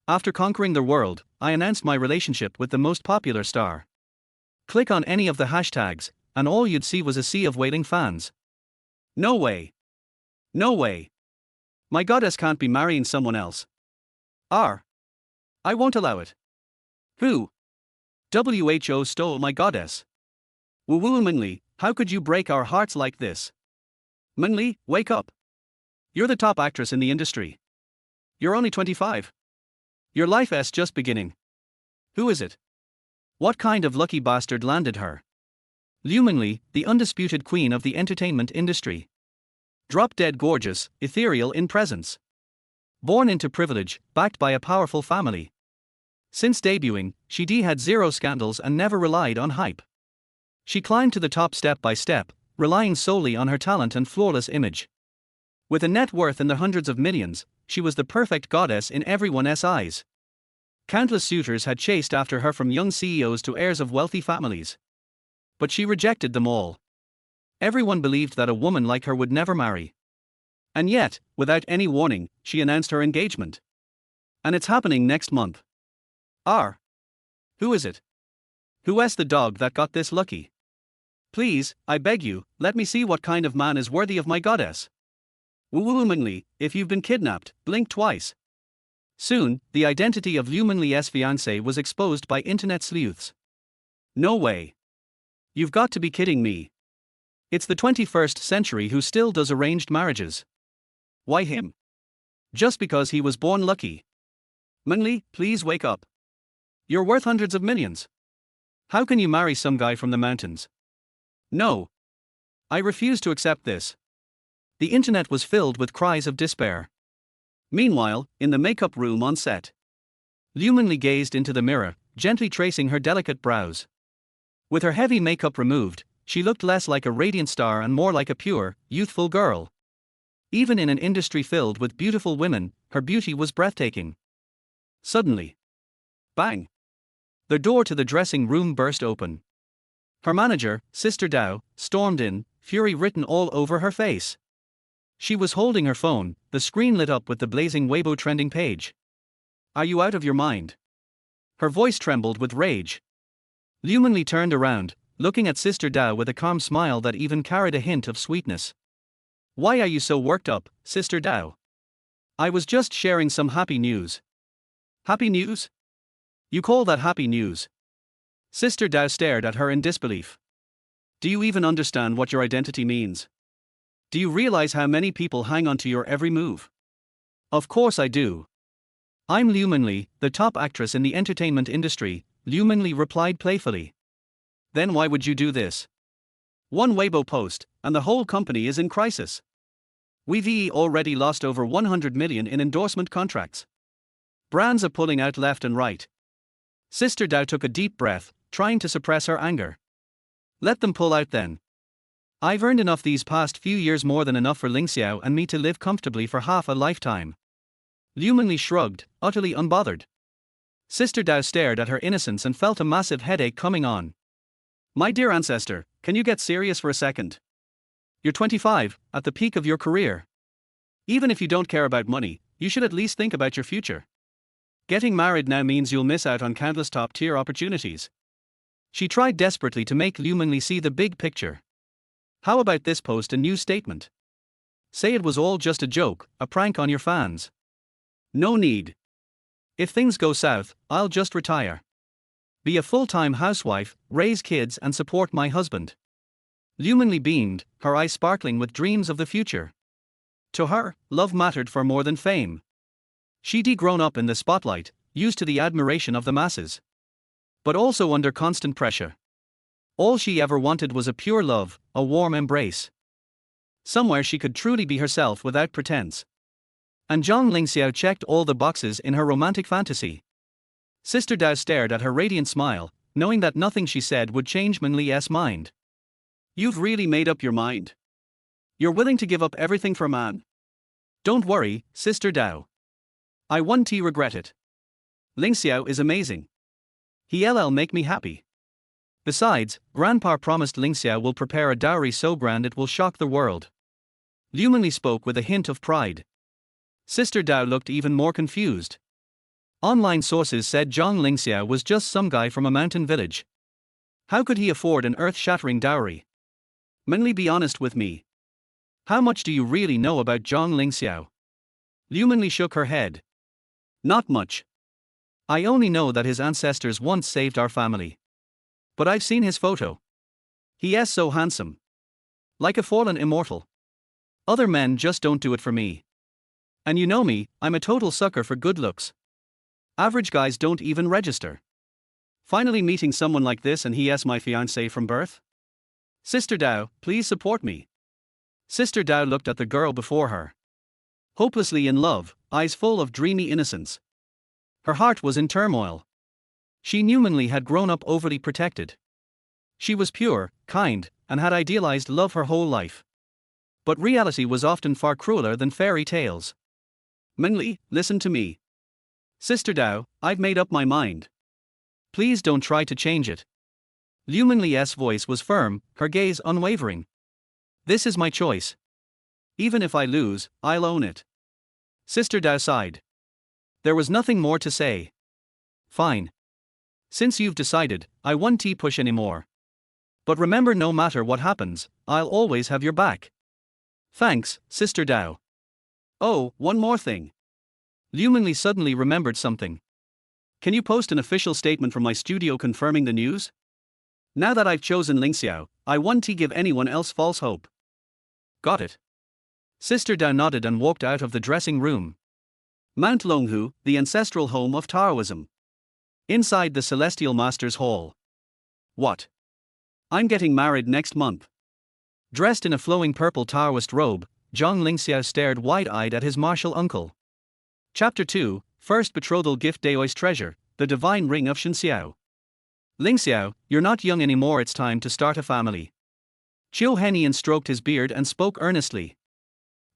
After conquering the world, I announced my relationship with the most popular star. Click on any of the hashtags, and all you'd see was a sea of wailing fans. No way. No way. My goddess can't be marrying someone else. I won't allow it. Who? WHO stole my goddess. Wuwuwu Mengli, how could you break our hearts like this? Mengli, wake up. You're the top actress in the industry. You're only 25. Your life is just beginning. Who is it? What kind of lucky bastard landed her? Liu Mengli, the undisputed queen of the entertainment industry. Drop-dead gorgeous, ethereal in presence. Born into privilege, backed by a powerful family. Since debuting, she had zero scandals and never relied on hype. She climbed to the top step by step, relying solely on her talent and flawless image. With a net worth in the hundreds of millions, she was the perfect goddess in everyone's eyes. Countless suitors had chased after her, from young CEOs to heirs of wealthy families. But she rejected them all. Everyone believed that a woman like her would never marry. And yet, without any warning, she announced her engagement. And it's happening next month. Who is it? Who is the dog that got this lucky? Please, I beg you, let me see what kind of man is worthy of my goddess. Wuwuwu Mengli, if you've been kidnapped, blink twice. Soon, the identity of Liu Mengli's fiancé was exposed by internet sleuths. No way. You've got to be kidding me. It's the 21st century. Who still does arranged marriages? Why him? Just because he was born lucky? Mengli, please wake up. You're worth hundreds of millions. How can you marry some guy from the mountains? No. I refuse to accept this. The internet was filled with cries of despair. Meanwhile, in the makeup room on set, Liu Mengli gazed into the mirror, gently tracing her delicate brows. With her heavy makeup removed, she looked less like a radiant star and more like a pure, youthful girl. Even in an industry filled with beautiful women, her beauty was breathtaking. Suddenly, bang! The door to the dressing room burst open. Her manager, Sister Dao, stormed in, fury written all over her face. She was holding her phone, the screen lit up with the blazing Weibo trending page. Are you out of your mind? Her voice trembled with rage. Liu Mengli turned around, looking at Sister Dao with a calm smile that even carried a hint of sweetness. Why are you so worked up, Sister Dao? I was just sharing some happy news. Happy news? You call that happy news? Sister Dao stared at her in disbelief. Do you even understand what your identity means? Do you realize how many people hang on to your every move? Of course I do. I'm Liu Mengli, the top actress in the entertainment industry, Liu Mengli replied playfully. Then why would you do this? One Weibo post, and the whole company is in crisis. We've already lost over 100 million in endorsement contracts. Brands are pulling out left and right. Sister Dao took a deep breath, trying to suppress her anger. Let them pull out then. I've earned enough these past few years, more than enough for Ling Xiao and me to live comfortably for half a lifetime. Liu Mengli shrugged, utterly unbothered. Sister Dao stared at her innocence and felt a massive headache coming on. My dear ancestor, can you get serious for a second? You're 25, at the peak of your career. Even if you don't care about money, you should at least think about your future. Getting married now means you'll miss out on countless top-tier opportunities. She tried desperately to make Liu Mengli see the big picture. How about this? Post a new statement. Say it was all just a joke, a prank on your fans. No need. If things go south, I'll just retire. Be a full-time housewife, raise kids and support my husband. Liu Mengli beamed, her eyes sparkling with dreams of the future. To her, love mattered for more than fame. She'd grown up in the spotlight, used to the admiration of the masses. But also under constant pressure. All she ever wanted was a pure love, a warm embrace. Somewhere she could truly be herself without pretense. And Zhang Lingxiao checked all the boxes in her romantic fantasy. Sister Dao stared at her radiant smile, knowing that nothing she said would change Mengli's mind. You've really made up your mind. You're willing to give up everything for man. Don't worry, Sister Dao. I won't regret it. Ling Xiao is amazing. He'll make me happy. Besides, Grandpa promised Ling Xiao will prepare a dowry so grand it will shock the world. Liu Mengli spoke with a hint of pride. Sister Dao looked even more confused. Online sources said Zhang Lingxiao was just some guy from a mountain village. How could he afford an earth-shattering dowry? Mengli, be honest with me. How much do you really know about Zhang Lingxiao? Liu Mengli shook her head. Not much. I only know that his ancestors once saved our family. But I've seen his photo. He is so handsome. Like a fallen immortal. Other men just don't do it for me. And you know me, I'm a total sucker for good looks. Average guys don't even register. Finally meeting someone like this, and he is my fiancé from birth? Sister Dao, please support me. Sister Dao looked at the girl before her. Hopelessly in love, eyes full of dreamy innocence. Her heart was in turmoil. She knew Mengli had grown up overly protected. She was pure, kind, and had idealized love her whole life. But reality was often far crueler than fairy tales. Mengli, listen to me. Sister Dao, I've made up my mind. Please don't try to change it. Liu Mengli's voice was firm, her gaze unwavering. This is my choice. Even if I lose, I'll own it. Sister Dao sighed. There was nothing more to say. Fine. Since you've decided, I won't push anymore. But remember, no matter what happens, I'll always have your back. Thanks, Sister Dao. Oh, one more thing. Liu Mengli suddenly remembered something. Can you post an official statement from my studio confirming the news? Now that I've chosen Lingxiao, I won't give anyone else false hope. Got it. Sister Dao nodded and walked out of the dressing room. Mount Longhu, the ancestral home of Taoism. Inside the Celestial Master's Hall. What? I'm getting married next month. Dressed in a flowing purple Taoist robe, Zhang Lingxiao stared wide-eyed at his martial uncle. Chapter 2, First Betrothal Gift. Daoist Treasure, the Divine Ring of Shenxiao. Lingxiao, you're not young anymore, it's time to start a family. Qiu Henian stroked his beard and spoke earnestly.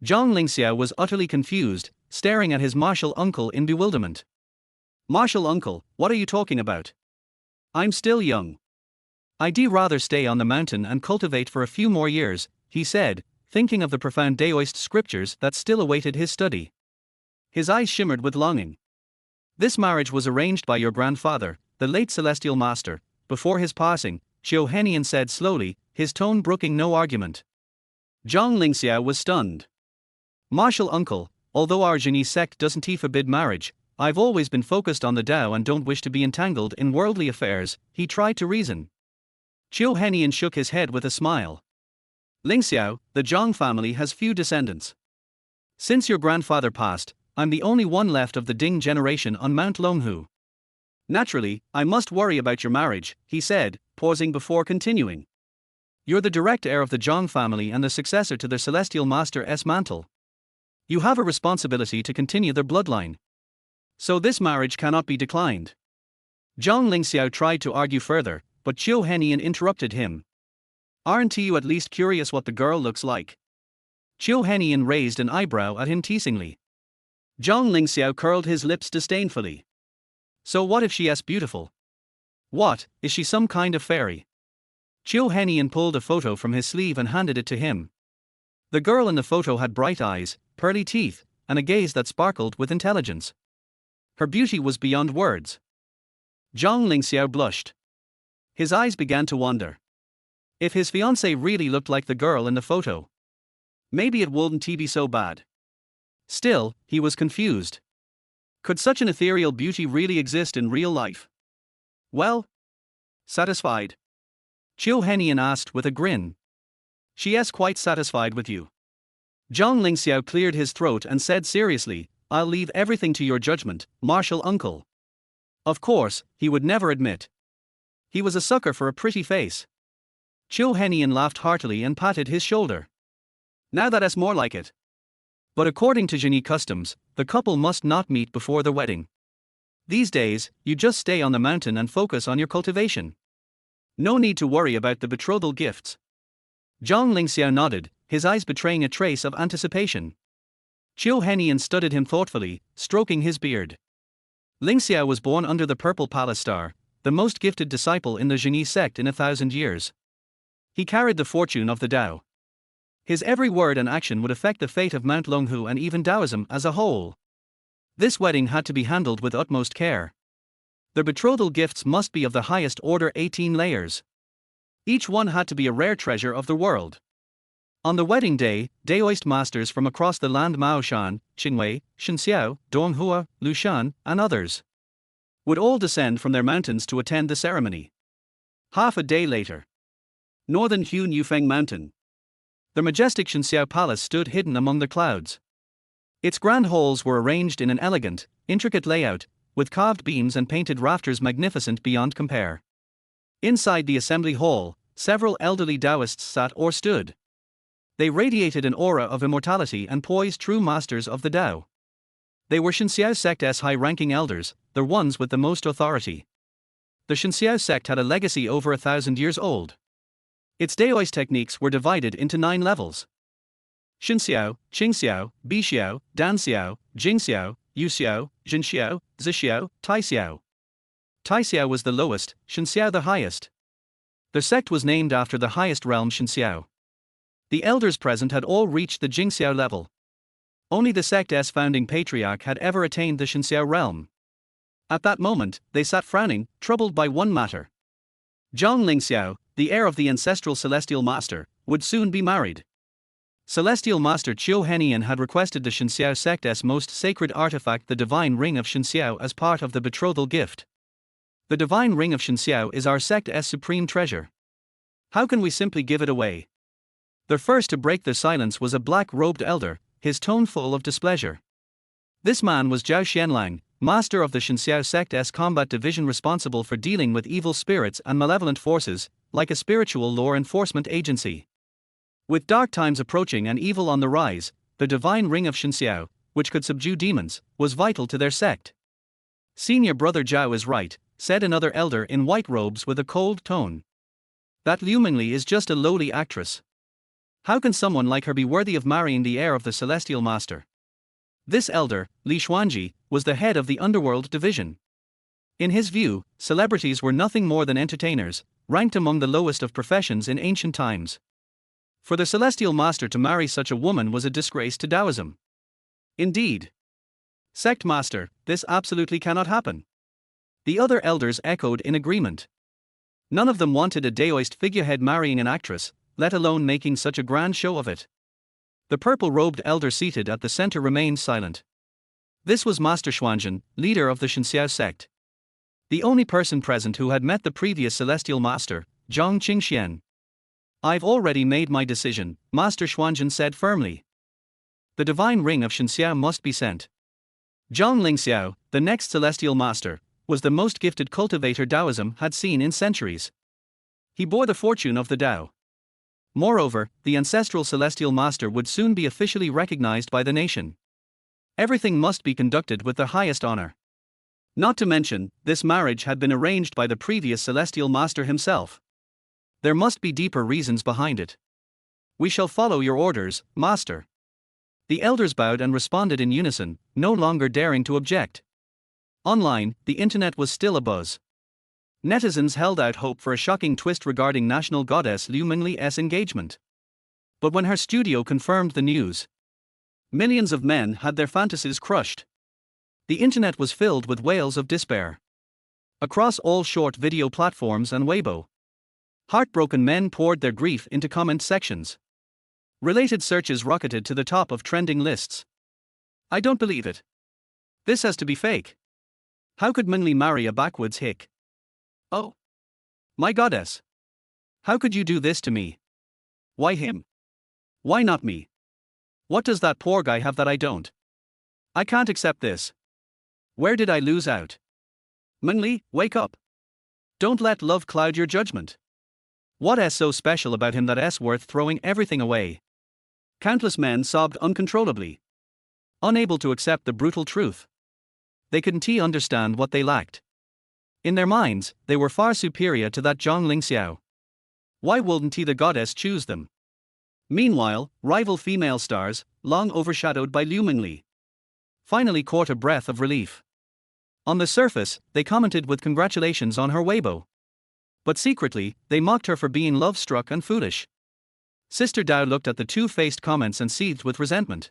Zhang Lingxiao was utterly confused, staring at his martial uncle in bewilderment. Martial uncle, what are you talking about? I'm still young. I'd rather stay on the mountain and cultivate for a few more years, he said, thinking of the profound Daoist scriptures that still awaited his study. His eyes shimmered with longing. This marriage was arranged by your grandfather, the late Celestial Master, before his passing, Qiu Henian said slowly, his tone brooking no argument. Zhang Lingxiao was stunned. Martial uncle, although our Genie sect doesn't forbid marriage, I've always been focused on the Tao and don't wish to be entangled in worldly affairs, he tried to reason. Qiu Henian shook his head with a smile. Lingxiao, the Zhang family has few descendants. Since your grandfather passed, I'm the only one left of the Ding generation on Mount Longhu. Naturally, I must worry about your marriage, he said, pausing before continuing. You're the direct heir of the Zhang family and the successor to their Celestial Master's mantle. You have a responsibility to continue their bloodline. So this marriage cannot be declined. Zhang Lingxiao tried to argue further, but Qiu Henian interrupted him. Aren't you at least curious what the girl looks like? Qiu Henian raised an eyebrow at him teasingly. Zhang Lingxiao curled his lips disdainfully. So what if she is beautiful? What, is she some kind of fairy? Qiu Henian pulled a photo from his sleeve and handed it to him. The girl in the photo had bright eyes, pearly teeth, and a gaze that sparkled with intelligence. Her beauty was beyond words. Zhang Lingxiao blushed. His eyes began to wander. If his fiancée really looked like the girl in the photo, maybe it wouldn't be so bad. Still, he was confused. Could such an ethereal beauty really exist in real life? Well? Satisfied? Qiu Henian asked with a grin. She is quite satisfied with you. Zhang Lingxiao cleared his throat and said seriously, I'll leave everything to your judgment, martial uncle. Of course, he would never admit. He was a sucker for a pretty face. Qiu Henian laughed heartily and patted his shoulder. Now that is more like it. But according to Genie customs, the couple must not meet before the wedding. These days, you just stay on the mountain and focus on your cultivation. No need to worry about the betrothal gifts. Zhang Lingxiao nodded, his eyes betraying a trace of anticipation. Qiu Henian studied him thoughtfully, stroking his beard. Lingxiao was born under the Purple Palace Star, the most gifted disciple in the Genie sect in 1,000 years. He carried the fortune of the Tao. His every word and action would affect the fate of Mount Longhu and even Taoism as a whole. This wedding had to be handled with utmost care. Their betrothal gifts must be of the highest order, 18 layers. Each one had to be a rare treasure of the world. On the wedding day, Daoist masters from across the land, Maoshan, Qingwei, Shenxiao, Donghua, Lushan, and others, would all descend from their mountains to attend the ceremony. Half a day later, northern Hu Nufeng Mountain. The majestic Shenxiao Palace stood hidden among the clouds. Its grand halls were arranged in an elegant, intricate layout, with carved beams and painted rafters magnificent beyond compare. Inside the assembly hall, several elderly Taoists sat or stood. They radiated an aura of immortality and poise, true masters of the Tao. They were Shenxiao sect's high-ranking elders, the ones with the most authority. The Shenxiao sect had a legacy over 1,000 years old. Its Daoist techniques were divided into 9 levels: Shenxiao, Qingxiao, Bixiao, Danxiao, Jingxiao, Yuxiao, Zhenxiao, Zixiao, Taixiao. Taixiao was the lowest, Shenxiao the highest. The sect was named after the highest realm, Shenxiao. The elders present had all reached the Jingxiao level. Only the sect's founding patriarch had ever attained the Shenxiao realm. At that moment, they sat frowning, troubled by one matter. Zhang Lingxiao, the heir of the ancestral celestial master, would soon be married. Celestial Master Qiu Henian had requested the Shenxiao sect's most sacred artifact, the Divine Ring of Shenxiao, as part of the betrothal gift. The Divine Ring of Shenxiao is our sect's supreme treasure. How can we simply give it away? The first to break the silence was a black-robed elder, his tone full of displeasure. This man was Zhao Xianlang, master of the Shenxiao sect's combat division, responsible for dealing with evil spirits and malevolent forces, like a spiritual law enforcement agency. With dark times approaching and evil on the rise, the Divine Ring of Shenxiao, which could subdue demons, was vital to their sect. Senior Brother Zhao is right, said another elder in white robes with a cold tone. That Liu Mengli is just a lowly actress. How can someone like her be worthy of marrying the heir of the Celestial Master? This elder, Li Xuanji, was the head of the Underworld division. In his view, celebrities were nothing more than entertainers, ranked among the lowest of professions in ancient times. For the Celestial Master to marry such a woman was a disgrace to Taoism. Indeed. Sect Master, this absolutely cannot happen. The other elders echoed in agreement. None of them wanted a Daoist figurehead marrying an actress, let alone making such a grand show of it. The purple-robed elder seated at the center remained silent. This was Master Xuanzhen, leader of the Shenxiao sect. The only person present who had met the previous Celestial Master, Zhang Qingxian. I've already made my decision, Master Xuanzhen said firmly. The Divine Ring of Shenxiao must be sent. Zhang Lingxiao, the next Celestial Master, was the most gifted cultivator Taoism had seen in centuries. He bore the fortune of the Tao. Moreover, the ancestral Celestial Master would soon be officially recognized by the nation. Everything must be conducted with the highest honor. Not to mention, this marriage had been arranged by the previous Celestial Master himself. There must be deeper reasons behind it. We shall follow your orders, Master. The elders bowed and responded in unison, no longer daring to object. Online, the internet was still abuzz. Netizens held out hope for a shocking twist regarding national goddess Liu Mengli's engagement. But when her studio confirmed the news, millions of men had their fantasies crushed. The internet was filled with wails of despair. Across all short video platforms and Weibo, heartbroken men poured their grief into comment sections. Related searches rocketed to the top of trending lists. I don't believe it. This has to be fake. How could Mengli marry a backwoods hick? Oh. My goddess. How could you do this to me? Why him? Why not me? What does that poor guy have that I don't? I can't accept this. Where did I lose out? Mengli, wake up. Don't let love cloud your judgment. What's so special about him that's worth throwing everything away? Countless men sobbed uncontrollably, unable to accept the brutal truth. They couldn't understand what they lacked. In their minds, they were far superior to that Zhang Lingxiao. Why wouldn't the goddess choose them? Meanwhile, rival female stars, long overshadowed by Liu Mengli, finally caught a breath of relief. On the surface, they commented with congratulations on her Weibo. But secretly, they mocked her for being love-struck and foolish. Sister Dao looked at the two-faced comments and seethed with resentment.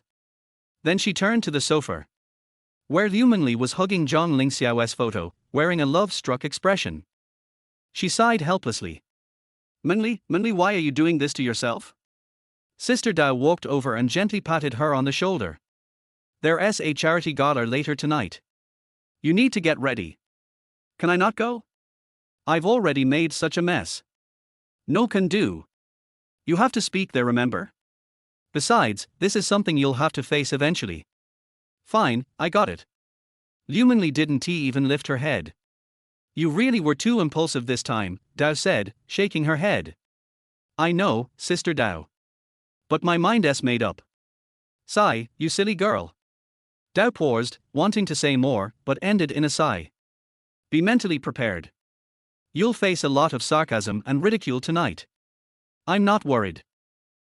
Then she turned to the sofa. where Liu Mengli was hugging Zhang Lingxiao's photo, wearing a love-struck expression. She sighed helplessly. Mengli, why are you doing this to yourself? Sister Dao walked over and gently patted her on the shoulder. There's a charity gala later tonight. You need to get ready. Can I not go? I've already made such a mess. No can do. You have to speak there, remember? Besides, this is something you'll have to face eventually. Fine, I got it. Liu Mengli didn't even lift her head. You really were too impulsive this time, Dao said, shaking her head. I know, Sister Dao. But my mind's made up. Sigh, you silly girl. Dao paused, wanting to say more, but ended in a sigh. Be mentally prepared. You'll face a lot of sarcasm and ridicule tonight. I'm not worried.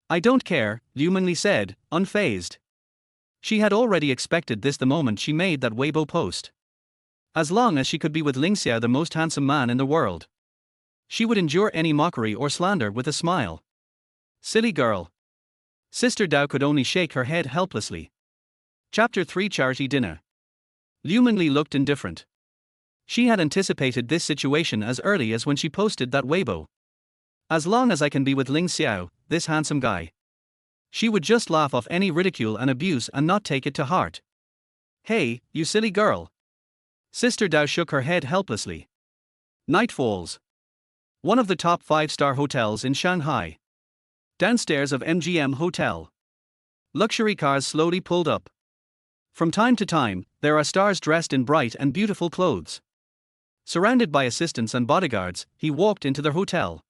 I don't care, Liu Mengli said, unfazed. She had already expected this the moment she made that Weibo post. As long as she could be with Lingxia, the most handsome man in the world, she would endure any mockery or slander with a smile. Silly girl. Sister Dao could only shake her head helplessly. Chapter 3 Charity Dinner. Liu Mengli looked indifferent. She had anticipated this situation as early as when she posted that Weibo. As long as I can be with Ling Xiao, this handsome guy. She would just laugh off any ridicule and abuse and not take it to heart. Hey, you silly girl. Sister Dao shook her head helplessly. Night falls. One of the top 5-star hotels in Shanghai. Downstairs of MGM Hotel. Luxury cars slowly pulled up. From time to time, there are stars dressed in bright and beautiful clothes. Surrounded by assistants and bodyguards, he walked into the hotel.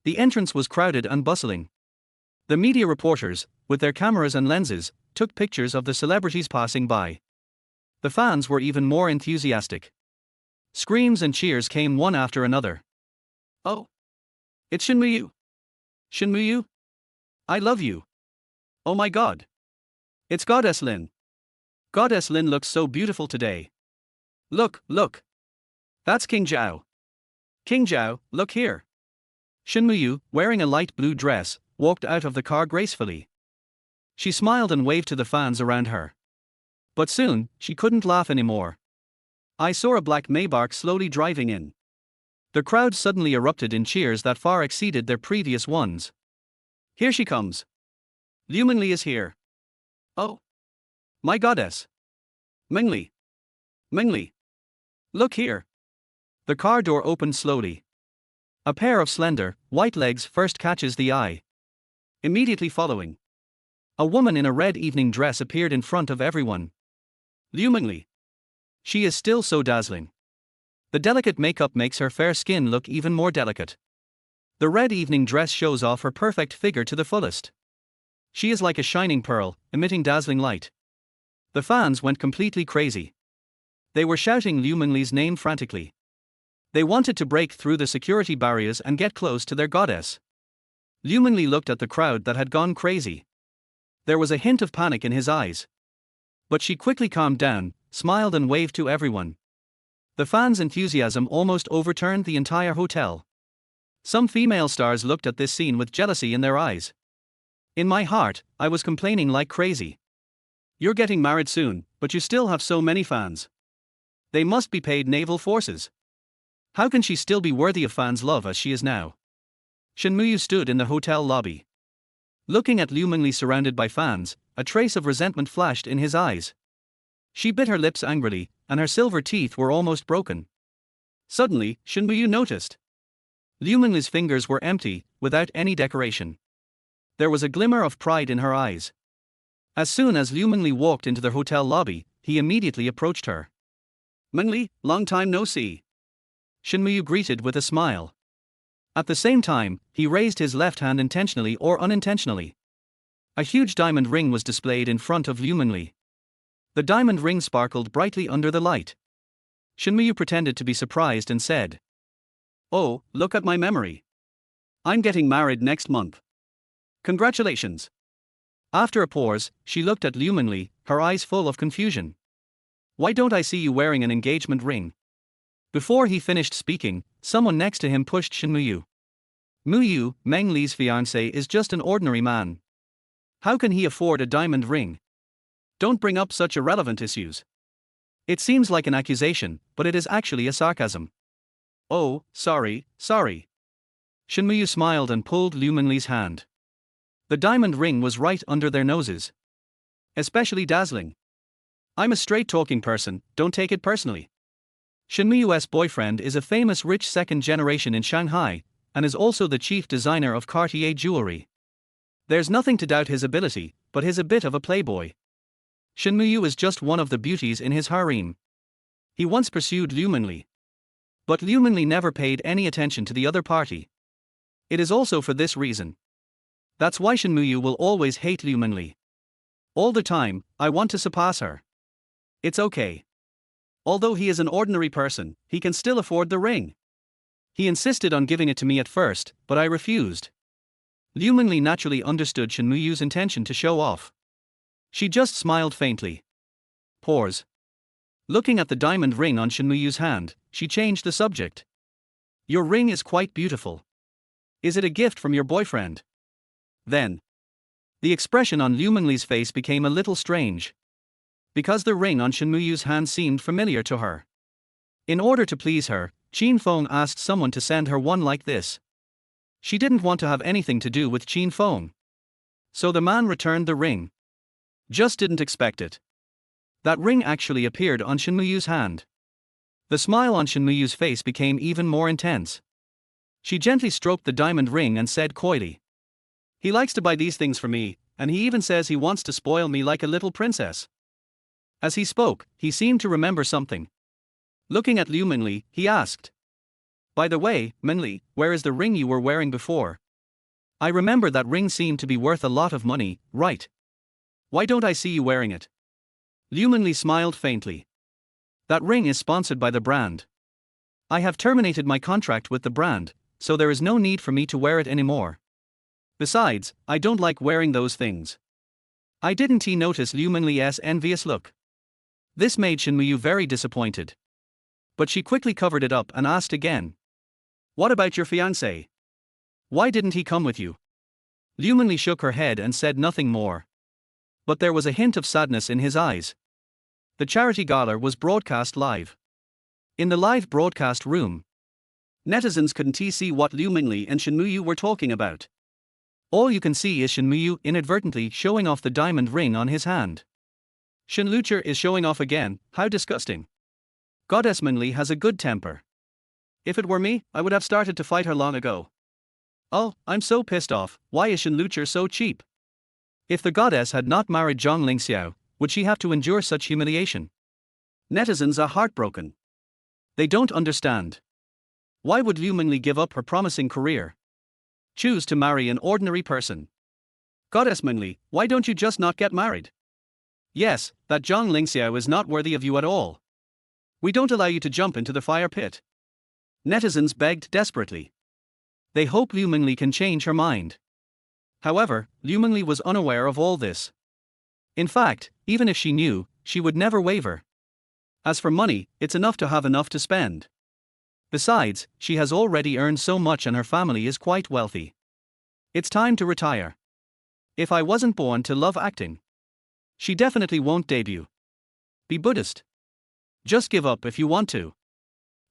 The entrance was crowded and bustling. The media reporters, with their cameras and lenses, took pictures of the celebrities passing by. The fans were even more enthusiastic. Screams and cheers came one after another. Oh! It's Shenmuyu! Shenmuyu? I love you! Oh my god! It's Goddess Lin! Goddess Lin looks so beautiful today. Look, look! That's King Zhao! King Zhao, look here! Shenmuyu, wearing a light blue dress, walked out of the car gracefully. She smiled and waved to the fans around her. But soon, she couldn't laugh anymore. I saw a black Maybach slowly driving in. The crowd suddenly erupted in cheers that far exceeded their previous ones. Here she comes. Liu Mengli is here. Oh! My goddess! Mengli! Mengli! Look here! The car door opened slowly. A pair of slender, white legs first catches the eye. Immediately following, a woman in a red evening dress appeared in front of everyone. Liu Mengli. She is still so dazzling. The delicate makeup makes her fair skin look even more delicate. The red evening dress shows off her perfect figure to the fullest. She is like a shining pearl, emitting dazzling light. The fans went completely crazy. They were shouting Liu Mengli's name frantically. They wanted to break through the security barriers and get close to their goddess. Liu Mengli looked at the crowd that had gone crazy. There was a hint of panic in his eyes. But she quickly calmed down, smiled and waved to everyone. The fans' enthusiasm almost overturned the entire hotel. Some female stars looked at this scene with jealousy in their eyes. In my heart, I was complaining like crazy. You're getting married soon, but you still have so many fans. They must be paid naval forces. How can she still be worthy of fans' love as she is now? Shenmuyu stood in the hotel lobby. Looking at Liu Mengli surrounded by fans, a trace of resentment flashed in his eyes. She bit her lips angrily, and her silver teeth were almost broken. Suddenly, Shenmuyu noticed. Liu Mengli's fingers were empty, without any decoration. There was a glimmer of pride in her eyes. As soon as Liu Mengli walked into the hotel lobby, he immediately approached her. Mengli, long time no see. Shenmuyu greeted with a smile. At the same time, he raised his left hand intentionally or unintentionally. A huge diamond ring was displayed in front of Liu Mengli. The diamond ring sparkled brightly under the light. Shenmuyu pretended to be surprised and said, "Oh, look at my memory. I'm getting married next month. Congratulations." After a pause, she looked at Liu Mengli, her eyes full of confusion. "Why don't I see you wearing an engagement ring?" Before he finished speaking, someone next to him pushed Shenmuyu. Wuwuwu Mengli's fiancé is just an ordinary man. How can he afford a diamond ring? Don't bring up such irrelevant issues. It seems like an accusation, but it is actually a sarcasm. Oh, sorry. Shin Muyu smiled and pulled Liu Mengli's hand. The diamond ring was right under their noses. Especially dazzling. I'm a straight-talking person, don't take it personally. Shin Muyu's boyfriend is a famous rich second generation in Shanghai, and is also the chief designer of Cartier jewelry. There's nothing to doubt his ability, but he's a bit of a playboy. Shin Muyu is just one of the beauties in his harem. He once pursued Liu Mengli. But Liu Mengli never paid any attention to the other party. It is also for this reason. That's why Shin Muyu will always hate Liu Mengli. All the time, I want to surpass her. It's okay. Although he is an ordinary person, he can still afford the ring. He insisted on giving it to me at first, but I refused. Liu Mengli naturally understood Shin Muyu's intention to show off. She just smiled faintly. Pause. Looking at the diamond ring on Shin Muyu's hand, she changed the subject. Your ring is quite beautiful. Is it a gift from your boyfriend? Then. The expression on Liu Mengli's face became a little strange. Because the ring on Shin Muyu's hand seemed familiar to her. In order to please her, Qin Feng asked someone to send her one like this. She didn't want to have anything to do with Qin Feng. So the man returned the ring. Just didn't expect it. That ring actually appeared on Shin Muyu's hand. The smile on Shin Muyu's face became even more intense. She gently stroked the diamond ring and said coyly. He likes to buy these things for me, and he even says he wants to spoil me like a little princess. As he spoke, he seemed to remember something. Looking at Liu Mengli, he asked. By the way, Mengli, where is the ring you were wearing before? I remember that ring seemed to be worth a lot of money, right? Why don't I see you wearing it? Liu Mengli smiled faintly. That ring is sponsored by the brand. I have terminated my contract with the brand, so there is no need for me to wear it anymore. Besides, I don't like wearing those things. I didn't notice Liu Mengli's envious look. This made Shin Muyu very disappointed. But she quickly covered it up and asked again. What about your fiancé? Why didn't he come with you? Liu Mengli shook her head and said nothing more. But there was a hint of sadness in his eyes. The charity gala was broadcast live. In the live broadcast room, netizens couldn't see what Liu Mengli and Shin Muyu were talking about. All you can see is Shin Muyu inadvertently showing off the diamond ring on his hand. Shin Lucher is showing off again, how disgusting. Goddess Mengli has a good temper. If it were me, I would have started to fight her long ago. Oh, I'm so pissed off, why is Shin Lucher so cheap? If the goddess had not married Zhang Lingxiao, would she have to endure such humiliation? Netizens are heartbroken. They don't understand. Why would Liu Mengli give up her promising career? Choose to marry an ordinary person. Goddess Mengli, why don't you just not get married? Yes, that Zhang Lingxiao is not worthy of you at all. We don't allow you to jump into the fire pit. Netizens begged desperately. They hope Liu Mengli can change her mind. However, Liu Mengli was unaware of all this. In fact, even if she knew, she would never waver. As for money, it's enough to have enough to spend. Besides, she has already earned so much and her family is quite wealthy. It's time to retire. If I wasn't born to love acting. She definitely won't debut. Be Buddhist. Just give up if you want to.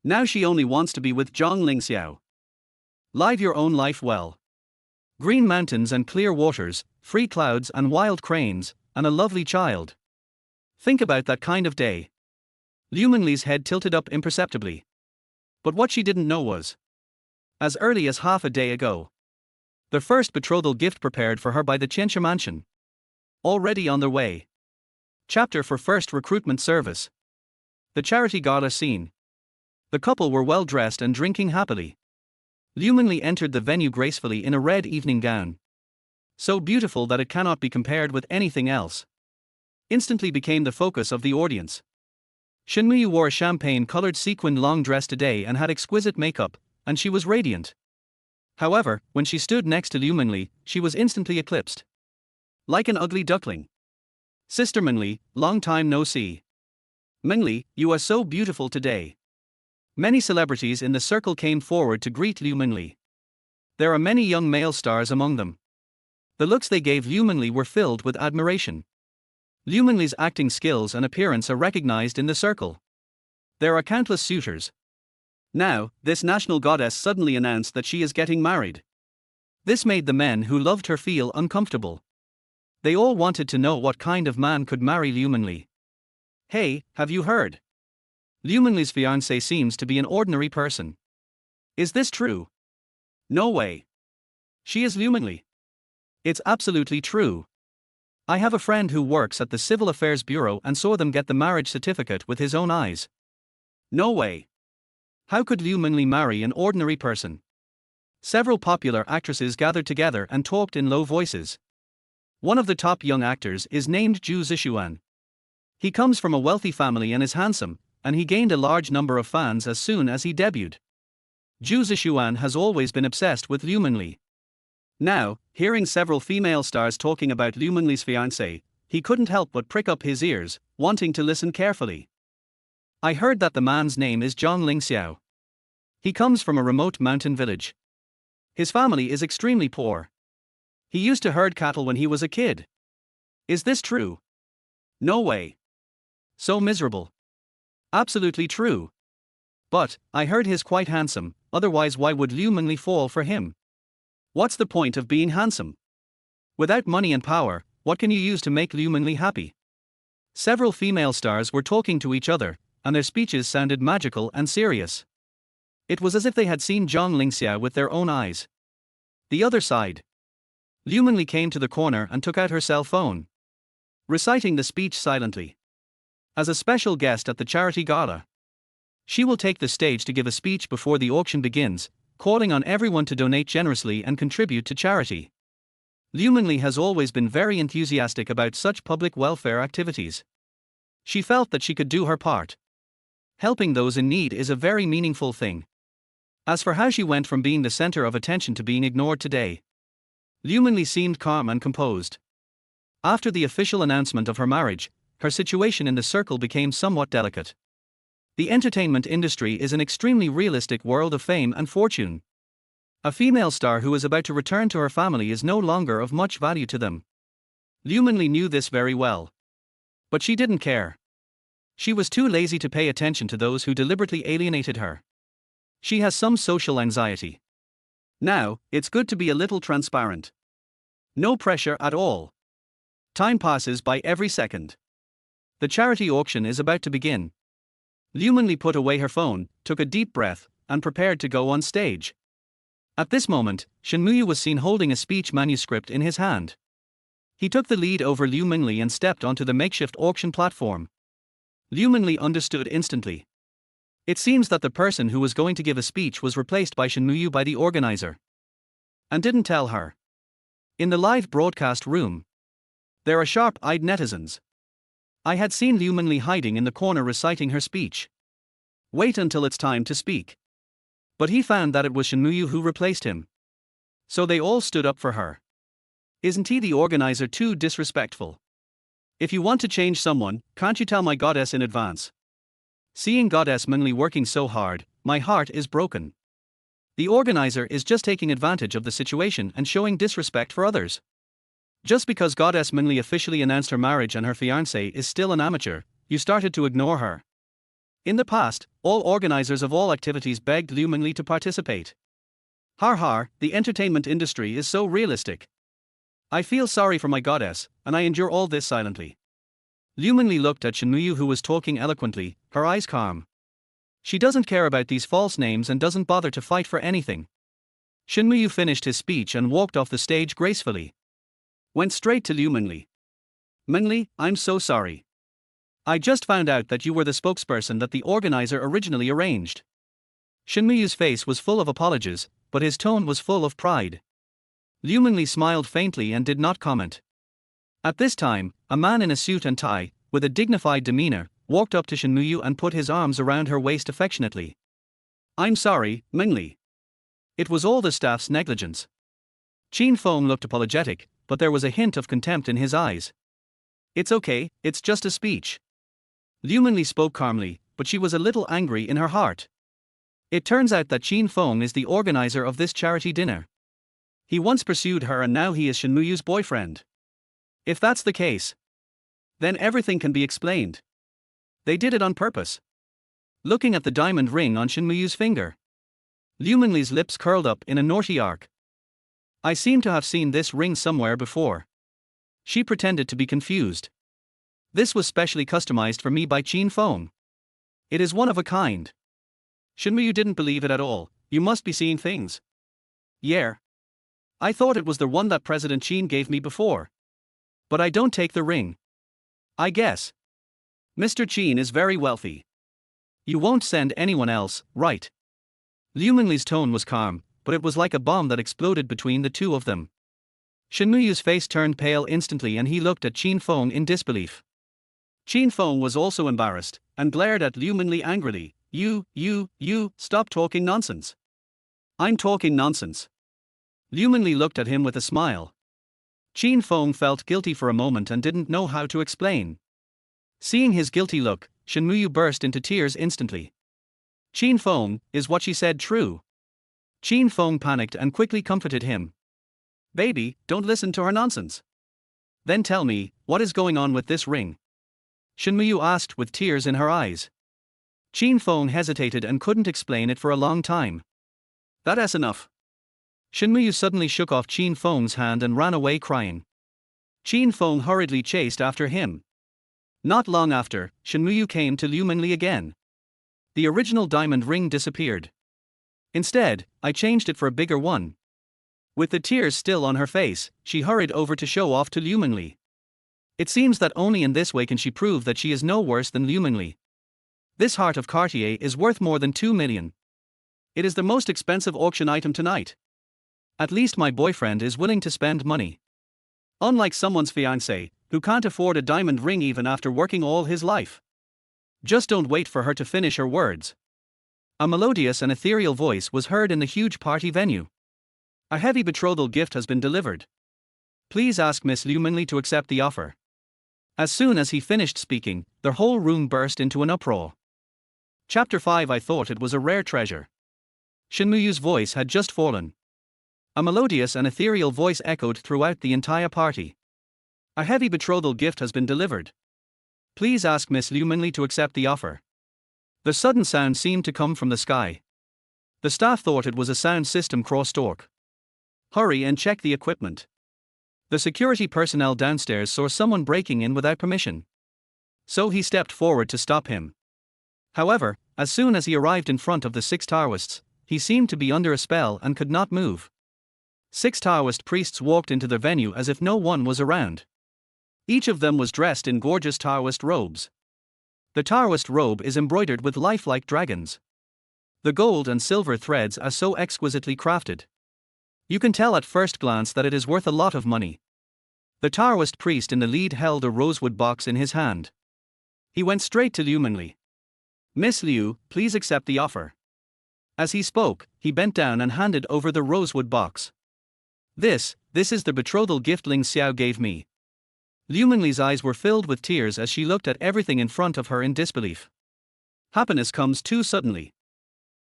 Now she only wants to be with Zhang Lingxiao. Live your own life well. Green mountains and clear waters, free clouds and wild cranes, and a lovely child. Think about that kind of day. Liu Mengli's head tilted up imperceptibly. But what she didn't know was, as early as half a day ago, the first betrothal gift prepared for her by the Qianxia mansion. Already on their way. Chapter for First Recruitment Service. The charity gala scene. The couple were well dressed and drinking happily. Liu Mengli entered the venue gracefully in a red evening gown. So beautiful that it cannot be compared with anything else. Instantly became the focus of the audience. Shin Muyu wore a champagne-colored sequined long dress today and had exquisite makeup, and she was radiant. However, when she stood next to Liu Mengli, she was instantly eclipsed. Like an ugly duckling. Sister Mengli, long time no see. Mengli, you are so beautiful today. Many celebrities in the circle came forward to greet Liu Mengli. There are many young male stars among them. The looks they gave Liu Mengli were filled with admiration. Liu Mengli's acting skills and appearance are recognized in the circle. There are countless suitors. Now, this national goddess suddenly announced that she is getting married. This made the men who loved her feel uncomfortable. They all wanted to know what kind of man could marry Liu Mengli. Hey, have you heard? Liu Mengli's fiancé seems to be an ordinary person. Is this true? No way. She is Liu Mengli. It's absolutely true. I have a friend who works at the Civil Affairs Bureau and saw them get the marriage certificate with his own eyes. No way. How could Liu Mengli marry an ordinary person? Several popular actresses gathered together and talked in low voices. One of the top young actors is named Zhu Zixuan. He comes from a wealthy family and is handsome, and he gained a large number of fans as soon as he debuted. Zhu Zixuan has always been obsessed with Liu Mengli. Now, hearing several female stars talking about Liu Mengli's fiancé, he couldn't help but prick up his ears, wanting to listen carefully. I heard that the man's name is Zhang Lingxiao. He comes from a remote mountain village. His family is extremely poor. He used to herd cattle when he was a kid. Is this true? No way. So miserable. Absolutely true. But, I heard he's quite handsome, otherwise why would Liu Mengli fall for him? What's the point of being handsome? Without money and power, what can you use to make Liu Mengli happy? Several female stars were talking to each other, and their speeches sounded magical and serious. It was as if they had seen Zhang Lingxia with their own eyes. The other side. Liu Mengli came to the corner and took out her cell phone, reciting the speech silently. As a special guest at the charity gala, she will take the stage to give a speech before the auction begins, calling on everyone to donate generously and contribute to charity. Liu Mengli has always been very enthusiastic about such public welfare activities. She felt that she could do her part. Helping those in need is a very meaningful thing. As for how she went from being the center of attention to being ignored today, Liu Mengli seemed calm and composed. After the official announcement of her marriage, her situation in the circle became somewhat delicate. The entertainment industry is an extremely realistic world of fame and fortune. A female star who is about to return to her family is no longer of much value to them. Liu Mengli knew this very well. But she didn't care. She was too lazy to pay attention to those who deliberately alienated her. She has some social anxiety. Now, it's good to be a little transparent. No pressure at all. Time passes by every second. The charity auction is about to begin. Liu Mengli put away her phone, took a deep breath, and prepared to go on stage. At this moment, Shen Muyu was seen holding a speech manuscript in his hand. He took the lead over Liu Mengli and stepped onto the makeshift auction platform. Liu Mengli understood instantly. It seems that the person who was going to give a speech was replaced by Shen Muyu by the organizer. And didn't tell her. In the live broadcast room, there are sharp-eyed netizens. I had seen Liu Mengli hiding in the corner reciting her speech. Wait until it's time to speak. But he found that it was Shen Muyu who replaced him. So they all stood up for her. Isn't he the organizer too disrespectful? If you want to change someone, can't you tell my goddess in advance? Seeing Goddess Mengli working so hard, my heart is broken. The organizer is just taking advantage of the situation and showing disrespect for others. Just because Goddess Mengli officially announced her marriage and her fiancé is still an amateur, you started to ignore her. In the past, all organizers of all activities begged Liu Mengli to participate. Har har, the entertainment industry is so realistic. I feel sorry for my goddess, and I endure all this silently. Liu Mengli looked at Shen Muyu, who was talking eloquently, her eyes calm. She doesn't care about these false names and doesn't bother to fight for anything. Shen Muyu finished his speech and walked off the stage gracefully. Went straight to Liu Mengli. Mengli, I'm so sorry. I just found out that you were the spokesperson that the organizer originally arranged. Shen Muyu's face was full of apologies, but his tone was full of pride. Liu Mengli smiled faintly and did not comment. At this time, a man in a suit and tie, with a dignified demeanor, walked up to Shen Muyu and put his arms around her waist affectionately. I'm sorry, Mengli. It was all the staff's negligence. Qin Feng looked apologetic, but there was a hint of contempt in his eyes. It's okay, it's just a speech. Liu Mengli spoke calmly, but she was a little angry in her heart. It turns out that Qin Feng is the organizer of this charity dinner. He once pursued her and now he is Shen Muyu's boyfriend. If that's the case, Then everything can be explained. They did it on purpose. Looking at the diamond ring on Shinmuyu's finger, Liu Mengli's lips curled up in a naughty arc. I seem to have seen this ring somewhere before. She pretended to be confused. This was specially customized for me by Qin Feng. It is one of a kind. Shinmuyu didn't believe it at all. You must be seeing things. Yeah. I thought it was the one that President Qin gave me before. But I don't take the ring. I guess. Mr. Qin is very wealthy. You won't send anyone else, right? Liu Mengli's tone was calm, but it was like a bomb that exploded between the two of them. Shinmuyu's face turned pale instantly and he looked at Qin Feng in disbelief. Qin Feng was also embarrassed, and glared at Liu Mengli angrily. You, stop talking nonsense. I'm talking nonsense. Liu Mengli looked at him with a smile. Qin Feng felt guilty for a moment and didn't know how to explain. Seeing his guilty look, Shinmuyu burst into tears instantly. Qin Feng, is what she said true? Qin Feng panicked and quickly comforted him. Baby, don't listen to her nonsense. Then tell me, what is going on with this ring? Shinmuyu asked with tears in her eyes. Qin Feng hesitated and couldn't explain it for a long time. That's enough. Shinmuyu suddenly shook off Qin Feng's hand and ran away crying. Qin Feng hurriedly chased after him. Not long after, Shinmuyu came to Liu Mengli again. The original diamond ring disappeared. Instead, I changed it for a bigger one. With the tears still on her face, she hurried over to show off to Liu Mengli. It seems that only in this way can she prove that she is no worse than Liu Mengli. This heart of Cartier is worth more than 2 million. It is the most expensive auction item tonight. At least my boyfriend is willing to spend money. Unlike someone's fiancé, who can't afford a diamond ring even after working all his life. Just don't wait for her to finish her words. A melodious and ethereal voice was heard in the huge party venue. A heavy betrothal gift has been delivered. Please ask Miss Liu Mengli to accept the offer. As soon as he finished speaking, the whole room burst into an uproar. Chapter 5. I thought it was a rare treasure. Shinmuyu's voice had just fallen. A melodious and ethereal voice echoed throughout the entire party. A heavy betrothal gift has been delivered. Please ask Miss Liu Mengli to accept the offer. The sudden sound seemed to come from the sky. The staff thought it was a sound system crosstalk. Hurry and check the equipment. The security personnel downstairs saw someone breaking in without permission. So he stepped forward to stop him. However, as soon as he arrived in front of the 6 Taoists, he seemed to be under a spell and could not move. 6 Taoist priests walked into the venue as if no one was around. Each of them was dressed in gorgeous Taoist robes. The Taoist robe is embroidered with lifelike dragons. The gold and silver threads are so exquisitely crafted. You can tell at first glance that it is worth a lot of money. The Taoist priest in the lead held a rosewood box in his hand. He went straight to Liu Mengli. Miss Liu, please accept the offer. As he spoke, he bent down and handed over the rosewood box. This is the betrothal gift Ling Xiao gave me. Liu Mengli's eyes were filled with tears as she looked at everything in front of her in disbelief. Happiness comes too suddenly.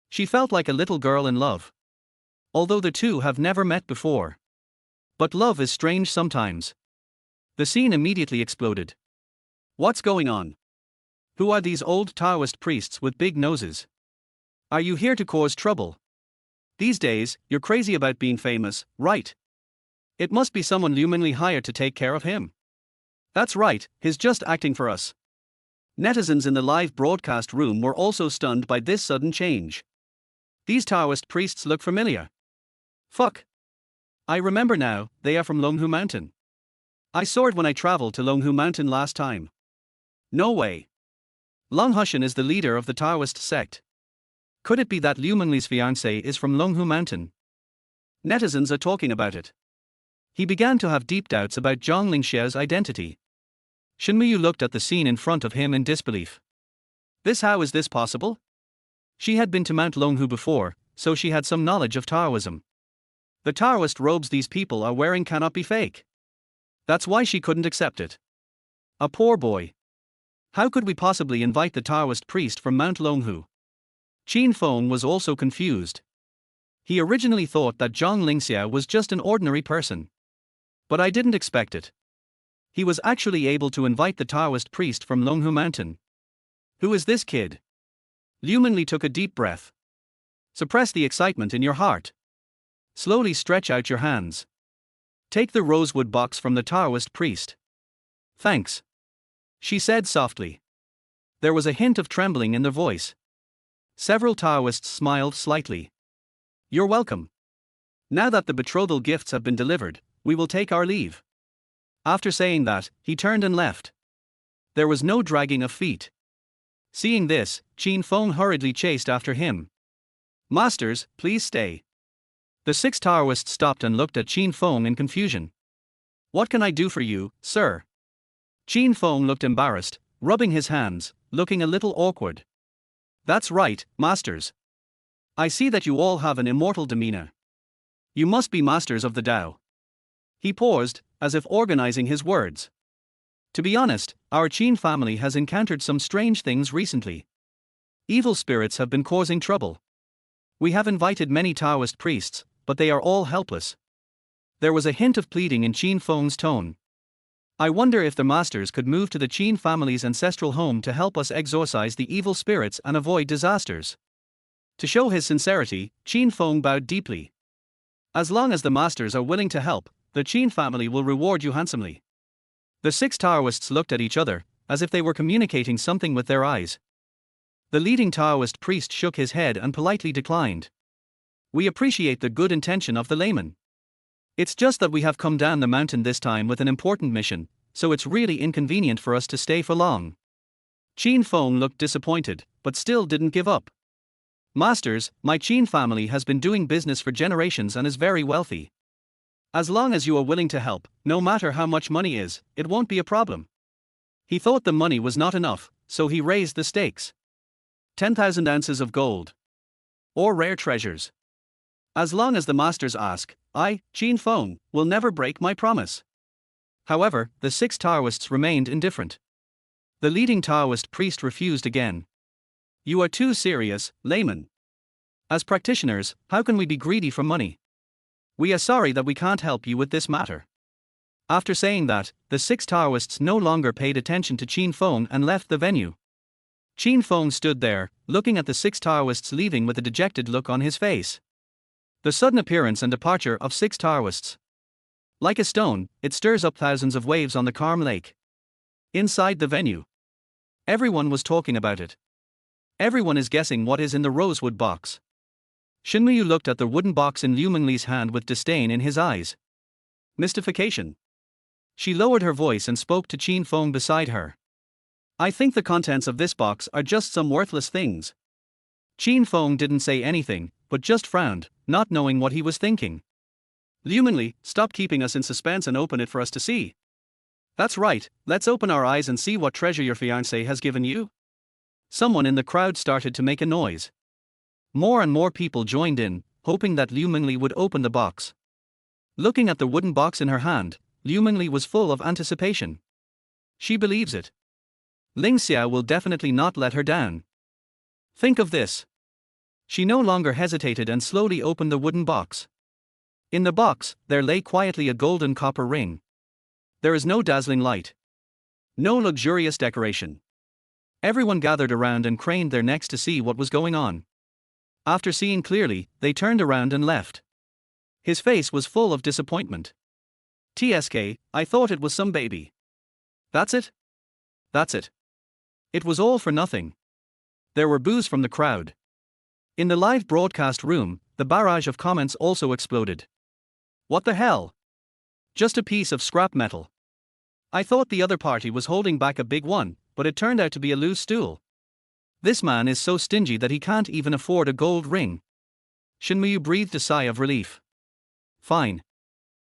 She felt like a little girl in love. Although the two have never met before. But love is strange sometimes. The scene immediately exploded. What's going on? Who are these old Taoist priests with big noses? Are you here to cause trouble? These days, you're crazy about being famous, right? It must be someone Liu Mengli hired to take care of him. That's right, he's just acting for us. Netizens in the live broadcast room were also stunned by this sudden change. These Taoist priests look familiar. Fuck. I remember now, they are from Longhu Mountain. I saw it when I traveled to Longhu Mountain last time. No way. Long Hushan is the leader of the Taoist sect. Could it be that Liu Mengli's fiancé is from Longhu Mountain? Netizens are talking about it. He began to have deep doubts about Zhang Lingxiao's identity. Shinmuyu looked at the scene in front of him in disbelief. How is this possible? She had been to Mount Longhu before, so she had some knowledge of Taoism. The Taoist robes these people are wearing cannot be fake. That's why she couldn't accept it. A poor boy. How could we possibly invite the Taoist priest from Mount Longhu? Qin Feng was also confused. He originally thought that Zhang Lingxiao was just an ordinary person. But I didn't expect it. He was actually able to invite the Taoist priest from Longhu Mountain. Who is this kid? Liu Mengli took a deep breath. Suppress the excitement in your heart. Slowly stretch out your hands. Take the rosewood box from the Taoist priest. Thanks, she said softly. There was a hint of trembling in their voice. Several Taoists smiled slightly. You're welcome. Now that the betrothal gifts have been delivered, we will take our leave. After saying that, he turned and left. There was no dragging of feet. Seeing this, Qin Feng hurriedly chased after him. Masters, please stay. The 6 Taoists stopped and looked at Qin Feng in confusion. What can I do for you, sir? Qin Feng looked embarrassed, rubbing his hands, looking a little awkward. That's right, masters. I see that you all have an immortal demeanor. You must be masters of the Tao. He paused, as if organizing his words. To be honest, our Qin family has encountered some strange things recently. Evil spirits have been causing trouble. We have invited many Taoist priests, but they are all helpless. There was a hint of pleading in Qin Feng's tone. I wonder if the masters could move to the Qin family's ancestral home to help us exorcise the evil spirits and avoid disasters. To show his sincerity, Qin Feng bowed deeply. As long as the masters are willing to help, the Qin family will reward you handsomely. The 6 Taoists looked at each other, as if they were communicating something with their eyes. The leading Taoist priest shook his head and politely declined. We appreciate the good intention of the layman. It's just that we have come down the mountain this time with an important mission, so it's really inconvenient for us to stay for long. Qin Feng looked disappointed, but still didn't give up. Masters, my Qin family has been doing business for generations and is very wealthy. As long as you are willing to help, no matter how much money is, it won't be a problem. He thought the money was not enough, so he raised the stakes. 10,000 ounces of gold. Or rare treasures. As long as the masters ask, I, Qin Feng, will never break my promise. However, the 6 Taoists remained indifferent. The leading Taoist priest refused again. You are too serious, layman. As practitioners, how can we be greedy for money? We are sorry that we can't help you with this matter. After saying that, the 6 Taoists no longer paid attention to Qin Feng and left the venue. Qin Feng stood there, looking at the 6 Taoists leaving with a dejected look on his face. The sudden appearance and departure of 6 Taoists. Like a stone, it stirs up thousands of waves on the calm lake. Inside the venue, everyone was talking about it. Everyone is guessing what is in the rosewood box. Shenmuyu looked at the wooden box in Liu Mengli's hand with disdain in his eyes. Mystification. She lowered her voice and spoke to Qin Feng beside her. I think the contents of this box are just some worthless things. Qin Feng didn't say anything, but just frowned, not knowing what he was thinking. Liu Mengli, stop keeping us in suspense and open it for us to see. That's right, let's open our eyes and see what treasure your fiancé has given you. Someone in the crowd started to make a noise. More and more people joined in, hoping that Liu Mengli would open the box. Looking at the wooden box in her hand, Liu Mengli was full of anticipation. She believes it. Ling Xiao will definitely not let her down. Think of this. She no longer hesitated and slowly opened the wooden box. In the box, there lay quietly a golden copper ring. There is no dazzling light. No luxurious decoration. Everyone gathered around and craned their necks to see what was going on. After seeing clearly, they turned around and left. His face was full of disappointment. TSK, I thought it was some baby. That's it? That's it. It was all for nothing. There were boos from the crowd. In the live broadcast room, the barrage of comments also exploded. What the hell? Just a piece of scrap metal. I thought the other party was holding back a big one, but it turned out to be a loose stool. This man is so stingy that he can't even afford a gold ring. Shenmuyu breathed a sigh of relief. Fine.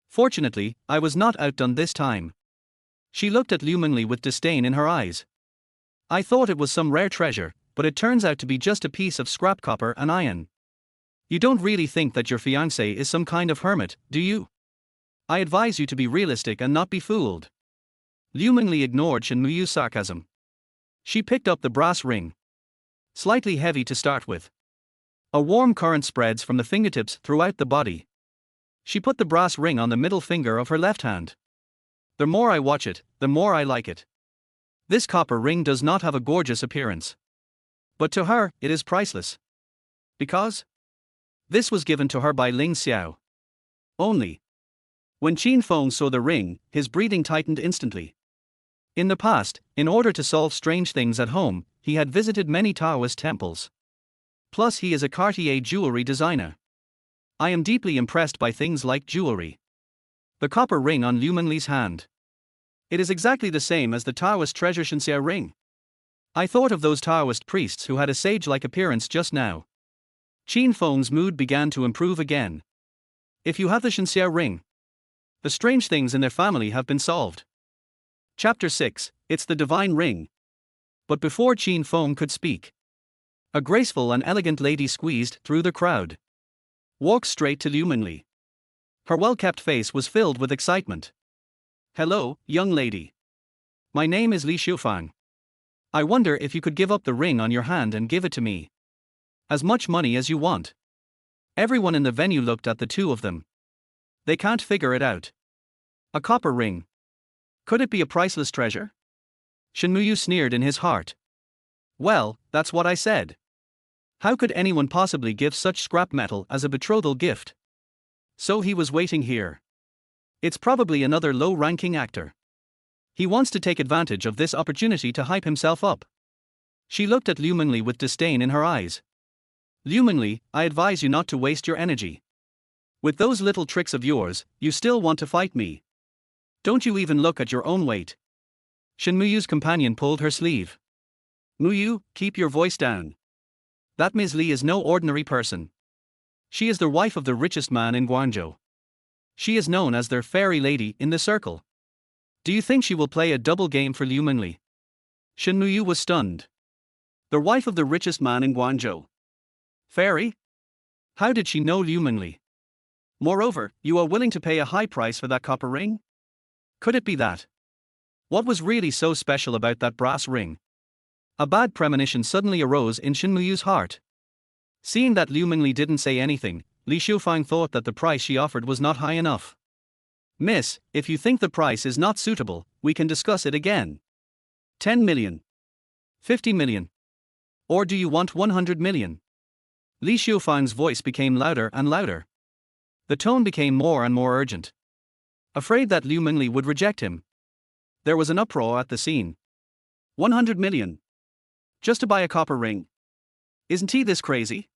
Fortunately, I was not outdone this time. She looked at Liu Mengli with disdain in her eyes. I thought it was some rare treasure, but it turns out to be just a piece of scrap copper and iron. You don't really think that your fiancé is some kind of hermit, do you? I advise you to be realistic and not be fooled. Liu Mengli ignored Shenmuyu's sarcasm. She picked up the brass ring. Slightly heavy to start with. A warm current spreads from the fingertips throughout the body. She put the brass ring on the middle finger of her left hand. The more I watch it, the more I like it. This copper ring does not have a gorgeous appearance. But to her, it is priceless. Because this was given to her by Ling Xiao. Only. When Qin Feng saw the ring, his breathing tightened instantly. In the past, in order to solve strange things at home, he had visited many Taoist temples. Plus, he is a Cartier jewelry designer. I am deeply impressed by things like jewelry. The copper ring on Liu Mengli's hand. It is exactly the same as the Taoist treasure Shenxia ring. I thought of those Taoist priests who had a sage-like appearance just now. Qin Feng's mood began to improve again. If you have the Shenxia ring, the strange things in their family have been solved. Chapter 6, It's the Divine Ring. But before Qin Feng could speak, a graceful and elegant lady squeezed through the crowd. Walked straight to Liu Mengli. Her well-kept face was filled with excitement. Hello, young lady. My name is Li Shufang. I wonder if you could give up the ring on your hand and give it to me. As much money as you want. Everyone in the venue looked at the two of them. They can't figure it out. A copper ring. Could it be a priceless treasure? Shen Muyu sneered in his heart. Well, that's what I said. How could anyone possibly give such scrap metal as a betrothal gift? So he was waiting here. It's probably another low-ranking actor. He wants to take advantage of this opportunity to hype himself up. She looked at Liu Mengli with disdain in her eyes. Liu Mengli, I advise you not to waste your energy. With those little tricks of yours, you still want to fight me. Don't you even look at your own weight. Shen Muyu's companion pulled her sleeve. Muyu, keep your voice down. That Ms. Li is no ordinary person. She is the wife of the richest man in Guangzhou. She is known as their fairy lady in the circle. Do you think she will play a double game for Liu Mengli? Shen Muyu was stunned. The wife of the richest man in Guangzhou. Fairy? How did she know Liu Mengli? Moreover, you are willing to pay a high price for that copper ring? Could it be that? What was really so special about that brass ring? A bad premonition suddenly arose in Shen Muyu's heart. Seeing that Liu Mengli didn't say anything, Li Shufang thought that the price she offered was not high enough. Miss, if you think the price is not suitable, we can discuss it again. 10 million. 50 million. Or do you want 100 million? Li Shufang's voice became louder and louder. The tone became more and more urgent. Afraid that Liu Mengli would reject him. There was an uproar at the scene. 100 million. Just to buy a copper ring. Isn't he this crazy?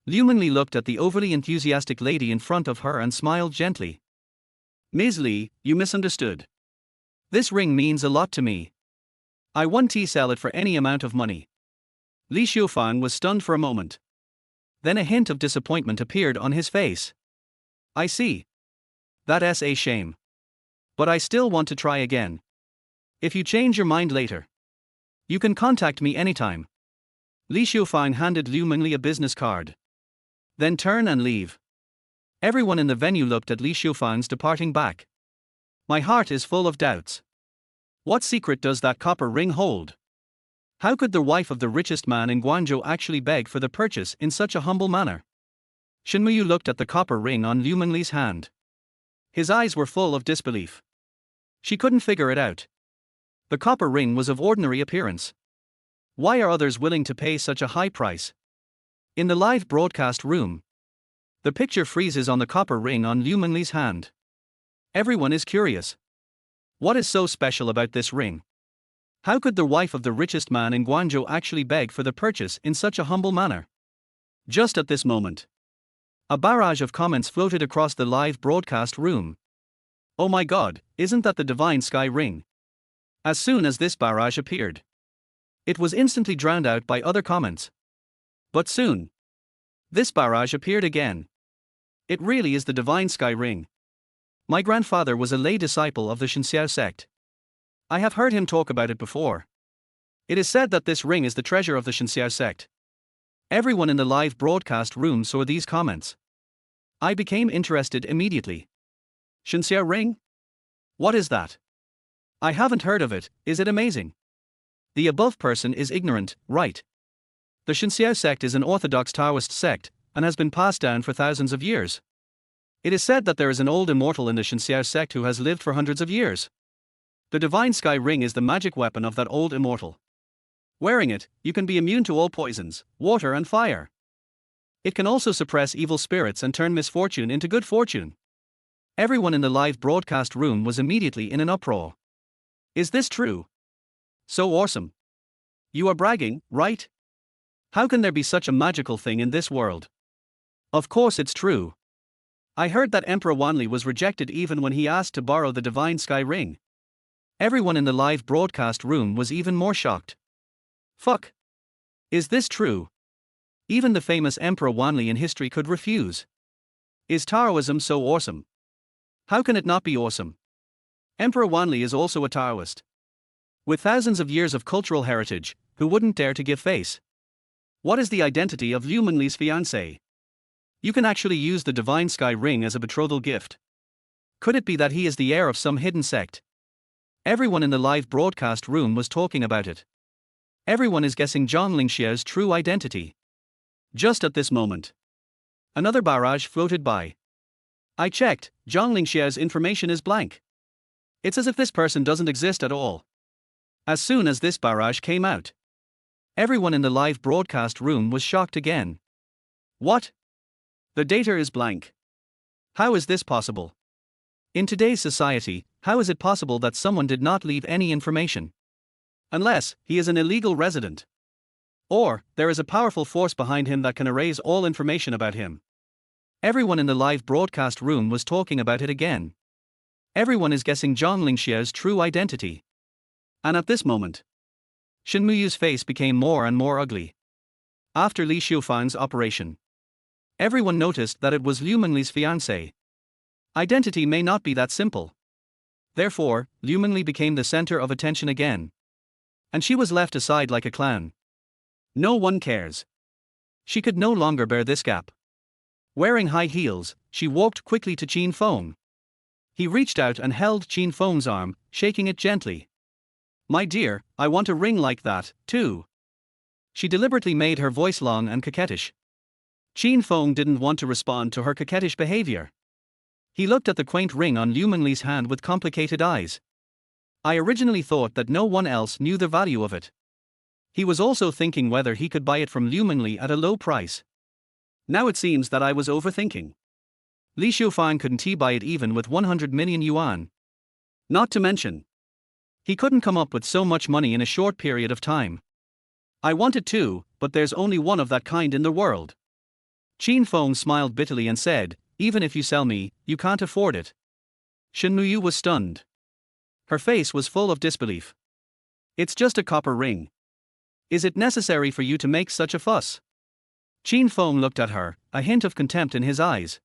Liu Mengli looked at the overly enthusiastic lady in front of her and smiled gently. Ms. Li, you misunderstood. This ring means a lot to me. I won't sell it for any amount of money. Li Shufang was stunned for a moment. Then a hint of disappointment appeared on his face. I see. That's a shame. But I still want to try again. If you change your mind later, you can contact me anytime. Li Shufang handed Liu Mengli a business card. Then turn and leave. Everyone in the venue looked at Li Shufang's departing back. My heart is full of doubts. What secret does that copper ring hold? How could the wife of the richest man in Guangzhou actually beg for the purchase in such a humble manner? Shen Muyu looked at the copper ring on Liu Mengli's hand. His eyes were full of disbelief. She couldn't figure it out. The copper ring was of ordinary appearance. Why are others willing to pay such a high price? In the live broadcast room, the picture freezes on the copper ring on Liu Mengli's hand. Everyone is curious. What is so special about this ring? How could the wife of the richest man in Guangzhou actually beg for the purchase in such a humble manner? Just at this moment, a barrage of comments floated across the live broadcast room. Oh my God, isn't that the divine sky ring? As soon as this barrage appeared, it was instantly drowned out by other comments. But soon, this barrage appeared again. It really is the divine sky ring. My grandfather was a lay disciple of the Shenxiao sect. I have heard him talk about it before. It is said that this ring is the treasure of the Shenxiao sect. Everyone in the live broadcast room saw these comments. I became interested immediately. Shenxiao ring? What is that? I haven't heard of it. Is it amazing? The above person is ignorant, right? The Shenxiao sect is an orthodox Taoist sect, and has been passed down for thousands of years. It is said that there is an old immortal in the Shenxiao sect who has lived for hundreds of years. The divine sky ring is the magic weapon of that old immortal. Wearing it, you can be immune to all poisons, water and fire. It can also suppress evil spirits and turn misfortune into good fortune. Everyone in the live broadcast room was immediately in an uproar. Is this true? So awesome. You are bragging, right? How can there be such a magical thing in this world? Of course it's true. I heard that Emperor Wanli was rejected even when he asked to borrow the divine sky ring. Everyone in the live broadcast room was even more shocked. Fuck. Is this true? Even the famous Emperor Wanli in history could refuse. Is Taoism so awesome? How can it not be awesome? Emperor Wanli is also a Taoist. With thousands of years of cultural heritage, who wouldn't dare to give face? What is the identity of Liu Mengli's fiancé? You can actually use the divine sky ring as a betrothal gift. Could it be that he is the heir of some hidden sect? Everyone in the live broadcast room was talking about it. Everyone is guessing Zhang Lingxia's true identity. Just at this moment, another barrage floated by. I checked, Zhang Lingxia's information is blank. It's as if this person doesn't exist at all. As soon as this barrage came out, everyone in the live broadcast room was shocked again. What? The data is blank. How is this possible? In today's society, how is it possible that someone did not leave any information? Unless he is an illegal resident. Or, there is a powerful force behind him that can erase all information about him. Everyone in the live broadcast room was talking about it again. Everyone is guessing Zhang Lingxia's true identity. And at this moment, Shen Muyu's face became more and more ugly. After Li Xiufan's operation, everyone noticed that it was Liu Mengli's fiancé. Identity may not be that simple. Therefore, Liu Mengli became the center of attention again. And she was left aside like a clown. No one cares. She could no longer bear this gap. Wearing high heels, she walked quickly to Qin Feng. He reached out and held Qin Feng's arm, shaking it gently. My dear, I want a ring like that, too. She deliberately made her voice long and coquettish. Qin Feng didn't want to respond to her coquettish behavior. He looked at the quaint ring on Liu Mengli's hand with complicated eyes. I originally thought that no one else knew the value of it. He was also thinking whether he could buy it from Liu Mengli at a low price. Now it seems that I was overthinking. Li Xiufan couldn't buy it even with 100 million yuan. Not to mention, he couldn't come up with so much money in a short period of time. I want it too, but there's only one of that kind in the world. Qin Feng smiled bitterly and said, even if you sell me, you can't afford it. Shen Muyu was stunned. Her face was full of disbelief. It's just a copper ring. Is it necessary for you to make such a fuss? Qin Feng looked at her, a hint of contempt in his eyes.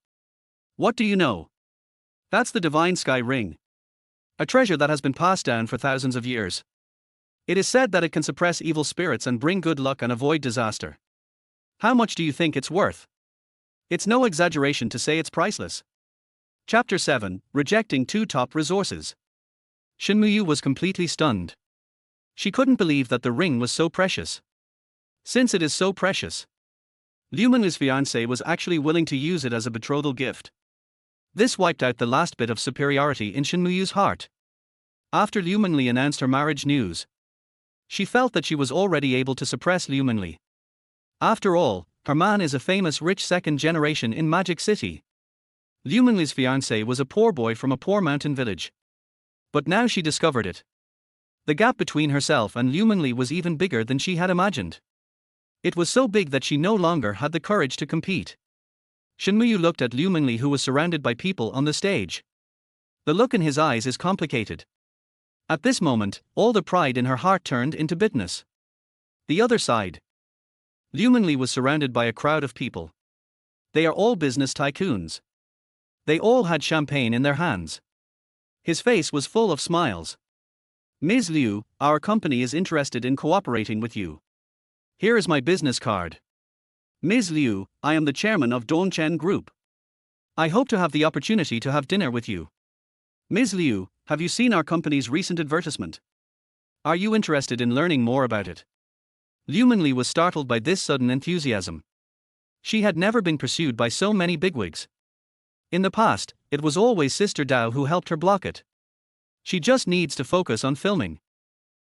What do you know? That's the divine sky ring. A treasure that has been passed down for thousands of years. It is said that it can suppress evil spirits and bring good luck and avoid disaster. How much do you think it's worth? It's no exaggeration to say it's priceless. Chapter 7, Rejecting Two Top Resources. Shen Muyu was completely stunned. She couldn't believe that the ring was so precious. Since it is so precious, Liu Mengli's fiancé was actually willing to use it as a betrothal gift. This wiped out the last bit of superiority in Shen Muyu's heart. After Liu Mengli announced her marriage news, she felt that she was already able to suppress Liu Mengli. After all, her man is a famous rich second generation in Magic City. Liu Mengli's fiancé was a poor boy from a poor mountain village. But now she discovered it. The gap between herself and Liu Mengli was even bigger than she had imagined. It was so big that she no longer had the courage to compete. Shen Muyu looked at Liu Mengli, who was surrounded by people on the stage. The look in his eyes is complicated. At this moment, all the pride in her heart turned into bitterness. The other side. Liu Mengli was surrounded by a crowd of people. They are all business tycoons. They all had champagne in their hands. His face was full of smiles. Ms. Liu, our company is interested in cooperating with you. Here is my business card. Ms. Liu, I am the chairman of Dongchen Group. I hope to have the opportunity to have dinner with you. Ms. Liu, have you seen our company's recent advertisement? Are you interested in learning more about it? Liu Mengli was startled by this sudden enthusiasm. She had never been pursued by so many bigwigs. In the past, it was always Sister Dao who helped her block it. She just needs to focus on filming.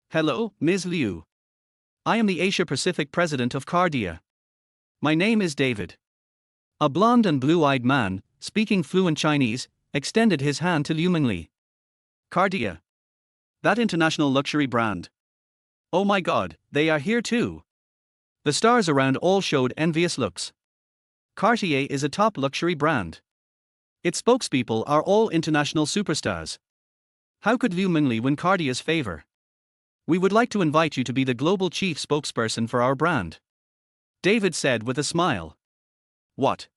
Hello, Ms. Liu. I am the Asia Pacific president of Cardia. My name is David. A blonde and blue-eyed man, speaking fluent Chinese, extended his hand to Liu Mengli. Cardia. That international luxury brand. Oh my god, they are here too. The stars around all showed envious looks. Cartier is a top luxury brand. Its spokespeople are all international superstars. How could Liu Mengli win Cartier's favor? We would like to invite you to be the global chief spokesperson for our brand. David said with a smile. What?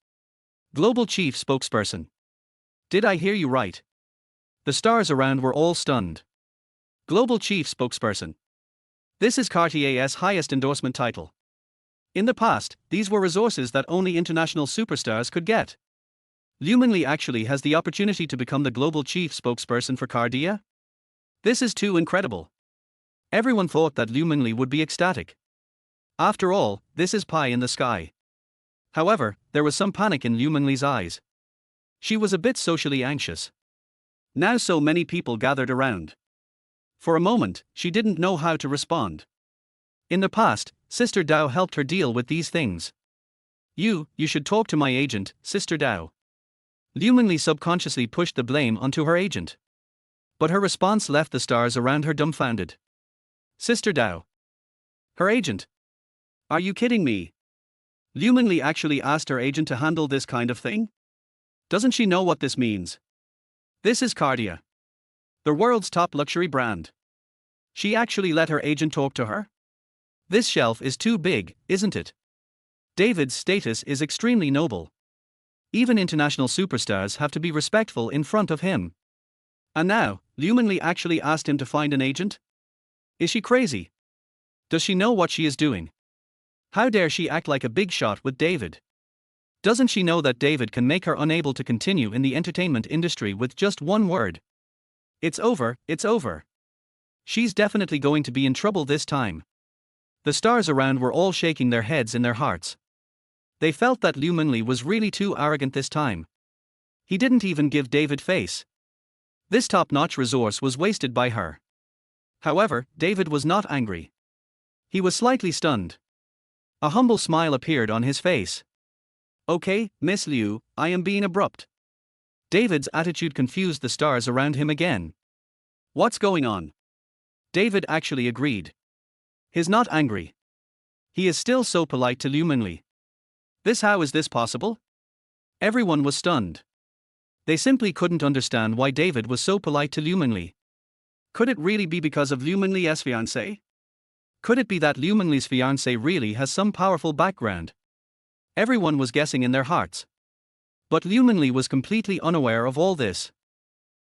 Global chief spokesperson? Did I hear you right? The stars around were all stunned. Global chief spokesperson. This is Cartier's highest endorsement title. In the past, these were resources that only international superstars could get. Liu Mengli actually has the opportunity to become the global chief spokesperson for Cartier? This is too incredible. Everyone thought that Liu Mengli would be ecstatic. After all, this is pie in the sky. However, there was some panic in Liu Mengli's eyes. She was a bit socially anxious. Now so many people gathered around. For a moment, she didn't know how to respond. In the past, Sister Dao helped her deal with these things. You should talk to my agent, Sister Dao. Liu Mengli subconsciously pushed the blame onto her agent. But her response left the stars around her dumbfounded. Sister Dao. Her agent. Are you kidding me? Liu Mengli actually asked her agent to handle this kind of thing? Doesn't she know what this means? This is Cartier, the world's top luxury brand. She actually let her agent talk to her? This shelf is too big, isn't it? David's status is extremely noble. Even international superstars have to be respectful in front of him. And now, Liu Mengli actually asked him to find an agent? Is she crazy? Does she know what she is doing? How dare she act like a big shot with David? Doesn't she know that David can make her unable to continue in the entertainment industry with just one word? It's over, it's over. She's definitely going to be in trouble this time. The stars around were all shaking their heads in their hearts. They felt that Liu Mengli was really too arrogant this time. He didn't even give David face. This top-notch resource was wasted by her. However, David was not angry. He was slightly stunned. A humble smile appeared on his face. Okay, Miss Liu, I am being abrupt. David's attitude confused the stars around him again. What's going on? David actually agreed. He's not angry. He is still so polite to Liu Mengli. How is this possible? Everyone was stunned. They simply couldn't understand why David was so polite to Liu Mengli. Could it really be because of Liu Mengli's fiancé? Could it be that Liu Mengli's fiancé really has some powerful background? Everyone was guessing in their hearts. But Liu Mengli was completely unaware of all this.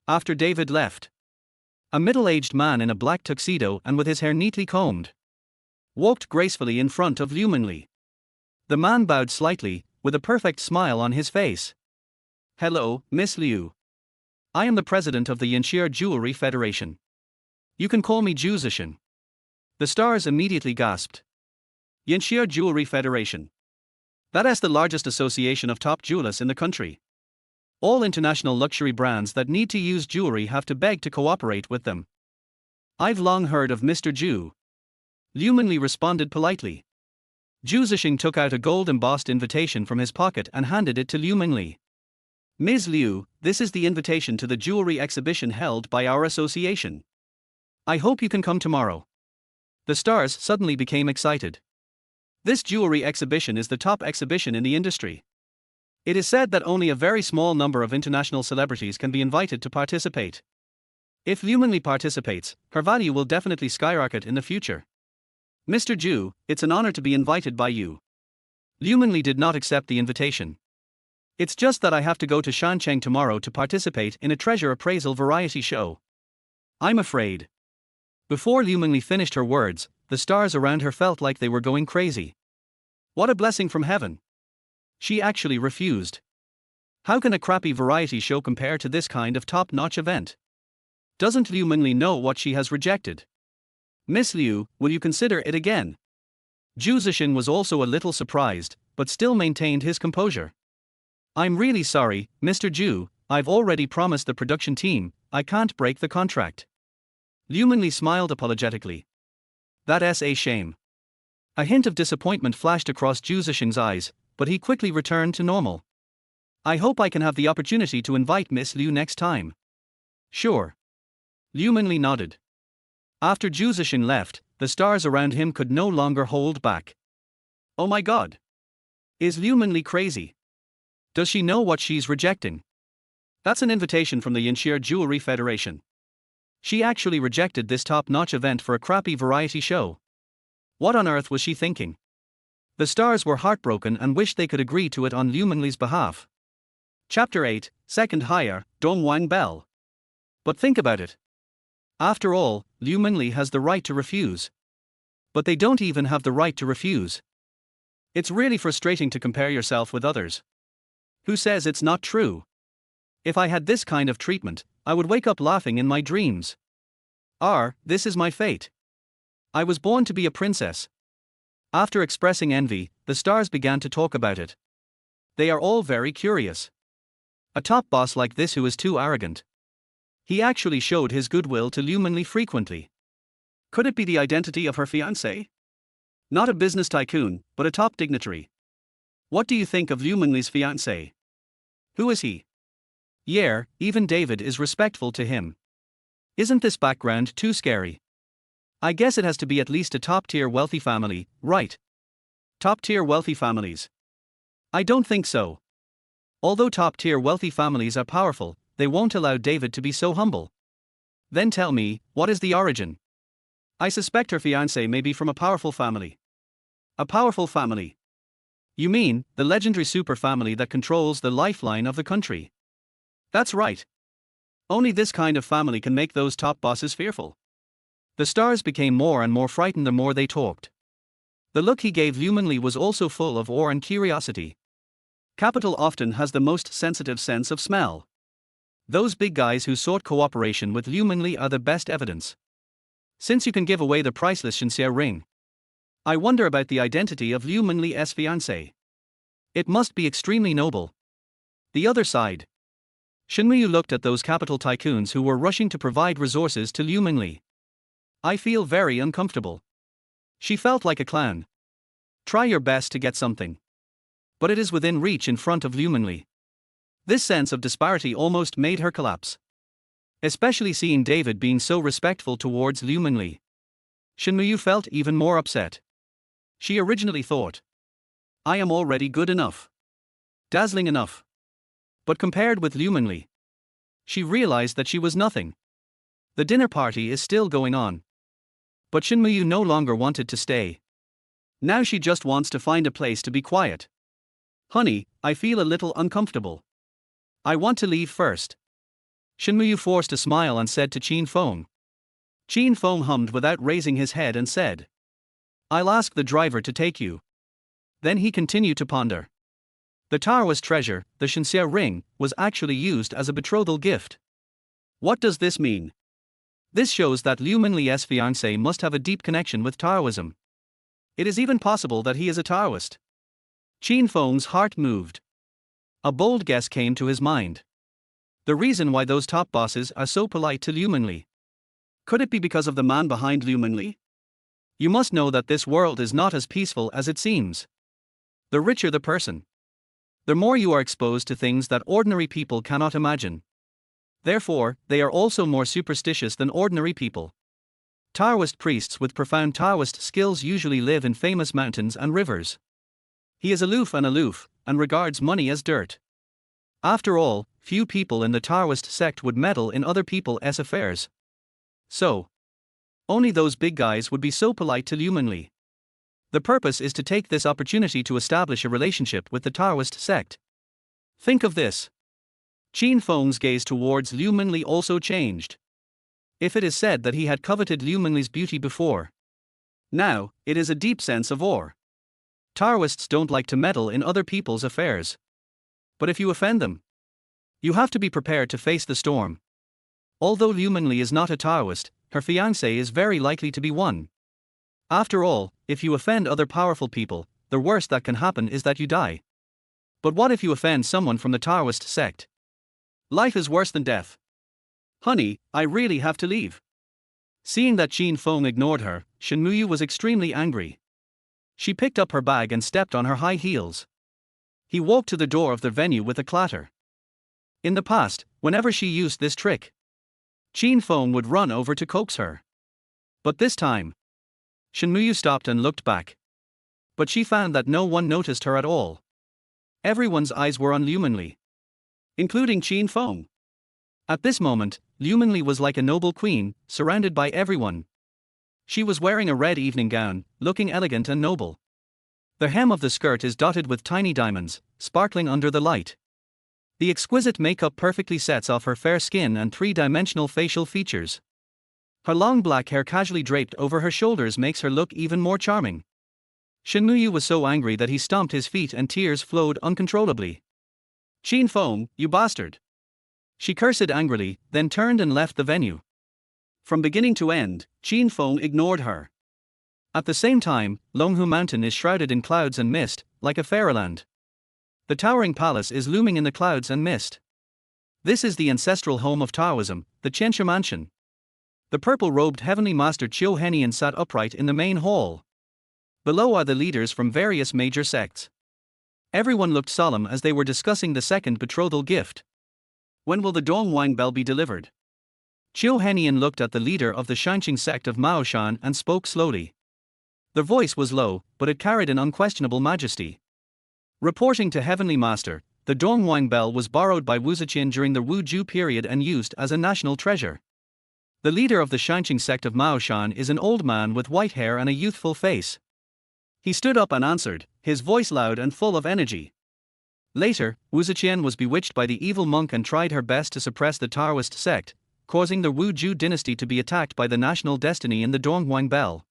After David left, a middle-aged man in a black tuxedo and with his hair neatly combed walked gracefully in front of Liu Mengli. The man bowed slightly, with a perfect smile on his face. Hello, Miss Liu. I am the president of the Yanxia Jewelry Federation. You can call me Zhuzishan. The stars immediately gasped. Yanxia Jewelry Federation. That is the largest association of top jewelers in the country. All international luxury brands that need to use jewelry have to beg to cooperate with them. I've long heard of Mr. Zhu. Liu Mengli responded politely. Zhu Zixing took out a gold-embossed invitation from his pocket and handed it to Liu Mengli. Ms. Liu, this is the invitation to the jewelry exhibition held by our association. I hope you can come tomorrow. The stars suddenly became excited. This jewelry exhibition is the top exhibition in the industry. It is said that only a very small number of international celebrities can be invited to participate. If Liu Mengli participates, her value will definitely skyrocket in the future. Mr. Zhu, it's an honor to be invited by you. Liu Mengli did not accept the invitation. It's just that I have to go to Shancheng tomorrow to participate in a treasure appraisal variety show. I'm afraid. Before Liu Mengli finished her words, the stars around her felt like they were going crazy. What a blessing from heaven. She actually refused. How can a crappy variety show compare to this kind of top-notch event? Doesn't Liu Mengli know what she has rejected? Miss Liu, will you consider it again? Zhu Zixin was also a little surprised, but still maintained his composure. I'm really sorry, Mr. Zhu, I've already promised the production team, I can't break the contract. Liu Mengli smiled apologetically. That's a shame. A hint of disappointment flashed across Zhu Zixing's eyes, but he quickly returned to normal. I hope I can have the opportunity to invite Miss Liu next time. Sure. Liu Mengli nodded. After Zhu Zixing left, the stars around him could no longer hold back. Oh my god. Is Liu Mengli crazy? Does she know what she's rejecting? That's an invitation from the Yanxia Jewelry Federation. She actually rejected this top-notch event for a crappy variety show. What on earth was she thinking? The stars were heartbroken and wished they could agree to it on Liu Mengli's behalf. Chapter 8, Second Higher, Dong Wang Bell. But think about it. After all, Liu Mengli has the right to refuse. But they don't even have the right to refuse. It's really frustrating to compare yourself with others. Who says it's not true? If I had this kind of treatment, I would wake up laughing in my dreams. This is my fate. I was born to be a princess. After expressing envy, the stars began to talk about it. They are all very curious. A top boss like this who is too arrogant. He actually showed his goodwill to Liu Mengli frequently. Could it be the identity of her fiancé? Not a business tycoon, but a top dignitary. What do you think of Liu Mengli's fiancé? Who is he? Yeah, even David is respectful to him. Isn't this background too scary? I guess it has to be at least a top-tier wealthy family, right? Top-tier wealthy families. I don't think so. Although top-tier wealthy families are powerful, they won't allow David to be so humble. Then tell me, what is the origin? I suspect her fiancé may be from a powerful family. A powerful family? You mean, the legendary super family that controls the lifeline of the country? That's right. Only this kind of family can make those top bosses fearful. The stars became more and more frightened the more they talked. The look he gave Liu Mengli was also full of awe and curiosity. Capital often has the most sensitive sense of smell. Those big guys who sought cooperation with Liu Mengli are the best evidence. Since you can give away the priceless Shenxia ring, I wonder about the identity of Liu Mengli's fiancé. It must be extremely noble. The other side. Shenmue looked at those capital tycoons who were rushing to provide resources to Liu Mengli. I feel very uncomfortable. She felt like a clown. Try your best to get something. But it is within reach in front of Liu Mengli. This sense of disparity almost made her collapse. Especially seeing David being so respectful towards Liu Mengli. Shenmue felt even more upset. She originally thought, I am already good enough. Dazzling enough. But compared with Liu Mengli, she realized that she was nothing. The dinner party is still going on. But Shenmue no longer wanted to stay. Now she just wants to find a place to be quiet. Honey, I feel a little uncomfortable. I want to leave first. Shenmue forced a smile and said to Qin Feng. Qin Feng hummed without raising his head and said, I'll ask the driver to take you. Then he continued to ponder. The Taoist treasure, the Shenxia ring, was actually used as a betrothal gift. What does this mean? This shows that Liu Mengli's fiancé must have a deep connection with Taoism. It is even possible that he is a Taoist. Qin Feng's heart moved. A bold guess came to his mind. The reason why those top bosses are so polite to Liu Mengli. Could it be because of the man behind Liu Mengli? You must know that this world is not as peaceful as it seems. The richer the person, the more you are exposed to things that ordinary people cannot imagine. Therefore, they are also more superstitious than ordinary people. Taoist priests with profound Taoist skills usually live in famous mountains and rivers. He is aloof, and regards money as dirt. After all, few people in the Taoist sect would meddle in other people's affairs. So, only those big guys would be so polite to Liu Mengli. The purpose is to take this opportunity to establish a relationship with the Taoist sect. Think of this. Qin Feng's gaze towards Liu Mengli also changed. If it is said that he had coveted Liu Mengli's beauty before, now, it is a deep sense of awe. Taoists don't like to meddle in other people's affairs. But if you offend them, you have to be prepared to face the storm. Although Liu Mengli is not a Taoist, her fiancé is very likely to be one. After all, if you offend other powerful people, the worst that can happen is that you die. But what if you offend someone from the Taoist sect? Life is worse than death. Honey, I really have to leave. Seeing that Qin Feng ignored her, Shen Muyu was extremely angry. She picked up her bag and stepped on her high heels. He walked to the door of the venue with a clatter. In the past, whenever she used this trick, Qin Feng would run over to coax her. But this time, Shen Muyu stopped and looked back. But she found that no one noticed her at all. Everyone's eyes were on Liu Mengli, including Qin Feng. At this moment, Liu Mengli was like a noble queen, surrounded by everyone. She was wearing a red evening gown, looking elegant and noble. The hem of the skirt is dotted with tiny diamonds, sparkling under the light. The exquisite makeup perfectly sets off her fair skin and three-dimensional facial features. Her long black hair casually draped over her shoulders makes her look even more charming. Shen Muyu was so angry that he stomped his feet and tears flowed uncontrollably. Qin Feng, you bastard! She cursed angrily, then turned and left the venue. From beginning to end, Qin Feng ignored her. At the same time, Longhu Mountain is shrouded in clouds and mist, like a fairyland. The towering palace is looming in the clouds and mist. This is the ancestral home of Taoism, the Qianshe Mansion. The purple-robed heavenly master Qiu Henian sat upright in the main hall. Below are the leaders from various major sects. Everyone looked solemn as they were discussing the second betrothal gift. When will the Dongwang bell be delivered? Qiu Henian looked at the leader of the Shanqing sect of Maoshan and spoke slowly. The voice was low, but it carried an unquestionable majesty. Reporting to Heavenly Master, the Dongwang bell was borrowed by Wu Ziqian during the Wu Ju period and used as a national treasure. The leader of the Shanqing sect of Maoshan is an old man with white hair and a youthful face. He stood up and answered, his voice loud and full of energy. Later, Wu Ziqian was bewitched by the evil monk and tried her best to suppress the Taoist sect, causing the Wu Ju dynasty to be attacked by the national destiny in the Dongwang bell.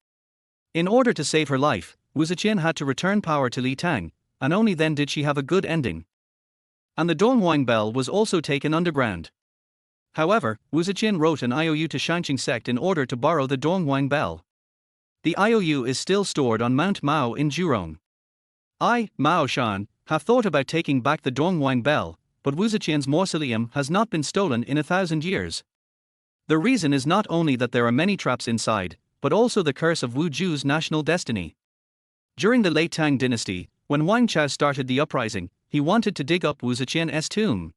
In order to save her life, Wu Ziqian had to return power to Li Tang, and only then did she have a good ending. And the Dongwang bell was also taken underground. However, Wu Ziqian wrote an IOU to Shanqing sect in order to borrow the Dongwang bell. The IOU is still stored on Mount Mao in Jurong. I, Mao Shan, have thought about taking back the Dongwang bell, but Wu Ziqian's mausoleum has not been stolen in 1,000 years. The reason is not only that there are many traps inside, but also the curse of Wu Ju's national destiny. During the late Tang dynasty, when Wang Chao started the uprising, he wanted to dig up Wu Ziqian's tomb.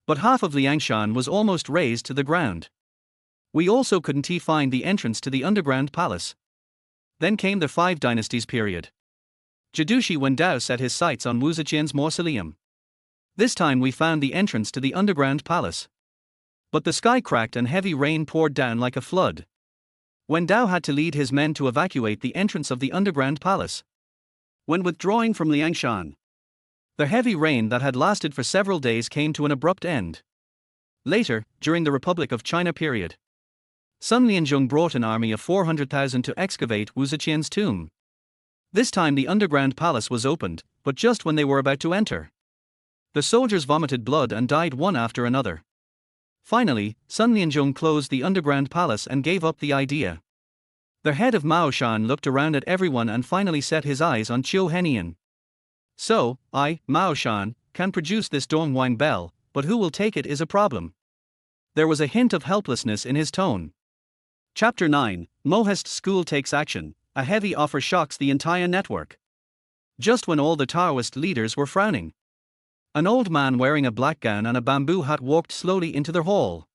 But half of Liangshan was almost razed to the ground. We also couldn't find the entrance to the underground palace. Then came the Five Dynasties period. Jidushi Wendao set his sights on Wu Ziqian's mausoleum. This time we found the entrance to the underground palace. But the sky cracked and heavy rain poured down like a flood. Wendao had to lead his men to evacuate the entrance of the underground palace. When withdrawing from Liangshan, the heavy rain that had lasted for several days came to an abrupt end. Later, during the Republic of China period, Sun Lianzhong brought an army of 400,000 to excavate Wu Ziqian's tomb. This time the underground palace was opened, but just when they were about to enter, the soldiers vomited blood and died one after another. Finally, Sun Lianzhong closed the underground palace and gave up the idea. The head of Mao Shan looked around at everyone and finally set his eyes on Qiu Henian. So, I, Mao Shan, can produce this Dongwang bell, but who will take it is a problem. There was a hint of helplessness in his tone. Chapter 9, Mohest School Takes Action, a heavy offer shocks the entire network. Just when all the Taoist leaders were frowning, an old man wearing a black gown and a bamboo hat walked slowly into their hall.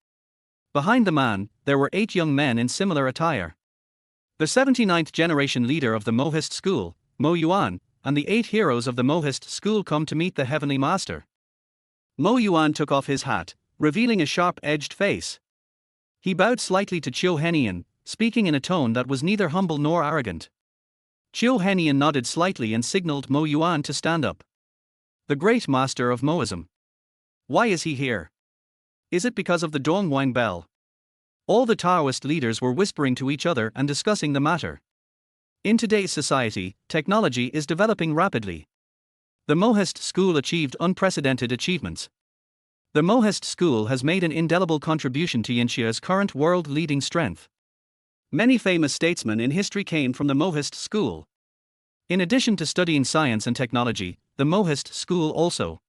Behind the man, there were 8 young men in similar attire. The 79th generation leader of the Mohist school, Mo Yuan, and the 8 heroes of the Mohist school come to meet the Heavenly Master. Mo Yuan took off his hat, revealing a sharp-edged face. He bowed slightly to Qiu Henian, speaking in a tone that was neither humble nor arrogant. Qiu Henian nodded slightly and signaled Mo Yuan to stand up. The great master of Moism. Why is he here? Is it because of the Dongwang bell? All the Taoist leaders were whispering to each other and discussing the matter. In today's society, technology is developing rapidly. The Mohist school achieved unprecedented achievements. The Mohist school has made an indelible contribution to Yinxia's current world-leading strength. Many famous statesmen in history came from the Mohist school. In addition to studying science and technology, the Mohist school also.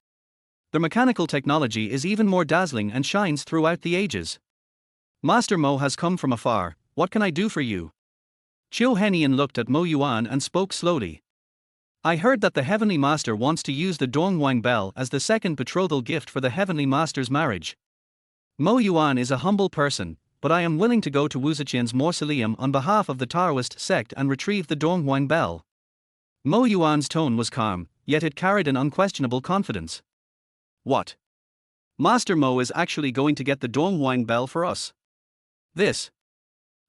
The mechanical technology is even more dazzling and shines throughout the ages. Master Mo has come from afar, what can I do for you? Chiu Henian looked at Mo Yuan and spoke slowly. I heard that the Heavenly Master wants to use the Dongwang Bell as the second betrothal gift for the Heavenly Master's marriage. Mo Yuan is a humble person, but I am willing to go to Wuziqian's mausoleum on behalf of the Taoist sect and retrieve the Dongwang Bell. Mo Yuan's tone was calm, yet it carried an unquestionable confidence. What? Master Mo is actually going to get the Dongwang Bell for us? This.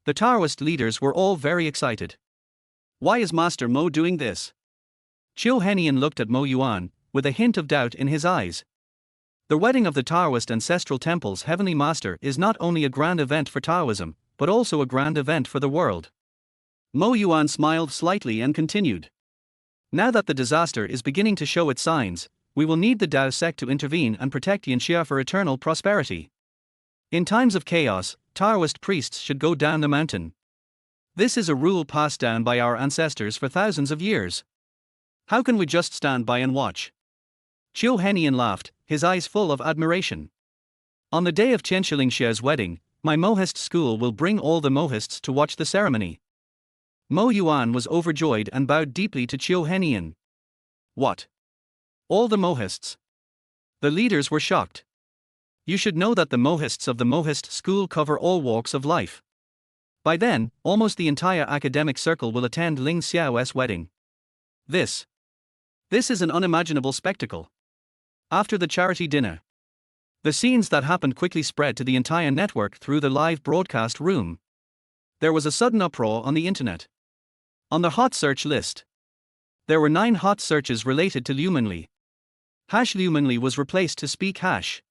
The Taoist leaders were all very excited. Why is Master Mo doing this? Chiu Henian looked at Mo Yuan, with a hint of doubt in his eyes. The wedding of the Taoist ancestral temple's Heavenly Master is not only a grand event for Taoism, but also a grand event for the world. Mo Yuan smiled slightly and continued. Now that the disaster is beginning to show its signs, we will need the Dao sect to intervene and protect Yanxia for eternal prosperity. In times of chaos, Taoist priests should go down the mountain. This is a rule passed down by our ancestors for thousands of years. How can we just stand by and watch? Chiu Henian laughed, his eyes full of admiration. On the day of Chen Shilingxia's wedding, my Mohist school will bring all the Mohists to watch the ceremony. Mo Yuan was overjoyed and bowed deeply to Chiu Henian. What? All the Mohists? The leaders were shocked. You should know that the Mohists of the Mohist school cover all walks of life. By then, almost the entire academic circle will attend Ling Xiao's wedding. This is an unimaginable spectacle. After the charity dinner, the scenes that happened quickly spread to the entire network through the live broadcast room. There was a sudden uproar on the internet. On the hot search list, there were 9 hot searches related to Liu Mengli. Liu Mengli was replaced to speak #.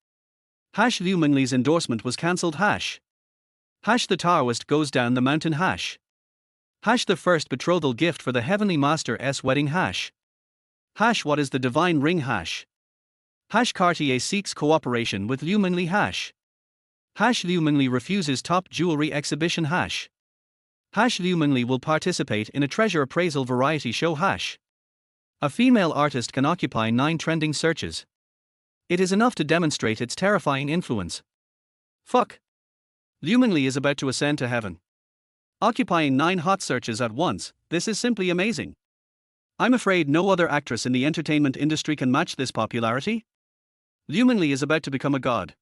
Liu Mengli's endorsement was cancelled #. The Taoist goes down the mountain #. The first betrothal gift for the Heavenly Master's wedding #. What is the divine ring #. Cartier seeks cooperation with Liu Mengli #. Liu Mengli refuses top jewelry exhibition #. Liu Mengli will participate in a treasure appraisal variety show #. A female artist can occupy 9 trending searches. It is enough to demonstrate its terrifying influence. Fuck. Liu Mengli is about to ascend to heaven. Occupying 9 hot searches at once, this is simply amazing. I'm afraid no other actress in the entertainment industry can match this popularity. Liu Mengli is about to become a god.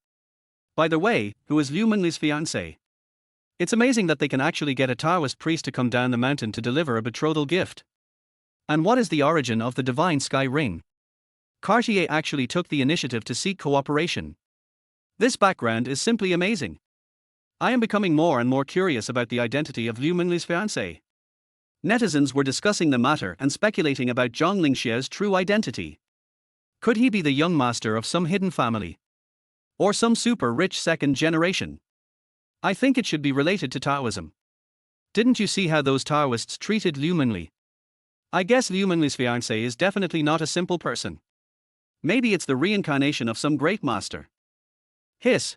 By the way, who is Liu Mengli's fiancée? It's amazing that they can actually get a Taoist priest to come down the mountain to deliver a betrothal gift. And what is the origin of the divine sky ring? Cartier actually took the initiative to seek cooperation. This background is simply amazing. I am becoming more and more curious about the identity of Liu Mengli's fiancée. Netizens were discussing the matter and speculating about Zhang Lingxia's true identity. Could he be the young master of some hidden family? Or some super rich second generation? I think it should be related to Taoism. Didn't you see how those Taoists treated Liu Mengli? I guess Liu Mengli's fiancée is definitely not a simple person. Maybe it's the reincarnation of some great master. Hiss.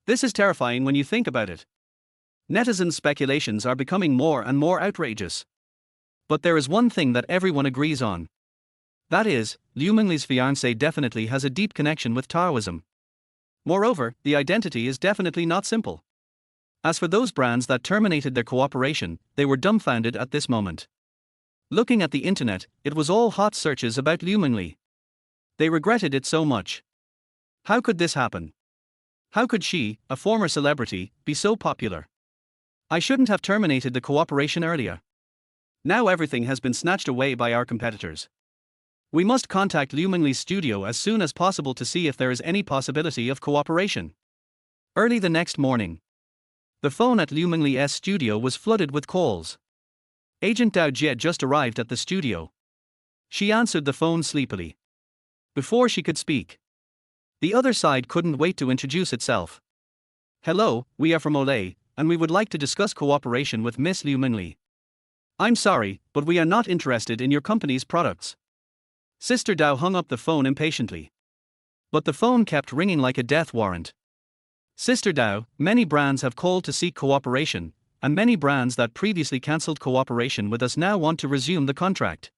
This is terrifying when you think about it. Netizens' speculations are becoming more and more outrageous. But there is one thing that everyone agrees on. That is, Liu Mengli's fiancée definitely has a deep connection with Taoism. Moreover, the identity is definitely not simple. As for those brands that terminated their cooperation, they were dumbfounded at this moment. Looking at the internet, it was all hot searches about Liu Mengli. They regretted it so much. How could this happen? How could she, a former celebrity, be so popular? I shouldn't have terminated the cooperation earlier. Now everything has been snatched away by our competitors. We must contact Liu Mengli's studio as soon as possible to see if there is any possibility of cooperation. Early the next morning, the phone at Liu Mengli's studio was flooded with calls. Agent Dao Jie just arrived at the studio. She answered the phone sleepily. Before she could speak, the other side couldn't wait to introduce itself. Hello, we are from Olay, and we would like to discuss cooperation with Miss Liu Mengli. I'm sorry, but we are not interested in your company's products. Sister Dao hung up the phone impatiently. But the phone kept ringing like a death warrant. Sister Dao, many brands have called to seek cooperation, and many brands that previously cancelled cooperation with us now want to resume the contract.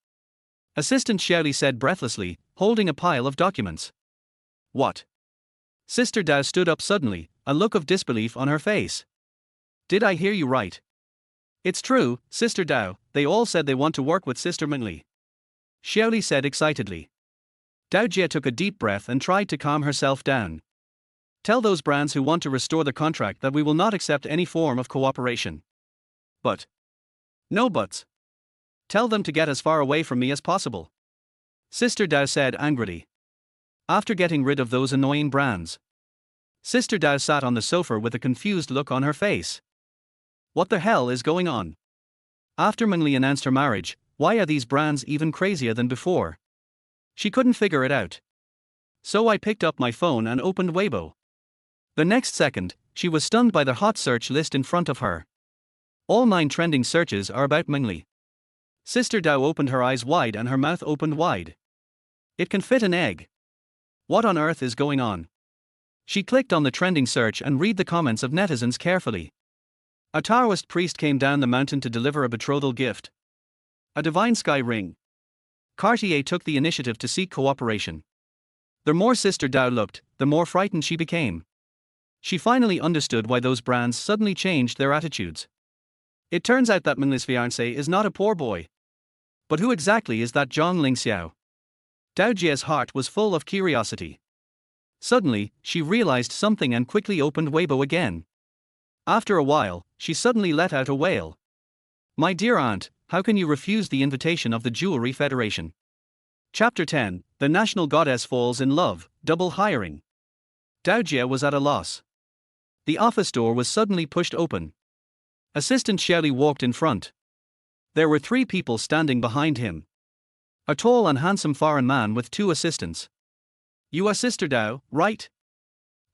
Assistant Xiaoli said breathlessly, holding a pile of documents. What? Sister Dao stood up suddenly, a look of disbelief on her face. Did I hear you right? It's true, Sister Dao, they all said they want to work with Sister Mengli. Xiaoli said excitedly. Dao Jie took a deep breath and tried to calm herself down. Tell those brands who want to restore the contract that we will not accept any form of cooperation. But. No buts. Tell them to get as far away from me as possible. Sister Dao said angrily. After getting rid of those annoying brands, Sister Dao sat on the sofa with a confused look on her face. What the hell is going on? After Mengli announced her marriage, why are these brands even crazier than before? She couldn't figure it out. So I picked up my phone and opened Weibo. The next second, she was stunned by the hot search list in front of her. All 9 trending searches are about Mengli. Sister Dao opened her eyes wide and her mouth opened wide. It can fit an egg. What on earth is going on? She clicked on the trending search and read the comments of netizens carefully. A Taoist priest came down the mountain to deliver a betrothal gift. A divine sky ring. Cartier took the initiative to seek cooperation. The more Sister Dao looked, the more frightened she became. She finally understood why those brands suddenly changed their attitudes. It turns out that Mengli's fiancé is not a poor boy. But who exactly is that Zhang Lingxiao? Dao Jie's heart was full of curiosity. Suddenly, she realized something and quickly opened Weibo again. After a while, she suddenly let out a wail. My dear aunt, how can you refuse the invitation of the Jewelry Federation? Chapter 10, The National Goddess Falls in Love, Double Hiring. Dao Jie was at a loss. The office door was suddenly pushed open. Assistant Xiaoli walked in front. There were 3 people standing behind him. A tall and handsome foreign man with 2 assistants. You are Sister Dao, right?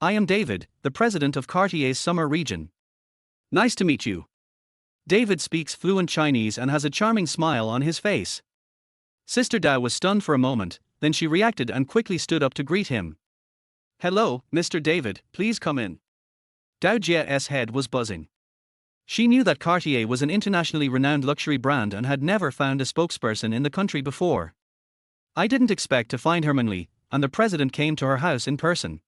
I am David, the president of Cartier's summer region. Nice to meet you. David speaks fluent Chinese and has a charming smile on his face. Sister Dao was stunned for a moment, then she reacted and quickly stood up to greet him. Hello, Mr. David, please come in. Dao Jie's head was buzzing. She knew that Cartier was an internationally renowned luxury brand and had never found a spokesperson in the country before. I didn't expect to find her Mengli, and the president came to her house in person.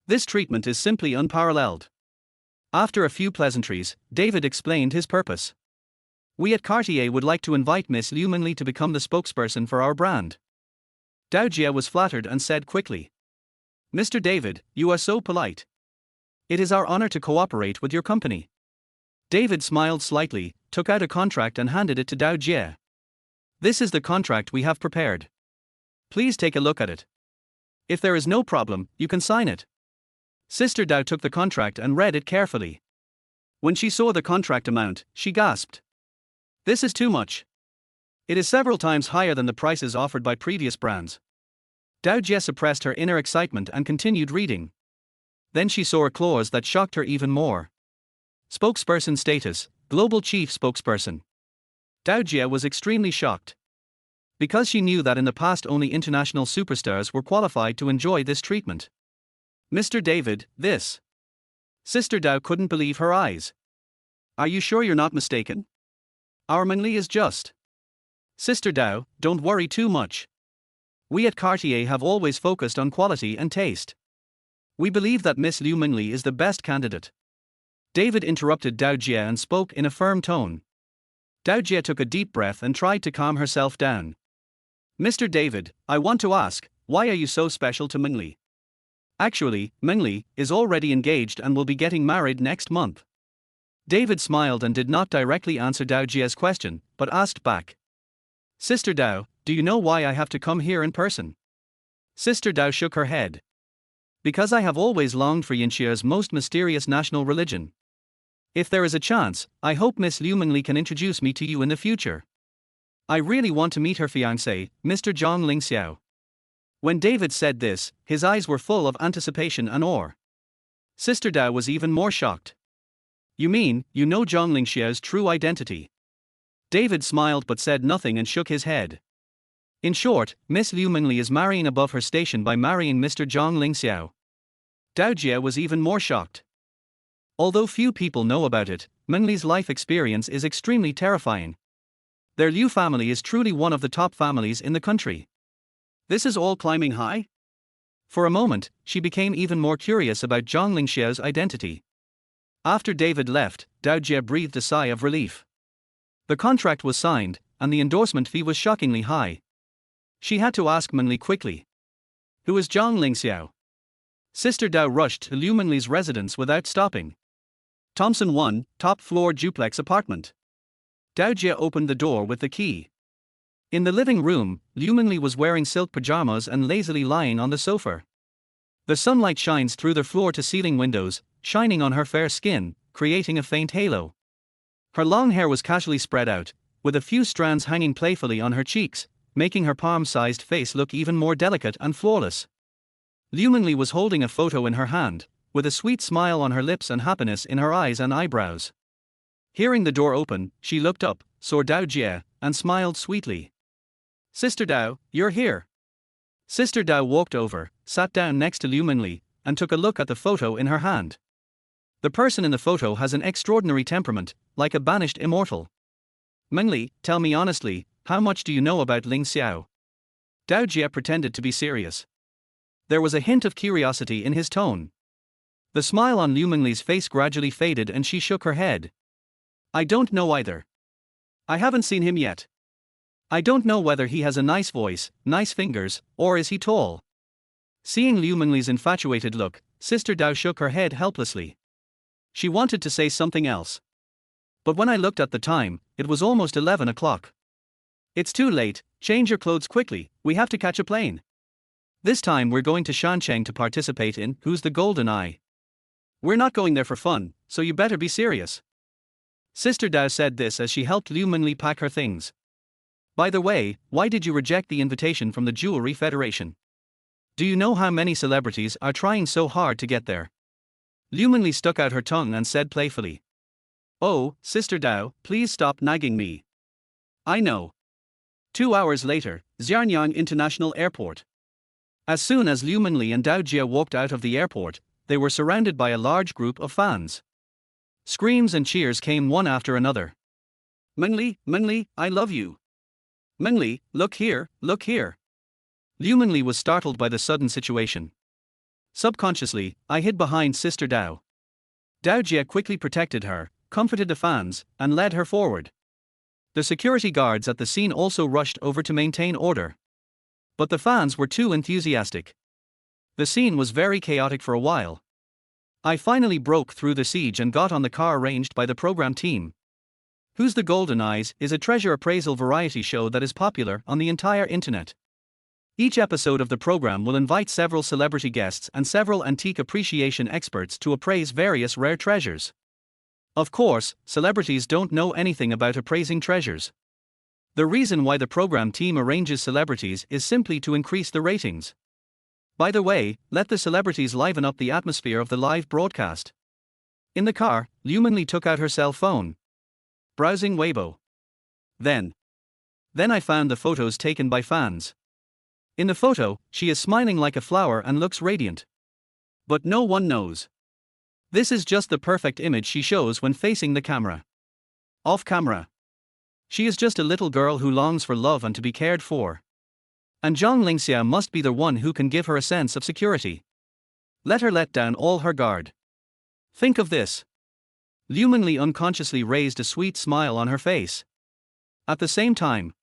This treatment is simply unparalleled. After a few pleasantries, David explained his purpose. We at Cartier would like to invite Miss Liu Mengli to become the spokesperson for our brand. Dao Jie was flattered and said quickly. Mr. David, you are so polite. It is our honor to cooperate with your company. David smiled slightly, took out a contract and handed it to Dao Jie. This is the contract we have prepared. Please take a look at it. If there is no problem, you can sign it. Sister Dao took the contract and read it carefully. When she saw the contract amount, she gasped. This is too much. It is several times higher than the prices offered by previous brands. Dao Jie suppressed her inner excitement and continued reading. Then she saw a clause that shocked her even more. Spokesperson status, Global Chief Spokesperson. Dao Jie was extremely shocked. Because she knew that in the past only international superstars were qualified to enjoy this treatment. Mr. David, this. Sister Dao couldn't believe her eyes. Are you sure you're not mistaken? Our Mengli is just. Sister Dao, don't worry too much. We at Cartier have always focused on quality and taste. We believe that Miss Liu Mengli is the best candidate. David interrupted Dao Jie and spoke in a firm tone. Dao Jie took a deep breath and tried to calm herself down. Mr. David, I want to ask, why are you so special to Mengli? Actually, Mengli is already engaged and will be getting married next month. David smiled and did not directly answer Dao Jie's question, but asked back. Sister Dao, do you know why I have to come here in person? Sister Dao shook her head. Because I have always longed for Yinxia's most mysterious national religion. If there is a chance, I hope Miss Liu Mengli can introduce me to you in the future. I really want to meet her fiancé, Mr. Zhang Lingxiao. When David said this, his eyes were full of anticipation and awe. Sister Dao was even more shocked. You mean, you know Zhang Lingxiao's true identity? David smiled but said nothing and shook his head. In short, Miss Liu Mengli is marrying above her station by marrying Mr. Zhang Lingxiao. Dao Jie was even more shocked. Although few people know about it, Mengli's life experience is extremely terrifying. Their Liu family is truly one of the top families in the country. This is all climbing high? For a moment, she became even more curious about Zhang Lingxiao's identity. After David left, Dao Jie breathed a sigh of relief. The contract was signed, and the endorsement fee was shockingly high. She had to ask Mengli quickly. Who is Zhang Lingxiao? Sister Dao rushed to Liu Mengli's residence without stopping. Thompson 1, top floor duplex apartment. Dao Jie opened the door with the key. In the living room, Liu Mengli was wearing silk pajamas and lazily lying on the sofa. The sunlight shines through the floor-to-ceiling windows, shining on her fair skin, creating a faint halo. Her long hair was casually spread out, with a few strands hanging playfully on her cheeks, making her palm-sized face look even more delicate and flawless. Liu Mengli was holding a photo in her hand, with a sweet smile on her lips and happiness in her eyes and eyebrows. Hearing the door open, she looked up, saw Dao Jie, and smiled sweetly. Sister Dao, you're here. Sister Dao walked over, sat down next to Liu Mengli, and took a look at the photo in her hand. The person in the photo has an extraordinary temperament, like a banished immortal. Mengli, tell me honestly, how much do you know about Ling Xiao? Dao Jie pretended to be serious. There was a hint of curiosity in his tone. The smile on Liu Mengli's face gradually faded and she shook her head. I don't know either. I haven't seen him yet. I don't know whether he has a nice voice, nice fingers, or is he tall. Seeing Liu Mengli's infatuated look, Sister Dao shook her head helplessly. She wanted to say something else. But when I looked at the time, it was almost 11 o'clock. It's too late, change your clothes quickly, we have to catch a plane. This time we're going to Shancheng to participate in Who's the Golden Eye. We're not going there for fun, so you better be serious. Sister Dao said this as she helped Liu Mengli pack her things. By the way, why did you reject the invitation from the Jewelry Federation? Do you know how many celebrities are trying so hard to get there? Liu Mengli stuck out her tongue and said playfully. Oh, Sister Dao, please stop nagging me. I know. 2 hours later, Xianyang International Airport. As soon as Liu Mengli and Dao Jie walked out of the airport, they were surrounded by a large group of fans. Screams and cheers came one after another. Mengli, Mengli, I love you. Mengli, look here, look here. Liu Mengli was startled by the sudden situation. Subconsciously, I hid behind Sister Dao. Dao Jie quickly protected her, comforted the fans, and led her forward. The security guards at the scene also rushed over to maintain order. But the fans were too enthusiastic. The scene was very chaotic for a while. I finally broke through the siege and got on the car arranged by the program team. Who's the Golden Eyes is a treasure appraisal variety show that is popular on the entire internet. Each episode of the program will invite several celebrity guests and several antique appreciation experts to appraise various rare treasures. Of course, celebrities don't know anything about appraising treasures. The reason why the program team arranges celebrities is simply to increase the ratings. By the way, let the celebrities liven up the atmosphere of the live broadcast. In the car, Liu Mengli took out her cell phone. Browsing Weibo. Then I found the photos taken by fans. In the photo, she is smiling like a flower and looks radiant. But no one knows. This is just the perfect image she shows when facing the camera. Off camera. She is just a little girl who longs for love and to be cared for. And Zhang Lingxia must be the one who can give her a sense of security. Let her let down all her guard. Think of this. Liu Mengli unconsciously raised a sweet smile on her face. At the same time,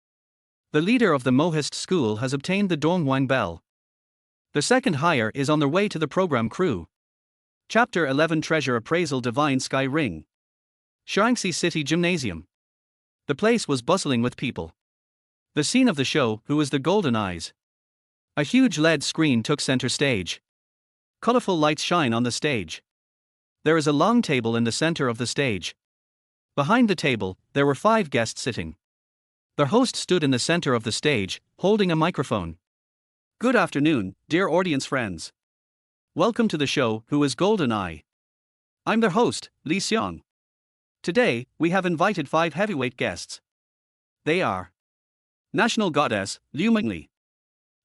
the leader of the Mohist school has obtained the Donghuang Bell. The second hire is on their way to the program crew. Chapter 11 Treasure Appraisal Divine Sky Ring. Shaanxi City Gymnasium. The place was bustling with people. The scene of the show, Who is the Golden Eyes? A huge LED screen took center stage. Colorful lights shine on the stage. There is a long table in the center of the stage. Behind the table, there were 5 guests sitting. The host stood in the center of the stage, holding a microphone. Good afternoon, dear audience friends. Welcome to the show, Who is Golden Eye? I'm their host, Li Xiang. Today, we have invited 5 heavyweight guests. They are National Goddess, Liu Mengli.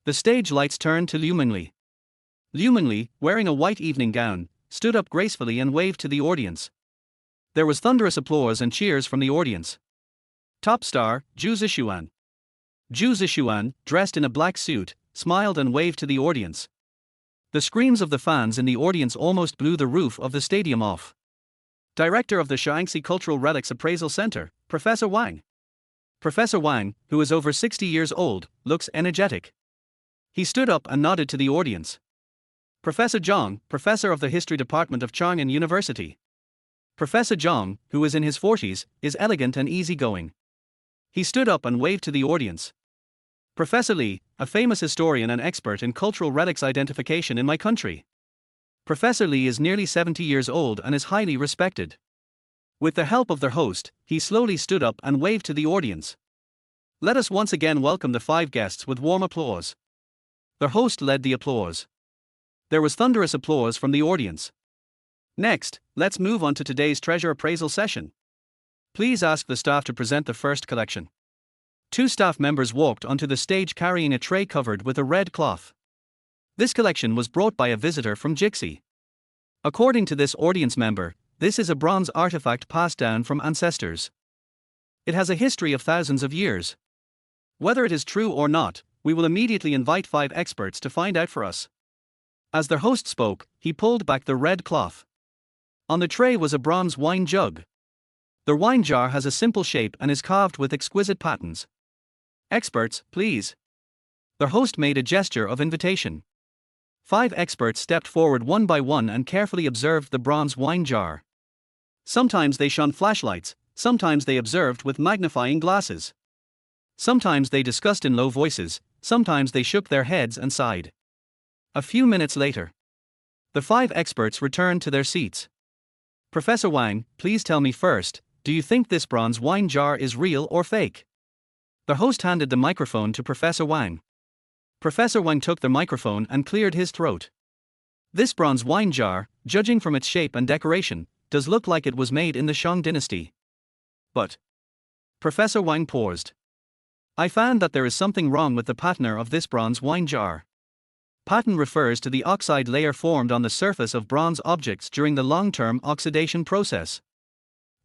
The stage lights turned to Liu Mengli. Liu Mengli, wearing a white evening gown, stood up gracefully and waved to the audience. There was thunderous applause and cheers from the audience. Top star, Zhu Zixuan. Zhu Zixuan, dressed in a black suit, smiled and waved to the audience. The screams of the fans in the audience almost blew the roof of the stadium off. Director of the Shaanxi Cultural Relics Appraisal Center, Professor Wang. Professor Wang, who is over 60 years old, looks energetic. He stood up and nodded to the audience. Professor Zhang, professor of the History Department of Chang'an University. Professor Zhang, who is in his 40s, is elegant and easygoing. He stood up and waved to the audience. Professor Li, a famous historian and expert in cultural relics identification in my country. Professor Li is nearly 70 years old and is highly respected. With the help of their host, he slowly stood up and waved to the audience. Let us once again welcome the 5 guests with warm applause. Their host led the applause. There was thunderous applause from the audience. Next, let's move on to today's treasure appraisal session. Please ask the staff to present the first collection. 2 staff members walked onto the stage carrying a tray covered with a red cloth. This collection was brought by a visitor from Jixi. According to this audience member, this is a bronze artifact passed down from ancestors. It has a history of thousands of years. Whether it is true or not, we will immediately invite 5 experts to find out for us. As their host spoke, he pulled back the red cloth. On the tray was a bronze wine jug. The wine jar has a simple shape and is carved with exquisite patterns. Experts, please. Their host made a gesture of invitation. 5 experts stepped forward one by one and carefully observed the bronze wine jar. Sometimes they shone flashlights, sometimes they observed with magnifying glasses. Sometimes they discussed in low voices, sometimes they shook their heads and sighed. A few minutes later, the 5 experts returned to their seats. Professor Wang, please tell me first, do you think this bronze wine jar is real or fake? The host handed the microphone to Professor Wang. Professor Wang took the microphone and cleared his throat. This bronze wine jar, judging from its shape and decoration, does look like it was made in the Shang dynasty. But Professor Wang paused. I found that there is something wrong with the patina of this bronze wine jar. Patina refers to the oxide layer formed on the surface of bronze objects during the long-term oxidation process.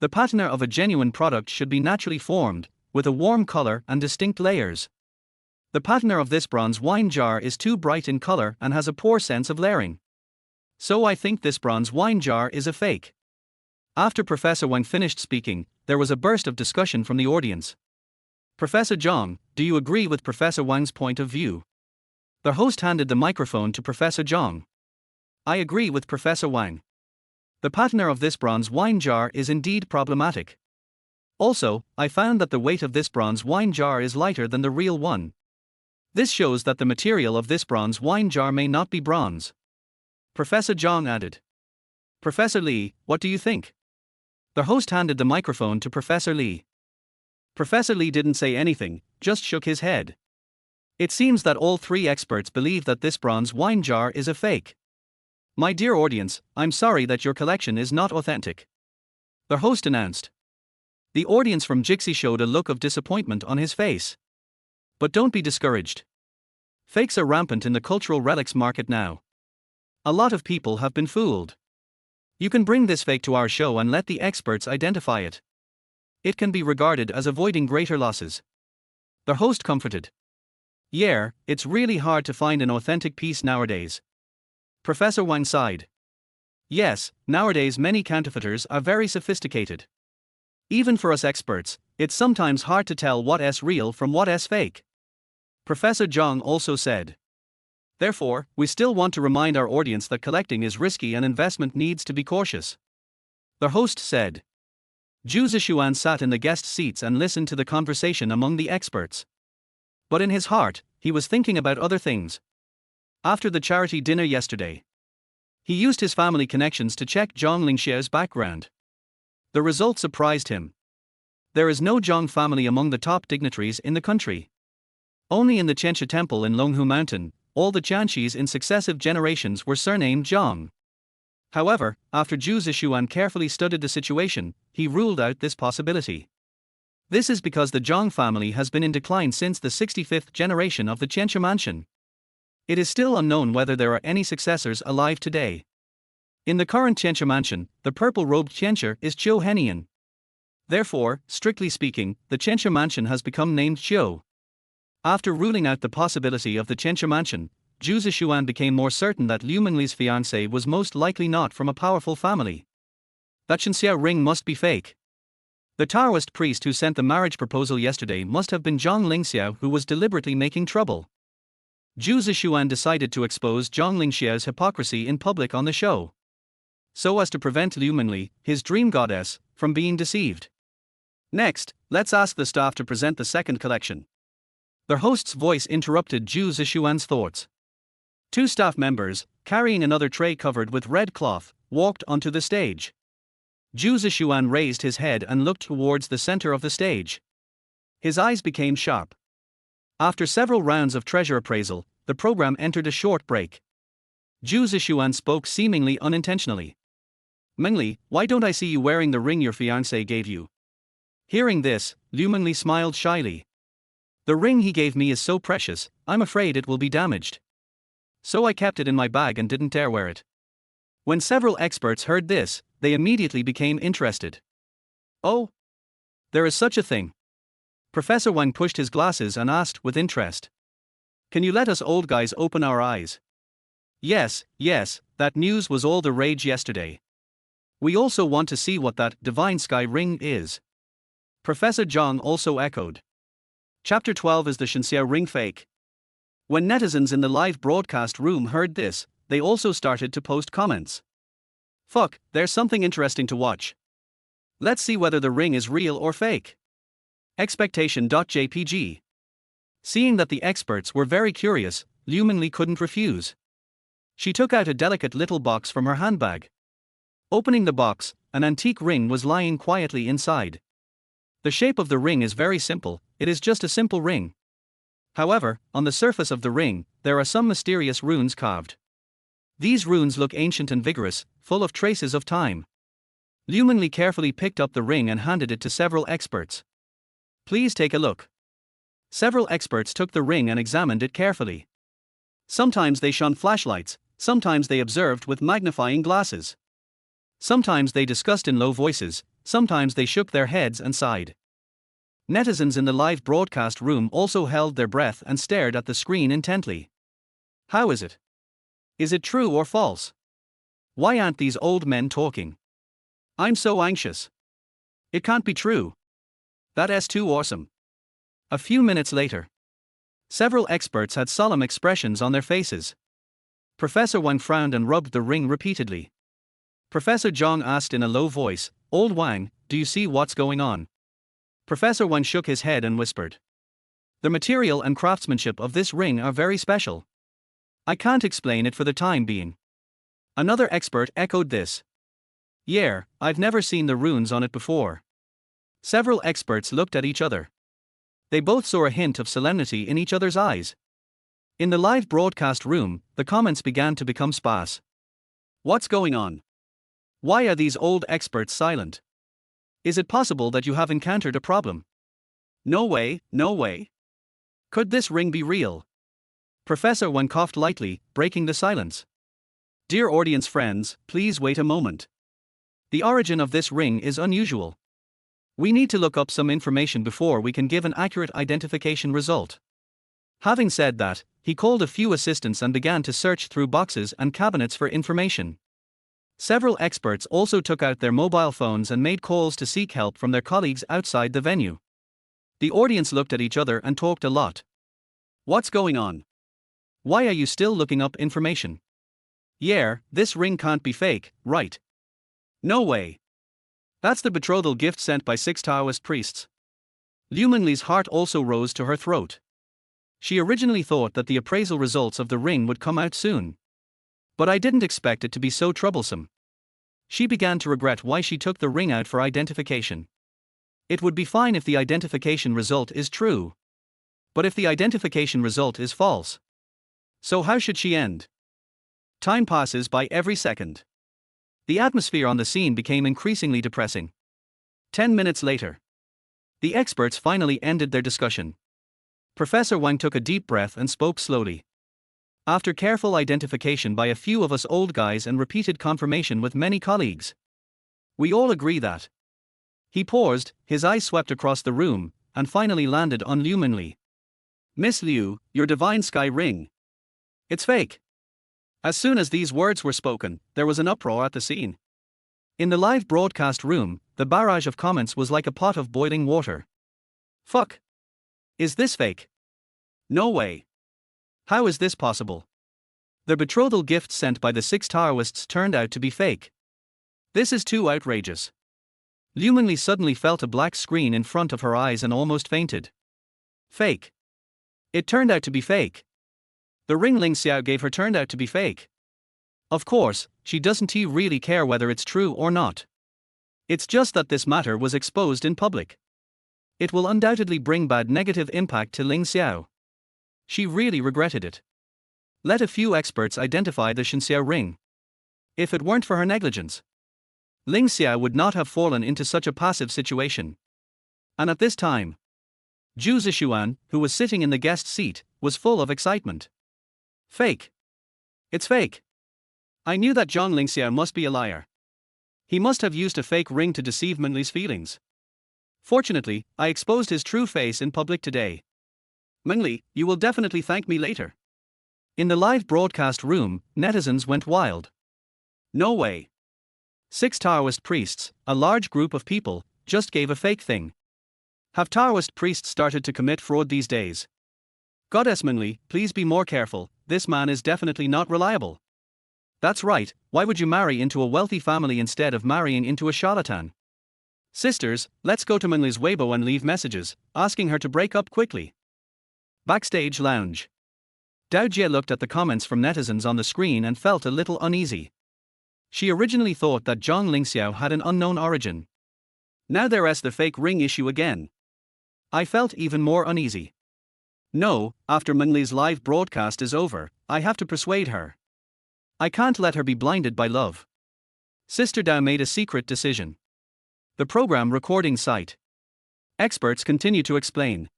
The patina of a genuine product should be naturally formed, with a warm color and distinct layers. The patina of this bronze wine jar is too bright in color and has a poor sense of layering. So I think this bronze wine jar is a fake. After Professor Wang finished speaking, there was a burst of discussion from the audience. Professor Zhang, do you agree with Professor Wang's point of view? The host handed the microphone to Professor Zhang. I agree with Professor Wang. The patina of this bronze wine jar is indeed problematic. Also, I found that the weight of this bronze wine jar is lighter than the real one. This shows that the material of this bronze wine jar may not be bronze. Professor Zhang added. Professor Li, what do you think? The host handed the microphone to Professor Li. Professor Li didn't say anything, just shook his head. It seems that all 3 experts believe that this bronze wine jar is a fake. My dear audience, I'm sorry that your collection is not authentic. The host announced. The audience from Jixi showed a look of disappointment on his face. But don't be discouraged. Fakes are rampant in the cultural relics market now. A lot of people have been fooled. You can bring this fake to our show and let the experts identify it. It can be regarded as avoiding greater losses. The host comforted. Yeah, it's really hard to find an authentic piece nowadays. Professor Wang sighed. Yes, nowadays many counterfeiters are very sophisticated. Even for us experts, it's sometimes hard to tell what's real from what's fake. Professor Zhang also said. Therefore, we still want to remind our audience that collecting is risky and investment needs to be cautious. The host said. Zhu Zishuan sat in the guest seats and listened to the conversation among the experts. But in his heart, he was thinking about other things. After the charity dinner yesterday, he used his family connections to check Zhang Lingxia's background. The result surprised him. There is no Zhang family among the top dignitaries in the country. Only in the Qianxia Temple in Longhu Mountain, all the Qianxis in successive generations were surnamed Zhang. However, after Zhu Zishuan carefully studied the situation, he ruled out this possibility. This is because the Zhang family has been in decline since the 65th generation of the Qianxia mansion. It is still unknown whether there are any successors alive today. In the current Qianxia mansion, the purple-robed Qianxia is Qiu Henian. Therefore, strictly speaking, the Qianxia mansion has become named Qiu. After ruling out the possibility of the Qianxia mansion, Zhu Zishuan became more certain that Liu Mengli's fiancée was most likely not from a powerful family. That Shenxia ring must be fake. The Taoist priest who sent the marriage proposal yesterday must have been Zhang Lingxiao, who was deliberately making trouble. Zhu Zishuan decided to expose Zhang Lingxiao's hypocrisy in public on the show, so as to prevent Liu Mengli, his dream goddess, from being deceived. Next, let's ask the staff to present the second collection. Their host's voice interrupted Zhu Zishuan's thoughts. Two staff members, carrying another tray covered with red cloth, walked onto the stage. Zhu Zishuan raised his head and looked towards the center of the stage. His eyes became sharp. After several rounds of treasure appraisal, the program entered a short break. Zhu Zishuan spoke seemingly unintentionally. Mengli, why don't I see you wearing the ring your fiancé gave you? Hearing this, Liu Mengli smiled shyly. The ring he gave me is so precious, I'm afraid it will be damaged. So I kept it in my bag and didn't dare wear it. When several experts heard this, they immediately became interested. Oh? There is such a thing. Professor Wang pushed his glasses and asked with interest. Can you let us old guys open our eyes? Yes, that news was all the rage yesterday. We also want to see what that divine sky ring is. Professor Zhang also echoed. Chapter 12 Is the Shenxia ring fake? When netizens in the live broadcast room heard this, they also started to post comments. Fuck, there's something interesting to watch. Let's see whether the ring is real or fake. Expectation.jpg. Seeing that the experts were very curious, Liu Mengli couldn't refuse. She took out a delicate little box from her handbag. Opening the box, an antique ring was lying quietly inside. The shape of the ring is very simple, it is just a simple ring. However, on the surface of the ring, there are some mysterious runes carved. These runes look ancient and vigorous, full of traces of time. Liu Mengli carefully picked up the ring and handed it to several experts. Please take a look. Several experts took the ring and examined it carefully. Sometimes they shone flashlights, sometimes they observed with magnifying glasses. Sometimes they discussed in low voices, sometimes they shook their heads and sighed. Netizens in the live broadcast room also held their breath and stared at the screen intently. How is it? Is it true or false? Why aren't these old men talking? I'm so anxious. It can't be true. That's too awesome. A few minutes later, several experts had solemn expressions on their faces. Professor Wang frowned and rubbed the ring repeatedly. Professor Zhang asked in a low voice, Old Wang, do you see what's going on? Professor Wang shook his head and whispered. The material and craftsmanship of this ring are very special. I can't explain it for the time being. Another expert echoed this. Yeah, I've never seen the runes on it before. Several experts looked at each other. They both saw a hint of solemnity in each other's eyes. In the live broadcast room, the comments began to become sparse. What's going on? Why are these old experts silent? Is it possible that you have encountered a problem? No way. Could this ring be real? Professor Wang coughed lightly, breaking the silence. Dear audience friends, please wait a moment. The origin of this ring is unusual. We need to look up some information before we can give an accurate identification result. Having said that, he called a few assistants and began to search through boxes and cabinets for information. Several experts also took out their mobile phones and made calls to seek help from their colleagues outside the venue. The audience looked at each other and talked a lot. What's going on? Why are you still looking up information? Yeah, this ring can't be fake, right? No way. That's the betrothal gift sent by 6 Taoist priests. Liu Mengli's heart also rose to her throat. She originally thought that the appraisal results of the ring would come out soon. But I didn't expect it to be so troublesome. She began to regret why she took the ring out for identification. It would be fine if the identification result is true. But if the identification result is false, so how should she end? Time passes by every second. The atmosphere on the scene became increasingly depressing. 10 minutes later, the experts finally ended their discussion. Professor Wang took a deep breath and spoke slowly. After careful identification by a few of us old guys and repeated confirmation with many colleagues, we all agree that. He paused, his eyes swept across the room, and finally landed on Liu Mengli. Miss Liu, your divine sky ring. It's fake. As soon as these words were spoken, there was an uproar at the scene. In the live broadcast room, the barrage of comments was like a pot of boiling water. Fuck. Is this fake? No way. How is this possible? The betrothal gift sent by the 6 Taoists turned out to be fake. This is too outrageous. Wuwuwu Mengli suddenly felt a black screen in front of her eyes and almost fainted. Fake. It turned out to be fake. The ring Ling Xiao gave her turned out to be fake. Of course, she doesn't really care whether it's true or not. It's just that this matter was exposed in public. It will undoubtedly bring bad negative impact to Ling Xiao. She really regretted it. Let a few experts identify the Shenxiao ring. If it weren't for her negligence, Ling Xiao would not have fallen into such a passive situation. And at this time, Zhu Zishuan, who was sitting in the guest seat, was full of excitement. Fake. It's fake. I knew that Zhang Lingxiao must be a liar. He must have used a fake ring to deceive Mengli's feelings. Fortunately, I exposed his true face in public today. Mengli, you will definitely thank me later. In the live broadcast room, netizens went wild. No way. 6 Taoist priests, a large group of people, just gave a fake thing. Have Taoist priests started to commit fraud these days? Goddess Mengli, please be more careful, this man is definitely not reliable. That's right, why would you marry into a wealthy family instead of marrying into a charlatan? Sisters, let's go to Mengli's Weibo and leave messages, asking her to break up quickly. Backstage lounge. Dao Jie looked at the comments from netizens on the screen and felt a little uneasy. She originally thought that Zhang Lingxiao had an unknown origin. Now there's the fake ring issue again. I felt even more uneasy. No, after Mengli's live broadcast is over, I have to persuade her. I can't let her be blinded by love. Sister Dao made a secret decision. The program recording site. Experts continue to explain.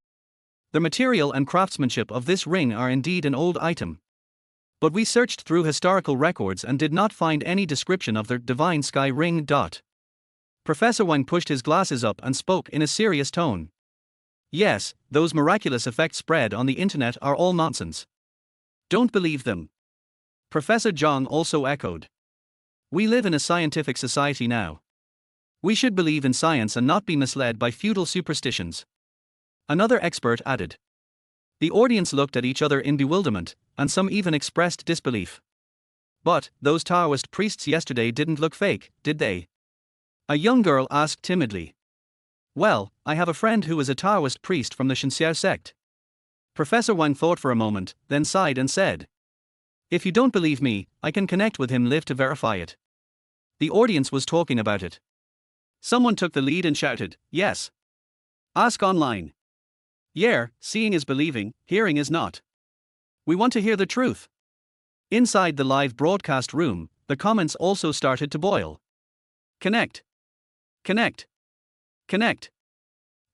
The material and craftsmanship of this ring are indeed an old item. But we searched through historical records and did not find any description of the divine sky ring. Professor Wang pushed his glasses up and spoke in a serious tone. Yes, those miraculous effects spread on the internet are all nonsense. Don't believe them. Professor Zhang also echoed. We live in a scientific society now. We should believe in science and not be misled by feudal superstitions. Another expert added. The audience looked at each other in bewilderment, and some even expressed disbelief. But, those Taoist priests yesterday didn't look fake, did they? A young girl asked timidly. Well, I have a friend who is a Taoist priest from the Shenxiao sect. Professor Wang thought for a moment, then sighed and said. If you don't believe me, I can connect with him live to verify it. The audience was talking about it. Someone took the lead and shouted, yes. Ask online. Yeah, seeing is believing, hearing is not. We want to hear the truth. Inside the live broadcast room, the comments also started to boil. Connect. Connect. Connect.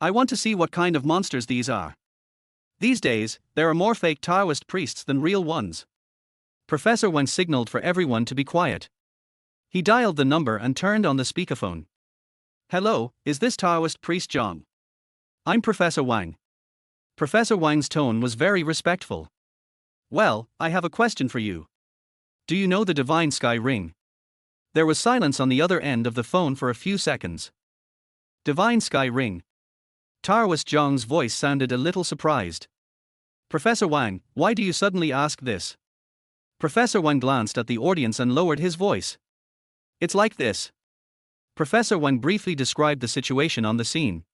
I want to see what kind of monsters these are. These days, there are more fake Taoist priests than real ones. Professor Wang signaled for everyone to be quiet. He dialed the number and turned on the speakerphone. Hello, is this Taoist priest Zhang? I'm Professor Wang. Professor Wang's tone was very respectful. Well, I have a question for you. Do you know the divine sky ring? There was silence on the other end of the phone for a few seconds. Divine sky ring. Taoist Zhang's voice sounded a little surprised. Professor Wang, why do you suddenly ask this? Professor Wang glanced at the audience and lowered his voice. It's like this. Professor Wang briefly described the situation on the scene.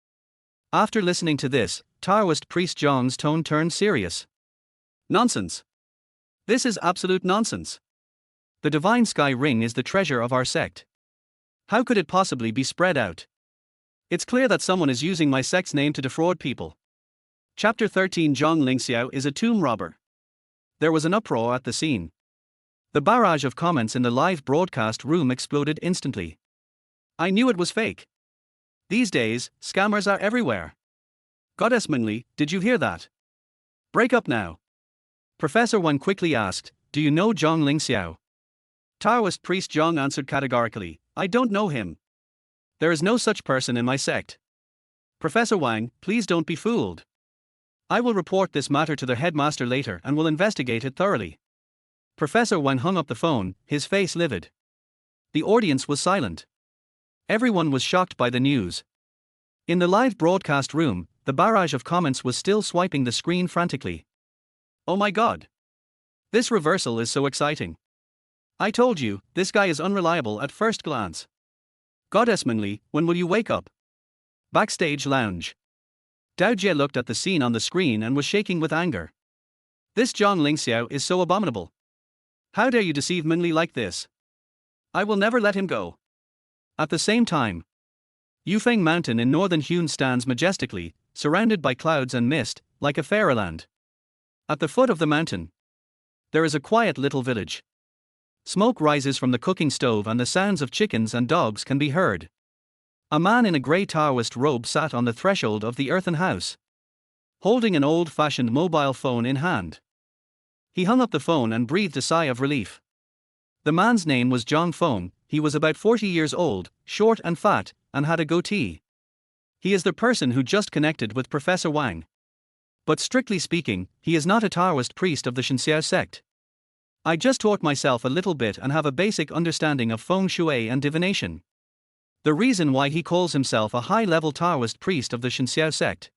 After listening to this, Taoist priest Zhang's tone turned serious. Nonsense. This is absolute nonsense. The divine sky ring is the treasure of our sect. How could it possibly be spread out? It's clear that someone is using my sect's name to defraud people. Chapter 13 Zhang Lingxiao is a tomb robber. There was an uproar at the scene. The barrage of comments in the live broadcast room exploded instantly. I knew it was fake. These days, scammers are everywhere. Goddess Mengli, did you hear that? Break up now. Professor Wang quickly asked, do you know Zhang Lingxiao? Taoist priest Zhang answered categorically, I don't know him. There is no such person in my sect. Professor Wang, please don't be fooled. I will report this matter to the headmaster later and will investigate it thoroughly. Professor Wang hung up the phone, his face livid. The audience was silent. Everyone was shocked by the news. In the live broadcast room, the barrage of comments was still swiping the screen frantically. Oh my god! This reversal is so exciting. I told you, this guy is unreliable at first glance. Goddess Mengli, when will you wake up? Backstage lounge. Dao Jie looked at the scene on the screen and was shaking with anger. This Zhang Lingxiao is so abominable. How dare you deceive Mengli like this? I will never let him go. At the same time, Yufeng Mountain in northern Hunan stands majestically, surrounded by clouds and mist, like a fairyland. At the foot of the mountain, there is a quiet little village. Smoke rises from the cooking stove and the sounds of chickens and dogs can be heard. A man in a grey Taoist robe sat on the threshold of the earthen house, holding an old-fashioned mobile phone in hand. He hung up the phone and breathed a sigh of relief. The man's name was Zhang Feng. He was about 40 years old, short and fat, and had a goatee. He is the person who just connected with Professor Wang. But strictly speaking, he is not a Taoist priest of the Shenxiao sect. I just taught myself a little bit and have a basic understanding of feng shui and divination. The reason why he calls himself a high-level Taoist priest of the Shenxiao sect.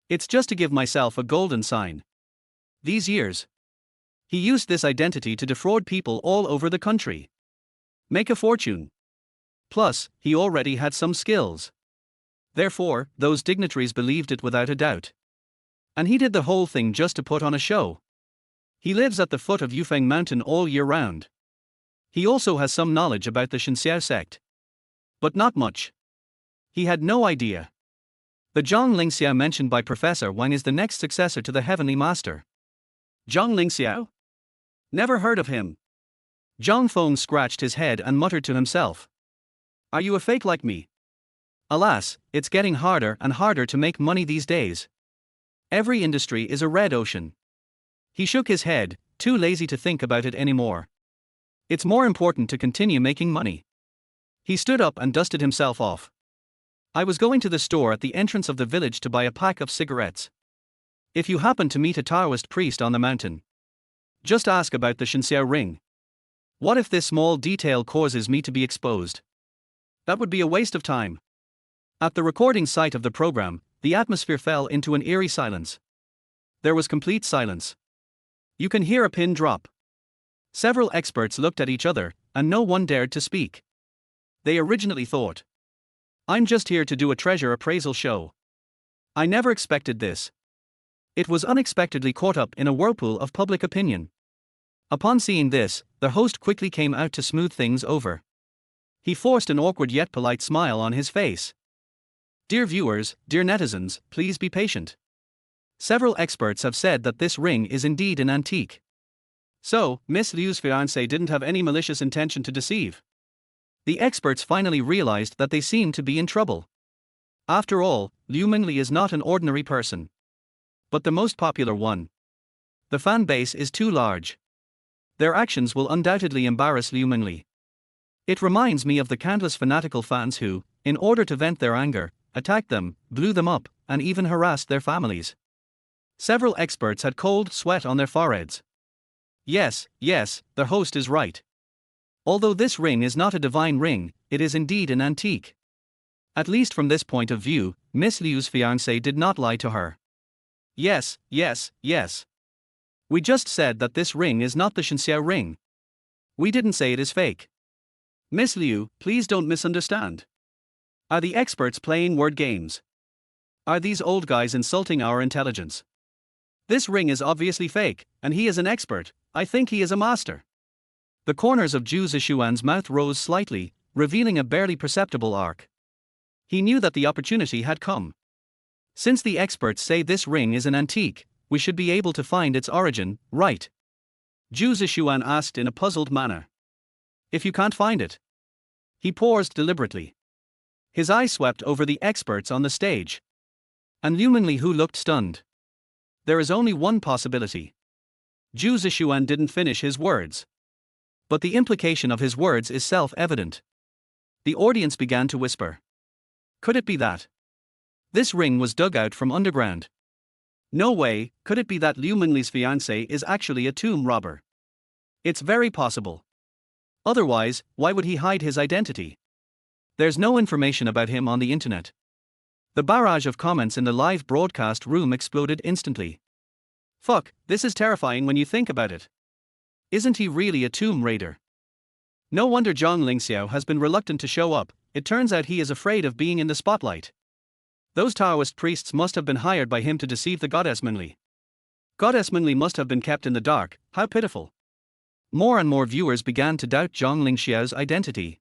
It's just to give myself a golden sign. These years, he used this identity to defraud people all over the country. Make a fortune. Plus, he already had some skills. Therefore, those dignitaries believed it without a doubt. And he did the whole thing just to put on a show. He lives at the foot of Yufeng Mountain all year round. He also has some knowledge about the Shenxiao sect. But not much. He had no idea. The Zhang Lingxiao mentioned by Professor Wang is the next successor to the Heavenly Master. Zhang Lingxiao? Never heard of him. Zhang Feng scratched his head and muttered to himself. Are you a fake like me? Alas, it's getting harder and harder to make money these days. Every industry is a red ocean. He shook his head, too lazy to think about it anymore. It's more important to continue making money. He stood up and dusted himself off. I was going to the store at the entrance of the village to buy a pack of cigarettes. If you happen to meet a Taoist priest on the mountain, just ask about the Shenxiao ring. What if this small detail causes me to be exposed? That would be a waste of time. At the recording site of the program, the atmosphere fell into an eerie silence. There was complete silence. You can hear a pin drop. Several experts looked at each other, and no one dared to speak. They originally thought, I'm just here to do a treasure appraisal show. I never expected this. It was unexpectedly caught up in a whirlpool of public opinion. Upon seeing this, the host quickly came out to smooth things over. He forced an awkward yet polite smile on his face. Dear viewers, dear netizens, please be patient. Several experts have said that this ring is indeed an antique. So, Miss Liu's fiancé didn't have any malicious intention to deceive. The experts finally realized that they seemed to be in trouble. After all, Liu Mengli is not an ordinary person, but the most popular one. The fan base is too large. Their actions will undoubtedly embarrass Liu Mengli. It reminds me of the countless fanatical fans who, in order to vent their anger, attacked them, blew them up, and even harassed their families. Several experts had cold sweat on their foreheads. Yes, the host is right. Although this ring is not a divine ring, it is indeed an antique. At least from this point of view, Miss Liu's fiancé did not lie to her. Yes. We just said that this ring is not the Shenxiao ring. We didn't say it is fake. Miss Liu, please don't misunderstand. Are the experts playing word games? Are these old guys insulting our intelligence? This ring is obviously fake, and he is an expert. I think he is a master. The corners of Zhu Zishuan's mouth rose slightly, revealing a barely perceptible arc. He knew that the opportunity had come. Since the experts say this ring is an antique, we should be able to find its origin, right? Zhu Zishuan asked in a puzzled manner. If you can't find it? He paused deliberately. His eye swept over the experts on the stage. And Liu Mengli, who looked stunned. There is only one possibility. Zhu Zishuan didn't finish his words. But the implication of his words is self-evident. The audience began to whisper. Could it be that this ring was dug out from underground? No way. Could it be that Liu Mengli's fiancé is actually a tomb robber? It's very possible. Otherwise, why would he hide his identity? There's no information about him on the internet. The barrage of comments in the live broadcast room exploded instantly. Fuck, this is terrifying when you think about it. Isn't he really a tomb raider? No wonder Zhang Lingxiao has been reluctant to show up. It turns out he is afraid of being in the spotlight. Those Taoist priests must have been hired by him to deceive the goddess Mengli. Goddess Mengli must have been kept in the dark. How pitiful. More and more viewers began to doubt Zhang Lingxiao's identity.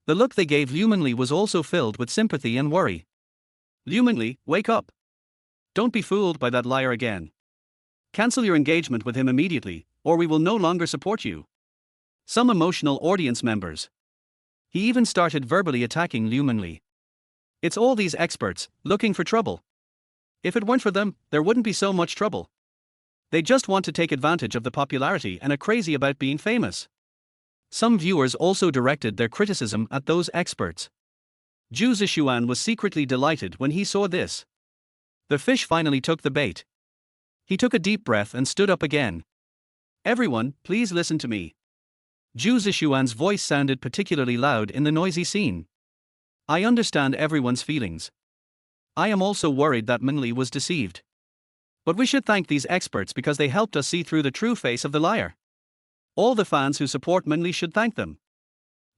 The look they gave Liu Mengli was also filled with sympathy and worry. Liu Mengli, wake up. Don't be fooled by that liar again. Cancel your engagement with him immediately, or we will no longer support you. Some emotional audience members. He even started verbally attacking Liu Mengli. It's all these experts, looking for trouble. If it weren't for them, there wouldn't be so much trouble. They just want to take advantage of the popularity and are crazy about being famous. Some viewers also directed their criticism at those experts. Zhu Zixuan was secretly delighted when he saw this. The fish finally took the bait. He took a deep breath and stood up again. Everyone, please listen to me. Zhu Zixuan's voice sounded particularly loud in the noisy scene. I understand everyone's feelings. I am also worried that Mengli was deceived. But we should thank these experts because they helped us see through the true face of the liar. All the fans who support Mengli should thank them.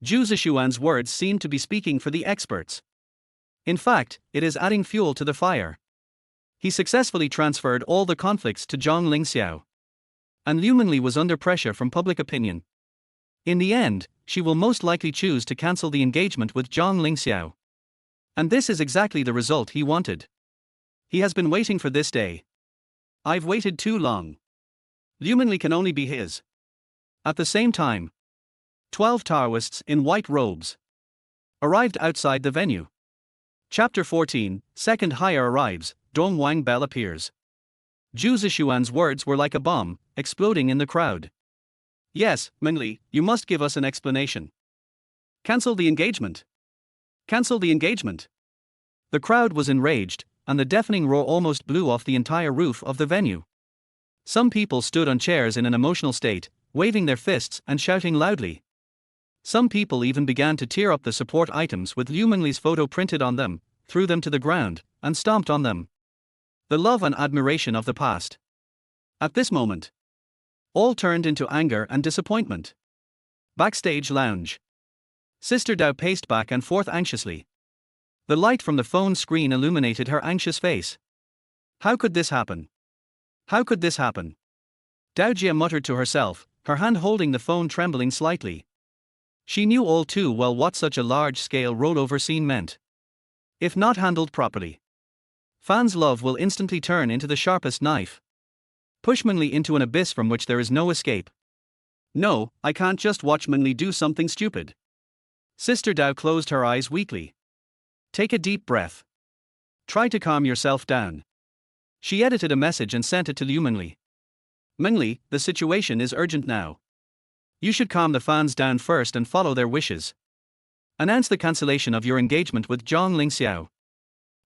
Zhu Zixuan's words seem to be speaking for the experts. In fact, it is adding fuel to the fire. He successfully transferred all the conflicts to Zhang Lingxiao. And Liu Mengli was under pressure from public opinion. In the end, she will most likely choose to cancel the engagement with Zhang Lingxiao. And this is exactly the result he wanted. He has been waiting for this day. I've waited too long. Liu Mengli can only be his. At the same time, 12 Taoists in white robes arrived outside the venue. Chapter 14, Second Hire arrives, Dong Wang Bell appears. Zhu Zixuan's words were like a bomb, exploding in the crowd. Yes, Mengli, you must give us an explanation. Cancel the engagement. Cancel the engagement. The crowd was enraged, and the deafening roar almost blew off the entire roof of the venue. Some people stood on chairs in an emotional state, waving their fists and shouting loudly. Some people even began to tear up the support items with Liu Mengli's photo printed on them, threw them to the ground, and stomped on them. The love and admiration of the past. At this moment, all turned into anger and disappointment. Backstage lounge. Sister Dao paced back and forth anxiously. The light from the phone screen illuminated her anxious face. How could this happen? How could this happen? Dao Jia muttered to herself, her hand holding the phone trembling slightly. She knew all too well what such a large-scale rollover scene meant. If not handled properly, fans' love will instantly turn into the sharpest knife. Push Mengli into an abyss from which there is no escape. No, I can't just watch Mengli do something stupid. Sister Dao closed her eyes weakly. Take a deep breath. Try to calm yourself down. She edited a message and sent it to Liu Mengli. Mengli, the situation is urgent now. You should calm the fans down first and follow their wishes. Announce the cancellation of your engagement with Zhang Lingxiao.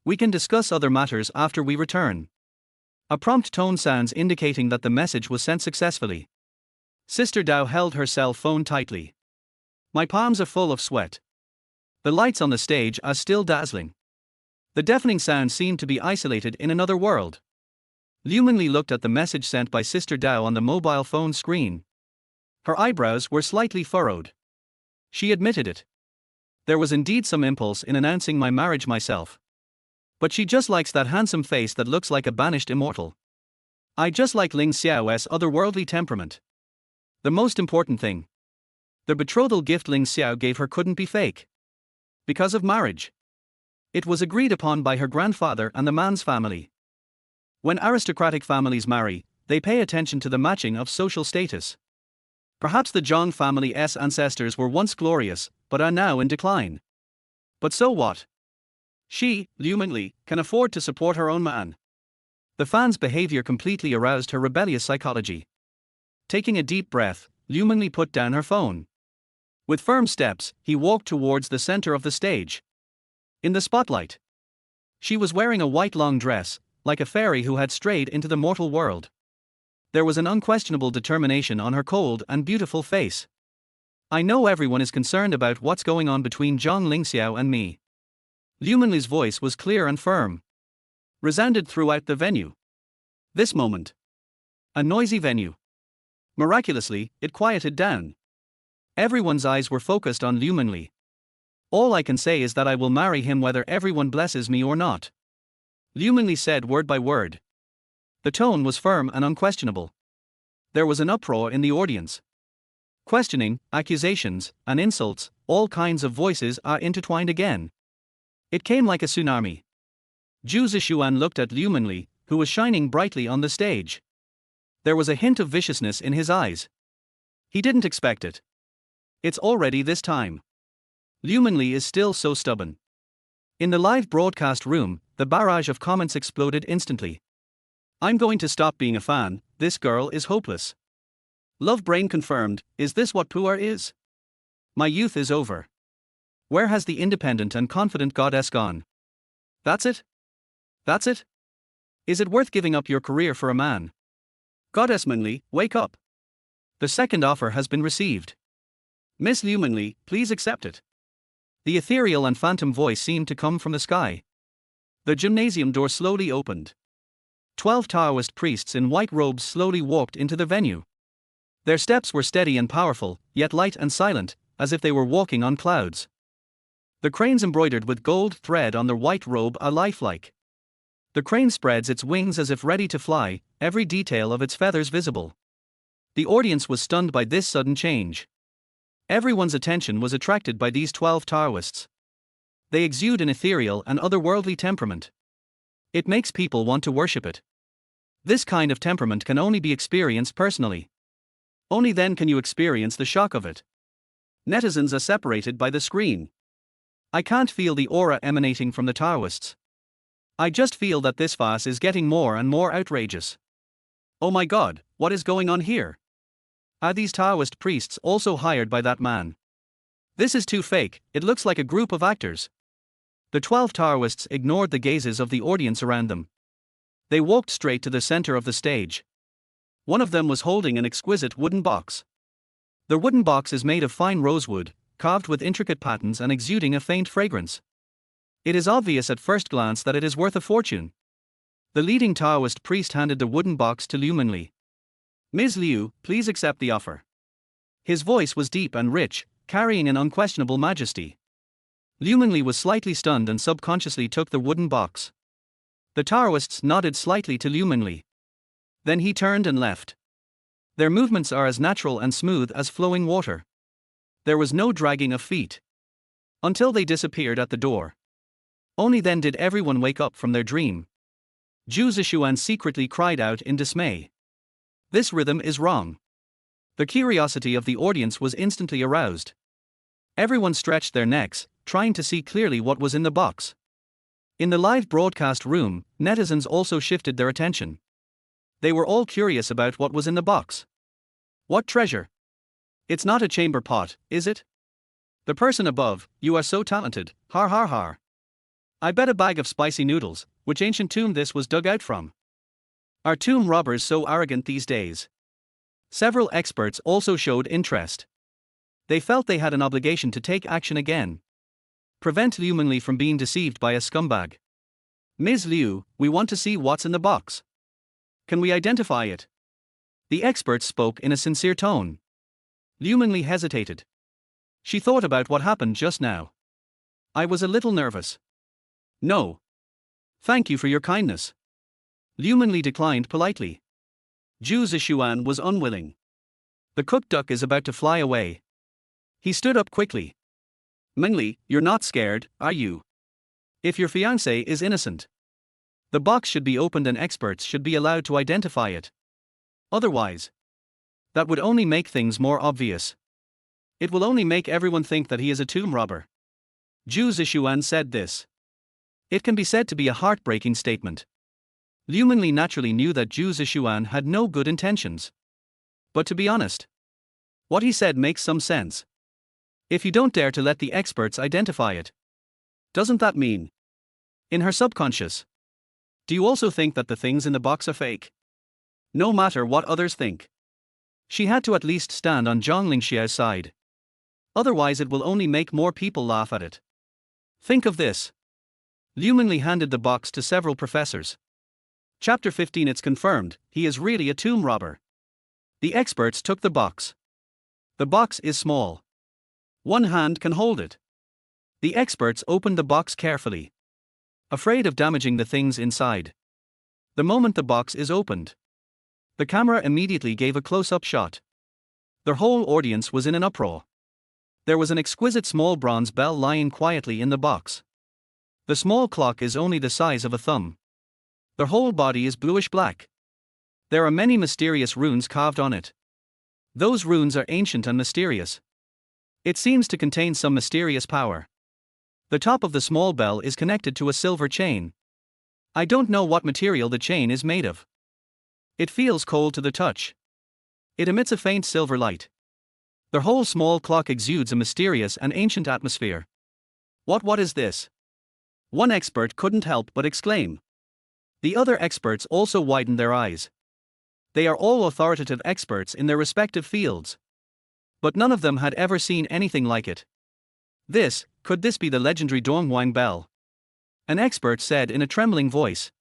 We can discuss other matters after we return. A prompt tone sounds indicating that the message was sent successfully. Sister Dao held her cell phone tightly. My palms are full of sweat. The lights on the stage are still dazzling. The deafening sound seemed to be isolated in another world. Liu Mengli looked at the message sent by Sister Dao on the mobile phone screen. Her eyebrows were slightly furrowed. She admitted it. There was indeed some impulse in announcing my marriage myself. But she just likes that handsome face that looks like a banished immortal. I just like Ling Xiao's otherworldly temperament. The most important thing. The betrothal gift Ling Xiao gave her couldn't be fake. Because of marriage. It was agreed upon by her grandfather and the man's family. When aristocratic families marry, they pay attention to the matching of social status. Perhaps the Zhang family's ancestors were once glorious, but are now in decline. But so what? She, Liu Mengli, can afford to support her own man. The fan's behavior completely aroused her rebellious psychology. Taking a deep breath, Liu Mengli put down her phone. With firm steps, he walked towards the center of the stage. In the spotlight. She was wearing a white long dress, like a fairy who had strayed into the mortal world. There was an unquestionable determination on her cold and beautiful face. I know everyone is concerned about what's going on between Zhang Lingxiao and me. Liu Mengli's voice was clear and firm, resounded throughout the venue. This moment. A noisy venue. Miraculously, it quieted down. Everyone's eyes were focused on Liu Mengli. All I can say is that I will marry him whether everyone blesses me or not. Liu Mengli said word by word. The tone was firm and unquestionable. There was an uproar in the audience. Questioning, accusations, and insults, all kinds of voices are intertwined again. It came like a tsunami. Zhu Zishuan looked at Liu Mengli, who was shining brightly on the stage. There was a hint of viciousness in his eyes. He didn't expect it. It's already this time. Liu Mengli is still so stubborn. In the live broadcast room, the barrage of comments exploded instantly. I'm going to stop being a fan, this girl is hopeless. Love Brain confirmed, is this what puer is? My youth is over. Where has the independent and confident goddess gone? That's it? That's it? Is it worth giving up your career for a man? Goddess Mengli, wake up. The second offer has been received. Miss Liu Mengli, please accept it. The ethereal and phantom voice seemed to come from the sky. The gymnasium door slowly opened. 12 Taoist priests in white robes slowly walked into the venue. Their steps were steady and powerful, yet light and silent, as if they were walking on clouds. The cranes embroidered with gold thread on their white robe are lifelike. The crane spreads its wings as if ready to fly, every detail of its feathers visible. The audience was stunned by this sudden change. Everyone's attention was attracted by these 12 Taoists. They exude an ethereal and otherworldly temperament. It makes people want to worship it. This kind of temperament can only be experienced personally. Only then can you experience the shock of it. Netizens are separated by the screen. I can't feel the aura emanating from the Taoists. I just feel that this farce is getting more and more outrageous. Oh my God, what is going on here? Are these Taoist priests also hired by that man? This is too fake, it looks like a group of actors. The 12 Taoists ignored the gazes of the audience around them. They walked straight to the center of the stage. One of them was holding an exquisite wooden box. The wooden box is made of fine rosewood, carved with intricate patterns and exuding a faint fragrance. It is obvious at first glance that it is worth a fortune. The leading Taoist priest handed the wooden box to Liu Mengli. Ms. Liu, please accept the offer. His voice was deep and rich, carrying an unquestionable majesty. Liu Mengli was slightly stunned and subconsciously took the wooden box. The Taoists nodded slightly to Liu Mengli. Then he turned and left. Their movements are as natural and smooth as flowing water. There was no dragging of feet. Until they disappeared at the door. Only then did everyone wake up from their dream. Zhu Zishuan secretly cried out in dismay. This rhythm is wrong. The curiosity of the audience was instantly aroused. Everyone stretched their necks, trying to see clearly what was in the box. In the live broadcast room, netizens also shifted their attention. They were all curious about what was in the box. What treasure? It's not a chamber pot, is it? The person above, you are so talented, har har har. I bet a bag of spicy noodles, which ancient tomb this was dug out from. Are tomb robbers so arrogant these days? Several experts also showed interest. They felt they had an obligation to take action again. Prevent Liu Mengli from being deceived by a scumbag. Ms. Liu, we want to see what's in the box. Can we identify it? The experts spoke in a sincere tone. Liu Mengli hesitated. She thought about what happened just now. I was a little nervous. No. Thank you for your kindness. Liu Mengli declined politely. Zhu Zishuan was unwilling. The cooked duck is about to fly away. He stood up quickly. Mengli, you're not scared, are you? If your fiancé is innocent. The box should be opened and experts should be allowed to identify it. Otherwise, that would only make things more obvious. It will only make everyone think that he is a tomb robber. Zhu Zishuan said this. It can be said to be a heartbreaking statement. Liu Mengli naturally knew that Zhu Zishuan had no good intentions. But to be honest, what he said makes some sense. If you don't dare to let the experts identify it, doesn't that mean? In her subconscious. Do you also think that the things in the box are fake? No matter what others think. She had to at least stand on Zhang Lingxiao's side. Otherwise, it will only make more people laugh at it. Think of this. Wuwuwu Mengli handed the box to several professors. Chapter 15. It's confirmed, he is really a tomb robber. The experts took the box. The box is small. One hand can hold it. The experts opened the box carefully, afraid of damaging the things inside. The moment the box is opened, the camera immediately gave a close-up shot. The whole audience was in an uproar. There was an exquisite small bronze bell lying quietly in the box. The small clock is only the size of a thumb. The whole body is bluish-black. There are many mysterious runes carved on it. Those runes are ancient and mysterious. It seems to contain some mysterious power. The top of the small bell is connected to a silver chain. I don't know what material the chain is made of. It feels cold to the touch. It emits a faint silver light. The whole small clock exudes a mysterious and ancient atmosphere. What is this? One expert couldn't help but exclaim. The other experts also widened their eyes. They are all authoritative experts in their respective fields. But none of them had ever seen anything like it. Could this be the legendary Donghuang bell? An expert said in a trembling voice.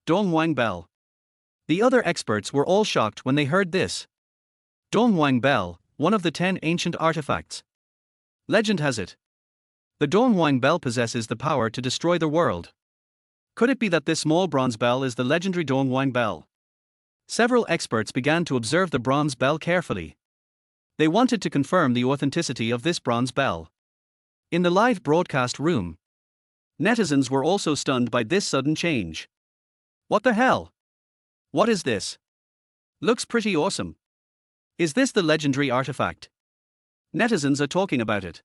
Donghuang bell. The other experts were all shocked when they heard this. Donghuang bell, one of the 10 ancient artifacts. Legend has it. The Donghuang bell possesses the power to destroy the world. Could it be that this small bronze bell is the legendary Donghuang bell? Several experts began to observe the bronze bell carefully. They wanted to confirm the authenticity of this bronze bell. In the live broadcast room, netizens were also stunned by this sudden change. What the hell? What is this? Looks pretty awesome. Is this the legendary artifact? Netizens are talking about it.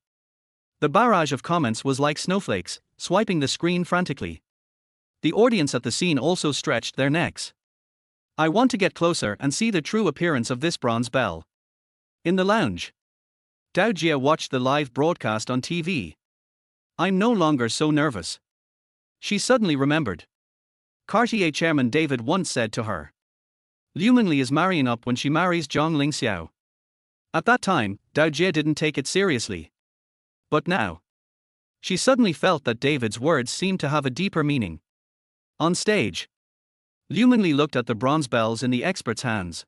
The barrage of comments was like snowflakes, swiping the screen frantically. The audience at the scene also stretched their necks. I want to get closer and see the true appearance of this bronze bell. In the lounge, Dao Jia watched the live broadcast on TV. I'm no longer so nervous. She suddenly remembered. Cartier chairman David once said to her, Wuwuwu Mengli is marrying up when she marries Zhang Lingxiao. At that time, Dao Jia didn't take it seriously. But now, she suddenly felt that David's words seemed to have a deeper meaning. On stage, Wuwuwu Mengli looked at the bronze bells in the expert's hands.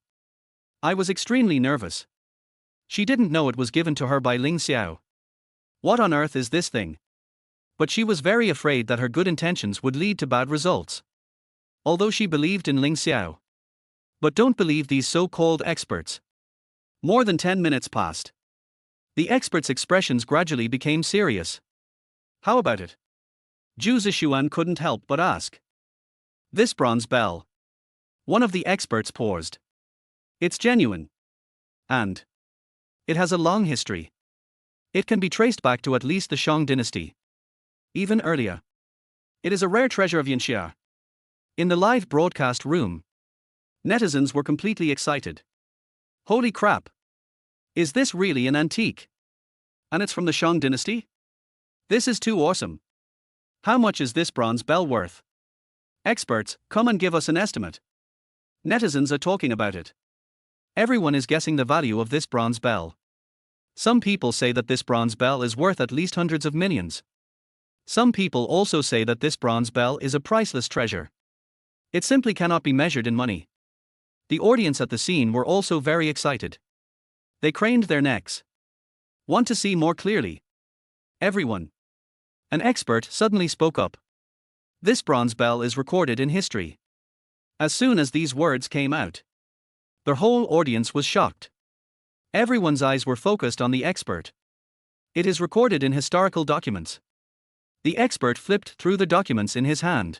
I was extremely nervous. She didn't know it was given to her by Ling Xiao. What on earth is this thing? But she was very afraid that her good intentions would lead to bad results. Although she believed in Ling Xiao. But don't believe these so-called experts. More than 10 minutes passed. The experts' expressions gradually became serious. How about it? Zhu Zishuan couldn't help but ask. This bronze bell. One of the experts paused. It's genuine. And it has a long history. It can be traced back to at least the Shang dynasty. Even earlier. It is a rare treasure of Yanxia. In the live broadcast room, netizens were completely excited. Holy crap! Is this really an antique? And it's from the Shang dynasty? This is too awesome. How much is this bronze bell worth? Experts, come and give us an estimate. Netizens are talking about it. Everyone is guessing the value of this bronze bell. Some people say that this bronze bell is worth at least hundreds of millions. Some people also say that this bronze bell is a priceless treasure. It simply cannot be measured in money. The audience at the scene were also very excited. They craned their necks. Want to see more clearly? Everyone. An expert suddenly spoke up. This bronze bell is recorded in history. As soon as these words came out, the whole audience was shocked. Everyone's eyes were focused on the expert. It is recorded in historical documents. The expert flipped through the documents in his hand.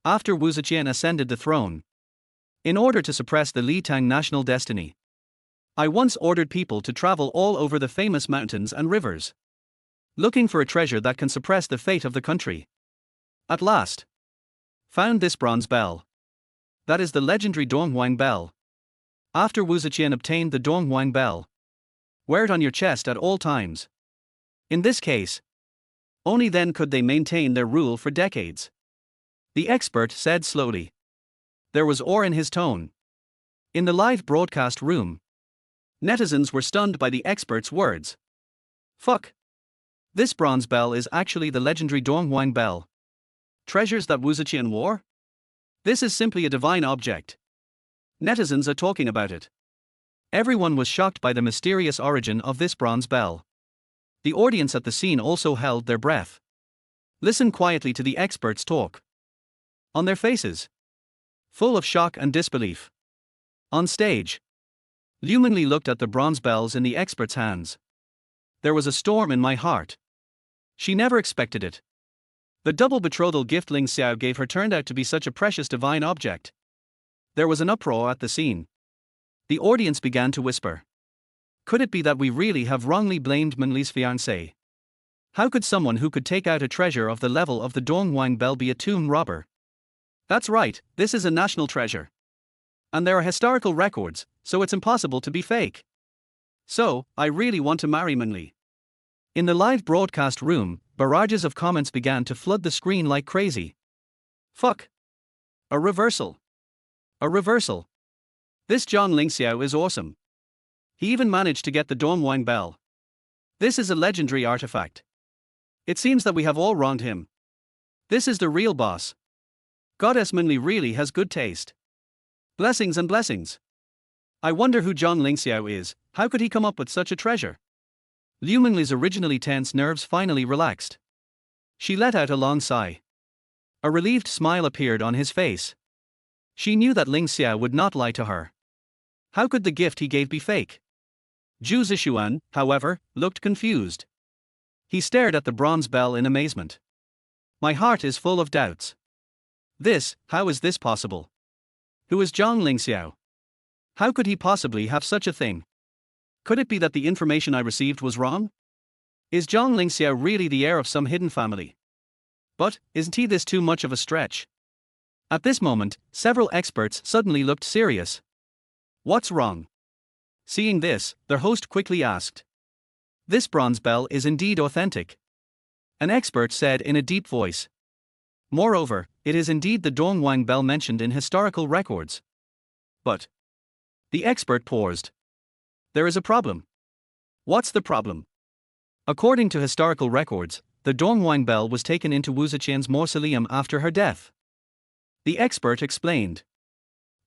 After Wu Ziqian ascended the throne, in order to suppress the Li Tang national destiny, I once ordered people to travel all over the famous mountains and rivers, looking for a treasure that can suppress the fate of the country. At last, found this bronze bell. That is the legendary Donghuang bell. After Wu Ziqian obtained the Donghuang bell, wear it on your chest at all times. In this case, only then could they maintain their rule for decades. The expert said slowly. There was awe in his tone. In the live broadcast room, netizens were stunned by the expert's words. Fuck. This bronze bell is actually the legendary Donghuang bell. Treasures that Wuzuqian wore? This is simply a divine object. Netizens are talking about it. Everyone was shocked by the mysterious origin of this bronze bell. The audience at the scene also held their breath. Listen quietly to the experts talk. On their faces, full of shock and disbelief. On stage, Liu Mengli looked at the bronze bells in the experts' hands. There was a storm in my heart. She never expected it. The double betrothal gift Ling Xiao gave her turned out to be such a precious divine object. There was an uproar at the scene. The audience began to whisper. Could it be that we really have wrongly blamed Mengli's fiancé? How could someone who could take out a treasure of the level of the Donghuang bell be a tomb robber? That's right, this is a national treasure. And there are historical records, so it's impossible to be fake. So, I really want to marry Mengli. In the live broadcast room, barrages of comments began to flood the screen like crazy. Fuck. A reversal. A reversal. This Zhang Lingxiao is awesome. He even managed to get the Donghuang bell. This is a legendary artifact. It seems that we have all wronged him. This is the real boss. Goddess Mengli really has good taste. Blessings and blessings. I wonder who Zhang Lingxiao is. How could he come up with such a treasure? Liu Mengli's originally tense nerves finally relaxed. She let out a long sigh. A relieved smile appeared on his face. She knew that Ling Xiao would not lie to her. How could the gift he gave be fake? Zhu Zishuan, however, looked confused. He stared at the bronze bell in amazement. My heart is full of doubts. How is this possible? Who is Zhang Lingxiao? How could he possibly have such a thing? Could it be that the information I received was wrong? Is Zhang Lingxiao really the heir of some hidden family? But, isn't he this too much of a stretch? At this moment, several experts suddenly looked serious. What's wrong? Seeing this, their host quickly asked. This bronze bell is indeed authentic. An expert said in a deep voice. Moreover, it is indeed the Donghuang bell mentioned in historical records. But the expert paused. There is a problem. What's the problem? According to historical records, the Donghuang bell was taken into Wuzuqian's mausoleum after her death. The expert explained.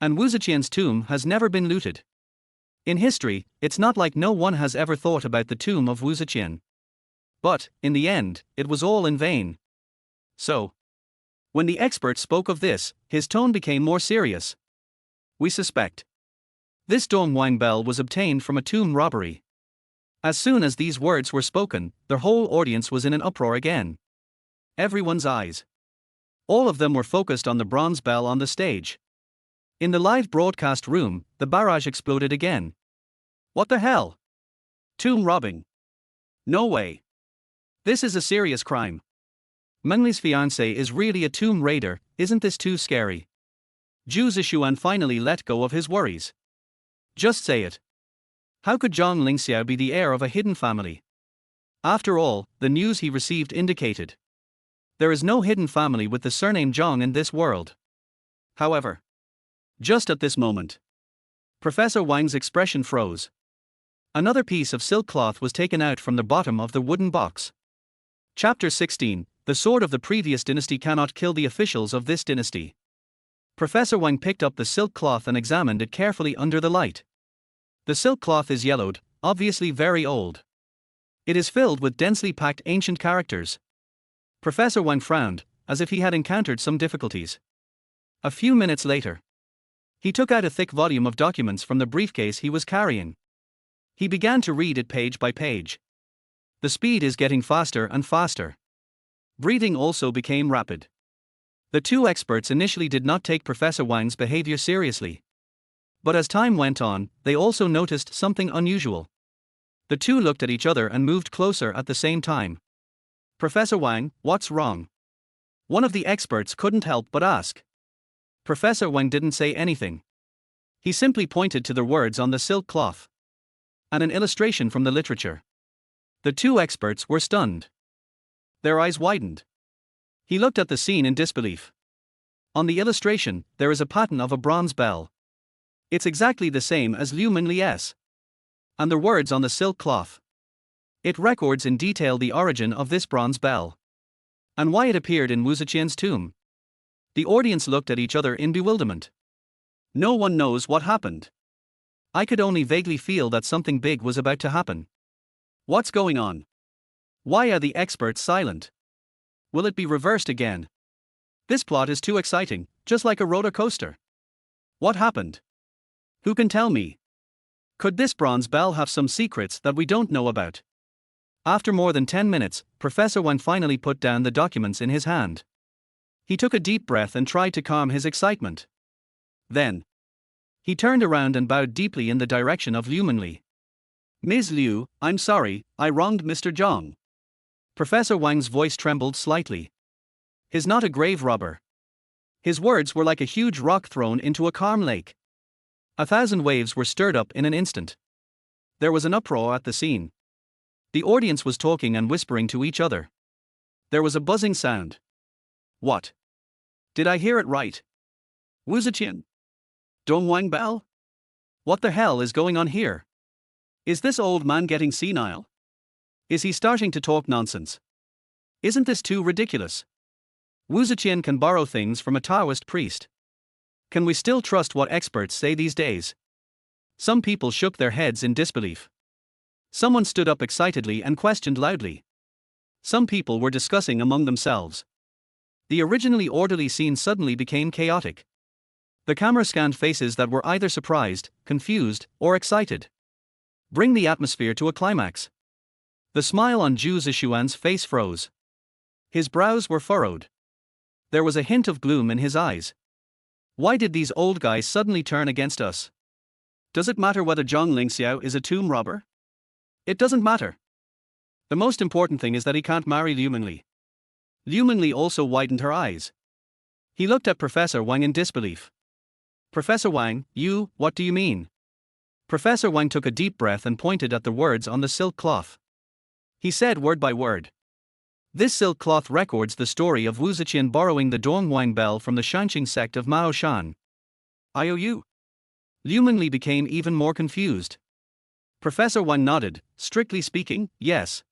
And Wuzuqian's tomb has never been looted. In history, it's not like no one has ever thought about the tomb of Wuzuqian. But, in the end, it was all in vain. So, when the expert spoke of this, his tone became more serious. We suspect. This Donghuang bell was obtained from a tomb robbery. As soon as these words were spoken, the whole audience was in an uproar again. Everyone's eyes. All of them were focused on the bronze bell on the stage. In the live broadcast room, the barrage exploded again. What the hell? Tomb robbing. No way. This is a serious crime. Mengli's fiancé is really a tomb raider, isn't this too scary? Zhu Zishuan finally let go of his worries. Just say it. How could Zhang Lingxiao be the heir of a hidden family? After all, the news he received indicated. There is no hidden family with the surname Zhang in this world. However, just at this moment, Professor Wang's expression froze. Another piece of silk cloth was taken out from the bottom of the wooden box. Chapter 16, The sword of the previous dynasty cannot kill the officials of this dynasty. Professor Wang picked up the silk cloth and examined it carefully under the light. The silk cloth is yellowed, obviously very old. It is filled with densely packed ancient characters. Professor Wang frowned, as if he had encountered some difficulties. A few minutes later, he took out a thick volume of documents from the briefcase he was carrying. He began to read it page by page. The speed is getting faster and faster. Breathing also became rapid. The two experts initially did not take Professor Wang's behavior seriously. But as time went on, they also noticed something unusual. The two looked at each other and moved closer at the same time. Professor Wang, what's wrong? One of the experts couldn't help but ask. Professor Wang didn't say anything. He simply pointed to the words on the silk cloth and an illustration from the literature. The two experts were stunned. Their eyes widened. He looked at the scene in disbelief. On the illustration, there is a pattern of a bronze bell. It's exactly the same as Liu Mengli's. And the words on the silk cloth. It records in detail the origin of this bronze bell and why it appeared in Wu Ziqian's tomb. The audience looked at each other in bewilderment. No one knows what happened. I could only vaguely feel that something big was about to happen. What's going on? Why are the experts silent? Will it be reversed again? This plot is too exciting, just like a roller coaster. What happened? Who can tell me? Could this bronze bell have some secrets that we don't know about? After more than 10 minutes, Professor Wang finally put down the documents in his hand. He took a deep breath and tried to calm his excitement. Then, he turned around and bowed deeply in the direction of Liu Mengli. Ms. Liu, I'm sorry, I wronged Mr. Zhang. Professor Wang's voice trembled slightly. He's not a grave robber. His words were like a huge rock thrown into a calm lake. 1,000 waves were stirred up in an instant. There was an uproar at the scene. The audience was talking and whispering to each other. There was a buzzing sound. What? Did I hear it right? Wu Ziqian? Dongwang Bell? What the hell is going on here? Is this old man getting senile? Is he starting to talk nonsense? Isn't this too ridiculous? Wu Ziqian can borrow things from a Taoist priest. Can we still trust what experts say these days? Some people shook their heads in disbelief. Someone stood up excitedly and questioned loudly. Some people were discussing among themselves. The originally orderly scene suddenly became chaotic. The camera scanned faces that were either surprised, confused, or excited. Bring the atmosphere to a climax. The smile on Zhu Zishuan's face froze. His brows were furrowed. There was a hint of gloom in his eyes. Why did these old guys suddenly turn against us? Does it matter whether Zhang Lingxiao is a tomb robber? It doesn't matter. The most important thing is that he can't marry Liu Mengli. Liu Mengli also widened her eyes. He looked at Professor Wang in disbelief. Professor Wang, what do you mean? Professor Wang took a deep breath and pointed at the words on the silk cloth. He said word by word. This silk cloth records the story of Wu Ziqian borrowing the Dongwang bell from the Shanxing sect of Mao Shan. IOU. Liu Mengli became even more confused. Professor Wang nodded. Strictly speaking, yes.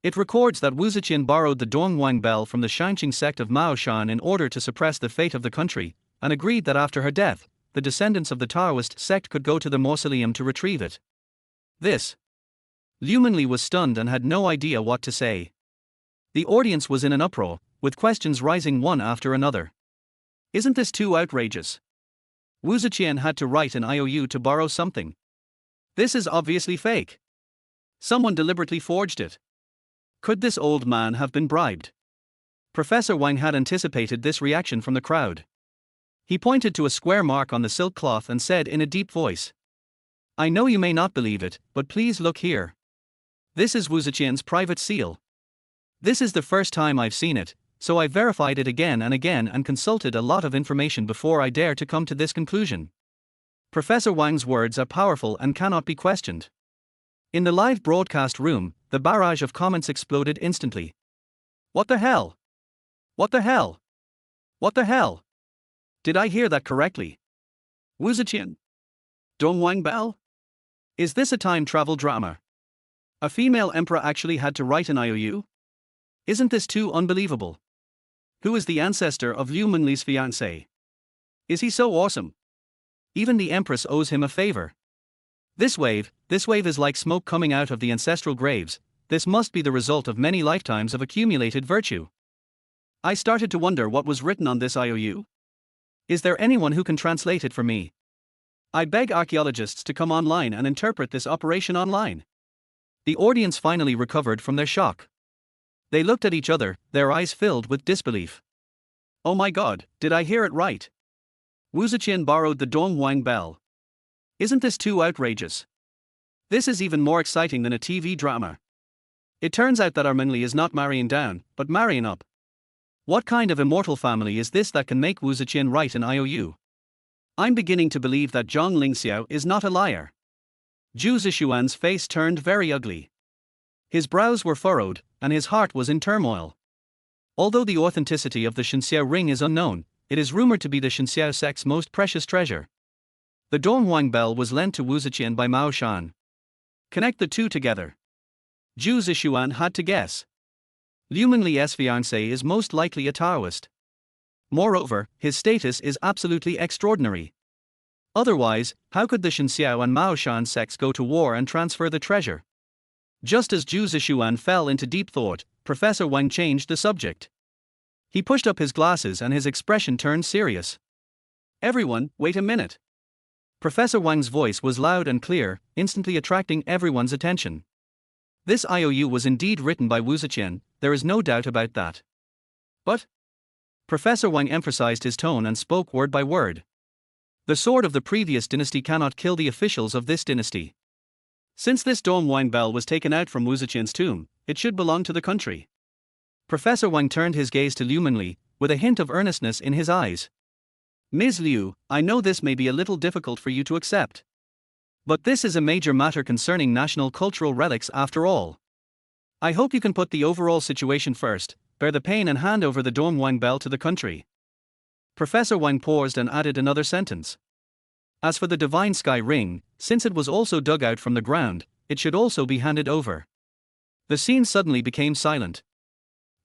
It records that Wu Ziqian borrowed the Dongwang bell from the Shanxing sect of Mao Shan in order to suppress the fate of the country, and agreed that after her death, the descendants of the Taoist sect could go to the mausoleum to retrieve it. This. Liu Mengli was stunned and had no idea what to say. The audience was in an uproar, with questions rising one after another. Isn't this too outrageous? Wu Ziqian had to write an IOU to borrow something. This is obviously fake. Someone deliberately forged it. Could this old man have been bribed? Professor Wang had anticipated this reaction from the crowd. He pointed to a square mark on the silk cloth and said in a deep voice. I know you may not believe it, but please look here. This is Wu Ziqian's private seal. This is the first time I've seen it, so I verified it again and consulted a lot of information before I dare to come to this conclusion. Professor Wang's words are powerful and cannot be questioned. In the live broadcast room, the barrage of comments exploded instantly. What the hell? What the hell? What the hell? Did I hear that correctly? Wu Ziqian? Dongwang Bell? Is this a time travel drama? A female emperor actually had to write an IOU? Isn't this too unbelievable? Who is the ancestor of Liu Mengli's fiancé? Is he so awesome? Even the empress owes him a favor. This wave is like smoke coming out of the ancestral graves. This must be the result of many lifetimes of accumulated virtue. I started to wonder what was written on this IOU. Is there anyone who can translate it for me? I beg archaeologists to come online and interpret this operation online. The audience finally recovered from their shock. They looked at each other, their eyes filled with disbelief. Oh my god, did I hear it right? Wu Ziqian borrowed the Dongwang bell. Isn't this too outrageous? This is even more exciting than a TV drama. It turns out that our Mengli is not marrying down, but marrying up. What kind of immortal family is this that can make Wu Ziqian write an IOU? I'm beginning to believe that Zhang Lingxiao is not a liar. Zhu Zishuan's face turned very ugly. His brows were furrowed, and his heart was in turmoil. Although the authenticity of the Shenxiao ring is unknown, it is rumored to be the Shenxiao sect's most precious treasure. The Dongwang bell was lent to Wu Ziqian by Mao Shan. Connect the two together. Zhu Zishuan had to guess. Liu Mengli's fiancé is most likely a Taoist. Moreover, his status is absolutely extraordinary. Otherwise, how could the Shenxiao and Maoshan sects go to war and transfer the treasure? Just as Zhu Zishuan fell into deep thought, Professor Wang changed the subject. He pushed up his glasses and his expression turned serious. Everyone, wait a minute. Professor Wang's voice was loud and clear, instantly attracting everyone's attention. This IOU was indeed written by Wu Ziqian, there is no doubt about that. But Professor Wang emphasized his tone and spoke word by word. The sword of the previous dynasty cannot kill the officials of this dynasty. Since this Dong Wang bell was taken out from Wu Ziqian's tomb, it should belong to the country. Professor Wang turned his gaze to Liu Mengli, with a hint of earnestness in his eyes. Ms. Liu, I know this may be a little difficult for you to accept. But this is a major matter concerning national cultural relics after all. I hope you can put the overall situation first, bear the pain and hand over the Dong Wang bell to the country. Professor Wang paused and added another sentence. As for the divine sky ring, since it was also dug out from the ground, it should also be handed over. The scene suddenly became silent.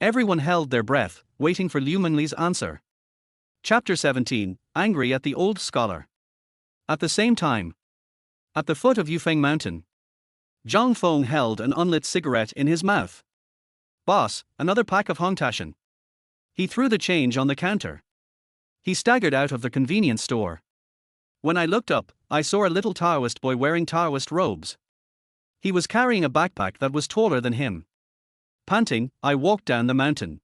Everyone held their breath, waiting for Liu Mengli's answer. Chapter 17, Angry at the Old Scholar. At the same time, at the foot of Yufeng Mountain, Zhang Feng held an unlit cigarette in his mouth. Boss, another pack of Hongtashan. He threw the change on the counter. He staggered out of the convenience store. When I looked up, I saw a little Taoist boy wearing Taoist robes. He was carrying a backpack that was taller than him. Panting, I walked down the mountain.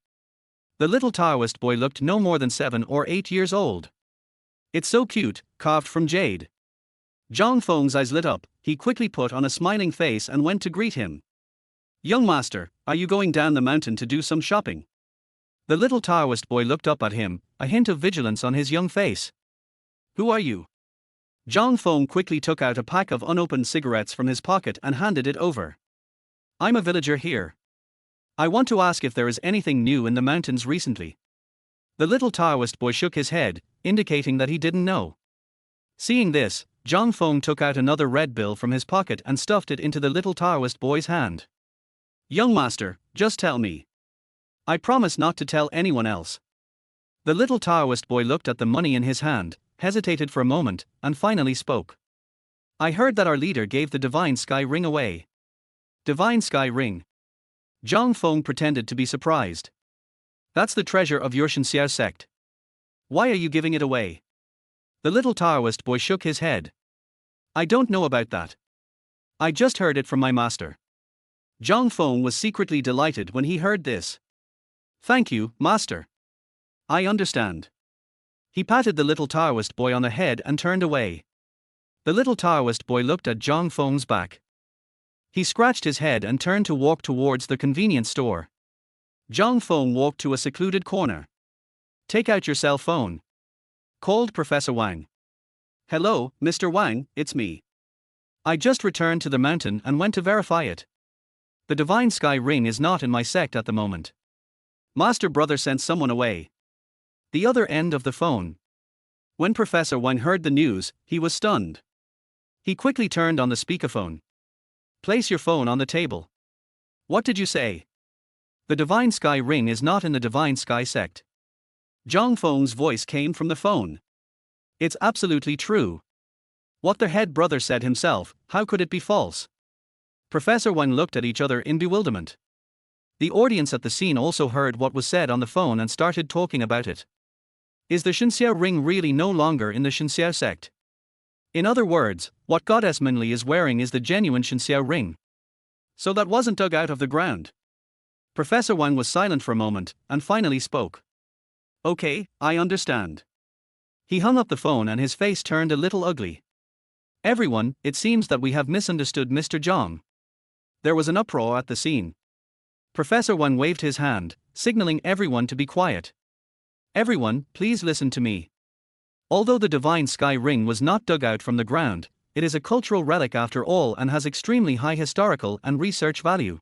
The little Taoist boy looked no more than 7 or 8 years old. It's so cute, carved from jade. Zhang Feng's eyes lit up, he quickly put on a smiling face and went to greet him. Young master, are you going down the mountain to do some shopping? The little Taoist boy looked up at him, a hint of vigilance on his young face. Who are you? Zhang Feng quickly took out a pack of unopened cigarettes from his pocket and handed it over. I'm a villager here. I want to ask if there is anything new in the mountains recently. The little Taoist boy shook his head, indicating that he didn't know. Seeing this, Zhang Feng took out another red bill from his pocket and stuffed it into the little Taoist boy's hand. Young master, just tell me. I promise not to tell anyone else. The little Taoist boy looked at the money in his hand, hesitated for a moment, and finally spoke. I heard that our leader gave the divine sky ring away. Divine sky ring. Zhang Feng pretended to be surprised. That's the treasure of your Shenxiao sect. Why are you giving it away? The little Taoist boy shook his head. I don't know about that. I just heard it from my master. Zhang Feng was secretly delighted when he heard this. Thank you, master. I understand. He patted the little Taoist boy on the head and turned away. The little Taoist boy looked at Zhang Feng's back. He scratched his head and turned to walk towards the convenience store. Zhang Feng walked to a secluded corner. Take out your cell phone, called Professor Wang. Hello, Mr. Wang, it's me. I just returned to the mountain and went to verify it. The divine sky ring is not in my sect at the moment. Master brother sent someone away. The other end of the phone. When Professor Wang heard the news, he was stunned. He quickly turned on the speakerphone. Place your phone on the table. What did you say? The divine sky ring is not in the divine sky sect. Zhang Feng's voice came from the phone. It's absolutely true. What the head brother said himself, how could it be false? Professor Wang looked at each other in bewilderment. The audience at the scene also heard what was said on the phone and started talking about it. Is the Shenxiao ring really no longer in the Shenxiao sect? In other words, what Goddess Mengli is wearing is the genuine Shenxiao ring. So that wasn't dug out of the ground. Professor Wang was silent for a moment, and finally spoke. Okay, I understand. He hung up the phone and his face turned a little ugly. Everyone, it seems that we have misunderstood Mr. Zhang. There was an uproar at the scene. Professor Wang waved his hand, signaling everyone to be quiet. Everyone, please listen to me. Although the divine sky ring was not dug out from the ground, it is a cultural relic after all and has extremely high historical and research value.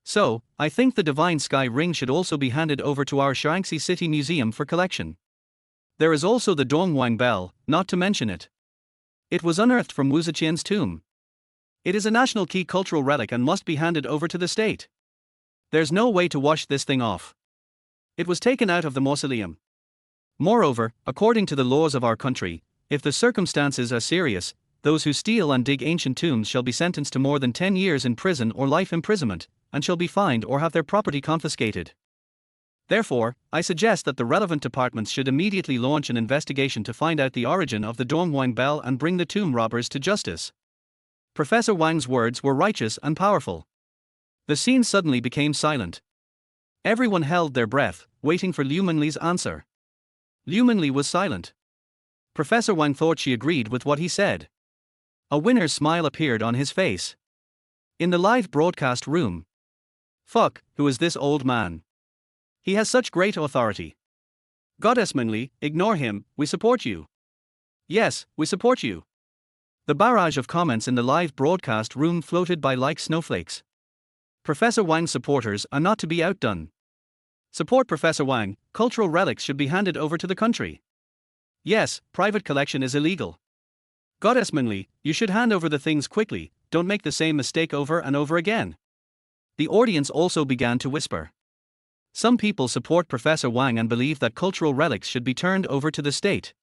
So, I think the divine sky ring should also be handed over to our Shaanxi City Museum for collection. There is also the Dong Wang bell, not to mention it. It was unearthed from Wu Ziqian's tomb. It is a national key cultural relic and must be handed over to the state. There's no way to wash this thing off. It was taken out of the mausoleum. Moreover, according to the laws of our country, if the circumstances are serious, those who steal and dig ancient tombs shall be sentenced to more than 10 years in prison or life imprisonment, and shall be fined or have their property confiscated. Therefore, I suggest that the relevant departments should immediately launch an investigation to find out the origin of the Donghuang bell and bring the tomb robbers to justice. Professor Wang's words were righteous and powerful. The scene suddenly became silent. Everyone held their breath, waiting for Liu Mengli's answer. Liu Mengli was silent. Professor Wang thought she agreed with what he said. A winner's smile appeared on his face. In the live broadcast room. Fuck, who is this old man? He has such great authority. Goddess Mengli, ignore him, we support you. Yes, we support you. The barrage of comments in the live broadcast room floated by like snowflakes. Professor Wang's supporters are not to be outdone. Support Professor Wang, cultural relics should be handed over to the country. Yes, private collection is illegal. Goddess Mengli, you should hand over the things quickly, don't make the same mistake over and over again. The audience also began to whisper. Some people support Professor Wang and believe that cultural relics should be turned over to the state.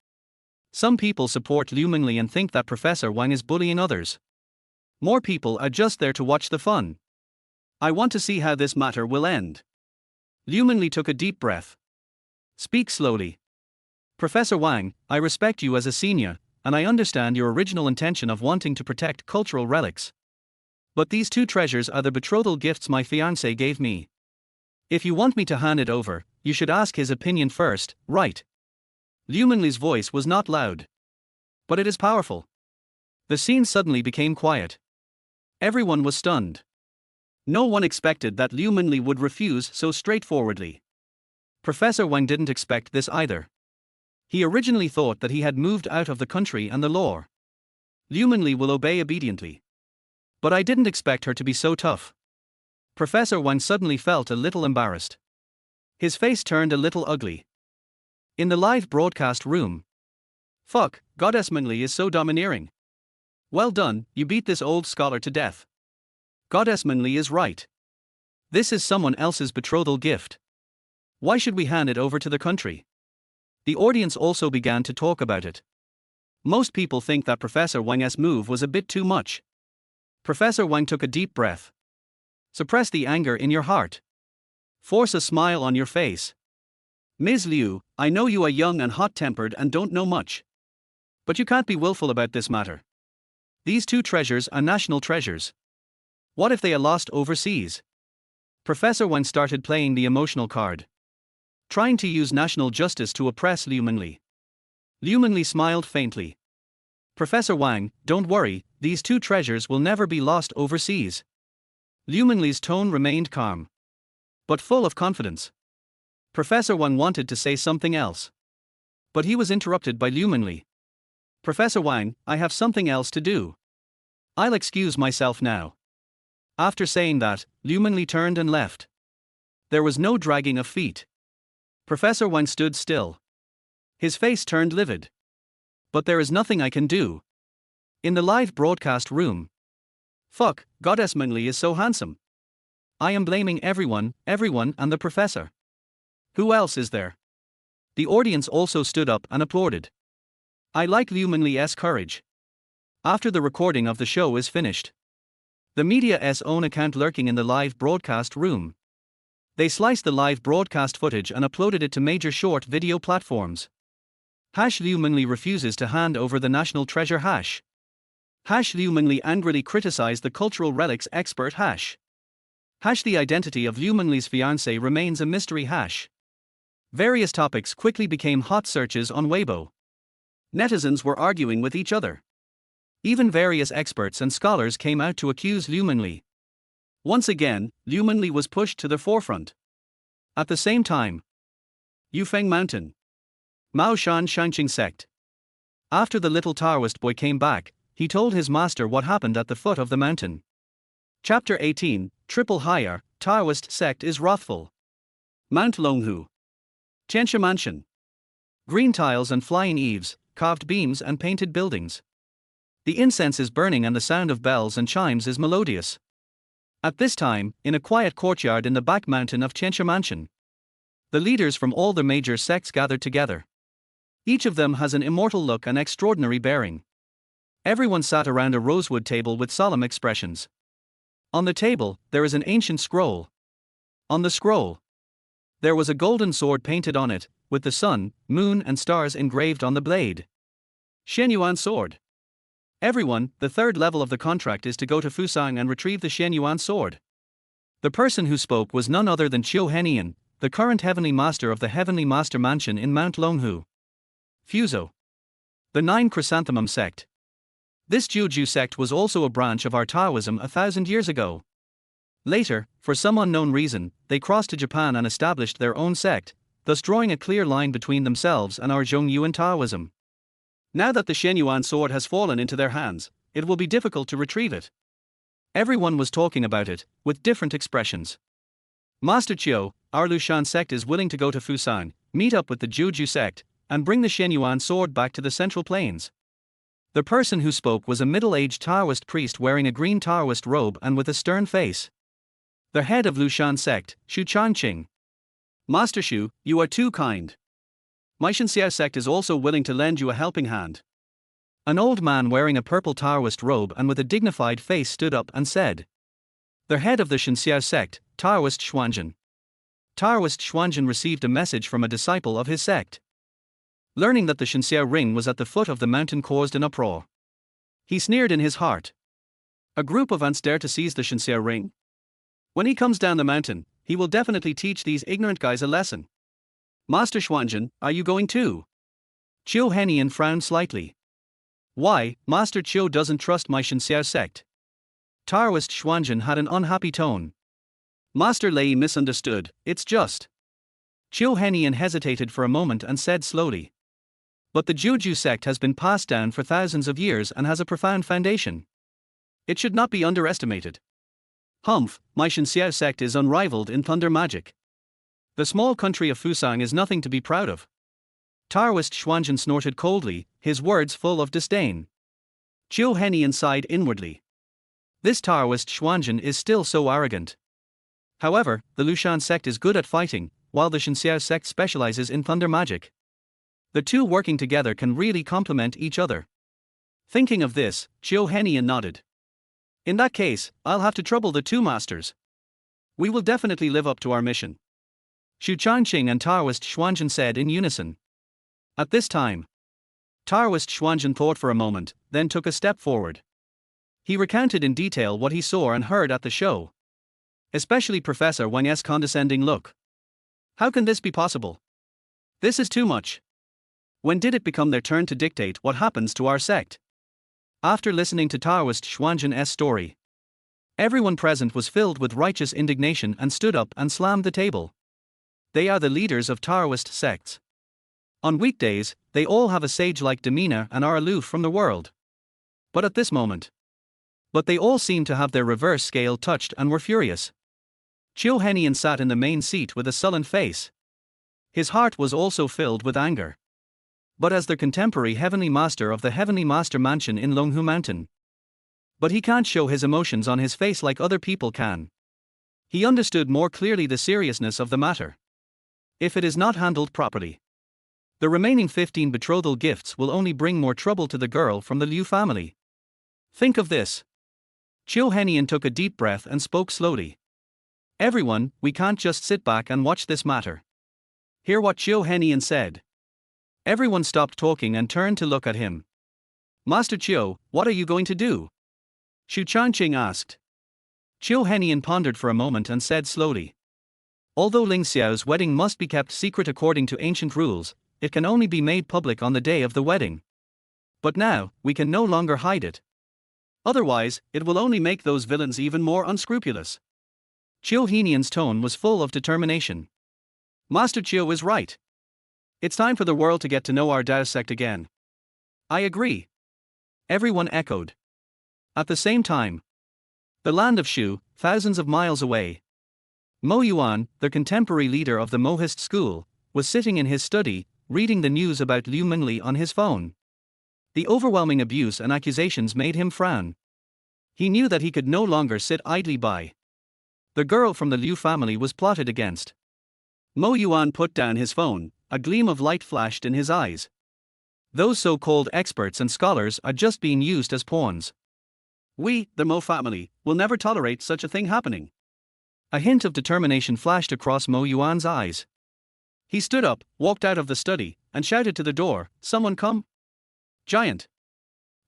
Some people support Liu Mengli and think that Professor Wang is bullying others. More people are just there to watch the fun. I want to see how this matter will end. Liu Mengli took a deep breath. Speak slowly. Professor Wang, I respect you as a senior, and I understand your original intention of wanting to protect cultural relics. But these two treasures are the betrothal gifts my fiancé gave me. If you want me to hand it over, you should ask his opinion first, right? Liu Mengli's voice was not loud. But it is powerful. The scene suddenly became quiet. Everyone was stunned. No one expected that Liu Mengli would refuse so straightforwardly. Professor Wang didn't expect this either. He originally thought that he had moved out of the country and the law. Liu Mengli will obey obediently. But I didn't expect her to be so tough. Professor Wang suddenly felt a little embarrassed. His face turned a little ugly. In the live broadcast room. Fuck, Goddess Mengli is so domineering. Well done, you beat this old scholar to death. Goddess Mengli is right. This is someone else's betrothal gift. Why should we hand it over to the country? The audience also began to talk about it. Most people think that Professor Wang's move was a bit too much. Professor Wang took a deep breath. Suppress the anger in your heart. Force a smile on your face. Ms. Liu, I know you are young and hot-tempered and don't know much. But you can't be willful about this matter. These two treasures are national treasures. What if they are lost overseas? Professor Wang started playing the emotional card. Trying to use national justice to oppress Liu Mengli. Liu Mengli smiled faintly. Professor Wang, don't worry, these two treasures will never be lost overseas. Liu Mengli's tone remained calm. But full of confidence. Professor Wang wanted to say something else. But he was interrupted by Liu Mengli. Professor Wang, I have something else to do. I'll excuse myself now. After saying that, Liu Mengli turned and left. There was no dragging of feet. Professor Wang stood still. His face turned livid. But there is nothing I can do. In the live broadcast room. Fuck, Goddess Mengli is so handsome. I am blaming everyone and the professor. Who else is there? The audience also stood up and applauded. I like Liu Mengli's courage. After the recording of the show is finished. The media's own account lurking in the live broadcast room. They sliced the live broadcast footage and uploaded it to major short video platforms. Liu Mengli refuses to hand over the national treasure. Liu Mengli angrily criticized the cultural relics expert. The identity of Liu Mengli's fiancé remains a mystery. Various topics quickly became hot searches on Weibo. Netizens were arguing with each other. Even various experts and scholars came out to accuse Liu Mengli. Once again, Liu Mengli was pushed to the forefront. At the same time, Yufeng Mountain. Mao Shan Shanqing sect. After the little Taoist boy came back, he told his master what happened at the foot of the mountain. Chapter 18, Triple Higher, Taoist sect is wrathful. Mount Longhu. Tianxia Mansion. Green tiles and flying eaves, carved beams and painted buildings. The incense is burning and the sound of bells and chimes is melodious. At this time, in a quiet courtyard in the back mountain of Qianshi Mansion, the leaders from all the major sects gathered together. Each of them has an immortal look and extraordinary bearing. Everyone sat around a rosewood table with solemn expressions. On the table, there is an ancient scroll. On the scroll, there was a golden sword painted on it, with the sun, moon, and stars engraved on the blade. Shenyuan sword. Everyone, the third level of the contract is to go to Fusang and retrieve the Shenyuan sword. The person who spoke was none other than Qiu Henian, the current Heavenly Master of the Heavenly Master Mansion in Mount Longhu. Fuso. The Nine Chrysanthemum Sect. This Juju sect was also a branch of our Taoism 1,000 years ago. Later, for some unknown reason, they crossed to Japan and established their own sect, thus drawing a clear line between themselves and our Zhongyuan Taoism. Now that the Shenyuan sword has fallen into their hands, it will be difficult to retrieve it. Everyone was talking about it, with different expressions. Master Qiu, our Lushan sect is willing to go to Fusang, meet up with the Juju sect, and bring the Shenyuan sword back to the Central Plains. The person who spoke was a middle-aged Taoist priest wearing a green Taoist robe and with a stern face. The head of Lushan sect, Xu Changqing. Master Xu, you are too kind. My Shenxiao sect is also willing to lend you a helping hand. An old man wearing a purple Taoist robe and with a dignified face stood up and said. The head of the Shenxiao sect, Taoist Xuanzhen. Taoist Xuanzhen received a message from a disciple of his sect. Learning that the Shenxiao ring was at the foot of the mountain caused an uproar. He sneered in his heart. A group of ants dare to seize the Shenxiao ring? When he comes down the mountain, he will definitely teach these ignorant guys a lesson. Master Xuanzhen, are you going too? Qiu Henian frowned slightly. Why, Master Qiu doesn't trust my Shenxiao sect. Taoist Xuanzhen had an unhappy tone. Master Lei misunderstood, it's just. Qiu Henian hesitated for a moment and said slowly. But the Juju sect has been passed down for thousands of years and has a profound foundation. It should not be underestimated. Humph, my Shenxiao sect is unrivaled in thunder magic. The small country of Fusang is nothing to be proud of. Taoist Xuanzhen snorted coldly, his words full of disdain. Qiu Henian sighed inwardly. This Taoist Xuanzhen is still so arrogant. However, the Lushan sect is good at fighting, while the Shenxiao sect specializes in thunder magic. The two working together can really complement each other. Thinking of this, Qiu Henian nodded. In that case, I'll have to trouble the two masters. We will definitely live up to our mission. Xu Changqing and Taoist Xuanzhen said in unison. At this time, Taoist Xuanzhen thought for a moment, then took a step forward. He recounted in detail what he saw and heard at the show. Especially Professor Wang Y's condescending look. How can this be possible? This is too much. When did it become their turn to dictate what happens to our sect? After listening to Taoist Xuanzhen's story, everyone present was filled with righteous indignation and stood up and slammed the table. They are the leaders of Taoist sects. On weekdays, they all have a sage-like demeanor and are aloof from the world. But at this moment, they all seemed to have their reverse scale touched and were furious. Qiu Henian sat in the main seat with a sullen face. His heart was also filled with anger. But as the contemporary Heavenly Master of the Heavenly Master Mansion in Longhu Mountain. But he can't show his emotions on his face like other people can. He understood more clearly the seriousness of the matter. If it is not handled properly, the remaining 15 betrothal gifts will only bring more trouble to the girl from the Liu family. Think of this. Qiu Henian took a deep breath and spoke slowly. Everyone, we can't just sit back and watch this matter. Hear what Qiu Henian said. Everyone stopped talking and turned to look at him. Master Qiu, what are you going to do? Xu Changqing asked. Qiu Henian pondered for a moment and said slowly. Although Ling Xiao's wedding must be kept secret according to ancient rules, it can only be made public on the day of the wedding. But now, we can no longer hide it. Otherwise, it will only make those villains even more unscrupulous. Qiu Henian's tone was full of determination. Master Qiu is right. It's time for the world to get to know our Dao sect again. I agree. Everyone echoed. At the same time, the land of Shu, thousands of miles away. Mo Yuan, the contemporary leader of the Mohist school, was sitting in his study, reading the news about Liu Mengli on his phone. The overwhelming abuse and accusations made him frown. He knew that he could no longer sit idly by. The girl from the Liu family was plotted against. Mo Yuan put down his phone, a gleam of light flashed in his eyes. Those so-called experts and scholars are just being used as pawns. We, the Mo family, will never tolerate such a thing happening. A hint of determination flashed across Mo Yuan's eyes. He stood up, walked out of the study, and shouted to the door, "Someone come!" Giant.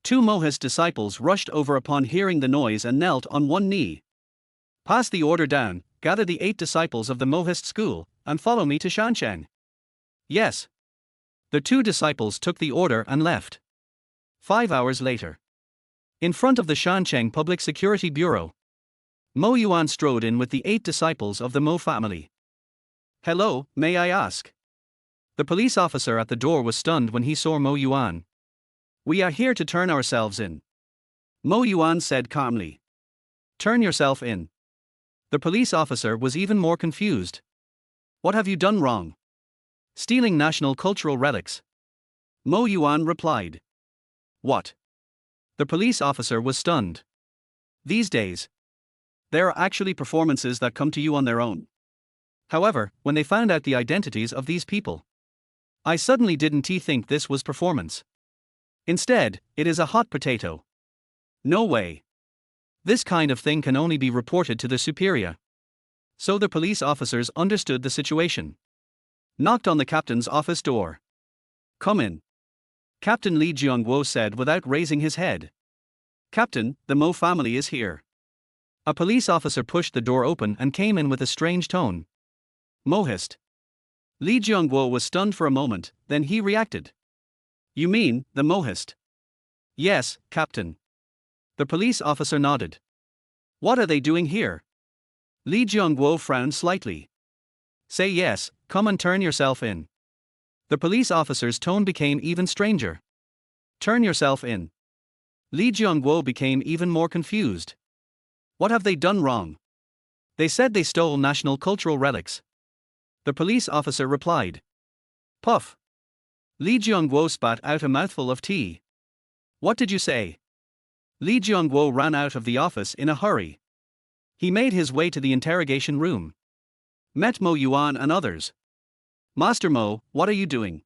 2 Mohist disciples rushed over upon hearing the noise and knelt on one knee. "Pass the order down, gather the 8 disciples of the Mohist school, and follow me to Shancheng." Yes. The 2 disciples took the order and left. 5 hours later. In front of the Shancheng Public Security Bureau, Mo Yuan strode in with the 8 disciples of the Mo family. "Hello, may I ask?" The police officer at the door was stunned when he saw Mo Yuan. "We are here to turn ourselves in," Mo Yuan said calmly. "Turn yourself in." The police officer was even more confused. "What have you done wrong?" "Stealing national cultural relics," Mo Yuan replied. "What?" The police officer was stunned. These days, there are actually performances that come to you on their own. However, when they found out the identities of these people, I suddenly didn't think this was performance. Instead, it is a hot potato. No way. This kind of thing can only be reported to the superior. So the police officers understood the situation. Knocked on the captain's office door. "Come in." Captain Li Jiangguo said without raising his head. "Captain, the Mo family is here." A police officer pushed the door open and came in with a strange tone. "Mohist." Li Jiangguo was stunned for a moment, then he reacted. "You mean, the Mohist?" "Yes, Captain." The police officer nodded. "What are they doing here?" Li Jiangguo frowned slightly. "Say yes, come and turn yourself in." The police officer's tone became even stranger. "Turn yourself in." Li Jiangguo became even more confused. What have they done wrong? They said they stole national cultural relics. The police officer replied. Puff. Li Jiangguo spat out a mouthful of tea. "What did you say?" Li Jiangguo ran out of the office in a hurry. He made his way to the interrogation room. Met Mo Yuan and others. "Master Mo, what are you doing?"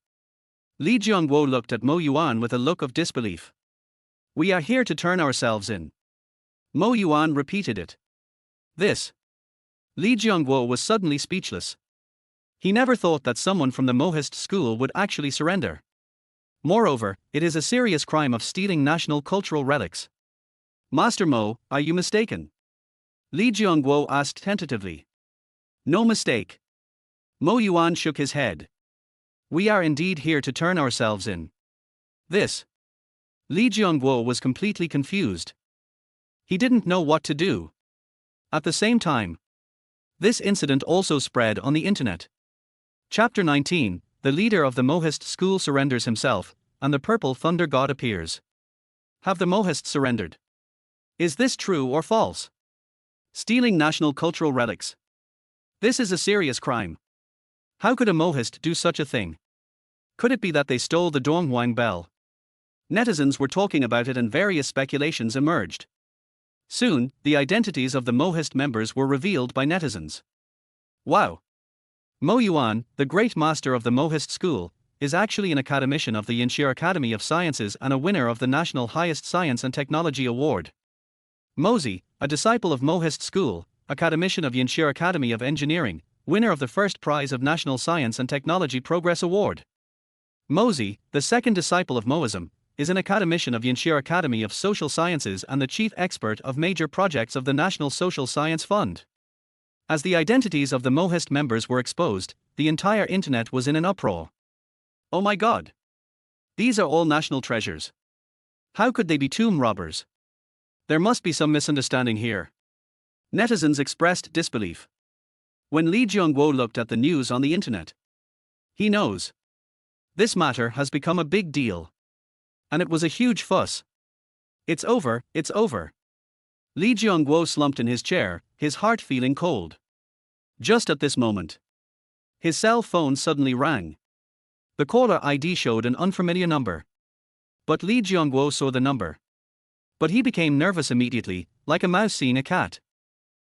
Li Jiangguo looked at Mo Yuan with a look of disbelief. "We are here to turn ourselves in." Mo Yuan repeated it. "This." Li Jiangguo was suddenly speechless. He never thought that someone from the Mohist school would actually surrender. Moreover, it is a serious crime of stealing national cultural relics. "Master Mo, are you mistaken?" Li Jiangguo asked tentatively. "No mistake." Mo Yuan shook his head. "We are indeed here to turn ourselves in." This. Li Jiangguo was completely confused. He didn't know what to do. At the same time, this incident also spread on the internet. Chapter 19, the leader of the Mohist school surrenders himself, and the purple thunder god appears. Have the Mohists surrendered? Is this true or false? Stealing national cultural relics. This is a serious crime. How could a Mohist do such a thing? Could it be that they stole the Donghuang bell? Netizens were talking about it and various speculations emerged. Soon, the identities of the Mohist members were revealed by netizens. Wow! Mo Yuan, the great master of the Mohist school, is actually an academician of the Yanxia Academy of Sciences and a winner of the National Highest Science and Technology Award. Mozi, a disciple of Mohist school, academician of Yanxia Academy of Engineering, winner of the first prize of National Science and Technology Progress Award. Mozi, the second disciple of Moism, is an academician of Yanxia Academy of Social Sciences and the chief expert of major projects of the National Social Science Fund. As the identities of the Mohist members were exposed, the entire internet was in an uproar. Oh my god! These are all national treasures. How could they be tomb robbers? There must be some misunderstanding here. Netizens expressed disbelief. When Li Jiangguo looked at the news on the internet, he knows. This matter has become a big deal. And it was a huge fuss. It's over, it's over. Li Jiangguo slumped in his chair, his heart feeling cold. Just at this moment, his cell phone suddenly rang. The caller ID showed an unfamiliar number. But Li Jiangguo saw the number. But he became nervous immediately, like a mouse seeing a cat.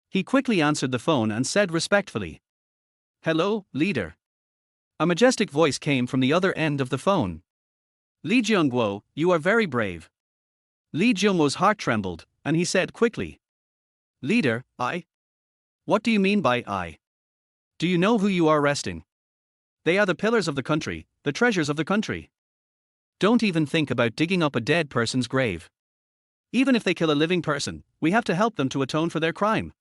He quickly answered the phone and said respectfully, "Hello, leader." A majestic voice came from the other end of the phone. "Li Jiangguo, you are very brave." Li Jiangguo's heart trembled, and he said quickly, "Leader, I? What do you mean by I? Do you know who you are arresting? They are the pillars of the country, the treasures of the country. Don't even think about digging up a dead person's grave. Even if they kill a living person, we have to help them to atone for their crime.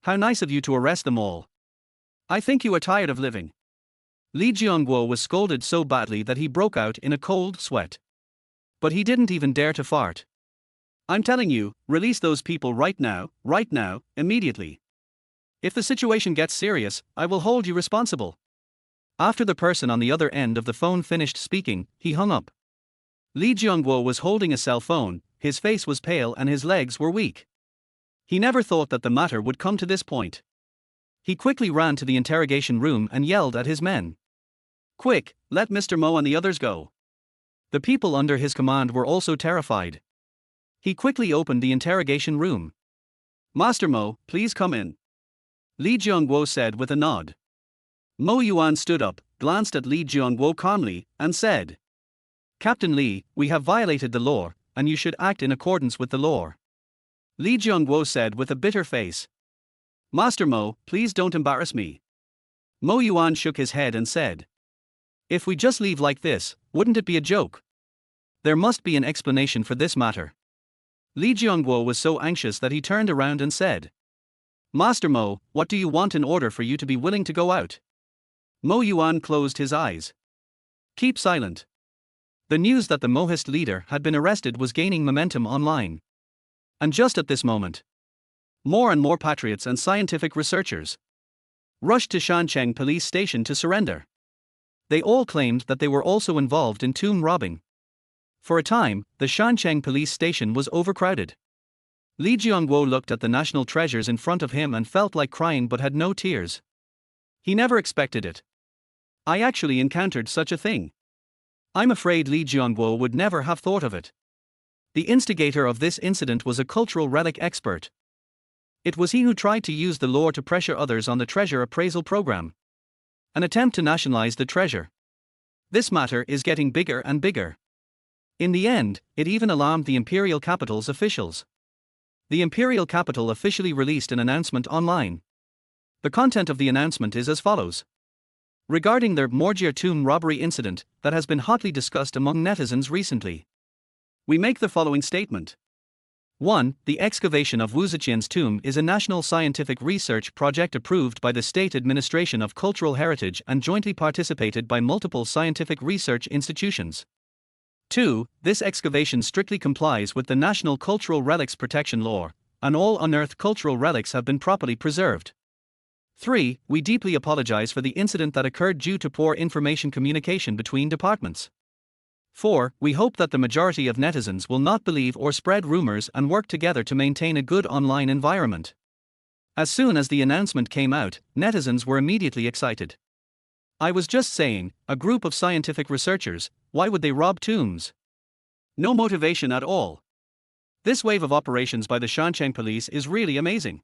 How nice of you to arrest them all. I think you are tired of living." Li Jiangguo was scolded so badly that he broke out in a cold sweat. But he didn't even dare to fart. "I'm telling you, release those people right now, immediately. If the situation gets serious, I will hold you responsible." After the person on the other end of the phone finished speaking, he hung up. Li Jiangguo was holding a cell phone, his face was pale and his legs were weak. He never thought that the matter would come to this point. He quickly ran to the interrogation room and yelled at his men, "Quick, let Mr. Mo and the others go." The people under his command were also terrified. He quickly opened the interrogation room. "Master Mo, please come in," Li Jiangguo said with a nod. Mo Yuan stood up, glanced at Li Jiangguo calmly, and said, "Captain Li, we have violated the law, and you should act in accordance with the law." Li Jiangguo said with a bitter face, "Master Mo, please don't embarrass me." Mo Yuan shook his head and said, "If we just leave like this, wouldn't it be a joke? There must be an explanation for this matter." Li Jiangguo was so anxious that he turned around and said, "Master Mo, what do you want in order for you to be willing to go out?" Mo Yuan closed his eyes. "Keep silent." The news that the Mohist leader had been arrested was gaining momentum online. And just at this moment, more and more patriots and scientific researchers rushed to Shancheng police station to surrender. They all claimed that they were also involved in tomb robbing. For a time, the Shancheng police station was overcrowded. Li Jiangguo looked at the national treasures in front of him and felt like crying but had no tears. He never expected it. "I actually encountered such a thing." I'm afraid Li Jiangguo would never have thought of it. The instigator of this incident was a cultural relic expert. It was he who tried to use the law to pressure others on the treasure appraisal program. An attempt to nationalize the treasure. This matter is getting bigger and bigger. In the end, it even alarmed the imperial capital's officials. The imperial capital officially released an announcement online. The content of the announcement is as follows. Regarding the Morjir tomb robbery incident that has been hotly discussed among netizens recently, we make the following statement. 1. The excavation of Wuziqian's tomb is a national scientific research project approved by the State Administration of Cultural Heritage and jointly participated by multiple scientific research institutions. 2. This excavation strictly complies with the National Cultural Relics Protection Law, and all unearthed cultural relics have been properly preserved. 3. We deeply apologize for the incident that occurred due to poor information communication between departments. 4. We hope that the majority of netizens will not believe or spread rumors and work together to maintain a good online environment. As soon as the announcement came out, netizens were immediately excited. I was just saying, a group of scientific researchers, why would they rob tombs? No motivation at all. This wave of operations by the Shancheng police is really amazing.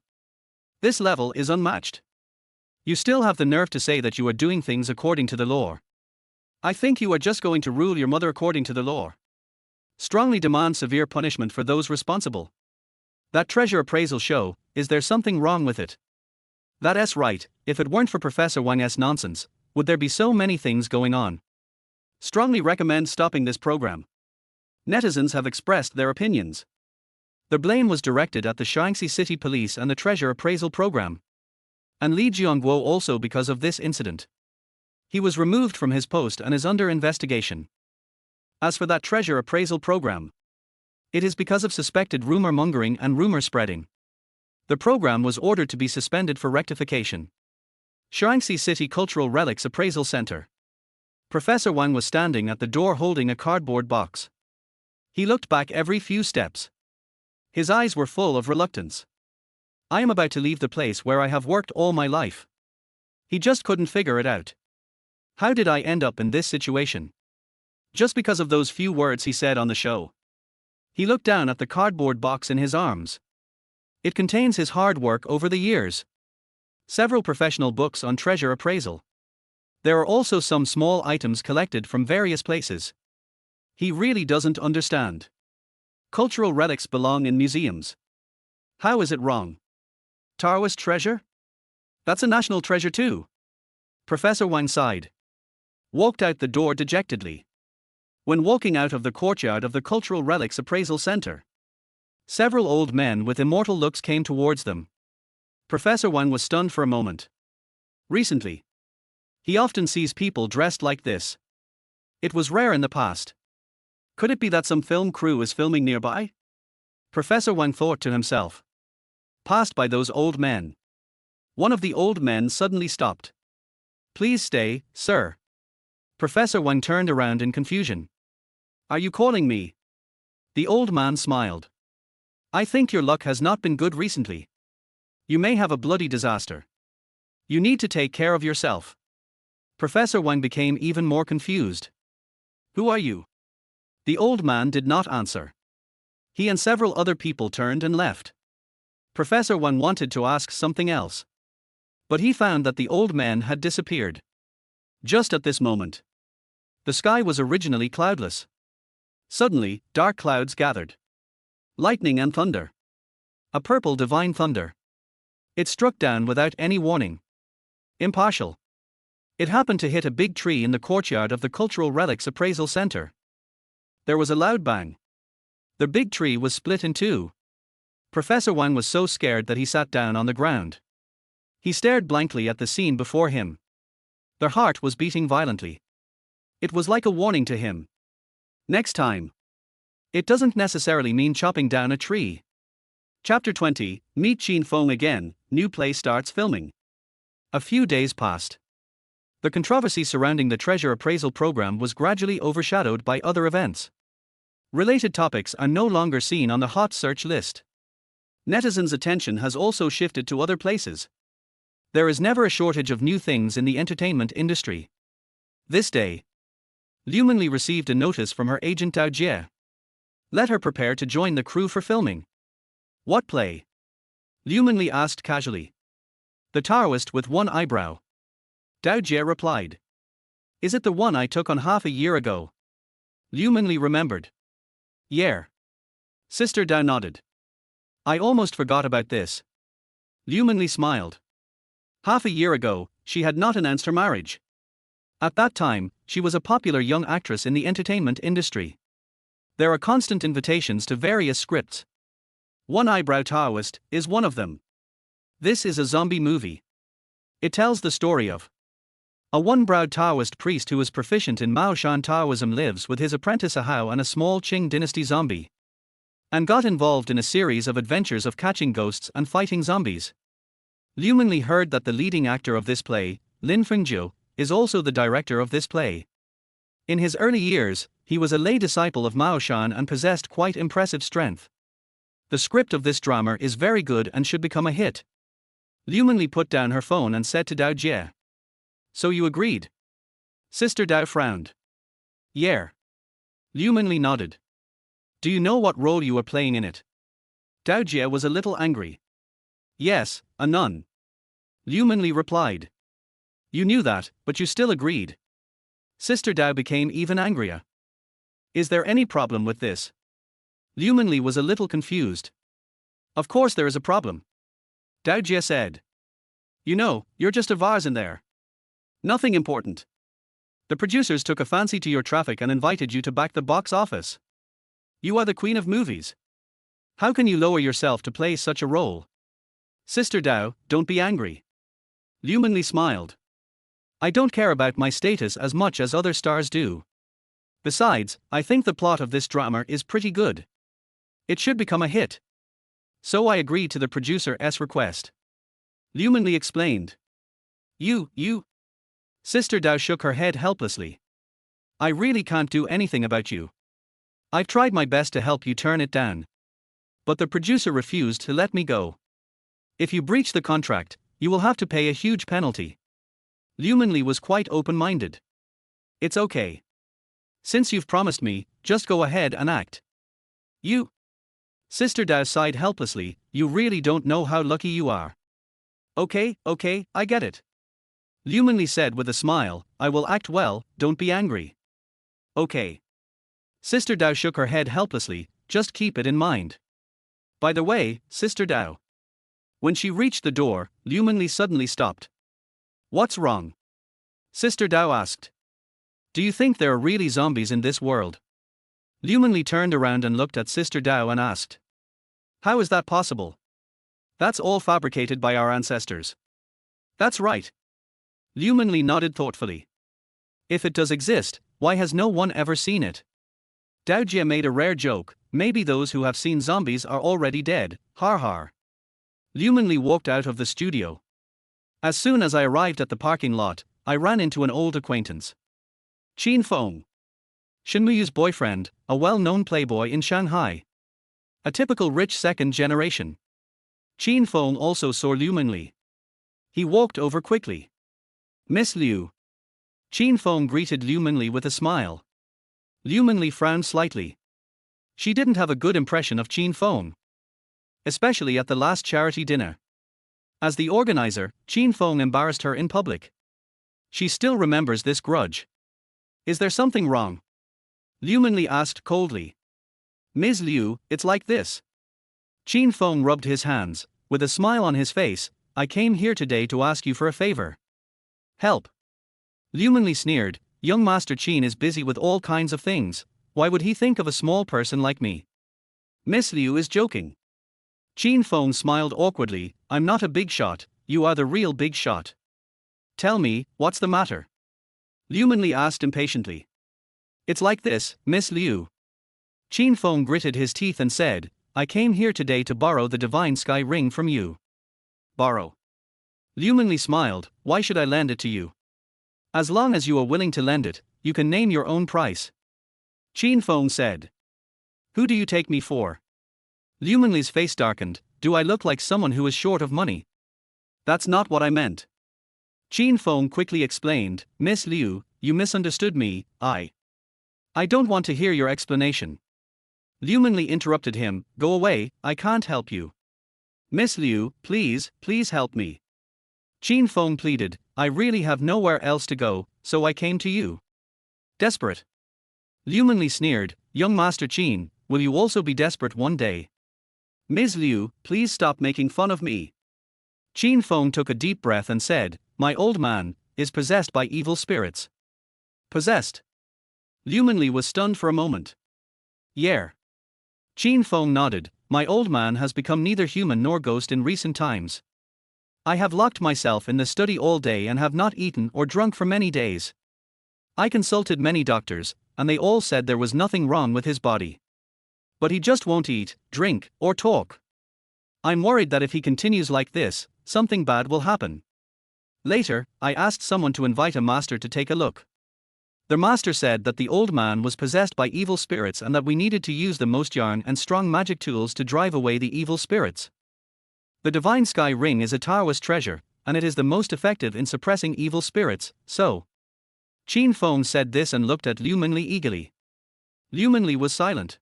This level is unmatched. You still have the nerve to say that you are doing things according to the law. I think you are just going to rule your mother according to the law. Strongly demand severe punishment for those responsible. That treasure appraisal show, is there something wrong with it? That's right, if it weren't for Professor Wang's nonsense, would there be so many things going on? Strongly recommend stopping this program. Netizens have expressed their opinions. The blame was directed at the Shaanxi City Police and the treasure appraisal program. And Li Jiangguo also because of this incident. He was removed from his post and is under investigation. As for that treasure appraisal program, it is because of suspected rumor mongering and rumor spreading. The program was ordered to be suspended for rectification. Shaanxi City Cultural Relics Appraisal Center. Professor Wang was standing at the door holding a cardboard box. He looked back every few steps. His eyes were full of reluctance. I am about to leave the place where I have worked all my life. He just couldn't figure it out. How did I end up in this situation? Just because of those few words he said on the show. He looked down at the cardboard box in his arms. It contains his hard work over the years. Several professional books on treasure appraisal. There are also some small items collected from various places. He really doesn't understand. Cultural relics belong in museums. How is it wrong? Taoist treasure? That's a national treasure too. Professor Wang sighed. Walked out the door dejectedly. When walking out of the courtyard of the Cultural Relics Appraisal Center, several old men with immortal looks came towards them. Professor Wang was stunned for a moment. Recently, he often sees people dressed like this. It was rare in the past. Could it be that some film crew is filming nearby? Professor Wang thought to himself. Passed by those old men. One of the old men suddenly stopped. Please stay, sir. Professor Wang turned around in confusion. Are you calling me? The old man smiled. I think your luck has not been good recently. You may have a bloody disaster. You need to take care of yourself. Professor Wang became even more confused. Who are you? The old man did not answer. He and several other people turned and left. Professor Wang wanted to ask something else. But he found that the old man had disappeared. Just at this moment. The sky was originally cloudless. Suddenly, dark clouds gathered. Lightning and thunder. A purple divine thunder. It struck down without any warning. Impartial. It happened to hit a big tree in the courtyard of the Cultural Relics Appraisal Center. There was a loud bang. The big tree was split in two. Professor Wang was so scared that he sat down on the ground. He stared blankly at the scene before him. Their heart was beating violently. It was like a warning to him. Next time. It doesn't necessarily mean chopping down a tree. Chapter 20, Meet Chin Fong again, new play starts filming. A few days passed. The controversy surrounding the treasure appraisal program was gradually overshadowed by other events. Related topics are no longer seen on the hot search list. Netizens' attention has also shifted to other places. There is never a shortage of new things in the entertainment industry. This day, Liu Mengli received a notice from her agent Dao Jie. Let her prepare to join the crew for filming. What play? Liu Mengli asked casually. The Taoist with one eyebrow. Dao Jie replied. Is it the one I took on half a year ago? Liu Mengli remembered. Yeah. Sister Dao nodded. I almost forgot about this. Liu Mengli smiled. Half a year ago, she had not announced her marriage. At that time, she was a popular young actress in the entertainment industry. There are constant invitations to various scripts. One Eyebrow Taoist is one of them. This is a zombie movie. It tells the story of a one-browed Taoist priest who is proficient in Maoshan Taoism lives with his apprentice Ahau and a small Qing dynasty zombie. And got involved in a series of adventures of catching ghosts and fighting zombies. Liu Mengli heard that the leading actor of this play, Lin Fengjiu, is also the director of this play. In his early years, he was a lay disciple of Mao Shan and possessed quite impressive strength. The script of this drama is very good and should become a hit. Liu Mengli put down her phone and said to Dao Jie. So you agreed? Sister Dao frowned. Yeah. Liu Mengli nodded. Do you know what role you are playing in it? Dao Jie was a little angry. Yes, a nun. Liu Mengli replied. You knew that, but you still agreed. Sister Dao became even angrier. Is there any problem with this? Liu Mengli was a little confused. Of course there is a problem. Dao Jie said. You know, you're just a vase in there. Nothing important. The producers took a fancy to your traffic and invited you to back the box office. You are the queen of movies. How can you lower yourself to play such a role? Sister Dao, don't be angry. Liu Mengli smiled. I don't care about my status as much as other stars do. Besides, I think the plot of this drama is pretty good. It should become a hit. So I agreed to the producer's request. Liu Mengli explained. You. Sister Dao shook her head helplessly. I really can't do anything about you. I've tried my best to help you turn it down. But the producer refused to let me go. If you breach the contract, you will have to pay a huge penalty. Liu Mengli was quite open-minded. It's okay. Since you've promised me, just go ahead and act. You. Sister Dao sighed helplessly, you really don't know how lucky you are. Okay, I get it. Liu Mengli said with a smile, I will act well, don't be angry. Okay. Sister Dao shook her head helplessly, just keep it in mind. By the way, Sister Dao. When she reached the door, Liu Mengli suddenly stopped. What's wrong? Sister Dao asked. Do you think there are really zombies in this world? Liu Mengli turned around and looked at Sister Dao and asked. How is that possible? That's all fabricated by our ancestors. That's right. Liu Mengli nodded thoughtfully. If it does exist, why has no one ever seen it? Dao Jie made a rare joke, maybe those who have seen zombies are already dead, har har. Liu Mengli walked out of the studio. As soon as I arrived at the parking lot, I ran into an old acquaintance. Qin Feng. Shen Muyu's boyfriend, a well-known playboy in Shanghai. A typical rich second generation. Qin Feng also saw Liu Mengli. He walked over quickly. Miss Liu. Qin Feng greeted Liu Mengli with a smile. Liu Mengli frowned slightly. She didn't have a good impression of Qin Feng. Especially at the last charity dinner. As the organizer, Qin Feng embarrassed her in public. She still remembers this grudge. Is there something wrong? Liu Mengli asked coldly. Ms. Liu, it's like this. Qin Feng rubbed his hands, with a smile on his face, I came here today to ask you for a favor. Help. Liu Mengli sneered, young Master Qin is busy with all kinds of things, why would he think of a small person like me? Miss Liu is joking. Qin Feng smiled awkwardly, I'm not a big shot, you are the real big shot. Tell me, what's the matter? Liu Mengli asked impatiently. It's like this, Miss Liu. Qin Feng gritted his teeth and said, I came here today to borrow the divine sky ring from you. Borrow. Liu Mengli smiled, why should I lend it to you? As long as you are willing to lend it, you can name your own price. Qin Feng said. Who do you take me for? Liu Mengli's face darkened, do I look like someone who is short of money? That's not what I meant. Qin Feng quickly explained, Miss Liu, you misunderstood me, I don't want to hear your explanation. Liu Mengli interrupted him, go away, I can't help you. Miss Liu, please help me. Qin Feng pleaded, I really have nowhere else to go, so I came to you. Desperate. Liu Mengli sneered, young Master Qin, will you also be desperate one day? Ms. Liu, please stop making fun of me. Qin Feng took a deep breath and said, my old man is possessed by evil spirits. Possessed? Liu Mengli was stunned for a moment. Yeah. Qin Feng nodded, my old man has become neither human nor ghost in recent times. I have locked myself in the study all day and have not eaten or drunk for many days. I consulted many doctors, and they all said there was nothing wrong with his body. But he just won't eat, drink, or talk. I'm worried that if he continues like this, something bad will happen. Later, I asked someone to invite a master to take a look. The master said that the old man was possessed by evil spirits and that we needed to use the most yarn and strong magic tools to drive away the evil spirits. The divine sky ring is a Taoist treasure, and it is the most effective in suppressing evil spirits, so. Qin Feng said this and looked at Liu Mengli eagerly. Liu Mengli was silent.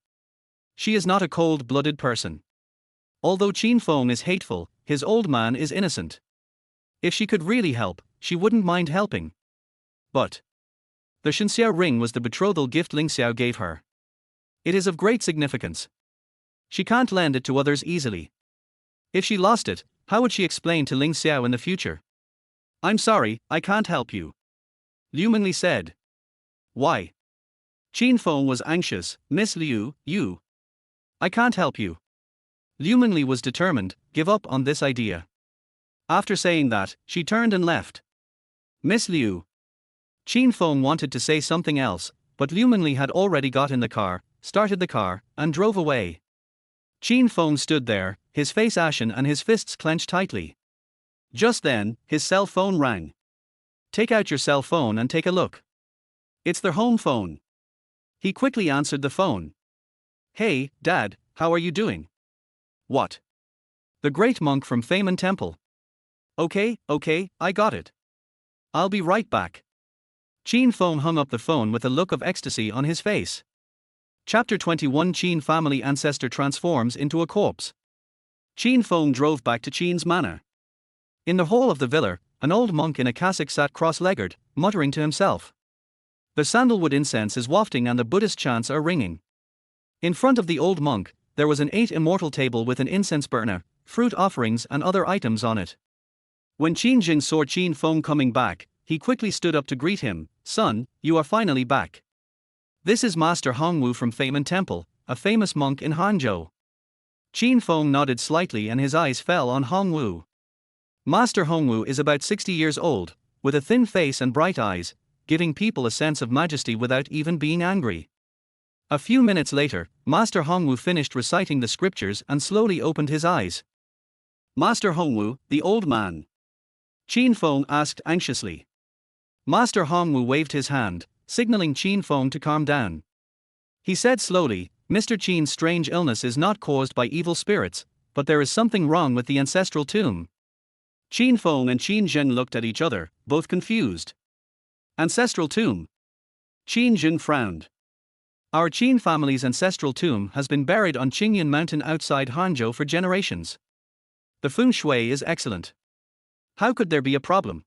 She is not a cold-blooded person. Although Qin Feng is hateful, his old man is innocent. If she could really help, she wouldn't mind helping. But the Shenxiao ring was the betrothal gift Ling Xiao gave her. It is of great significance. She can't lend it to others easily. If she lost it, how would she explain to Ling Xiao in the future? I'm sorry, I can't help you. Liu Mengli said. Why? Qin Feng was anxious, Miss Liu, I can't help you. Liu Mengli was determined, give up on this idea. After saying that, she turned and left. Miss Liu. Qin Feng wanted to say something else, but Liu Mengli had already got in the car, started the car, and drove away. Qin Feng stood there, his face ashen and his fists clenched tightly. Just then, his cell phone rang. Take out your cell phone and take a look. It's their home phone. He quickly answered the phone. Hey, Dad, how are you doing? What? The great monk from Feynman Temple. Okay, I got it. I'll be right back. Qin Feng hung up the phone with a look of ecstasy on his face. Chapter 21 Qin family ancestor transforms into a corpse. Qin Feng drove back to Qin's manor. In the hall of the villa, an old monk in a cassock sat cross-legged, muttering to himself. The sandalwood incense is wafting and the Buddhist chants are ringing. In front of the old monk, there was an 8 immortal table with an incense burner, fruit offerings and other items on it. When Qin Jing saw Qin Feng coming back, he quickly stood up to greet him. Son, you are finally back. This is Master Hongwu from Feimen Temple, a famous monk in Hangzhou. Qin Feng nodded slightly and his eyes fell on Hongwu. Master Hongwu is about 60 years old, with a thin face and bright eyes, giving people a sense of majesty without even being angry. A few minutes later, Master Hongwu finished reciting the scriptures and slowly opened his eyes. Master Hongwu, the old man? Qin Feng asked anxiously. Master Hongwu waved his hand, signaling Qin Feng to calm down. He said slowly, Mr. Qin's strange illness is not caused by evil spirits, but there is something wrong with the ancestral tomb. Qin Feng and Qin Jing looked at each other, both confused. Ancestral tomb? Qin Jing frowned. Our Qin family's ancestral tomb has been buried on Qingyun Mountain outside Hangzhou for generations. The feng shui is excellent. How could there be a problem?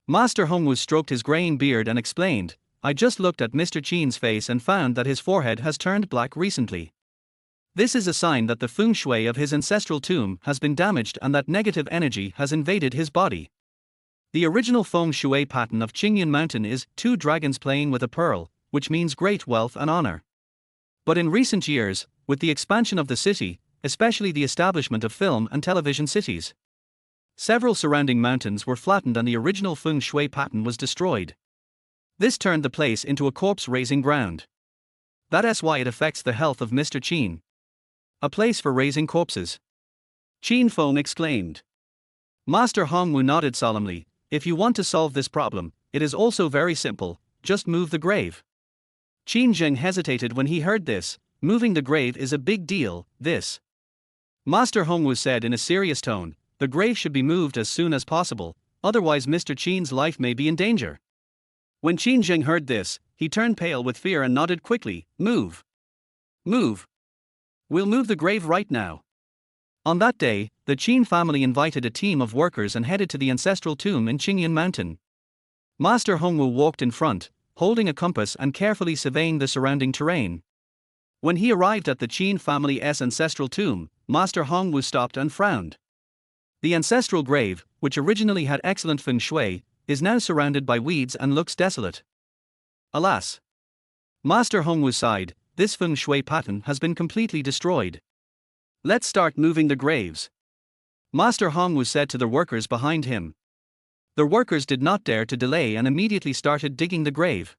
Master Hongwu stroked his graying beard and explained, I just looked at Mr. Qin's face and found that his forehead has turned black recently. This is a sign that the feng shui of his ancestral tomb has been damaged and that negative energy has invaded his body. The original feng shui pattern of Qingyun Mountain is 2 dragons playing with a pearl, which means great wealth and honor. But in recent years, with the expansion of the city, especially the establishment of film and television cities, several surrounding mountains were flattened and the original feng shui pattern was destroyed. This turned the place into a corpse-raising ground. That's why it affects the health of Mr. Qin. A place for raising corpses. Qin Feng exclaimed. Master Hongwu nodded solemnly, if you want to solve this problem, it is also very simple, just move the grave. Qin Jing hesitated when he heard this, moving the grave is a big deal, this. Master Hongwu said in a serious tone, the grave should be moved as soon as possible, otherwise Mr. Qin's life may be in danger. When Qin Jing heard this, he turned pale with fear and nodded quickly, move. Move. We'll move the grave right now. On that day, the Qin family invited a team of workers and headed to the ancestral tomb in Qingyun Mountain. Master Hongwu walked in front, holding a compass and carefully surveying the surrounding terrain. When he arrived at the Qin family's ancestral tomb, Master Hongwu stopped and frowned. The ancestral grave, which originally had excellent feng shui, is now surrounded by weeds and looks desolate. Alas! Master Hongwu sighed, this feng shui pattern has been completely destroyed. Let's start moving the graves. Master Hongwu said to the workers behind him. The workers did not dare to delay and immediately started digging the grave.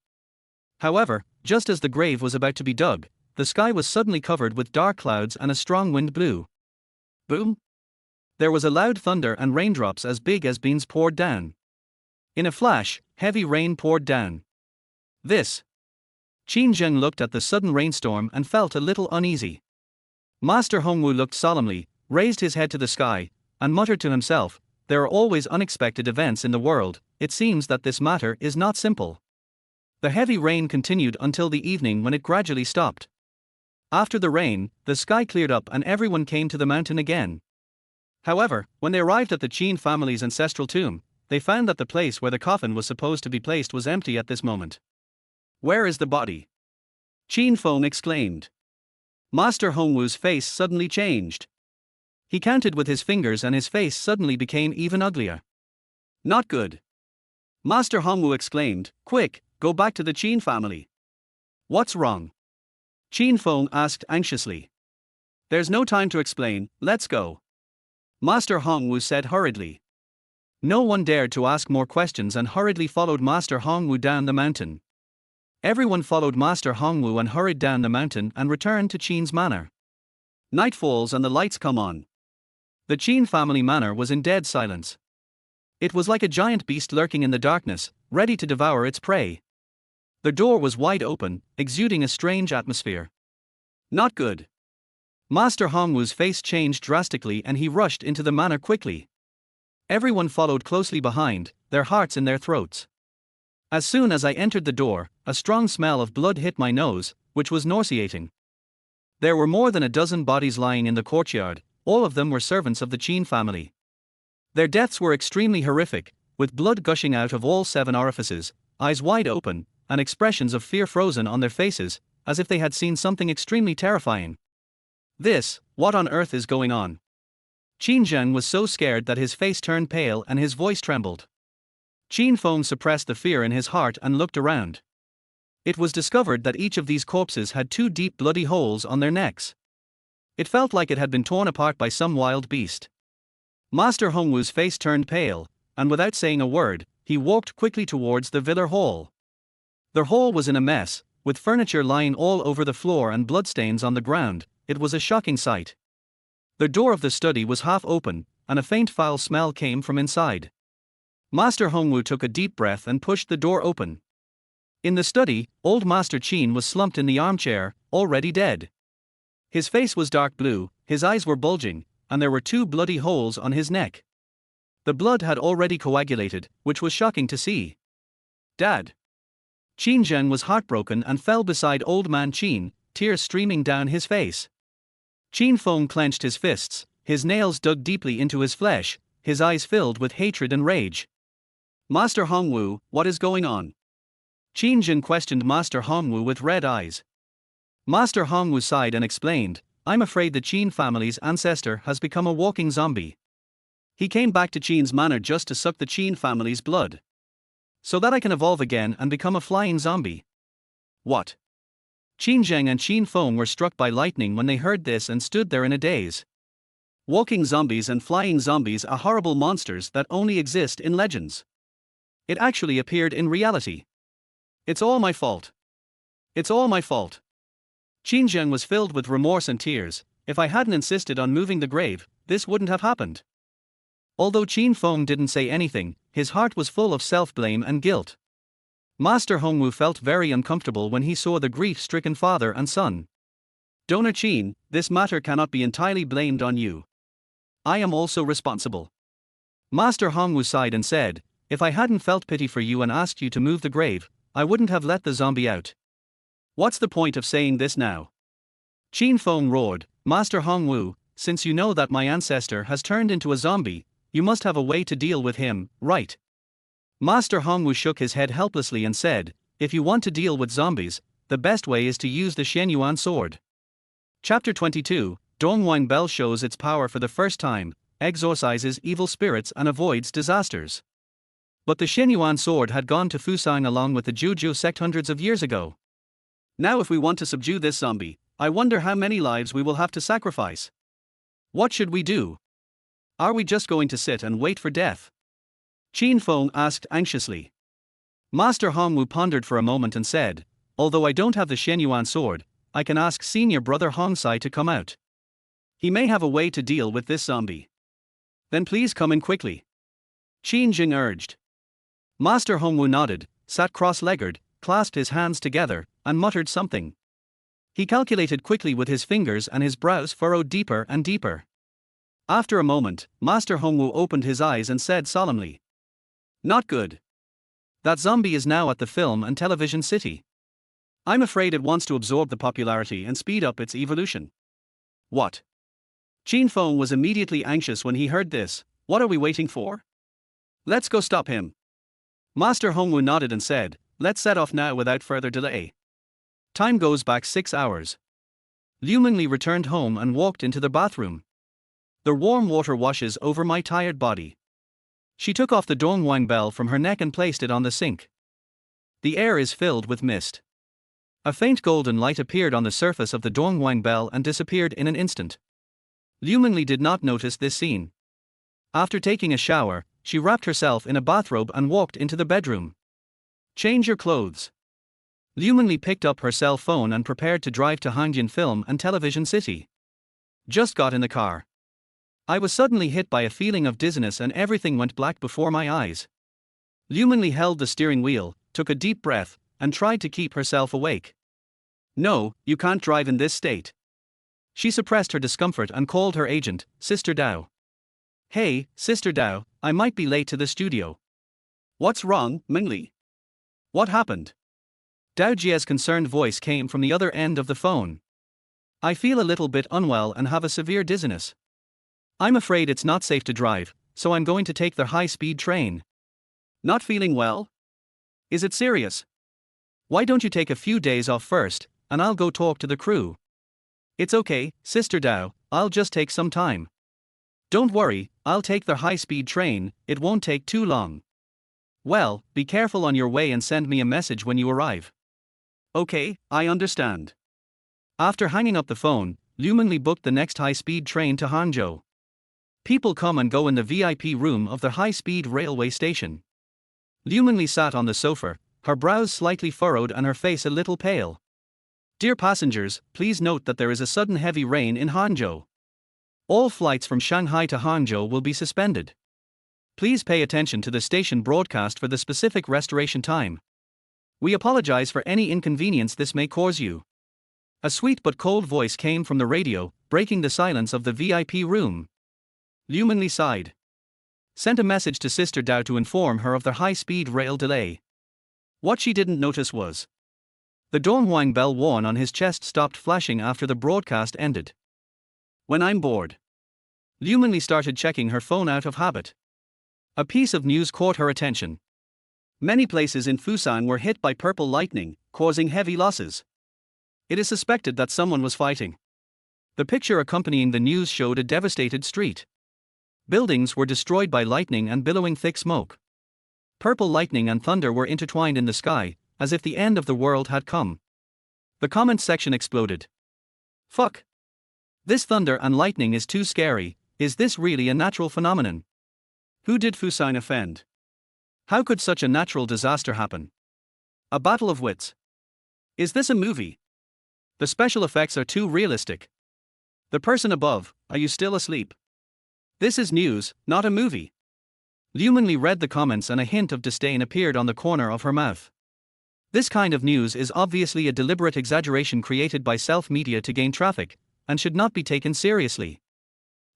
However, just as the grave was about to be dug, the sky was suddenly covered with dark clouds and a strong wind blew. Boom! There was a loud thunder and raindrops as big as beans poured down. In a flash, heavy rain poured down. This. Qin Jing looked at the sudden rainstorm and felt a little uneasy. Master Hongwu looked solemnly, raised his head to the sky, and muttered to himself, there are always unexpected events in the world, it seems that this matter is not simple. The heavy rain continued until the evening when it gradually stopped. After the rain, the sky cleared up and everyone came to the mountain again. However, when they arrived at the Qin family's ancestral tomb, they found that the place where the coffin was supposed to be placed was empty at this moment. Where is the body? Qin Feng exclaimed. Master Hongwu's face suddenly changed. He counted with his fingers and his face suddenly became even uglier. Not good. Master Hongwu exclaimed, quick, go back to the Qin family. What's wrong? Qin Feng asked anxiously. There's no time to explain, let's go. Master Hongwu said hurriedly. No one dared to ask more questions and hurriedly followed Master Hongwu down the mountain. Everyone followed Master Hongwu and hurried down the mountain and returned to Qin's manor. Night falls and the lights come on. The Qin family manor was in dead silence. It was like a giant beast lurking in the darkness, ready to devour its prey. The door was wide open, exuding a strange atmosphere. Not good. Master Hongwu's face changed drastically and he rushed into the manor quickly. Everyone followed closely behind, their hearts in their throats. As soon as I entered the door, a strong smell of blood hit my nose, which was nauseating. There were more than a dozen bodies lying in the courtyard, all of them were servants of the Qin family. Their deaths were extremely horrific, with blood gushing out of all 7 orifices, eyes wide open, and expressions of fear frozen on their faces, as if they had seen something extremely terrifying. What on earth is going on? Qin Zheng was so scared that his face turned pale and his voice trembled. Qin Feng suppressed the fear in his heart and looked around. It was discovered that each of these corpses had 2 deep bloody holes on their necks. It felt like it had been torn apart by some wild beast. Master Hongwu's face turned pale, and without saying a word, he walked quickly towards the villa hall. The hall was in a mess, with furniture lying all over the floor and bloodstains on the ground. It was a shocking sight. The door of the study was half open, and a faint foul smell came from inside. Master Hongwu took a deep breath and pushed the door open. In the study, old Master Qin was slumped in the armchair, already dead. His face was dark blue, his eyes were bulging, and there were 2 bloody holes on his neck. The blood had already coagulated, which was shocking to see. Dad! Qin Zheng was heartbroken and fell beside old man Qin, tears streaming down his face. Qin Feng clenched his fists, his nails dug deeply into his flesh, his eyes filled with hatred and rage. Master Hongwu, what is going on? Qin Zheng questioned Master Hongwu with red eyes. Master Hongwu sighed and explained, I'm afraid the Qin family's ancestor has become a walking zombie. He came back to Qin's manor just to suck the Qin family's blood. So that I can evolve again and become a flying zombie. What? Qin Zheng and Qin Feng were struck by lightning when they heard this and stood there in a daze. Walking zombies and flying zombies are horrible monsters that only exist in legends. It actually appeared in reality. It's all my fault. It's all my fault. Qin Zheng was filled with remorse and tears. If I hadn't insisted on moving the grave, this wouldn't have happened. Although Qin Feng didn't say anything, his heart was full of self-blame and guilt. Master Hongwu felt very uncomfortable when he saw the grief-stricken father and son. Donor Qin, this matter cannot be entirely blamed on you. I am also responsible. Master Hongwu sighed and said, if I hadn't felt pity for you and asked you to move the grave, I wouldn't have let the zombie out. What's the point of saying this now? Qin Feng roared, Master Hongwu, since you know that my ancestor has turned into a zombie, you must have a way to deal with him, right? Master Hongwu shook his head helplessly and said, if you want to deal with zombies, the best way is to use the Shenyuan sword. Chapter 22, Dongwang Bell shows its power for the first time, exorcises evil spirits and avoids disasters. But the Shenyuan sword had gone to Fusang along with the Juju sect hundreds of years ago. Now if we want to subdue this zombie, I wonder how many lives we will have to sacrifice. What should we do? Are we just going to sit and wait for death? Qin Feng asked anxiously. Master Hongwu pondered for a moment and said, although I don't have the Shenyuan sword, I can ask senior brother Hongsai to come out. He may have a way to deal with this zombie. Then please come in quickly. Qin Jing urged. Master Hongwu nodded, sat cross-legged, clasped his hands together, and muttered something. He calculated quickly with his fingers and his brows furrowed deeper and deeper. After a moment, Master Hongwu opened his eyes and said solemnly, not good. That zombie is now at the film and television city. I'm afraid it wants to absorb the popularity and speed up its evolution. What? Qin Feng was immediately anxious when he heard this. What are we waiting for? Let's go stop him. Master Hongwu nodded and said, let's set off now without further delay. Time goes back 6 hours. Liu Mengli returned home and walked into the bathroom. The warm water washes over my tired body. She took off the Dongwang bell from her neck and placed it on the sink. The air is filled with mist. A faint golden light appeared on the surface of the Dongwang bell and disappeared in an instant. Liu Mengli did not notice this scene. After taking a shower, she wrapped herself in a bathrobe and walked into the bedroom. Change your clothes. Liu Mengli picked up her cell phone and prepared to drive to Hangjian Film and Television City. Just got in the car. I was suddenly hit by a feeling of dizziness and everything went black before my eyes. Liu Mengli held the steering wheel, took a deep breath, and tried to keep herself awake. No, you can't drive in this state. She suppressed her discomfort and called her agent, Sister Dao. Hey, Sister Dao, I might be late to the studio. What's wrong, Mengli? What happened? Dao Jie's concerned voice came from the other end of the phone. I feel a little bit unwell and have a severe dizziness. I'm afraid it's not safe to drive, so I'm going to take the high-speed train. Not feeling well? Is it serious? Why don't you take a few days off first, and I'll go talk to the crew. It's okay, Sister Dao, I'll just take some time. Don't worry, I'll take the high-speed train, it won't take too long. Well, be careful on your way and send me a message when you arrive. Okay, I understand. After hanging up the phone, Liu Mengli booked the next high-speed train to Hangzhou. People come and go in the VIP room of the high-speed railway station. Liu Mengli sat on the sofa, her brows slightly furrowed and her face a little pale. Dear passengers, please note that there is a sudden heavy rain in Hangzhou. All flights from Shanghai to Hangzhou will be suspended. Please pay attention to the station broadcast for the specific restoration time. We apologize for any inconvenience this may cause you. A sweet but cold voice came from the radio, breaking the silence of the VIP room. Liu Mengli sighed. Sent a message to Sister Dao to inform her of the high-speed rail delay. What she didn't notice was the Donghuang bell worn on his chest stopped flashing after the broadcast ended. When I'm bored. Liu Mengli started checking her phone out of habit. A piece of news caught her attention. Many places in Fusan were hit by purple lightning, causing heavy losses. It is suspected that someone was fighting. The picture accompanying the news showed a devastated street. Buildings were destroyed by lightning and billowing thick smoke. Purple lightning and thunder were intertwined in the sky, as if the end of the world had come. The comments section exploded. Fuck. This thunder and lightning is too scary, is this really a natural phenomenon? Who did Fusan offend? How could such a natural disaster happen? A battle of wits. Is this a movie? The special effects are too realistic. The person above, are you still asleep? This is news, not a movie. Liu Mengli read the comments and a hint of disdain appeared on the corner of her mouth. This kind of news is obviously a deliberate exaggeration created by self-media to gain traffic, and should not be taken seriously.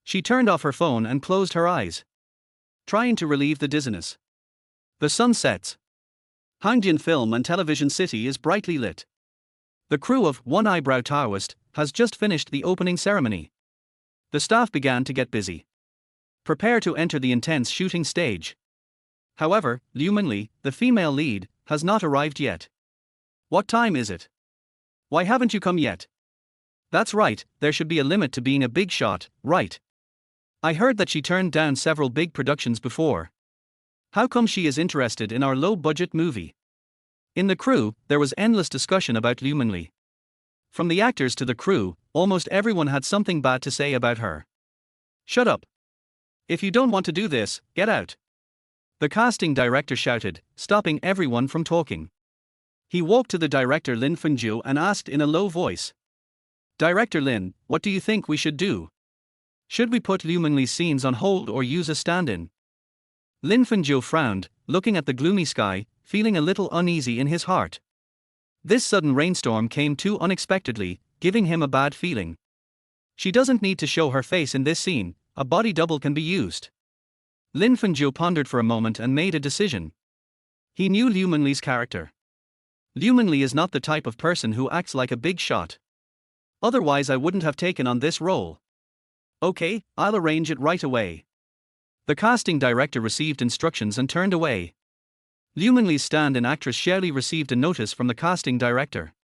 She turned off her phone and closed her eyes, trying to relieve the dizziness. The sun sets. Hangzhou Film and Television City is brightly lit. The crew of One Eyebrow Taoist has just finished the opening ceremony. The staff began to get busy. Prepare to enter the intense shooting stage. However, Liu Mengli, the female lead, has not arrived yet. What time is it? Why haven't you come yet? That's right, there should be a limit to being a big shot, right? I heard that she turned down several big productions before. How come she is interested in our low-budget movie? In the crew, there was endless discussion about Liu Mengli. From the actors to the crew, almost everyone had something bad to say about her. Shut up. If you don't want to do this, get out. The casting director shouted, stopping everyone from talking. He walked to the director Lin Fengjiu and asked in a low voice. Director Lin, what do you think we should do? Should we put Liu Mengli's scenes on hold or use a stand-in? Lin Fengjiu frowned, looking at the gloomy sky, feeling a little uneasy in his heart. This sudden rainstorm came too unexpectedly, giving him a bad feeling. She doesn't need to show her face in this scene, a body double can be used. Lin Fengjiu pondered for a moment and made a decision. He knew Liu Mengli's character. Liu Mengli is not the type of person who acts like a big shot. Otherwise I wouldn't have taken on this role. Okay, I'll arrange it right away. The casting director received instructions and turned away. Liu Mengli's stand-in actress Shirley received a notice from the casting director.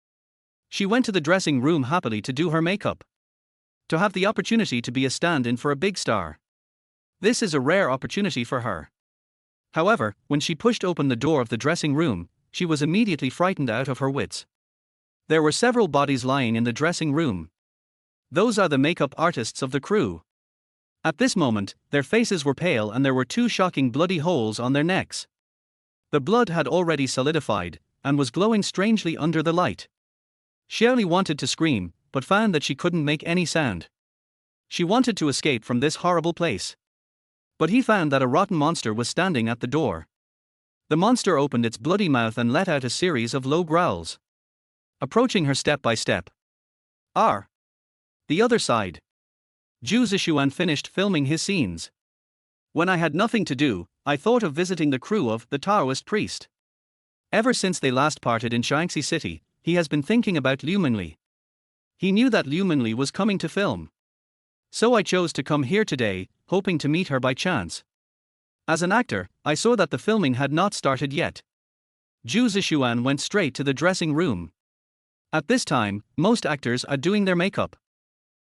She went to the dressing room happily to do her makeup. To have the opportunity to be a stand-in for a big star. This is a rare opportunity for her. However, when she pushed open the door of the dressing room, she was immediately frightened out of her wits. There were several bodies lying in the dressing room. Those are the makeup artists of the crew. At this moment, their faces were pale and there were two shocking bloody holes on their necks. The blood had already solidified, and was glowing strangely under the light. Shirley wanted to scream, but found that she couldn't make any sound. She wanted to escape from this horrible place. But he found that a rotten monster was standing at the door. The monster opened its bloody mouth and let out a series of low growls. Approaching her step by step. R. The other side. Zhu Zishuan finished filming his scenes. When I had nothing to do, I thought of visiting the crew of The Taoist Priest. Ever since they last parted in Shaanxi City, he has been thinking about Liu Mengli. He knew that Liu Mengli was coming to film. So I chose to come here today, hoping to meet her by chance. As an actor, I saw that the filming had not started yet. Zhu Zixuan went straight to the dressing room. At this time, most actors are doing their makeup.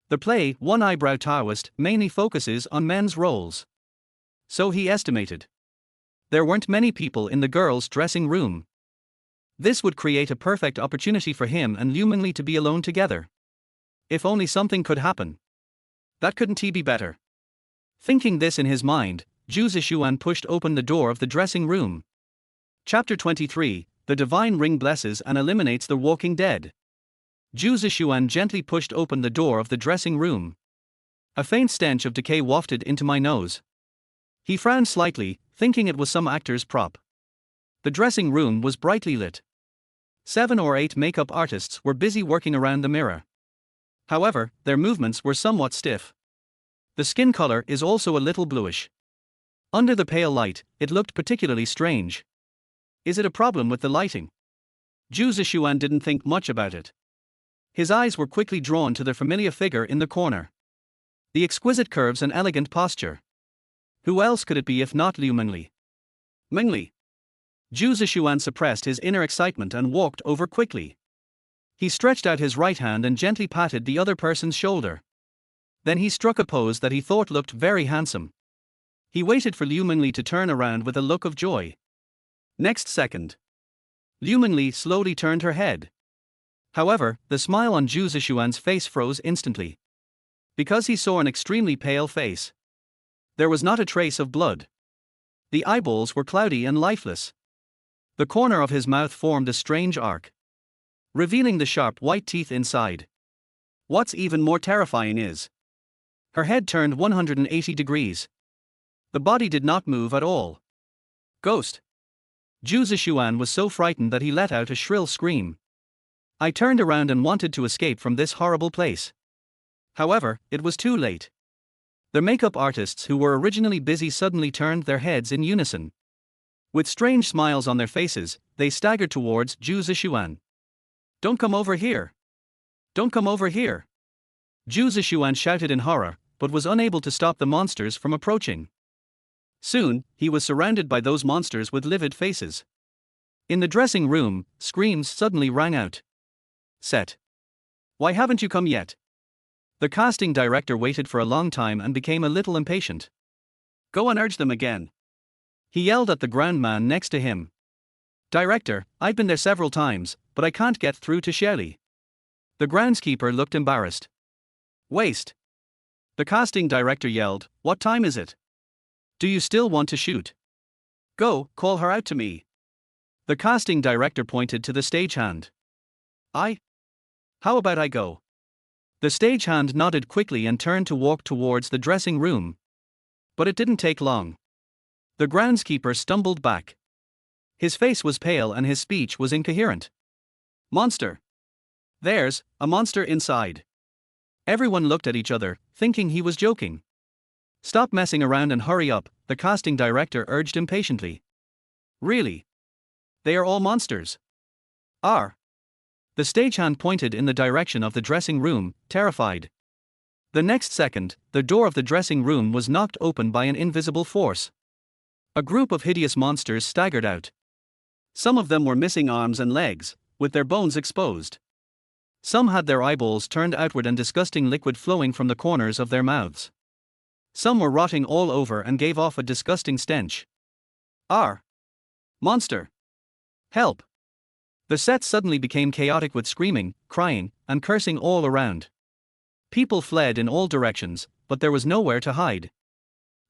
The play, One Eyebrow Taoist, mainly focuses on men's roles. So he estimated. There weren't many people in the girls' dressing room. This would create a perfect opportunity for him and Liu Mengli to be alone together. If only something could happen. That couldn't be better. Thinking this in his mind, Zhu Zixuan pushed open the door of the dressing room. Chapter 23, The Divine Ring Blesses and Eliminates the Walking Dead. Zhu Zixuan gently pushed open the door of the dressing room. A faint stench of decay wafted into my nose. He frowned slightly, thinking it was some actor's prop. The dressing room was brightly lit. 7 or 8 makeup artists were busy working around the mirror. However, their movements were somewhat stiff. The skin color is also a little bluish. Under the pale light, it looked particularly strange. Is it a problem with the lighting? Zhu Zixuan didn't think much about it. His eyes were quickly drawn to the familiar figure in the corner. The exquisite curves and elegant posture. Who else could it be if not Liu Mengli? Mengli. Zhu Zixuan suppressed his inner excitement and walked over quickly. He stretched out his right hand and gently patted the other person's shoulder. Then he struck a pose that he thought looked very handsome. He waited for Liu Mengli to turn around with a look of joy. Next second, Liu Mengli slowly turned her head. However, the smile on Zhu Zixuan's face froze instantly. Because he saw an extremely pale face. There was not a trace of blood. The eyeballs were cloudy and lifeless. The corner of his mouth formed a strange arc, revealing the sharp white teeth inside. What's even more terrifying is, her head turned 180 degrees. The body did not move at all. Ghost. Zhu Zixuan was so frightened that he let out a shrill scream. I turned around and wanted to escape from this horrible place. However, it was too late. The makeup artists who were originally busy suddenly turned their heads in unison. With strange smiles on their faces, they staggered towards Zhu Zixuan. Don't come over here. Don't come over here. Zhu Zixuan shouted in horror, but was unable to stop the monsters from approaching. Soon, he was surrounded by those monsters with livid faces. In the dressing room, screams suddenly rang out. Set. Why haven't you come yet? The casting director waited for a long time and became a little impatient. Go and urge them again. He yelled at the ground man next to him. Director, I've been there several times, but I can't get through to Shirley. The groundskeeper looked embarrassed. Waste. The casting director yelled, What time is it? Do you still want to shoot? Go, call her out to me. The casting director pointed to the stagehand. How about I go? The stagehand nodded quickly and turned to walk towards the dressing room. But it didn't take long. The groundskeeper stumbled back. His face was pale and his speech was incoherent. Monster. There's a monster inside. Everyone looked at each other, thinking he was joking. Stop messing around and hurry up, the casting director urged impatiently. Really? They are all monsters. Are. The stagehand pointed in the direction of the dressing room, terrified. The next second, the door of the dressing room was knocked open by an invisible force. A group of hideous monsters staggered out. Some of them were missing arms and legs, with their bones exposed. Some had their eyeballs turned outward and disgusting liquid flowing from the corners of their mouths. Some were rotting all over and gave off a disgusting stench. Monster! Help! The set suddenly became chaotic with screaming, crying, and cursing all around. People fled in all directions, but there was nowhere to hide.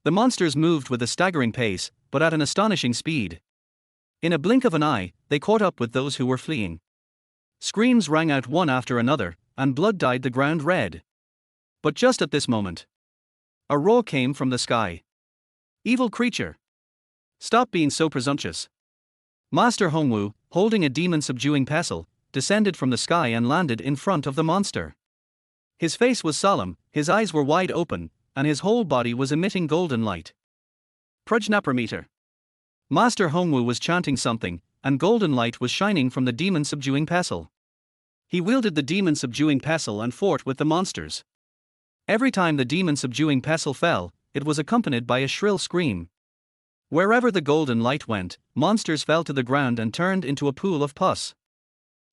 The monsters moved with a staggering pace, but at an astonishing speed. In a blink of an eye, they caught up with those who were fleeing. Screams rang out one after another, and blood dyed the ground red. But just at this moment, a roar came from the sky. Evil creature! Stop being so presumptuous. Master Hongwu, holding a demon-subduing pestle, descended from the sky and landed in front of the monster. His face was solemn, his eyes were wide open, and his whole body was emitting golden light. Prajnaprameter. Master Hongwu was chanting something, and golden light was shining from the demon-subduing pestle. He wielded the demon-subduing pestle and fought with the monsters. Every time the demon-subduing pestle fell, it was accompanied by a shrill scream. Wherever the golden light went, monsters fell to the ground and turned into a pool of pus.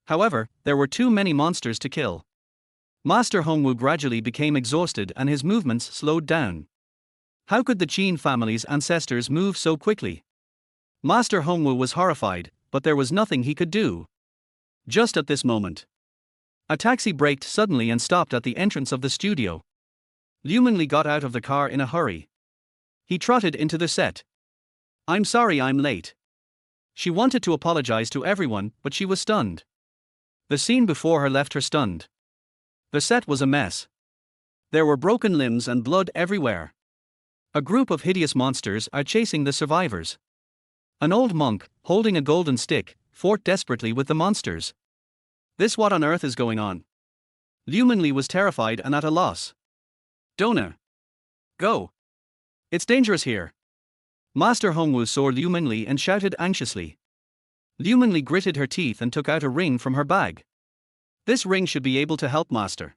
However, there were too many monsters to kill. Master Hongwu gradually became exhausted and his movements slowed down. How could the Qin family's ancestors move so quickly? Master Hongwu was horrified, but there was nothing he could do. Just at this moment, a taxi braked suddenly and stopped at the entrance of the studio. Liu Mengli got out of the car in a hurry. He trotted into the set. "I'm sorry I'm late." She wanted to apologize to everyone, but she was stunned. The scene before her left her stunned. The set was a mess. There were broken limbs and blood everywhere. A group of hideous monsters are chasing the survivors. An old monk, holding a golden stick, fought desperately with the monsters. What on earth is going on? Liu Mengli was terrified and at a loss. "Dona! Go! It's dangerous here." Master Hongwu saw Liu Mengli and shouted anxiously. Liu Mengli gritted her teeth and took out a ring from her bag. "This ring should be able to help Master."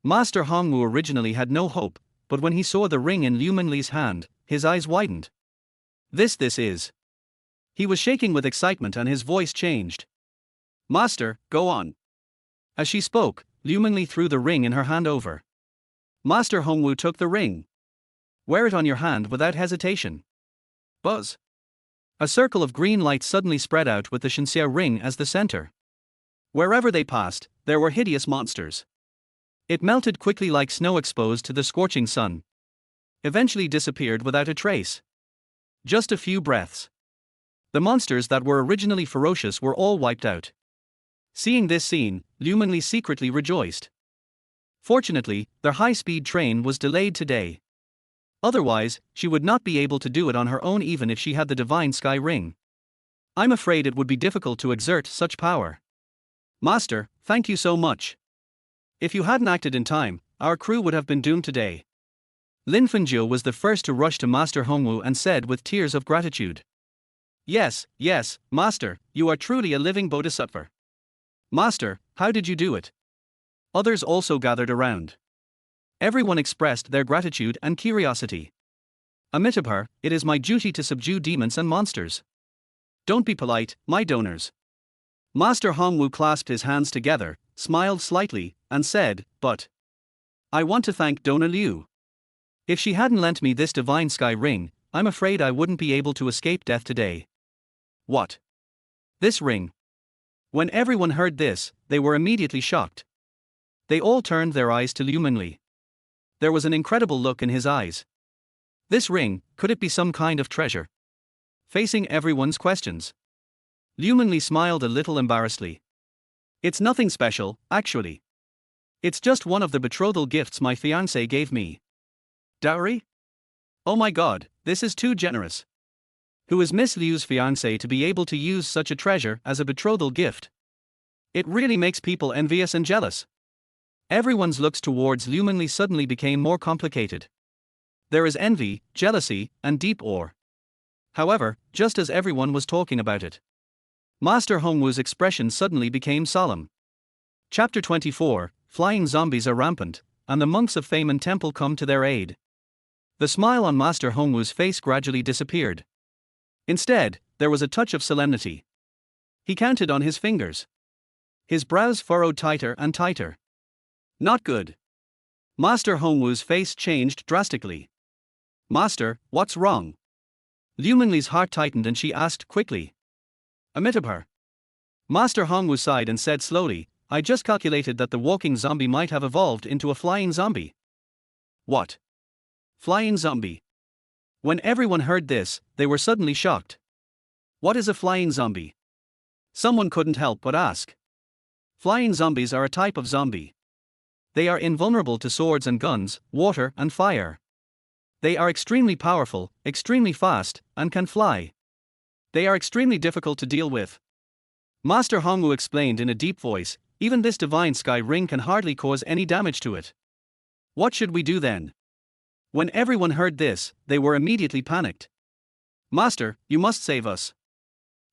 Master Hongwu originally had no hope, but when he saw the ring in Liu Mengli's hand, his eyes widened. This is. He was shaking with excitement and his voice changed. "Master, go on." As she spoke, Liu Mengli threw the ring in her hand over. Master Hongwu took the ring. "Wear it on your hand without hesitation." Buzz. A circle of green light suddenly spread out with the Shenxia ring as the center. Wherever they passed, there were hideous monsters. It melted quickly like snow exposed to the scorching sun. Eventually disappeared without a trace. Just a few breaths. The monsters that were originally ferocious were all wiped out. Seeing this scene, Liu Mengli secretly rejoiced. Fortunately, their high-speed train was delayed today. Otherwise, she would not be able to do it on her own even if she had the divine sky ring. I'm afraid it would be difficult to exert such power. Master, thank you so much. If you hadn't acted in time, our crew would have been doomed today. Lin Fengjiu was the first to rush to Master Hongwu and said with tears of gratitude. Yes, Master, you are truly a living bodhisattva. Master, how did you do it? Others also gathered around. Everyone expressed their gratitude and curiosity. Amitabha, it is my duty to subdue demons and monsters. Don't be polite, my donors. Master Hongwu clasped his hands together, smiled slightly, and said, "But I want to thank Dona Liu. If she hadn't lent me this divine sky ring, I'm afraid I wouldn't be able to escape death today." What? This ring? When everyone heard this, they were immediately shocked. They all turned their eyes to Liu Mengli. There was an incredible look in his eyes. This ring, could it be some kind of treasure? Facing everyone's questions, Liu Mengli smiled a little embarrassedly. It's nothing special, actually. It's just one of the betrothal gifts my fiancé gave me. Dowry? Oh my god, this is too generous. Who is Miss Liu's fiancé to be able to use such a treasure as a betrothal gift? It really makes people envious and jealous. Everyone's looks towards Liu Mengli suddenly became more complicated. There is envy, jealousy, and deep awe. However, just as everyone was talking about it, Master Hongwu's expression suddenly became solemn. Chapter 24, Flying zombies are rampant, and the monks of Feiman Temple come to their aid. The smile on Master Hongwu's face gradually disappeared. Instead, there was a touch of solemnity. He counted on his fingers. His brows furrowed tighter and tighter. Not good. Master Hongwu's face changed drastically. Master, what's wrong? Liu Mengli's heart tightened and she asked quickly. Amitabha. Master Hongwu sighed and said slowly, I just calculated that the walking zombie might have evolved into a flying zombie. What? Flying zombie? When everyone heard this, they were suddenly shocked. What is a flying zombie? Someone couldn't help but ask. Flying zombies are a type of zombie. They are invulnerable to swords and guns, water and fire. They are extremely powerful, extremely fast, and can fly. They are extremely difficult to deal with. Master Hongwu explained in a deep voice, even this divine sky ring can hardly cause any damage to it. What should we do then? When everyone heard this, they were immediately panicked. Master, you must save us.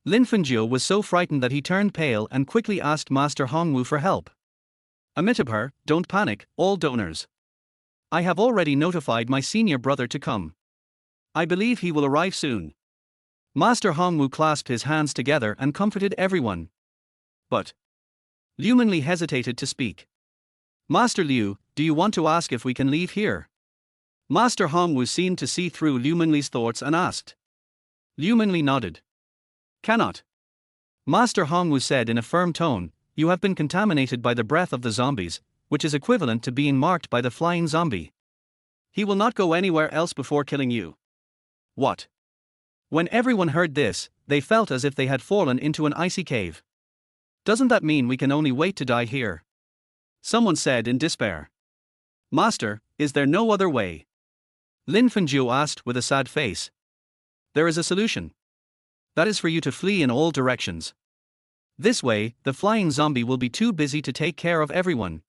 Lin Fengjiu was so frightened that he turned pale and quickly asked Master Hongwu for help. Amitabha, don't panic, all donors. I have already notified my senior brother to come. I believe he will arrive soon. Master Hongwu clasped his hands together and comforted everyone. But Liu Mengli hesitated to speak. Master Liu, do you want to ask if we can leave here? Master Hongwu seemed to see through Liu Mengli's thoughts and asked. Liu Mengli nodded. Cannot. Master Hongwu said in a firm tone, you have been contaminated by the breath of the zombies, which is equivalent to being marked by the flying zombie. He will not go anywhere else before killing you. What? When everyone heard this, they felt as if they had fallen into an icy cave. Doesn't that mean we can only wait to die here? Someone said in despair. Master, is there no other way? Lin Fengjiu asked with a sad face. There is a solution. That is for you to flee in all directions. This way, the flying zombie will be too busy to take care of everyone.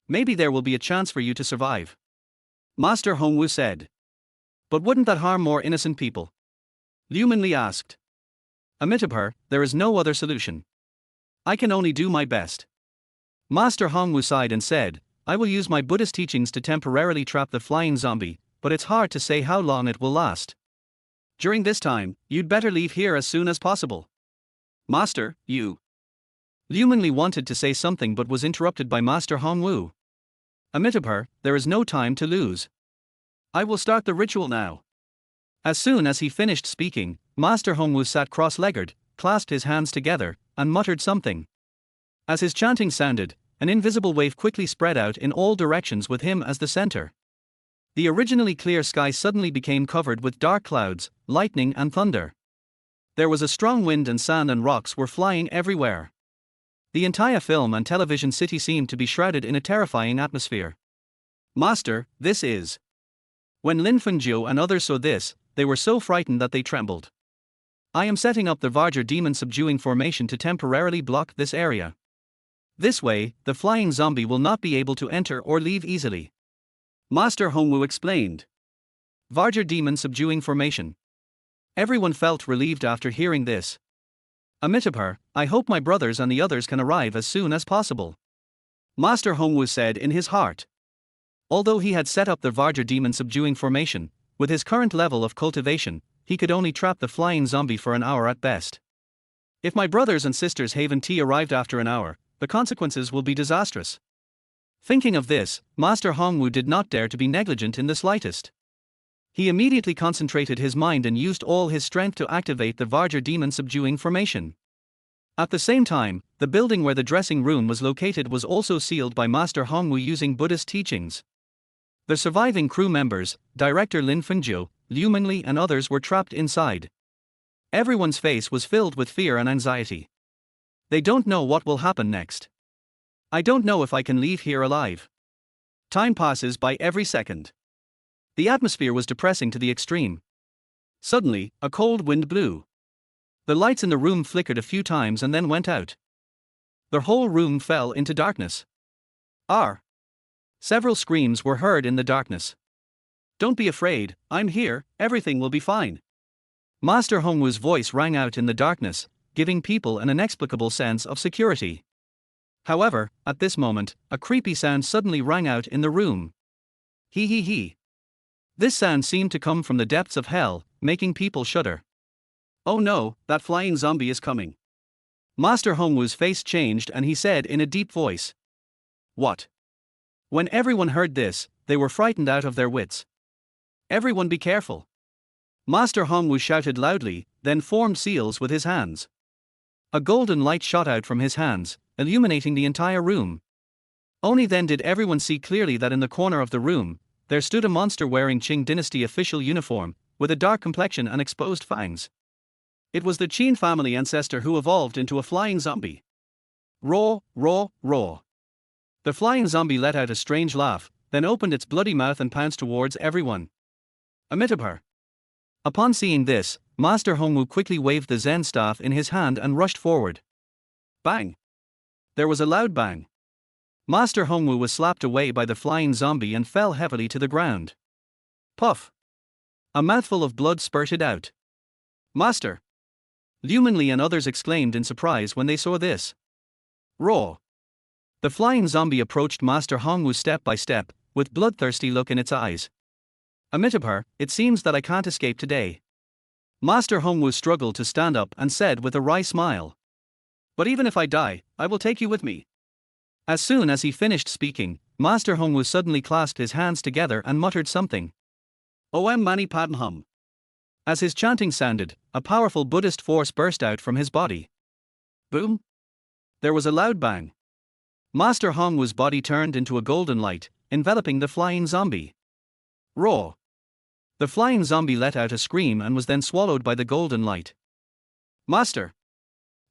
Maybe there will be a chance for you to survive. Master Hongwu said. But wouldn't that harm more innocent people? Liu Mengli asked. Amitabha, there is no other solution. I can only do my best. Master Hongwu sighed and said, I will use my Buddhist teachings to temporarily trap the flying zombie, but it's hard to say how long it will last. During this time, you'd better leave here as soon as possible. Master, you. Liu Mengli wanted to say something but was interrupted by Master Hongwu. Amitabha, there is no time to lose. I will start the ritual now. As soon as he finished speaking, Master Hongwu sat cross-legged, clasped his hands together, and muttered something. As his chanting sounded, an invisible wave quickly spread out in all directions with him as the center. The originally clear sky suddenly became covered with dark clouds, lightning and thunder. There was a strong wind and sand and rocks were flying everywhere. The entire film and television city seemed to be shrouded in a terrifying atmosphere. Master, this is. When Lin Fengjiu and others saw this, they were so frightened that they trembled. I am setting up the Varger demon subduing formation to temporarily block this area. This way, the flying zombie will not be able to enter or leave easily. Master Hongwu explained. Varger demon subduing formation. Everyone felt relieved after hearing this. Amitabha, I hope my brothers and the others can arrive as soon as possible. Master Hongwu said in his heart. Although he had set up the Varger demon subduing formation, with his current level of cultivation, he could only trap the flying zombie for an hour at best. If my brothers and sisters Haven Tea arrived after an hour, the consequences will be disastrous. Thinking of this, Master Hongwu did not dare to be negligent in the slightest. He immediately concentrated his mind and used all his strength to activate the Varger demon subduing formation. At the same time, the building where the dressing room was located was also sealed by Master Hongwu using Buddhist teachings. The surviving crew members, Director Lin Fengjiu, Liu Mengli and others were trapped inside. Everyone's face was filled with fear and anxiety. They don't know what will happen next. I don't know if I can leave here alive. Time passes by every second. The atmosphere was depressing to the extreme. Suddenly, a cold wind blew. The lights in the room flickered a few times and then went out. The whole room fell into darkness. Several screams were heard in the darkness. Don't be afraid, I'm here, everything will be fine. Master Hongwu's voice rang out in the darkness, giving people an inexplicable sense of security. However, at this moment, a creepy sound suddenly rang out in the room. Hee hee hee. This sound seemed to come from the depths of hell, making people shudder. Oh no, that flying zombie is coming. Master Hongwu's face changed and he said in a deep voice. What? When everyone heard this, they were frightened out of their wits. Everyone be careful. Master Hongwu shouted loudly, then formed seals with his hands. A golden light shot out from his hands, illuminating the entire room. Only then did everyone see clearly that in the corner of the room, there stood a monster wearing Qing dynasty official uniform, with a dark complexion and exposed fangs. It was the Qin family ancestor who evolved into a flying zombie. Roar, roar, roar. The flying zombie let out a strange laugh, then opened its bloody mouth and pounced towards everyone. Amitabha. Upon seeing this, Master Hongwu quickly waved the Zen staff in his hand and rushed forward. Bang! There was a loud bang. Master Hongwu was slapped away by the flying zombie and fell heavily to the ground. Puff! A mouthful of blood spurted out. Master! Liu Mengli and others exclaimed in surprise when they saw this. Raw. The flying zombie approached Master Hongwu step by step, with bloodthirsty look in its eyes. Amitabha, it seems that I can't escape today. Master Hongwu struggled to stand up and said with a wry smile. But even if I die, I will take you with me. As soon as he finished speaking, Master Hongwu suddenly clasped his hands together and muttered something. Om Mani Padme Hum. As his chanting sounded, a powerful Buddhist force burst out from his body. Boom! There was a loud bang. Master Hongwu's body turned into a golden light, enveloping the flying zombie. Raw. The flying zombie let out a scream and was then swallowed by the golden light. Master!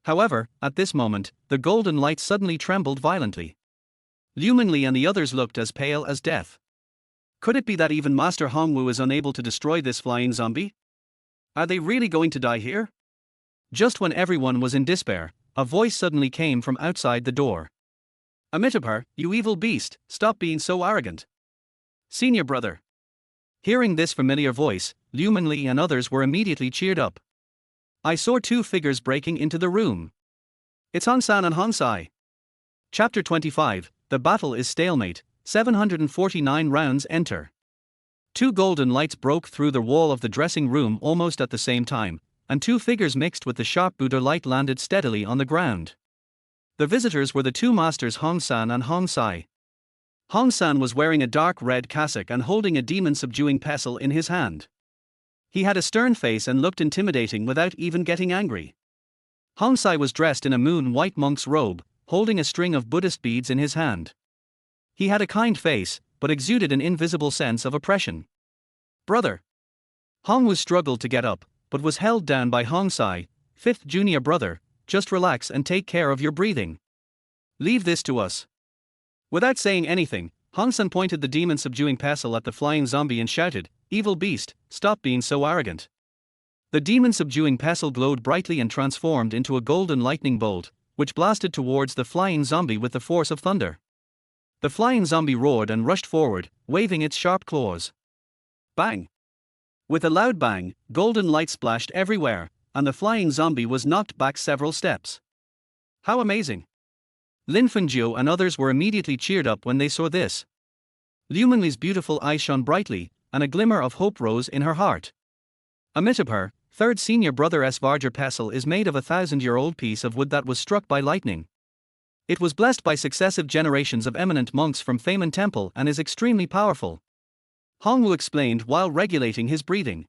However, at this moment, the golden light suddenly trembled violently. Liu Mengli and the others looked as pale as death. Could it be that even Master Hongwu is unable to destroy this flying zombie? Are they really going to die here? Just when everyone was in despair, a voice suddenly came from outside the door. Amitabha, you evil beast, stop being so arrogant. Senior brother. Hearing this familiar voice, Liu Mengli and others were immediately cheered up. I saw two figures breaking into the room. It's Han-san and Han-sai. Chapter 25, The Battle is Stalemate, 749 rounds enter. Two golden lights broke through the wall of the dressing room almost at the same time, and two figures mixed with the sharp Buddha light landed steadily on the ground. The visitors were the two masters Han-san and Han-sai. Han-san was wearing a dark red cassock and holding a demon-subduing pestle in his hand. He had a stern face and looked intimidating without even getting angry. Han-sai was dressed in a moon-white monk's robe, holding a string of Buddhist beads in his hand. He had a kind face, but exuded an invisible sense of oppression. Brother. Hongwu struggled to get up, but was held down by Han-sai, fifth junior brother. Just relax and take care of your breathing. Leave this to us. Without saying anything, Han-san pointed the demon-subduing pestle at the flying zombie and shouted, Evil beast, stop being so arrogant. The demon-subduing pestle glowed brightly and transformed into a golden lightning bolt, which blasted towards the flying zombie with the force of thunder. The flying zombie roared and rushed forward, waving its sharp claws. Bang! With a loud bang, golden light splashed everywhere, and the flying zombie was knocked back several steps. How amazing! Lin Fengjiu and others were immediately cheered up when they saw this. Liu Mengli's beautiful eyes shone brightly, and a glimmer of hope rose in her heart. Amitabha, third senior brother's Varger pestle is made of a 1,000-year-old piece of wood that was struck by lightning. It was blessed by successive generations of eminent monks from Femen Temple and is extremely powerful. Hongwu explained while regulating his breathing.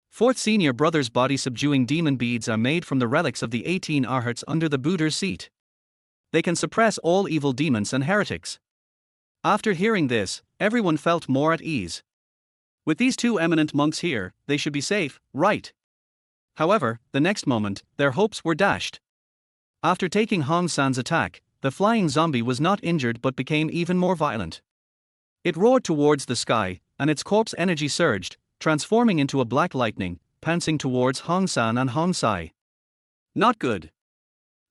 Fourth senior brother's body-subduing demon beads are made from the relics of the 18 AAAAHHH under the Buddha's seat. They can suppress all evil demons and heretics. After hearing this, everyone felt more at ease. With these two eminent monks here, they should be safe, right? However, the next moment, their hopes were dashed. After taking Han-san's attack, the flying zombie was not injured but became even more violent. It roared towards the sky, and its corpse energy surged, transforming into a black lightning, pouncing towards Han-san and Han-sai. Not good.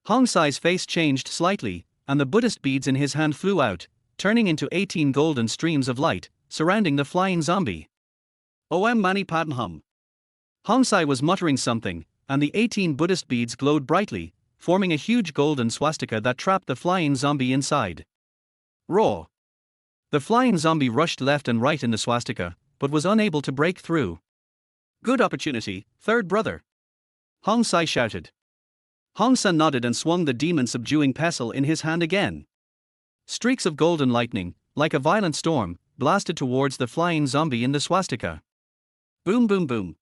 Han-sai's face changed slightly, and the Buddhist beads in his hand flew out, turning into 18 golden streams of light, surrounding the flying zombie. Om Mani Padme Hum. Han-sai was muttering something, and the 18 Buddhist beads glowed brightly, forming a huge golden swastika that trapped the flying zombie inside. Raw. The flying zombie rushed left and right in the swastika, but was unable to break through. Good opportunity, third brother. Han-sai shouted. Han-san nodded and swung the demon-subduing pestle in his hand again. Streaks of golden lightning, like a violent storm, blasted towards the flying zombie in the swastika. Boom boom boom.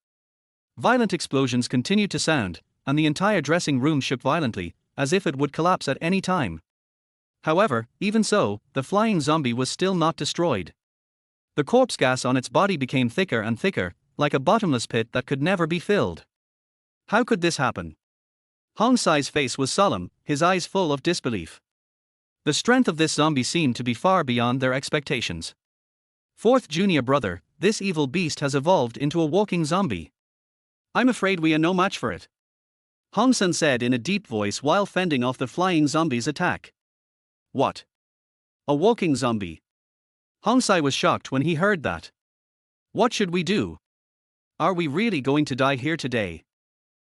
Violent explosions continued to sound, and the entire dressing room shook violently, as if it would collapse at any time. However, even so, the flying zombie was still not destroyed. The corpse gas on its body became thicker and thicker, like a bottomless pit that could never be filled. How could this happen? Han-sai's face was solemn, his eyes full of disbelief. The strength of this zombie seemed to be far beyond their expectations. Fourth junior brother, this evil beast has evolved into a walking zombie. I'm afraid we are no match for it. Han-san said in a deep voice while fending off the flying zombie's attack. What? A walking zombie? Han-sai was shocked when he heard that. What should we do? Are we really going to die here today?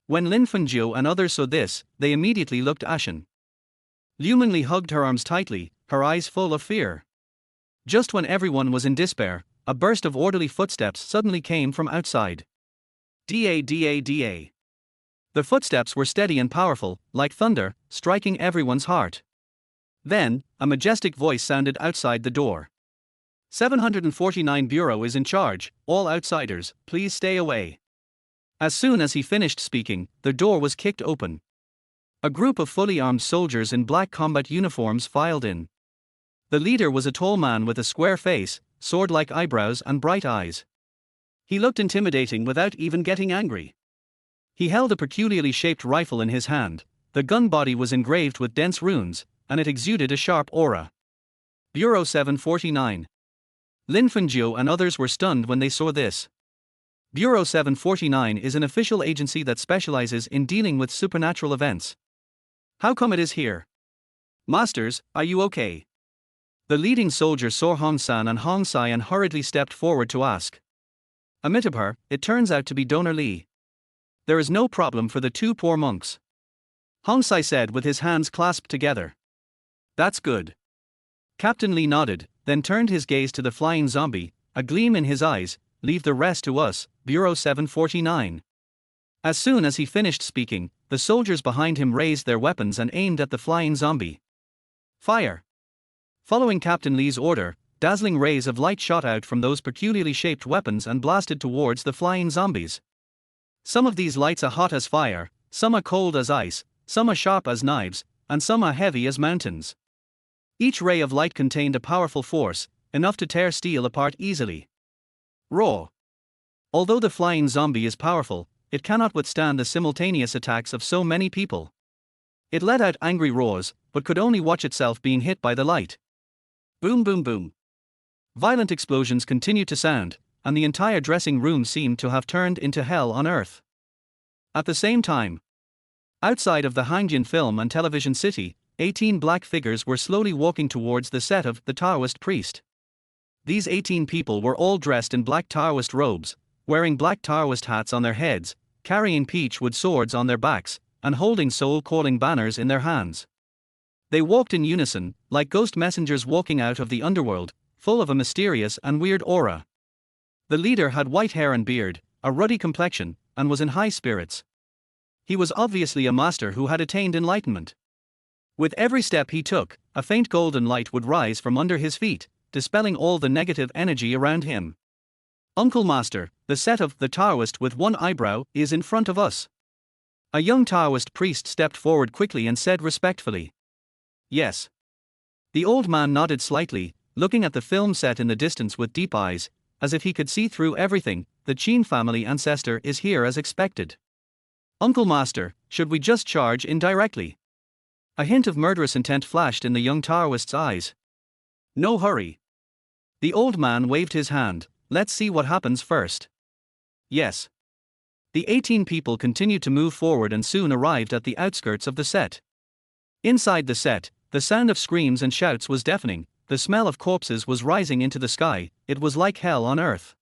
When Lin Fengjiu and others saw this, they immediately looked ashen. Liu Mengli hugged her arms tightly, her eyes full of fear. Just when everyone was in despair, a burst of orderly footsteps suddenly came from outside. Da. The footsteps were steady and powerful, like thunder, striking everyone's heart. Then, a majestic voice sounded outside the door. 749 Bureau is in charge, all outsiders, please stay away. As soon as he finished speaking, the door was kicked open. A group of fully armed soldiers in black combat uniforms filed in. The leader was a tall man with a square face, sword-like eyebrows and bright eyes. He looked intimidating without even getting angry. He held a peculiarly shaped rifle in his hand. The gun body was engraved with dense runes, and it exuded a sharp aura. Bureau 749. Lin Fengjiu and others were stunned when they saw this. Bureau 749 is an official agency that specializes in dealing with supernatural events. How come it is here? Masters, are you okay? The leading soldier saw Hong San and Hong Sai and hurriedly stepped forward to ask. Amitabha, it turns out to be Donor Li. There is no problem for the two poor monks. Hong Sai said with his hands clasped together. That's good. Captain Li nodded, then turned his gaze to the flying zombie, a gleam in his eyes. Leave the rest to us, Bureau 749. As soon as he finished speaking, the soldiers behind him raised their weapons and aimed at the flying zombie. Fire! Following Captain Li's order, dazzling rays of light shot out from those peculiarly shaped weapons and blasted towards the flying zombies. Some of these lights are hot as fire, some are cold as ice, some are sharp as knives, and some are heavy as mountains. Each ray of light contained a powerful force, enough to tear steel apart easily. Raw. Although the flying zombie is powerful, it cannot withstand the simultaneous attacks of so many people. It let out angry roars, but could only watch itself being hit by the light. Boom boom boom. Violent explosions continued to sound, and the entire dressing room seemed to have turned into hell on earth. At the same time, outside of the Hangjian film and television city, 18 black figures were slowly walking towards the set of The Taoist Priest. These 18 people were all dressed in black Taoist robes, wearing black Taoist hats on their heads, carrying peach-wood swords on their backs, and holding soul-calling banners in their hands. They walked in unison, like ghost messengers walking out of the underworld, full of a mysterious and weird aura. The leader had white hair and beard, a ruddy complexion, and was in high spirits. He was obviously a master who had attained enlightenment. With every step he took, a faint golden light would rise from under his feet, dispelling all the negative energy around him. Uncle Master, the set of The Taoist with one eyebrow is in front of us. A young Taoist priest stepped forward quickly and said respectfully. Yes. The old man nodded slightly, looking at the film set in the distance with deep eyes, as if he could see through everything. The Qin family ancestor is here as expected. Uncle Master, should we just charge in directly? A hint of murderous intent flashed in the young Taoist's eyes. No hurry. The old man waved his hand. Let's see what happens first. Yes. The 18 people continued to move forward and soon arrived at the outskirts of the set. Inside the set, the sound of screams and shouts was deafening, the smell of corpses was rising into the sky, it was like hell on earth.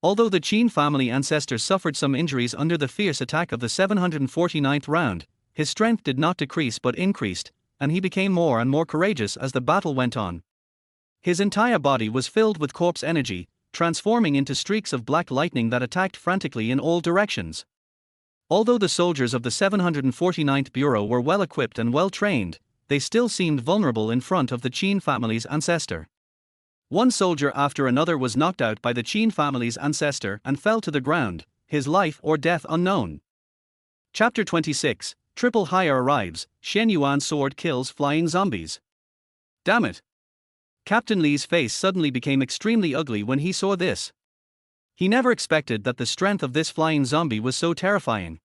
Although the Qin family ancestor suffered some injuries under the fierce attack of the 749th round, his strength did not decrease but increased, and he became more and more courageous as the battle went on. His entire body was filled with corpse energy, transforming into streaks of black lightning that attacked frantically in all directions. Although the soldiers of the 749th Bureau were well equipped and well trained, they still seemed vulnerable in front of the Qin family's ancestor. One soldier after another was knocked out by the Qin family's ancestor and fell to the ground, his life or death unknown. Chapter 26, Triple Hire arrives, Shen Yuan's sword kills flying zombies. Damn it! Captain Li's face suddenly became extremely ugly when he saw this. He never expected that the strength of this flying zombie was so terrifying.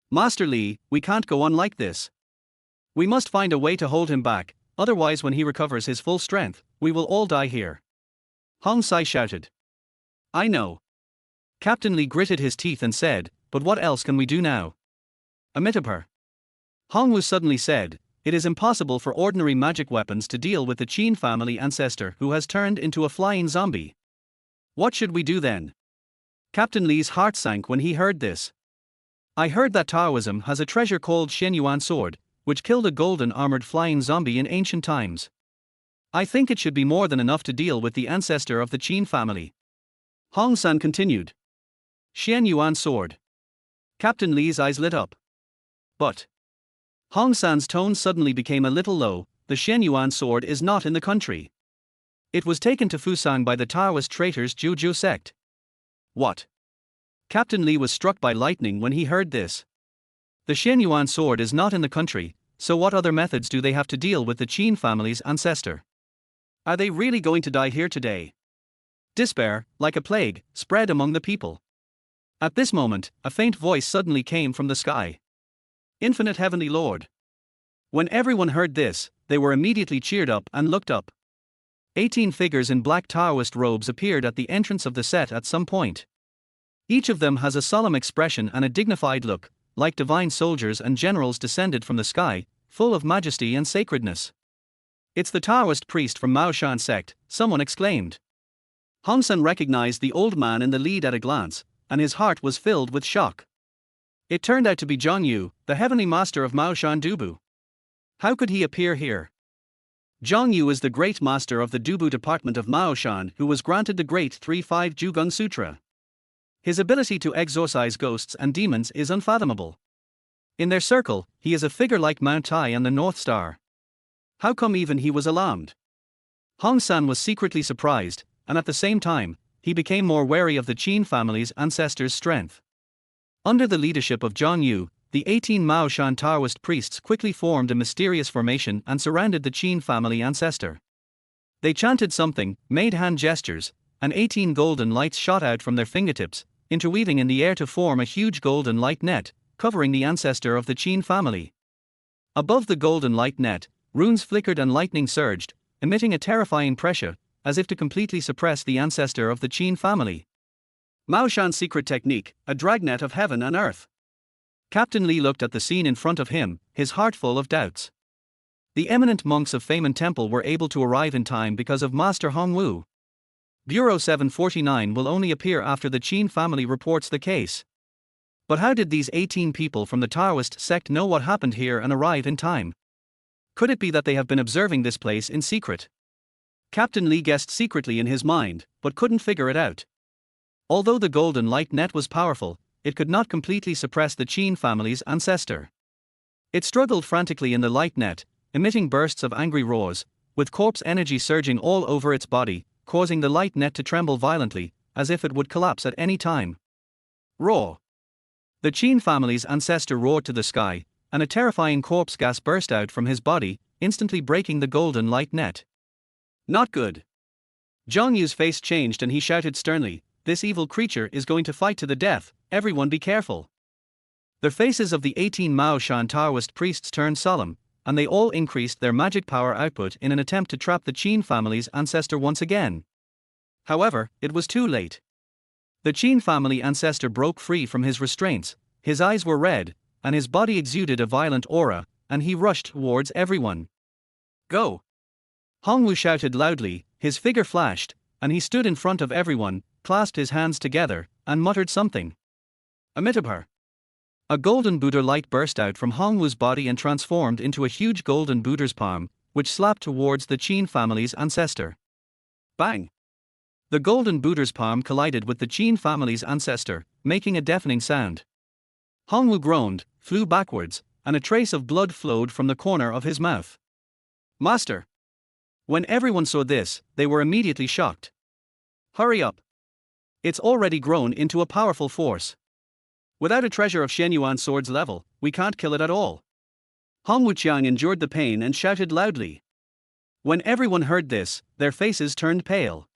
Master Li, we can't go on like this. We must find a way to hold him back, otherwise when he recovers his full strength, we will all die here. Hong Sai shouted. I know. Captain Li gritted his teeth and said, but what else can we do now? Amitabha. Hong Wu suddenly said, it is impossible for ordinary magic weapons to deal with the Qin family ancestor who has turned into a flying zombie. What should we do then? Captain Li's heart sank when he heard this. I heard that Taoism has a treasure called Shenyuan sword, which killed a golden armored flying zombie in ancient times. I think it should be more than enough to deal with the ancestor of the Qin family. Hong San continued. Shenyuan sword. Captain Li's eyes lit up. But Hong San's tone suddenly became a little low. The Shenyuan sword is not in the country. It was taken to Fusang by the Taoist traitors Zhujiu sect. What? Captain Li was struck by lightning when he heard this. The Shenyuan sword is not in the country, so what other methods do they have to deal with the Qin family's ancestor? Are they really going to die here today? Despair, like a plague, spread among the people. At this moment, a faint voice suddenly came from the sky. Infinite Heavenly Lord. When everyone heard this, they were immediately cheered up and looked up. 18 figures in black Taoist robes appeared at the entrance of the set at some point. Each of them has a solemn expression and a dignified look, like divine soldiers and generals descended from the sky, full of majesty and sacredness. It's the Taoist priest from Maoshan sect, someone exclaimed. Hong San recognized the old man in the lead at a glance, and his heart was filled with shock. It turned out to be Zhang Yu, the heavenly master of Maoshan Dubu. How could he appear here? Zhang Yu is the great master of the Dubu department of Maoshan who was granted the great 3-5 Jugung Sutra. His ability to exorcise ghosts and demons is unfathomable. In their circle, he is a figure like Mount Tai and the North Star. How come even he was alarmed? Hong San was secretly surprised, and at the same time, he became more wary of the Qin family's ancestors' strength. Under the leadership of Zhang Yu, the 18 Maoshan Taoist priests quickly formed a mysterious formation and surrounded the Qin family ancestor. They chanted something, made hand gestures, and 18 golden lights shot out from their fingertips, interweaving in the air to form a huge golden light net, covering the ancestor of the Qin family. Above the golden light net, runes flickered and lightning surged, emitting a terrifying pressure, as if to completely suppress the ancestor of the Qin family. Maoshan's secret technique, a dragnet of heaven and earth. Captain Li looked at the scene in front of him, his heart full of doubts. The eminent monks of Feiman Temple were able to arrive in time because of Master Hongwu. Bureau 749 will only appear after the Qin family reports the case. But how did these 18 people from the Taoist sect know what happened here and arrive in time? Could it be that they have been observing this place in secret? Captain Li guessed secretly in his mind, but couldn't figure it out. Although the golden light net was powerful, it could not completely suppress the Qin family's ancestor. It struggled frantically in the light net, emitting bursts of angry roars, with corpse energy surging all over its body, causing the light net to tremble violently, as if it would collapse at any time. Roar! The Qin family's ancestor roared to the sky, and a terrifying corpse gas burst out from his body, instantly breaking the golden light net. Not good. Zhang Yu's face changed and he shouted sternly, "This evil creature is going to fight to the death, everyone be careful." The faces of the 18 Maoshan Taoist priests turned solemn, and they all increased their magic power output in an attempt to trap the Qin family's ancestor once again. However, it was too late. The Qin family ancestor broke free from his restraints, his eyes were red, and his body exuded a violent aura, and he rushed towards everyone. Go! Hongwu shouted loudly, his figure flashed, and he stood in front of everyone, clasped his hands together, and muttered something. Amitabha! A golden Buddha light burst out from Hongwu's body and transformed into a huge golden Buddha's palm, which slapped towards the Qin family's ancestor. Bang! The golden Buddha's palm collided with the Qin family's ancestor, making a deafening sound. Hongwu groaned, flew backwards, and a trace of blood flowed from the corner of his mouth. Master! When everyone saw this, they were immediately shocked. Hurry up! It's already grown into a powerful force. Without a treasure of Shenyuan sword's level, we can't kill it at all. Hongwu Qiang endured the pain and shouted loudly. When everyone heard this, their faces turned pale.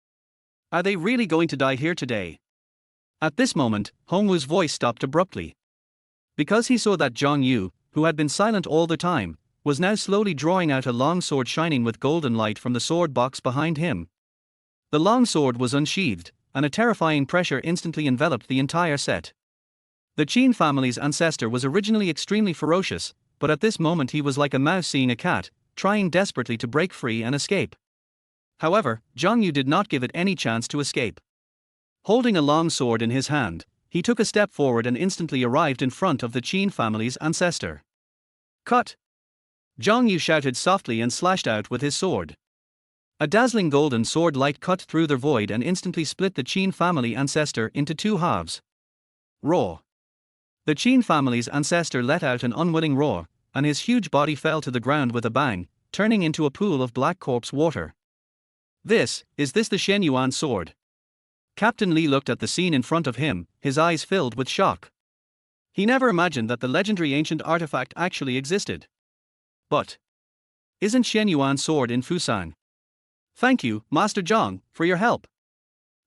Are they really going to die here today? At this moment, Hongwu's voice stopped abruptly. Because he saw that Zhang Yu, who had been silent all the time, was now slowly drawing out a long sword shining with golden light from the sword box behind him. The long sword was unsheathed, and a terrifying pressure instantly enveloped the entire set. The Qin family's ancestor was originally extremely ferocious, but at this moment he was like a mouse seeing a cat, trying desperately to break free and escape. However, Zhang Yu did not give it any chance to escape. Holding a long sword in his hand, he took a step forward and instantly arrived in front of the Qin family's ancestor. Cut! Zhang Yu shouted softly and slashed out with his sword. A dazzling golden sword light cut through the void and instantly split the Qin family ancestor into two halves. Roar! The Qin family's ancestor let out an unwilling roar, and his huge body fell to the ground with a bang, turning into a pool of black corpse water. Is this the Shen Yuan sword? Captain Li looked at the scene in front of him, his eyes filled with shock. He never imagined that the legendary ancient artifact actually existed. But isn't Shen Yuan's sword in Fusang? Thank you, Master Zhang, for your help.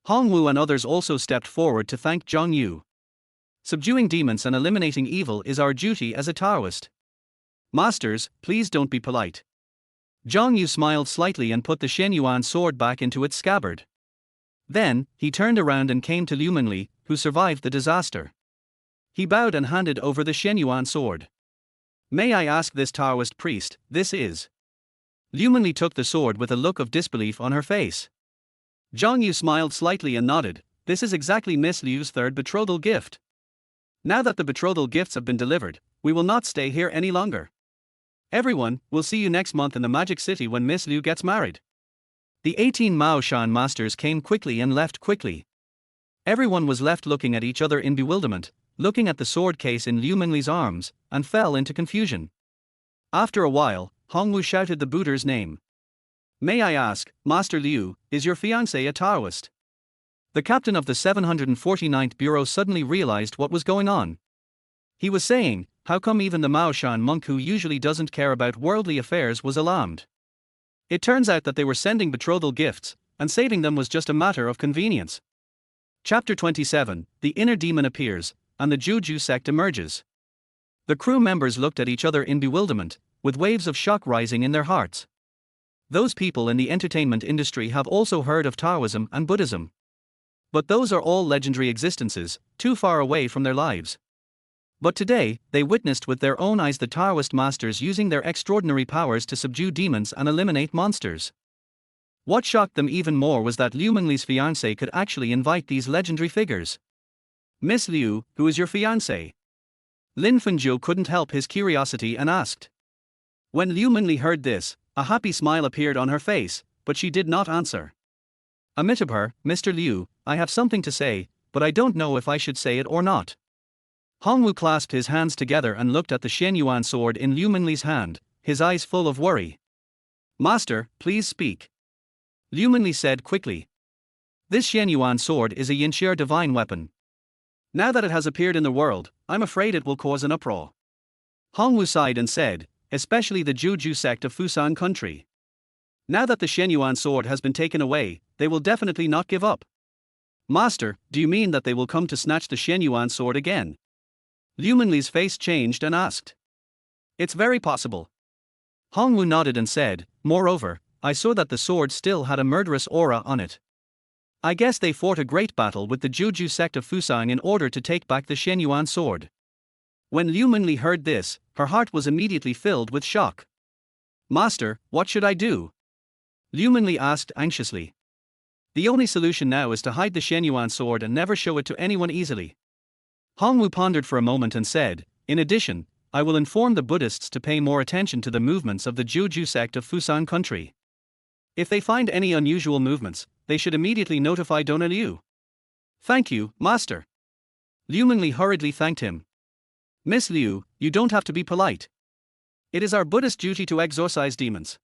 Hong Wu and others also stepped forward to thank Zhang Yu. Subduing demons and eliminating evil is our duty as a Taoist. Masters, please don't be polite. Zhang Yu smiled slightly and put the Shen Yuan sword back into its scabbard. Then, he turned around and came to Liu Mengli, who survived the disaster. He bowed and handed over the Shen Yuan sword. May I ask this Taoist priest, this is? Liu Mengli took the sword with a look of disbelief on her face. Zhang Yu smiled slightly and nodded. This is exactly Miss Liu's third betrothal gift. Now that the betrothal gifts have been delivered, we will not stay here any longer. Everyone, we'll see you next month in the Magic City when Miss Liu gets married. The 18 Mao Shan masters came quickly and left quickly. Everyone was left looking at each other in bewilderment, looking at the sword case in Liu Mengli's arms, and fell into confusion. After a while, Hongwu shouted the Buddha's name. May I ask, Master Liu, is your fiancé a Taoist? The captain of the 749th Bureau suddenly realized what was going on. He was saying, how come even the Mao Shan monk who usually doesn't care about worldly affairs was alarmed? It turns out that they were sending betrothal gifts, and saving them was just a matter of convenience. Chapter 27, The Inner Demon Appears, and the Juju sect emerges. The crew members looked at each other in bewilderment, with waves of shock rising in their hearts. Those people in the entertainment industry have also heard of Taoism and Buddhism. But those are all legendary existences, too far away from their lives. But today, they witnessed with their own eyes the Taoist masters using their extraordinary powers to subdue demons and eliminate monsters. What shocked them even more was that Liu Mengli's fiancé could actually invite these legendary figures. Miss Liu, who is your fiancé? Lin Fengjiu couldn't help his curiosity and asked. When Liu Mengli heard this, a happy smile appeared on her face, but she did not answer. Amitabha, Mr. Liu, I have something to say, but I don't know if I should say it or not. Hongwu clasped his hands together and looked at the Shen Yuan sword in Liu Mengli's hand, his eyes full of worry. Master, please speak. Liu Mengli said quickly. This Shen Yuan sword is a Yinxia divine weapon. Now that it has appeared in the world, I'm afraid it will cause an uproar. Hongwu sighed and said, especially the Juju sect of Fushan country. Now that the Shen Yuan sword has been taken away, they will definitely not give up. Master, do you mean that they will come to snatch the Shen Yuan sword again? Liu Mengli's face changed and asked. It's very possible. Hongwu nodded and said, moreover, I saw that the sword still had a murderous aura on it. I guess they fought a great battle with the Juju sect of Fusang in order to take back the Shen Yuan sword. When Liu Mengli heard this, her heart was immediately filled with shock. Master, what should I do? Liu Mengli asked anxiously. The only solution now is to hide the Shen Yuan sword and never show it to anyone easily. Hongwu pondered for a moment and said, in addition, I will inform the Buddhists to pay more attention to the movements of the Juju sect of Fushan country. If they find any unusual movements, they should immediately notify Dona Liu. Thank you, Master. Liu Mengli hurriedly thanked him. Miss Liu, you don't have to be polite. It is our Buddhist duty to exorcise demons.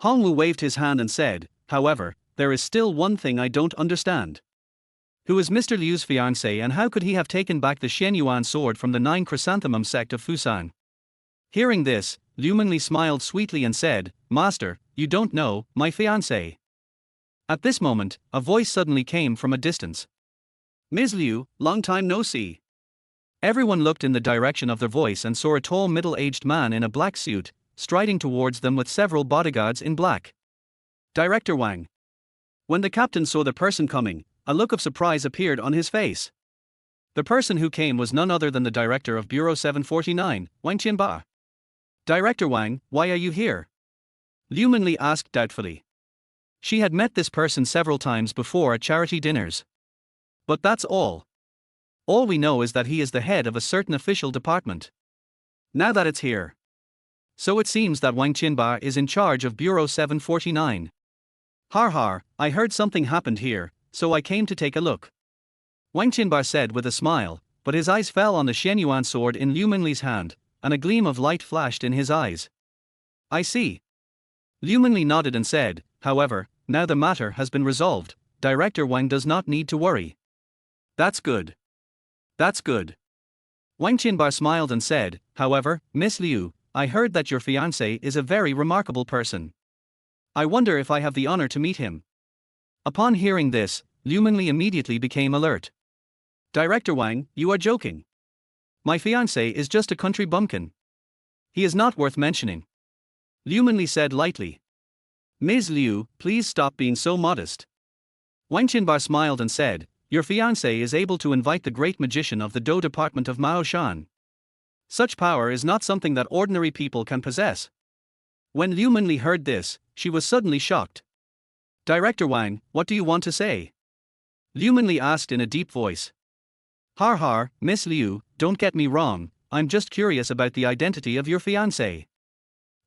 Hongwu waved his hand and said, however, there is still one thing I don't understand. Who is Mr. Liu's fiancé and how could he have taken back the Shen Yuan sword from the 9 Chrysanthemum sect of Fushan? Hearing this, Liu Mengli smiled sweetly and said, Master, you don't know, my fiancé. At this moment, a voice suddenly came from a distance. Ms. Liu, long time no see. Everyone looked in the direction of the voice and saw a tall middle-aged man in a black suit, striding towards them with several bodyguards in black. Director Wang. When the captain saw the person coming, a look of surprise appeared on his face. The person who came was none other than the director of Bureau 749, Wang Qianba. Director Wang, why are you here? Liu Mengli asked doubtfully. She had met this person several times before at charity dinners. But that's all. All we know is that he is the head of a certain official department. Now that it's here. So it seems that Wang Qinba is in charge of Bureau 749. Har har, I heard something happened here, so I came to take a look. Wang Qinba said with a smile, but his eyes fell on the Shenyuan sword in Liu Mengli's hand, and a gleam of light flashed in his eyes. I see. Liu Mengli nodded and said, however, now the matter has been resolved, Director Wang does not need to worry. That's good. That's good. Wang Qinba smiled and said, however, Miss Liu, I heard that your fiancé is a very remarkable person. I wonder if I have the honor to meet him. Upon hearing this, Liu Mengli immediately became alert. Director Wang, you are joking. My fiancé is just a country bumpkin. He is not worth mentioning. Liu Mengli said lightly. Ms. Liu, please stop being so modest. Wang Qinba smiled and said, your fiancé is able to invite the great magician of the Dou department of Mao Shan. Such power is not something that ordinary people can possess. When Liu Mengli heard this, she was suddenly shocked. Director Wang, what do you want to say? Liu Mengli asked in a deep voice. Har har, Miss Liu, don't get me wrong, I'm just curious about the identity of your fiancé.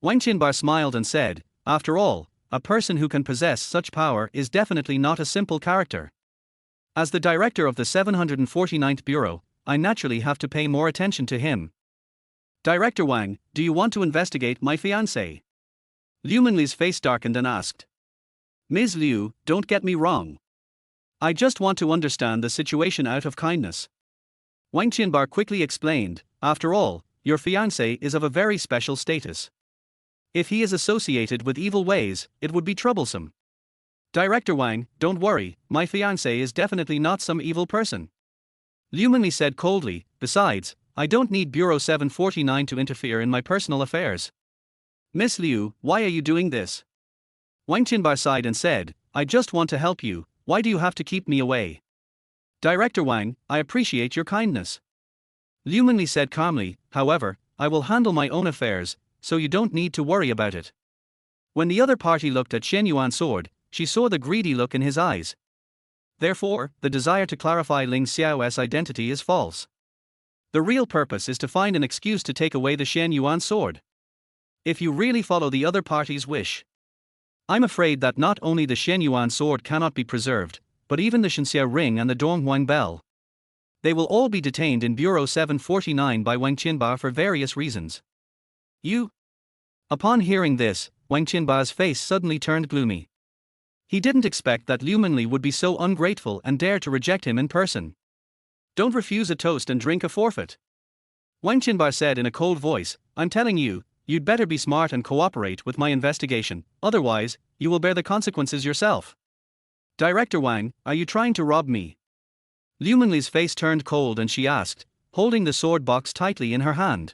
Wang Qinba smiled and said, after all, a person who can possess such power is definitely not a simple character. As the director of the 749th Bureau, I naturally have to pay more attention to him. Director Wang, do you want to investigate my fiancé? Liu Mengli's face darkened and asked. Ms. Liu, don't get me wrong. I just want to understand the situation out of kindness. Wang Qinba quickly explained, after all, your fiancé is of a very special status. If he is associated with evil ways, it would be troublesome. Director Wang, don't worry, my fiancé is definitely not some evil person. Liu Mengli said coldly, besides, I don't need Bureau 749 to interfere in my personal affairs. Miss Liu, why are you doing this? Wang Qinba sighed and said, I just want to help you, why do you have to keep me away? Director Wang, I appreciate your kindness. Liu Mengli said calmly, however, I will handle my own affairs, so you don't need to worry about it. When the other party looked at Shen Yuan's sword, she saw the greedy look in his eyes. Therefore, the desire to clarify Ling Xiao's identity is false. The real purpose is to find an excuse to take away the Shen Yuan sword. If you really follow the other party's wish, I'm afraid that not only the Shen Yuan sword cannot be preserved, but even the Shenxia ring and the Donghuang bell. They will all be detained in Bureau 749 by Wang Qinba for various reasons. You? Upon hearing this, Wang Qinba's face suddenly turned gloomy. He didn't expect that Liu Mengli would be so ungrateful and dare to reject him in person. Don't refuse a toast and drink a forfeit. Wang Qinba said in a cold voice, I'm telling you, you'd better be smart and cooperate with my investigation, otherwise, you will bear the consequences yourself. Director Wang, are you trying to rob me? Liu Mengli's face turned cold and she asked, holding the sword box tightly in her hand.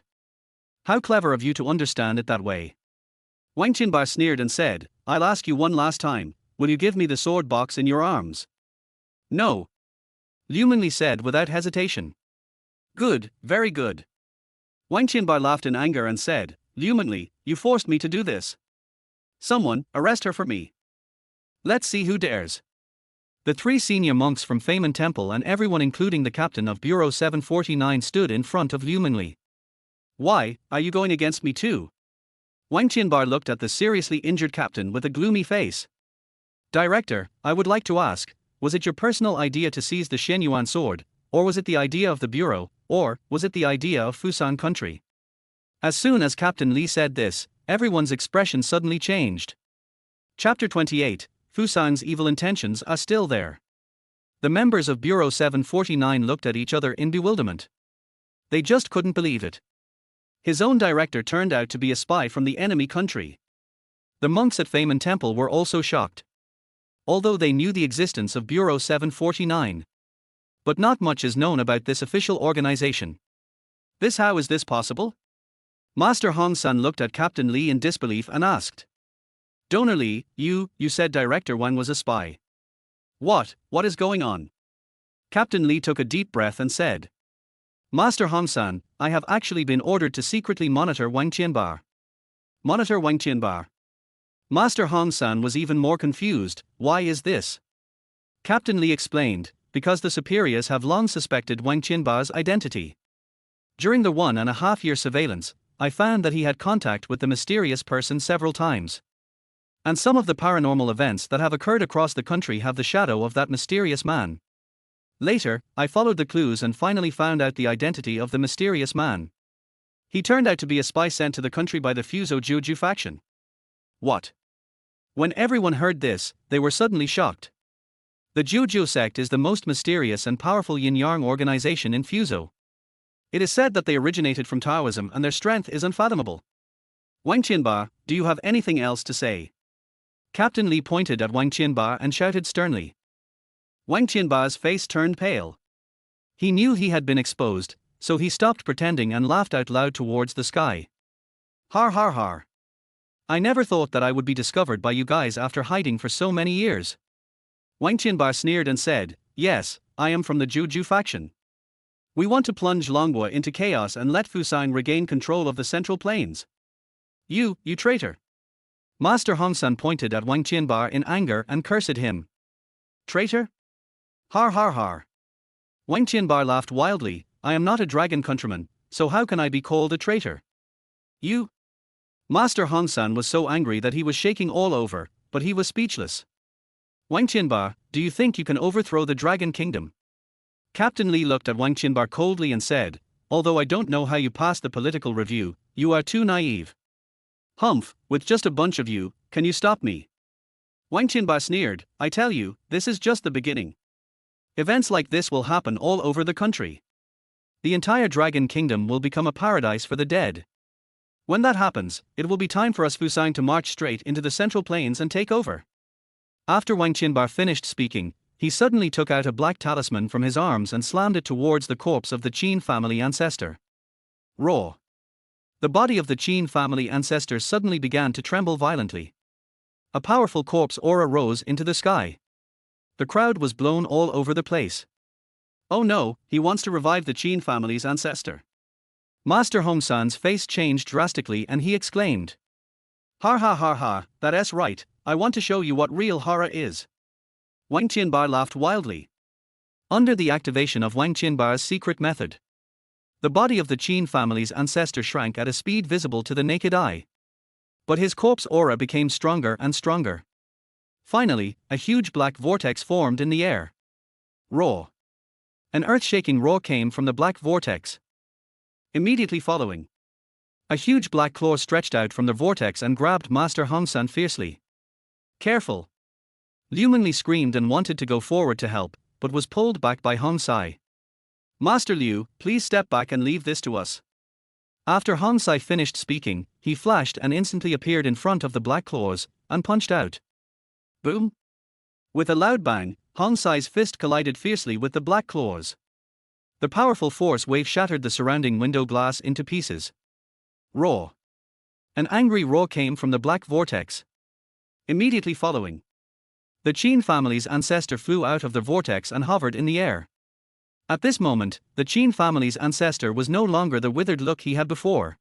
How clever of you to understand it that way. Wang Qinba sneered and said, I'll ask you one last time, will you give me the sword box in your arms? No. Liu Mengli said without hesitation. Good, very good. Wang Qinba laughed in anger and said, Liu Mengli, you forced me to do this. Someone, arrest her for me. Let's see who dares. The three senior monks from Feynman Temple and everyone including the captain of Bureau 749 stood in front of Liu Mengli. Why, are you going against me too? Wang Qinba looked at the seriously injured captain with a gloomy face. Director, I would like to ask, was it your personal idea to seize the Shen Yuan sword, or was it the idea of the Bureau, or was it the idea of Fusan country? As soon as Captain Li said this, everyone's expression suddenly changed. Chapter 28, Fusan's evil intentions are still there. The members of Bureau 749 looked at each other in bewilderment. They just couldn't believe it. His own director turned out to be a spy from the enemy country. The monks at Feynman Temple were also shocked. Although they knew the existence of Bureau 749. But not much is known about this official organization. How is this possible? Master Hong San looked at Captain Li in disbelief and asked. Donor Li, you said Director Wang was a spy. What is going on? Captain Li took a deep breath and said. Master Hong San, I have actually been ordered to secretly monitor Wang Qianba. Monitor Wang Qianba. Master Hong San was even more confused, why is this? Captain Li explained, because the superiors have long suspected Wang Qianba's identity. During the 1.5-year surveillance, I found that he had contact with the mysterious person several times. And some of the paranormal events that have occurred across the country have the shadow of that mysterious man. Later, I followed the clues and finally found out the identity of the mysterious man. He turned out to be a spy sent to the country by the Wuwuwu faction. What? When everyone heard this, they were suddenly shocked. The Wuwuwu sect is the most mysterious and powerful yin-yang organization in Fuzhou. It is said that they originated from Taoism and their strength is unfathomable. Wang Qianba, do you have anything else to say? Captain Li pointed at Wang Qianba and shouted sternly. Wang Qianba's face turned pale. He knew he had been exposed, so he stopped pretending and laughed out loud towards the sky. Har har har. I never thought that I would be discovered by you guys after hiding for so many years. Wang Qianba sneered and said, yes, I am from the Wuwuwu faction. We want to plunge Longhua into chaos and let Fusang regain control of the Central Plains. You traitor. Master Hongsan pointed at Wang Qianba in anger and cursed him. Traitor? Har har har. Wang Qianba laughed wildly. I am not a dragon countryman, so how can I be called a traitor? You? Master Hongsan was so angry that he was shaking all over, but he was speechless. Wang Qianba, do you think you can overthrow the Dragon Kingdom? Captain Li looked at Wang Qianba coldly and said, although I don't know how you passed the political review, you are too naive. Humph, with just a bunch of you, can you stop me? Wang Qianba sneered, I tell you, this is just the beginning. Events like this will happen all over the country. The entire Dragon Kingdom will become a paradise for the dead. When that happens, it will be time for us Fusang to march straight into the Central Plains and take over. After Wang Qianba finished speaking, he suddenly took out a black talisman from his arms and slammed it towards the corpse of the Qin family ancestor. Raw. The body of the Qin family ancestor suddenly began to tremble violently. A powerful corpse aura rose into the sky. The crowd was blown all over the place. Oh no, he wants to revive the Qin family's ancestor. Master Hongsan's face changed drastically and he exclaimed. Har ha har ha, that's right, I want to show you what real horror is. Wang Qianba laughed wildly. Under the activation of Wang Qianba's secret method, the body of the Qin family's ancestor shrank at a speed visible to the naked eye. But his corpse aura became stronger and stronger. Finally, a huge black vortex formed in the air. Roar. An earth-shaking roar came from the black vortex. Immediately following, a huge black claw stretched out from the vortex and grabbed Master Hongsan fiercely. Careful! Liu Mengli screamed and wanted to go forward to help, but was pulled back by Hong Sai. Master Liu, please step back and leave this to us. After Hong Sai finished speaking, he flashed and instantly appeared in front of the black claws, and punched out. Boom! With a loud bang, Hong Sai's fist collided fiercely with the black claws. The powerful force wave shattered the surrounding window glass into pieces. Roar! An angry roar came from the black vortex. Immediately following, the Qin family's ancestor flew out of the vortex and hovered in the air. At this moment, the Qin family's ancestor was no longer the withered look he had before.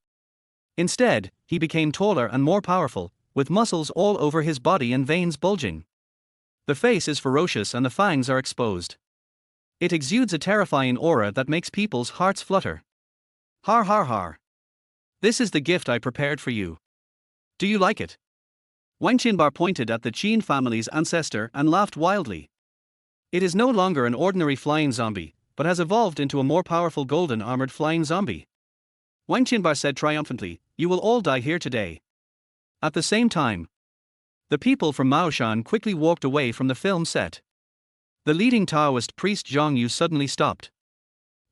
Instead, he became taller and more powerful, with muscles all over his body and veins bulging. The face is ferocious and the fangs are exposed. It exudes a terrifying aura that makes people's hearts flutter. Har har har. This is the gift I prepared for you. Do you like it? Wang Qianba pointed at the Qin family's ancestor and laughed wildly. It is no longer an ordinary flying zombie, but has evolved into a more powerful golden armored flying zombie. Wang Qianba said triumphantly, you will all die here today. At the same time, the people from Maoshan quickly walked away from the film set. The leading Taoist priest Zhang Yu suddenly stopped.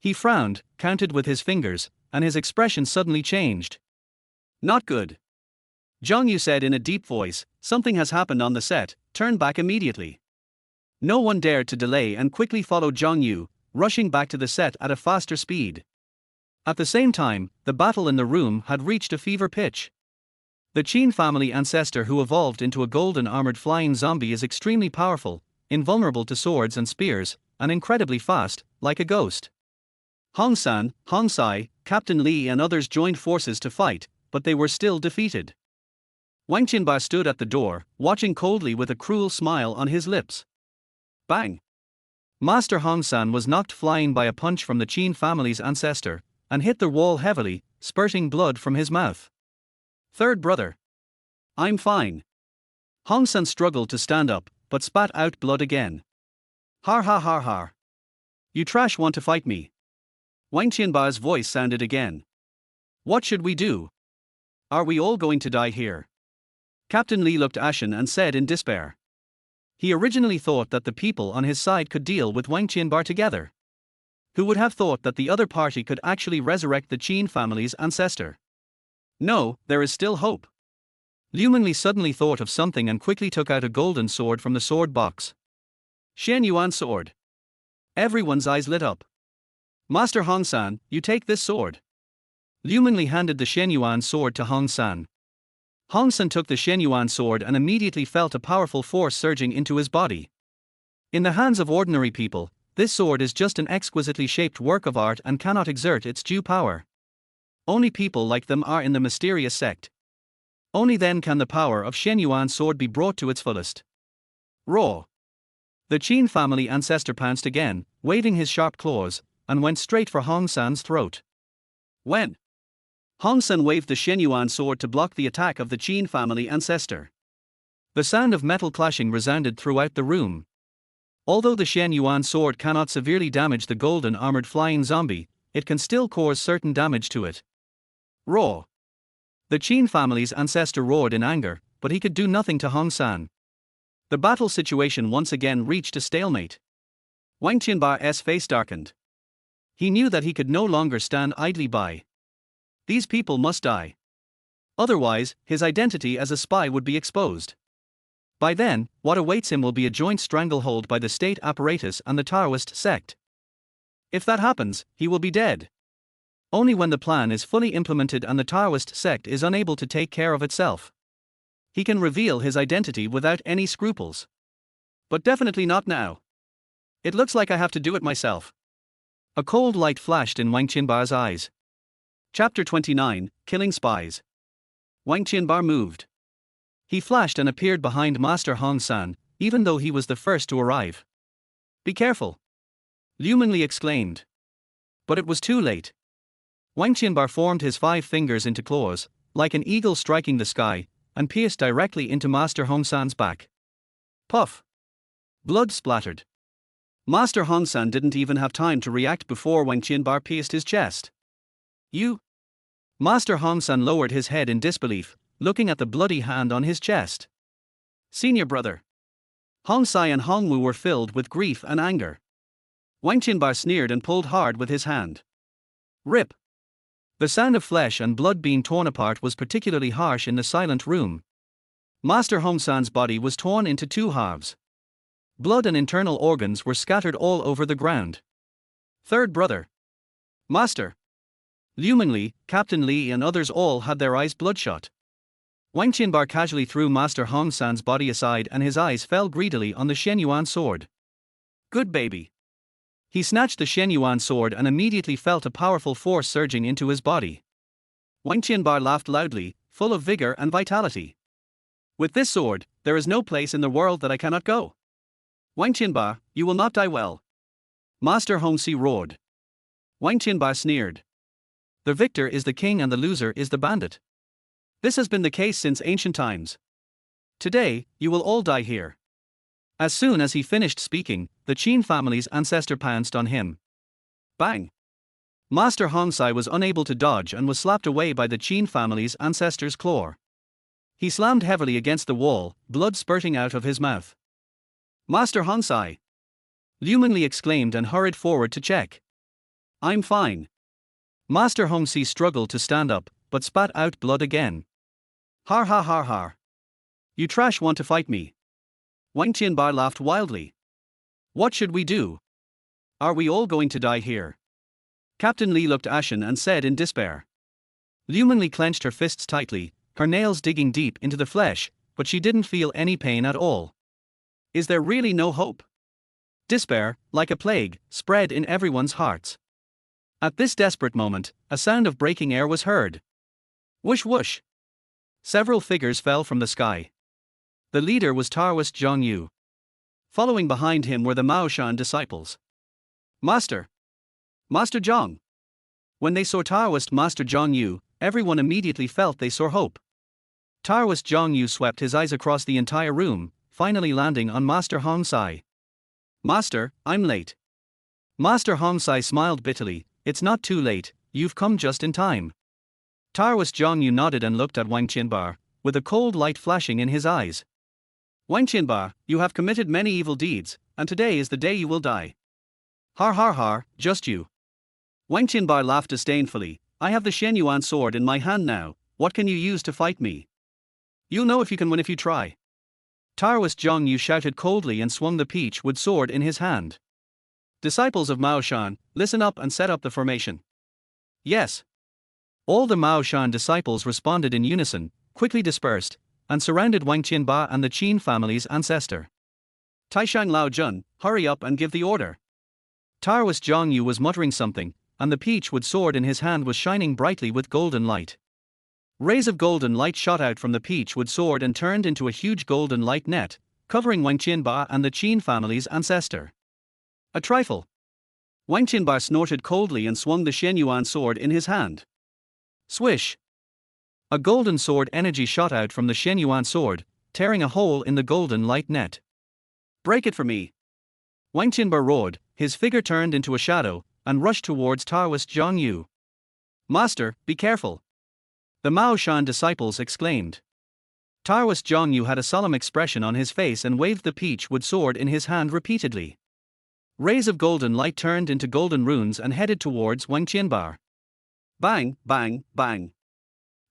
He frowned, counted with his fingers, and his expression suddenly changed. Not good. Zhang Yu said in a deep voice, something has happened on the set, turn back immediately. No one dared to delay and quickly followed Zhang Yu, rushing back to the set at a faster speed. At the same time, the battle in the room had reached a fever pitch. The Qin family ancestor who evolved into a golden armored flying zombie is extremely powerful, invulnerable to swords and spears, and incredibly fast, like a ghost. Hong San, Hong Sai, Captain Li and others joined forces to fight, but they were still defeated. Wang Qianba stood at the door, watching coldly with a cruel smile on his lips. Bang! Master Hong San was knocked flying by a punch from the Qin family's ancestor, and hit the wall heavily, spurting blood from his mouth. Third brother. I'm fine. Hong San struggled to stand up, but spat out blood again. Har har har har. You trash want to fight me? Wang Qianba's voice sounded again. What should we do? Are we all going to die here? Captain Li looked ashen and said in despair. He originally thought that the people on his side could deal with Wang Qianba together. Who would have thought that the other party could actually resurrect the Qin family's ancestor? No, there is still hope. Liu Mengli suddenly thought of something and quickly took out a golden sword from the sword box. Shen Yuan sword. Everyone's eyes lit up. Master Hong San, you take this sword. Liu Mengli handed the Shen Yuan sword to Hong San. Hong San took the Shen Yuan sword and immediately felt a powerful force surging into his body. In the hands of ordinary people, this sword is just an exquisitely shaped work of art and cannot exert its due power. Only people like them are in the mysterious sect. Only then can the power of Shen Yuan's sword be brought to its fullest. Raw. The Qin family ancestor pounced again, waving his sharp claws, and went straight for Hong San's throat. When Hong San waved the Shen Yuan sword to block the attack of the Qin family ancestor. The sound of metal clashing resounded throughout the room. Although the Shen Yuan sword cannot severely damage the golden armored flying zombie, it can still cause certain damage to it. Raw. The Qin family's ancestor roared in anger, but he could do nothing to Hong San. The battle situation once again reached a stalemate. Wang Qianba's face darkened. He knew that he could no longer stand idly by. These people must die. Otherwise, his identity as a spy would be exposed. By then, what awaits him will be a joint stranglehold by the state apparatus and the Taoist sect. If that happens, he will be dead. Only when the plan is fully implemented and the Taoist sect is unable to take care of itself, he can reveal his identity without any scruples. But definitely not now. It looks like I have to do it myself. A cold light flashed in Wang Qianba's eyes. Chapter 29, Killing Spies. Wang Qianba moved. He flashed and appeared behind Master Hong San, even though he was the first to arrive. Be careful! Liu Mengli exclaimed. But it was too late. Wang Qianba formed his 5 fingers into claws, like an eagle striking the sky, and pierced directly into Master Hong San's back. Puff! Blood splattered. Master Hong San didn't even have time to react before Wang Qianba pierced his chest. You? Master Hong San lowered his head in disbelief, looking at the bloody hand on his chest. Senior brother. Hong Sai and Hong Wu were filled with grief and anger. Wang Qianba sneered and pulled hard with his hand. Rip. The sound of flesh and blood being torn apart was particularly harsh in the silent room. Master Hong San's body was torn into 2 halves. Blood and internal organs were scattered all over the ground. Third brother. Master. Liu Mengli, Captain Li and others all had their eyes bloodshot. Wang Qianba casually threw Master Hong San's body aside and his eyes fell greedily on the Shen Yuan sword. Good baby. He snatched the Shen Yuan sword and immediately felt a powerful force surging into his body. Wang Qianba laughed loudly, full of vigor and vitality. With this sword, there is no place in the world that I cannot go. Wang Qianba, you will not die well. Master Hong Si roared. Wang Qianba sneered. The victor is the king and the loser is the bandit. This has been the case since ancient times. Today, you will all die here. As soon as he finished speaking, the Qin family's ancestor pounced on him. Bang! Master Hong Sai was unable to dodge and was slapped away by the Qin family's ancestor's claw. He slammed heavily against the wall, blood spurting out of his mouth. Master Hong Sai! Liu Mengli exclaimed and hurried forward to check. I'm fine. Master Hong Si struggled to stand up, but spat out blood again. Har har har har. You trash want to fight me? Wang Qianba laughed wildly. What should we do? Are we all going to die here? Captain Li looked ashen and said in despair. Liu Mengli clenched her fists tightly, her nails digging deep into the flesh, but she didn't feel any pain at all. Is there really no hope? Despair, like a plague, spread in everyone's hearts. At this desperate moment, a sound of breaking air was heard. Whoosh whoosh. Several figures fell from the sky. The leader was Taoist Zhang Yu. Following behind him were the Maoshan disciples. Master! Master Zhang! When they saw Taoist Master Zhang Yu, everyone immediately felt they saw hope. Taoist Zhang Yu swept his eyes across the entire room, finally landing on Master Hong Sai. Master, I'm late. Master Hong Sai smiled bitterly. It's not too late, you've come just in time. Taoist Zhang Yu nodded and looked at Wang Qinbar, with a cold light flashing in his eyes. Wang Qinbar, you have committed many evil deeds, and today is the day you will die. Har har har, just you. Wang Qinbar laughed disdainfully. I have the Shenyuan sword in my hand now, what can you use to fight me? You'll know if you can win if you try. Taoist Zhang Yu shouted coldly and swung the peach wood sword in his hand. Disciples of Mao Shan, listen up and set up the formation. Yes. All the Mao Shan disciples responded in unison, quickly dispersed, and surrounded Wang Qinba and the Qin family's ancestor. Taishang Lao Jun, hurry up and give the order. Taoist Zhang Yu was muttering something, and the peach wood sword in his hand was shining brightly with golden light. Rays of golden light shot out from the peach wood sword and turned into a huge golden light net, covering Wang Qinba and the Qin family's ancestor. A trifle. Wang Qinba snorted coldly and swung the Shenyuan sword in his hand. Swish! A golden sword energy shot out from the Shenyuan sword, tearing a hole in the golden light net. Break it for me! Wang Qinba roared, his figure turned into a shadow, and rushed towards Taoist Zhang Yu. Master, be careful! The Mao Shan disciples exclaimed. Taoist Zhang Yu had a solemn expression on his face and waved the peach wood sword in his hand repeatedly. Rays of golden light turned into golden runes and headed towards Wang Qinbar. Bang, bang, bang.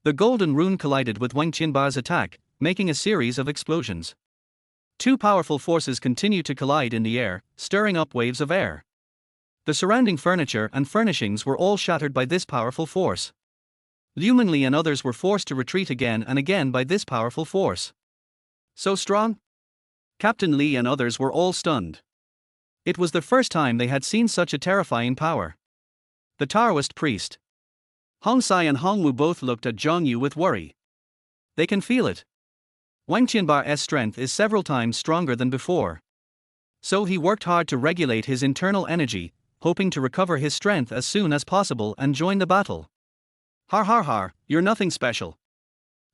The golden rune collided with Wang Qinbar's attack, making a series of explosions. Two powerful forces continued to collide in the air, stirring up waves of air. The surrounding furniture and furnishings were all shattered by this powerful force. Liu Mengli and others were forced to retreat again and again by this powerful force. So strong? Captain Li and others were all stunned. It was the first time they had seen such a terrifying power. The Taoist priest Hong Sai and Hong Wu both looked at Zhang Yu with worry. They can feel it. Wang Qinbar's strength is several times stronger than before. So he worked hard to regulate his internal energy, hoping to recover his strength as soon as possible and join the battle. Har har har, you're nothing special.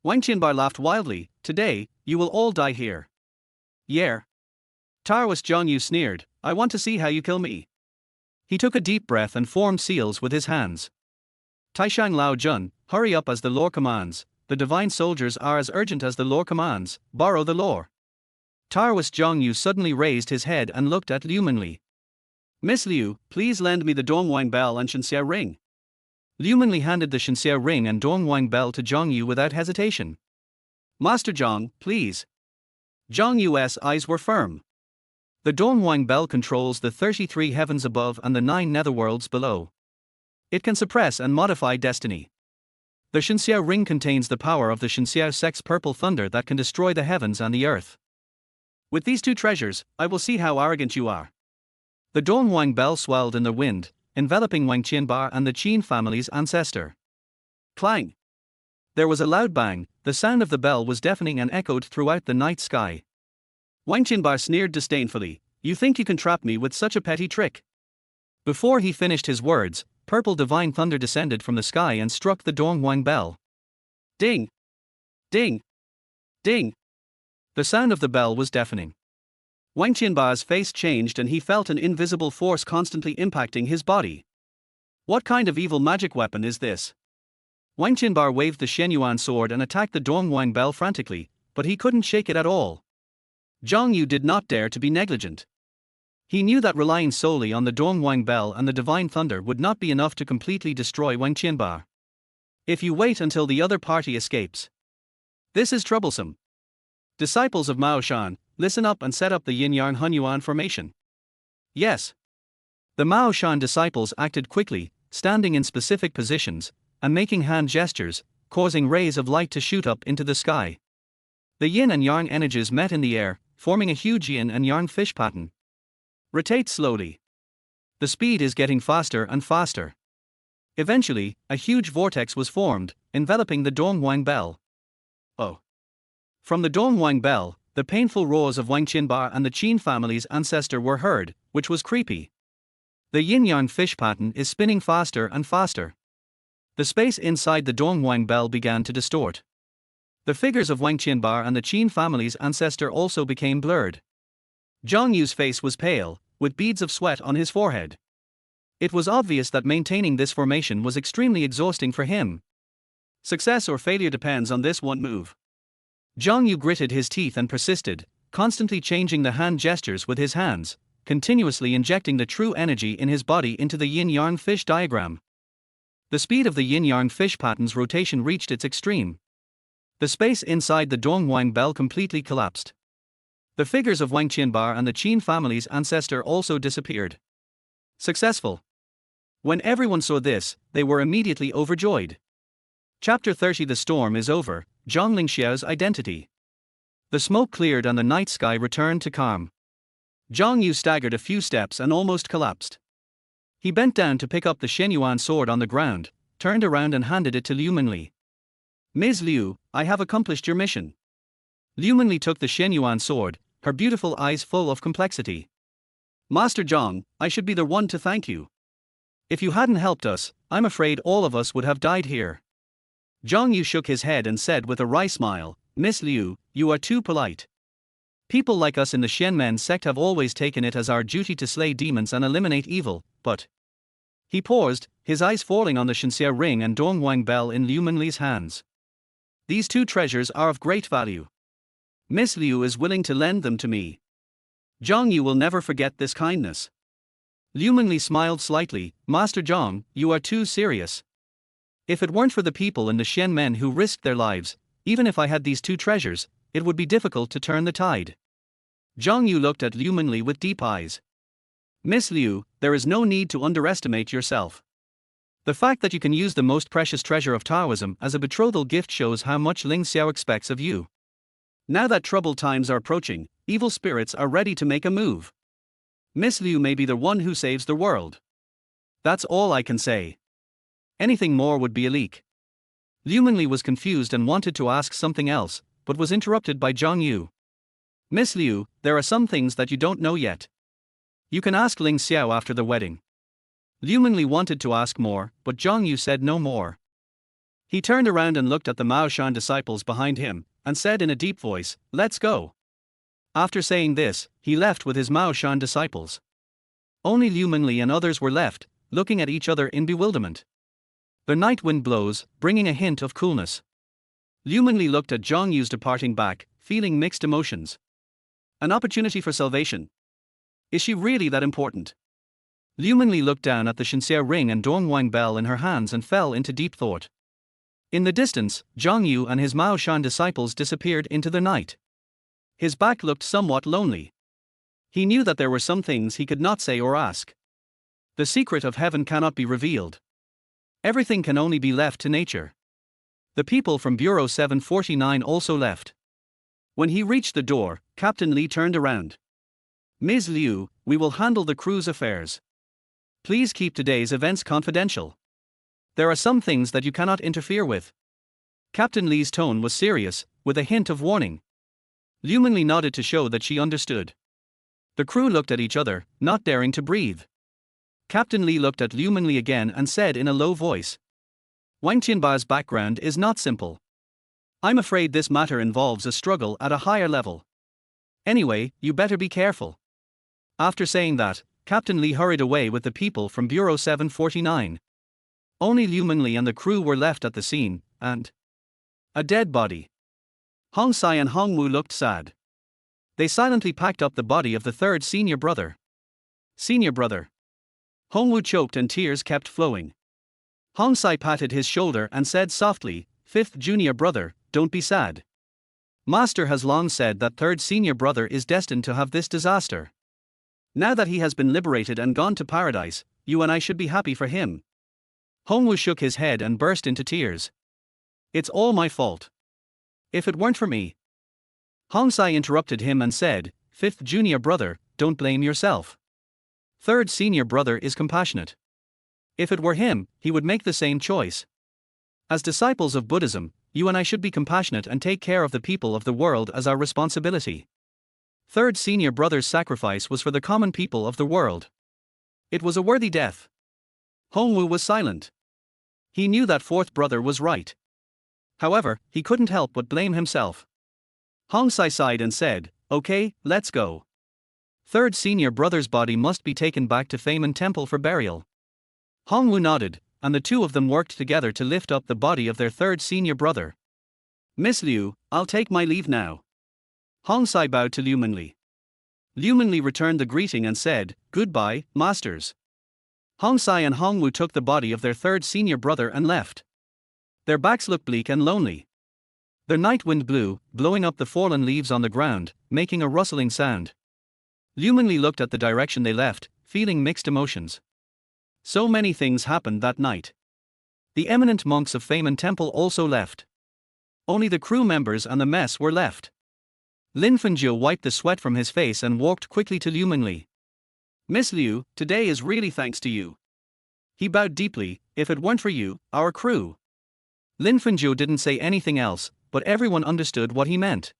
Wang Qinbar laughed wildly. Today, you will all die here. Yeah. Taoist Zhang Yu sneered, I want to see how you kill me. He took a deep breath and formed seals with his hands. Taishang Lao Jun, hurry up as the law commands, the divine soldiers are as urgent as the law commands, borrow the law. Taoist Zhang Yu suddenly raised his head and looked at Liu Mengli. Miss Liu, please lend me the Dongwang bell and Shenxia ring. Liu Mengli handed the Shenxia ring and Dongwang bell to Zhang Yu without hesitation. Master Zhang, please. Zhang Yu's eyes were firm. The Dongwang bell controls the 33 heavens above and the 9 netherworlds below. It can suppress and modify destiny. The Shenxia ring contains the power of the Shenxia Sex purple thunder that can destroy the heavens and the earth. With these two treasures, I will see how arrogant you are. The Dongwang bell swelled in the wind, enveloping Wang Qinbar and the Qin family's ancestor. Clang! There was a loud bang, the sound of the bell was deafening and echoed throughout the night sky. Wang Qinbar sneered disdainfully, you think you can trap me with such a petty trick? Before he finished his words, purple divine thunder descended from the sky and struck the Dongwang bell. Ding! Ding! Ding! The sound of the bell was deafening. Wang Qinbar's face changed and he felt an invisible force constantly impacting his body. What kind of evil magic weapon is this? Wang Qinbar waved the Shenyuan sword and attacked the Dongwang bell frantically, but he couldn't shake it at all. Zhang Yu did not dare to be negligent. He knew that relying solely on the Dongwang bell and the divine thunder would not be enough to completely destroy Wang Qinbar. If you wait until the other party escapes. This is troublesome. Disciples of Mao Shan, listen up and set up the Yin-Yang Hunyuan formation. Yes. The Mao Shan disciples acted quickly, standing in specific positions, and making hand gestures, causing rays of light to shoot up into the sky. The yin and yang energies met in the air, forming a huge yin and yang fish pattern. Rotate slowly. The speed is getting faster and faster. Eventually, a huge vortex was formed, enveloping the Dongwang bell. Oh! From the Dongwang bell, the painful roars of Wang Qianba and the Qin family's ancestor were heard, which was creepy. The yin-yang fish pattern is spinning faster and faster. The space inside the Donghuang bell began to distort. The figures of Wang Qianba and the Qin family's ancestor also became blurred. Zhang Yu's face was pale, with beads of sweat on his forehead. It was obvious that maintaining this formation was extremely exhausting for him. Success or failure depends on this one move. Zhang Yu gritted his teeth and persisted, constantly changing the hand gestures with his hands, continuously injecting the true energy in his body into the yin-yang fish diagram. The speed of the yin-yang fish pattern's rotation reached its extreme. The space inside the Donghuang bell completely collapsed. The figures of Wang Qianba and the Qin family's ancestor also disappeared. Successful. When everyone saw this, they were immediately overjoyed. Chapter 30. The storm is over. Zhang Lingxiao's identity. The smoke cleared and the night sky returned to calm. Zhang Yu staggered a few steps and almost collapsed. He bent down to pick up the Shenyuan sword on the ground, turned around and handed it to Liu Mengli. Ms. Liu, I have accomplished your mission. Liu Mengli took the Shenyuan sword, her beautiful eyes full of complexity. Master Zhang, I should be the one to thank you. If you hadn't helped us, I'm afraid all of us would have died here. Zhang Yu shook his head and said with a wry smile, Miss Liu, you are too polite. People like us in the Shenmen sect have always taken it as our duty to slay demons and eliminate evil, but... He paused, his eyes falling on the Shenxia ring and Donghuang bell in Liu Mengli's hands. These two treasures are of great value. Miss Liu is willing to lend them to me. Zhang Yu will never forget this kindness. Liu Mengli smiled slightly, Master Zhang, you are too serious. If it weren't for the people in the Shenmen who risked their lives, even if I had these two treasures, it would be difficult to turn the tide. Zhang Yu looked at Liu Mengli with deep eyes. Miss Liu, there is no need to underestimate yourself. The fact that you can use the most precious treasure of Taoism as a betrothal gift shows how much Ling Xiao expects of you. Now that troubled times are approaching, evil spirits are ready to make a move. Miss Liu may be the one who saves the world. That's all I can say. Anything more would be a leak. Liu Mengli was confused and wanted to ask something else, but was interrupted by Zhang Yu. Miss Liu, there are some things that you don't know yet. You can ask Ling Xiao after the wedding. Liu Mengli wanted to ask more, but Zhang Yu said no more. He turned around and looked at the Mao Shan disciples behind him, and said in a deep voice, let's go. After saying this, he left with his Mao Shan disciples. Only Liu Mengli and others were left, looking at each other in bewilderment. The night wind blows, bringing a hint of coolness. Liu Mengli looked at Zhang Yu's departing back, feeling mixed emotions. An opportunity for salvation. Is she really that important? Liu Mengli looked down at the Shenxia ring and Donghuang bell in her hands and fell into deep thought. In the distance, Zhang Yu and his Mao Shan disciples disappeared into the night. His back looked somewhat lonely. He knew that there were some things he could not say or ask. The secret of heaven cannot be revealed. Everything can only be left to nature. The people from Bureau 749 also left. When he reached the door, Captain Li turned around. Ms. Liu, we will handle the crew's affairs. Please keep today's events confidential. There are some things that you cannot interfere with. Captain Li's tone was serious, with a hint of warning. Liu Mengli nodded to show that she understood. The crew looked at each other, not daring to breathe. Captain Li looked at Liu Mengli again and said in a low voice. Wang Qianba's background is not simple. I'm afraid this matter involves a struggle at a higher level. Anyway, you better be careful. After saying that, Captain Li hurried away with the people from Bureau 749. Only Liu Mengli and the crew were left at the scene, and a dead body. Hong Sai and Hong Wu looked sad. They silently packed up the body of the third senior brother. Senior brother. Hong Wu choked and tears kept flowing. Hong Sai patted his shoulder and said softly, fifth junior brother, don't be sad. Master has long said that third senior brother is destined to have this disaster. Now that he has been liberated and gone to paradise, you and I should be happy for him. Hong Wu shook his head and burst into tears. It's all my fault. If it weren't for me. Hong Sai interrupted him and said, fifth junior brother, don't blame yourself. Third senior brother is compassionate. If it were him, he would make the same choice. As disciples of Buddhism, you and I should be compassionate and take care of the people of the world as our responsibility. Third senior brother's sacrifice was for the common people of the world. It was a worthy death. Hongwu was silent. He knew that fourth brother was right. However, he couldn't help but blame himself. Hongsai sighed and said, "Okay, let's go." Third senior brother's body must be taken back to Feynman Temple for burial. Hongwu nodded, and the two of them worked together to lift up the body of their third senior brother. "Miss Liu, I'll take my leave now." Hongsai bowed to Liu Mengli. Liu Mengli returned the greeting and said, "Goodbye, masters." Hongsai and Hongwu took the body of their third senior brother and left. Their backs looked bleak and lonely. The night wind blew, blowing up the fallen leaves on the ground, making a rustling sound. Liu Mengli looked at the direction they left, feeling mixed emotions. So many things happened that night. The eminent monks of Feynman Temple also left. Only the crew members and the mess were left. Lin Fengjiu wiped the sweat from his face and walked quickly to Liu Mengli. "Miss Liu, today is really thanks to you." He bowed deeply. "If it weren't for you, our crew." Lin Fengjiu didn't say anything else, but everyone understood what he meant.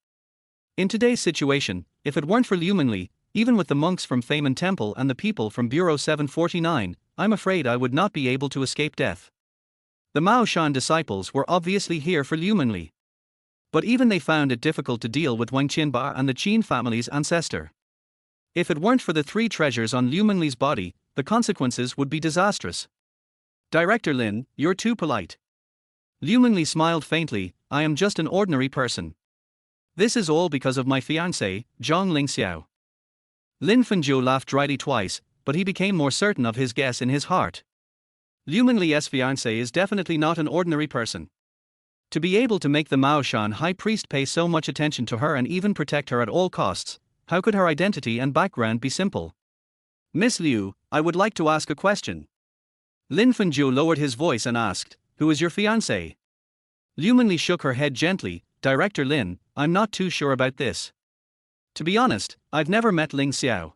In today's situation, if it weren't for Liu Mengli, even with the monks from Feynman Temple and the people from Bureau 749, I'm afraid I would not be able to escape death. The Mao Shan disciples were obviously here for Liu Mengli. But even they found it difficult to deal with Wang Qianba and the Qin family's ancestor. If it weren't for the three treasures on Liu Mengli's body, the consequences would be disastrous. "Director Lin, you're too polite." Liu Mengli smiled faintly. "I am just an ordinary person. This is all because of my fiancée, Zhang Lingxiao." Lin Fengjiu laughed dryly twice, but he became more certain of his guess in his heart. Liu Mengli's fiancée is definitely not an ordinary person. To be able to make the Mao Shan high priest pay so much attention to her and even protect her at all costs, how could her identity and background be simple? "Miss Liu, I would like to ask a question." Lin Fengjiu lowered his voice and asked, "Who is your fiancée?" Liu Mengli shook her head gently. "Director Lin, I'm not too sure about this. To be honest, I've never met Ling Xiao."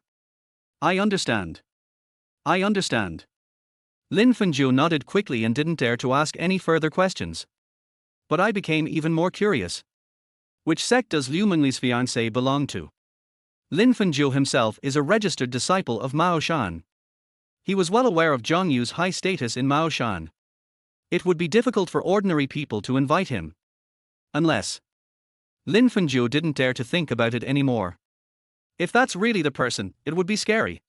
I understand. Lin Fengjiu nodded quickly and didn't dare to ask any further questions. But I became even more curious. Which sect does Liu Mengli's fiancée belong to? Lin Fengjiu himself is a registered disciple of Mao Shan. He was well aware of Zhang Yu's high status in Mao Shan. It would be difficult for ordinary people to invite him. Unless. Lin Fengjiu didn't dare to think about it anymore. If that's really the person, it would be scary.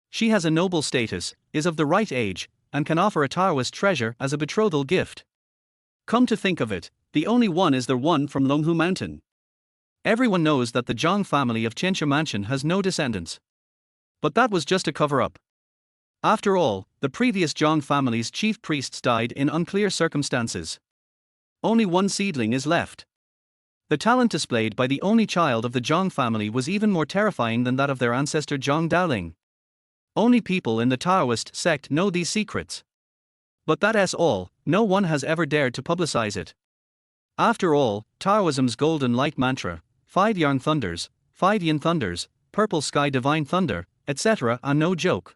She has a noble status, is of the right age, and can offer a Taoist treasure as a betrothal gift. Come to think of it, the only one is the one from Longhu Mountain. Everyone knows that the Zhang family of Qianxia Mansion has no descendants. But that was just a cover-up. After all, the previous Zhang family's chief priests died in unclear circumstances. Only one seedling is left. The talent displayed by the only child of the Zhang family was even more terrifying than that of their ancestor Zhang Daoling. Only people in the Taoist sect know these secrets. But that's all, no one has ever dared to publicize it. After all, Taoism's golden light mantra, 5 Yang Thunders, 5 Yin Thunders, Purple Sky Divine Thunder, etc. are no joke.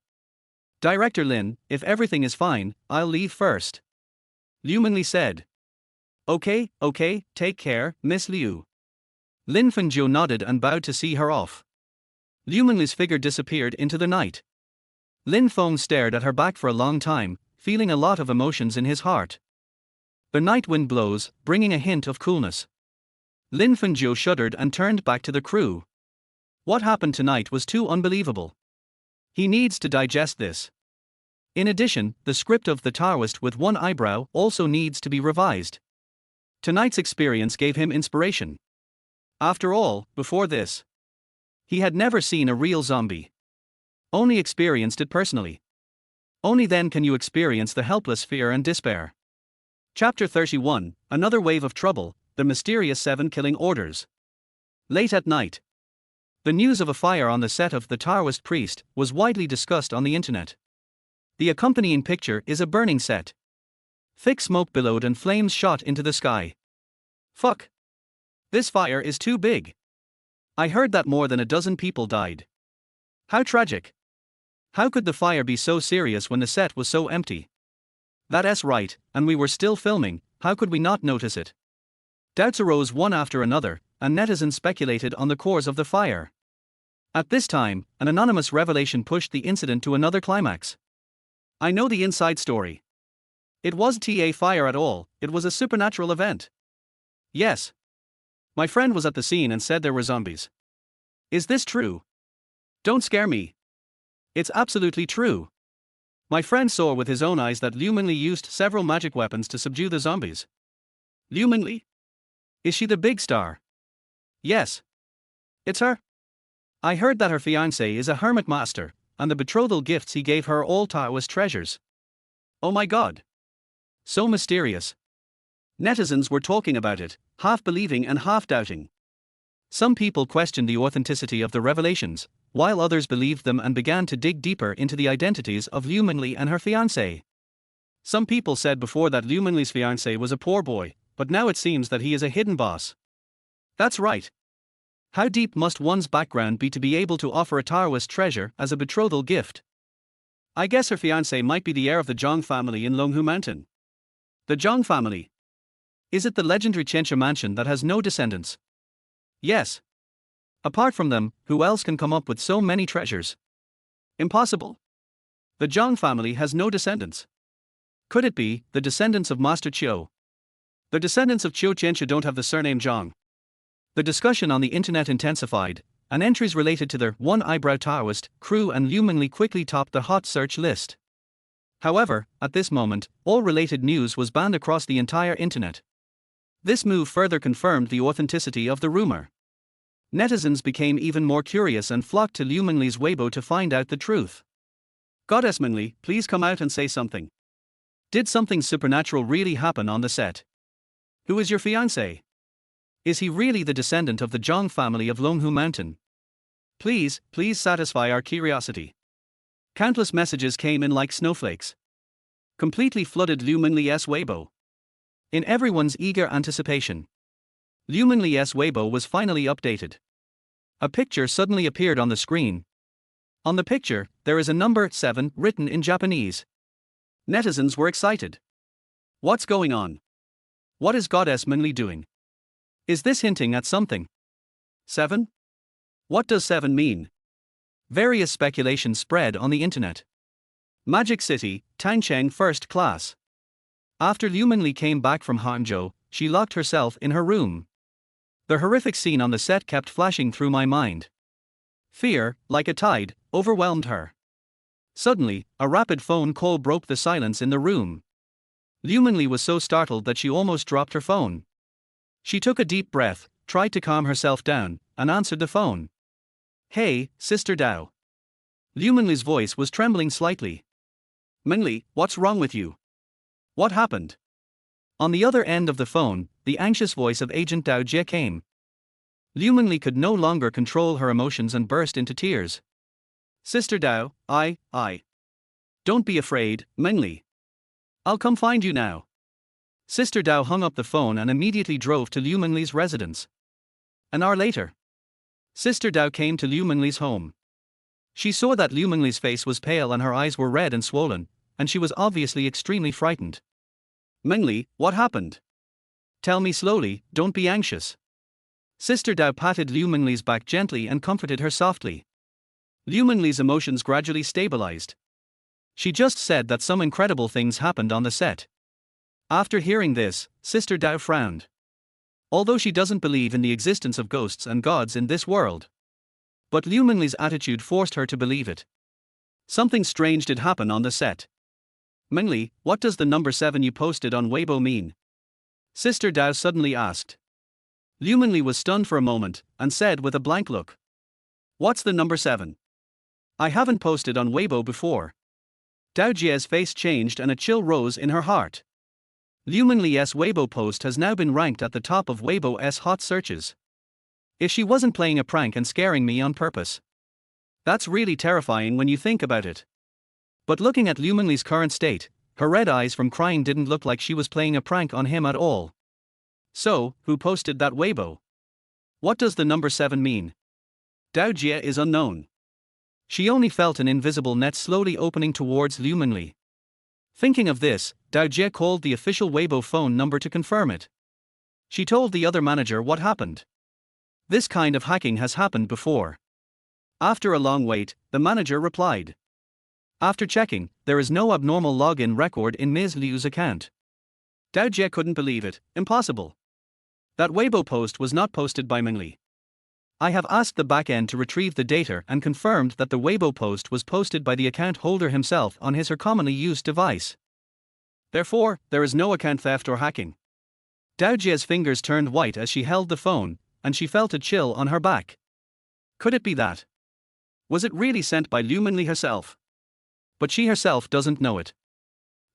Director Lin, if everything is fine, I'll leave first. Liu Mengli said. Okay, take care, Miss Liu. Lin Fengjiu nodded and bowed to see her off. Liu Mengli's figure disappeared into the night. Lin Feng stared at her back for a long time, feeling a lot of emotions in his heart. The night wind blows, bringing a hint of coolness. Lin Fengjiu shuddered and turned back to the crew. What happened tonight was too unbelievable. He needs to digest this. In addition, the script of The Taoist with One Eyebrow also needs to be revised. Tonight's experience gave him inspiration. After all, before this, he had never seen a real zombie. Only experienced it personally. Only then can you experience the helpless fear and despair. Chapter 31, Another Wave of Trouble, The Mysterious 7 Killing Orders. Late at night. The news of a fire on the set of The Taoist Priest was widely discussed on the internet. The accompanying picture is a burning set. Thick smoke billowed and flames shot into the sky. Fuck. This fire is too big. I heard that more than a dozen people died. How tragic. How could the fire be so serious when the set was so empty? That's right, and we were still filming, how could we not notice it? Doubts arose one after another, and netizens speculated on the cause of the fire. At this time, an anonymous revelation pushed the incident to another climax. I know the inside story. It wasn't a fire at all, it was a supernatural event. Yes. My friend was at the scene and said there were zombies. Is this true? Don't scare me. It's absolutely true. My friend saw with his own eyes that Wuwuwu Mengli used several magic weapons to subdue the zombies. Wuwuwu Mengli? Is she the big star? Yes. It's her. I heard that her fiancé is a hermit master, and the betrothal gifts he gave her all Taoist treasures. Oh my god. So mysterious. Netizens were talking about it, half believing and half doubting. Some people questioned the authenticity of the revelations, while others believed them and began to dig deeper into the identities of Wuwuwu Mengli and her fiancé. Some people said before that Wuwuwu Mengli's fiancé was a poor boy, but now it seems that he is a hidden boss. That's right. How deep must one's background be to be able to offer a Taoist treasure as a betrothal gift? I guess her fiancé might be the heir of the Zhang family in Wuwuwu Mountain. The Zhang family. Is it the legendary Qianxia mansion that has no descendants? Yes. Apart from them, who else can come up with so many treasures? Impossible. The Zhang family has no descendants. Could it be the descendants of Master Qiu? The descendants of Qiu Qianxia don't have the surname Zhang. The discussion on the internet intensified, and entries related to their one-eyebrow Taoist crew and Wuwuwu Mengli quickly topped the hot search list. However, at this moment, all related news was banned across the entire internet. This move further confirmed the authenticity of the rumor. Netizens became even more curious and flocked to Wuwuwu Mengli's Weibo to find out the truth. Goddess Mengli, please come out and say something. Did something supernatural really happen on the set? Who is your fiancé? Is he really the descendant of the Zhang family of Wuwuwu Mountain? Please satisfy our curiosity. Countless messages came in like snowflakes. Completely flooded Wuwuwu Mengli's Weibo. In everyone's eager anticipation, Wuwuwu Mengli's Weibo was finally updated. A picture suddenly appeared on the screen. On the picture, there is a number 7 written in Japanese. Netizens were excited. What's going on? What is Goddess Mengli doing? Is this hinting at something? 7? What does 7 mean? Various speculations spread on the internet. Magic City, Tangcheng First Class. After Wuwuwu Mengli came back from Hangzhou, she locked herself in her room. The horrific scene on the set kept flashing through my mind. Fear, like a tide, overwhelmed her. Suddenly, a rapid phone call broke the silence in the room. Wuwuwu Mengli was so startled that she almost dropped her phone. She took a deep breath, tried to calm herself down, and answered the phone. Hey, Sister Dao. Wuwuwu Mengli's voice was trembling slightly. Mengli, what's wrong with you? What happened? On the other end of the phone, the anxious voice of Agent Dao Jie came. Wuwuwu Mengli could no longer control her emotions and burst into tears. Sister Dao, I. Don't be afraid, Mengli. I'll come find you now. Sister Dao hung up the phone and immediately drove to Wuwuwu Mengli's residence. An hour later, Sister Dao came to Wuwuwu Mengli's home. She saw that Wuwuwu Mengli's face was pale and her eyes were red and swollen, and she was obviously extremely frightened. Mengli, what happened? Tell me slowly, don't be anxious. Sister Dao patted Wuwuwu Mengli's back gently and comforted her softly. Wuwuwu Mengli's emotions gradually stabilized. She just said that some incredible things happened on the set. After hearing this, Sister Dao frowned. Although she doesn't believe in the existence of ghosts and gods in this world. But Wuwuwu Mengli's attitude forced her to believe it. Something strange did happen on the set. Mengli, what does the number 7 you posted on Weibo mean? Sister Dao suddenly asked. Wuwuwu Mengli was stunned for a moment, and said with a blank look. What's the number 7? I haven't posted on Weibo before. Dao Jie's face changed and a chill rose in her heart. Wuwuwu Mengli's Weibo post has now been ranked at the top of Weibo's hot searches. If she wasn't playing a prank and scaring me on purpose. That's really terrifying when you think about it. But looking at Wuwuwu Mengli's current state, her red eyes from crying didn't look like she was playing a prank on him at all. So, who posted that Weibo? What does the number 7 mean? Dao Jie is unknown. She only felt an invisible net slowly opening towards Wuwuwu Mengli. Thinking of this, Dao Jie called the official Weibo phone number to confirm it. She told the other manager what happened. This kind of hacking has happened before. After a long wait, the manager replied. After checking, there is no abnormal login record in Ms. Liu's account. Dao Jie couldn't believe it. Impossible. That Weibo post was not posted by Mengli. I have asked the backend to retrieve the data and confirmed that the Weibo post was posted by the account holder himself on his or commonly used device. Therefore, there is no account theft or hacking. Dao Jie's fingers turned white as she held the phone, and she felt a chill on her back. Could it be that? Was it really sent by Liu Mengli herself? But she herself doesn't know it.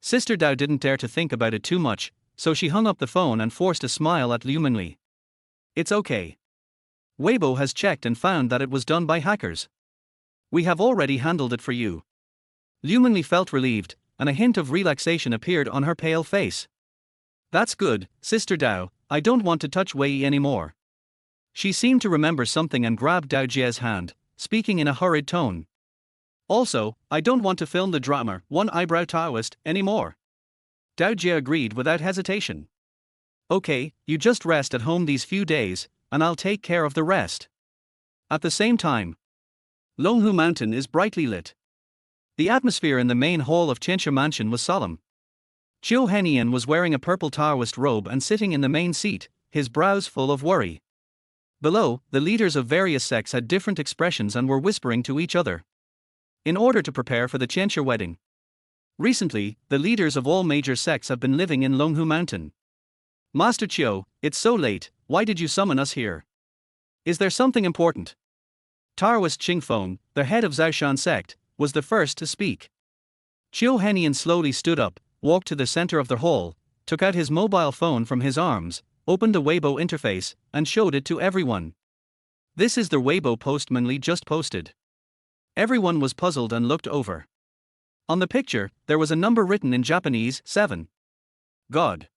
Sister Dao didn't dare to think about it too much, so she hung up the phone and forced a smile at Liu Mengli. It's okay. Weibo has checked and found that it was done by hackers. We have already handled it for you. Liu Mengli felt relieved, and a hint of relaxation appeared on her pale face. That's good, Sister Dao, I don't want to touch Wei anymore. She seemed to remember something and grabbed Dao Jie's hand, speaking in a hurried tone. Also, I don't want to film the drama One Eyebrow Taoist anymore. Dao Jie agreed without hesitation. Okay, you just rest at home these few days, and I'll take care of the rest. At the same time, Longhu Mountain is brightly lit. The atmosphere in the main hall of Qianxia Mansion was solemn. Qiu Henian was wearing a purple Taoist robe and sitting in the main seat, his brows full of worry. Below, the leaders of various sects had different expressions and were whispering to each other. In order to prepare for the Qianxia wedding. Recently, the leaders of all major sects have been living in Longhu Mountain. Master Qiu, it's so late, why did you summon us here? Is there something important? Taoist Qingfeng, the head of Zhaoshan sect, was the first to speak. Qiu Henian slowly stood up, walked to the center of the hall, took out his mobile phone from his arms, opened a Weibo interface, and showed it to everyone. This is the Weibo post Mengli just posted. Everyone was puzzled and looked over. On the picture, there was a number written in Japanese, 7. God.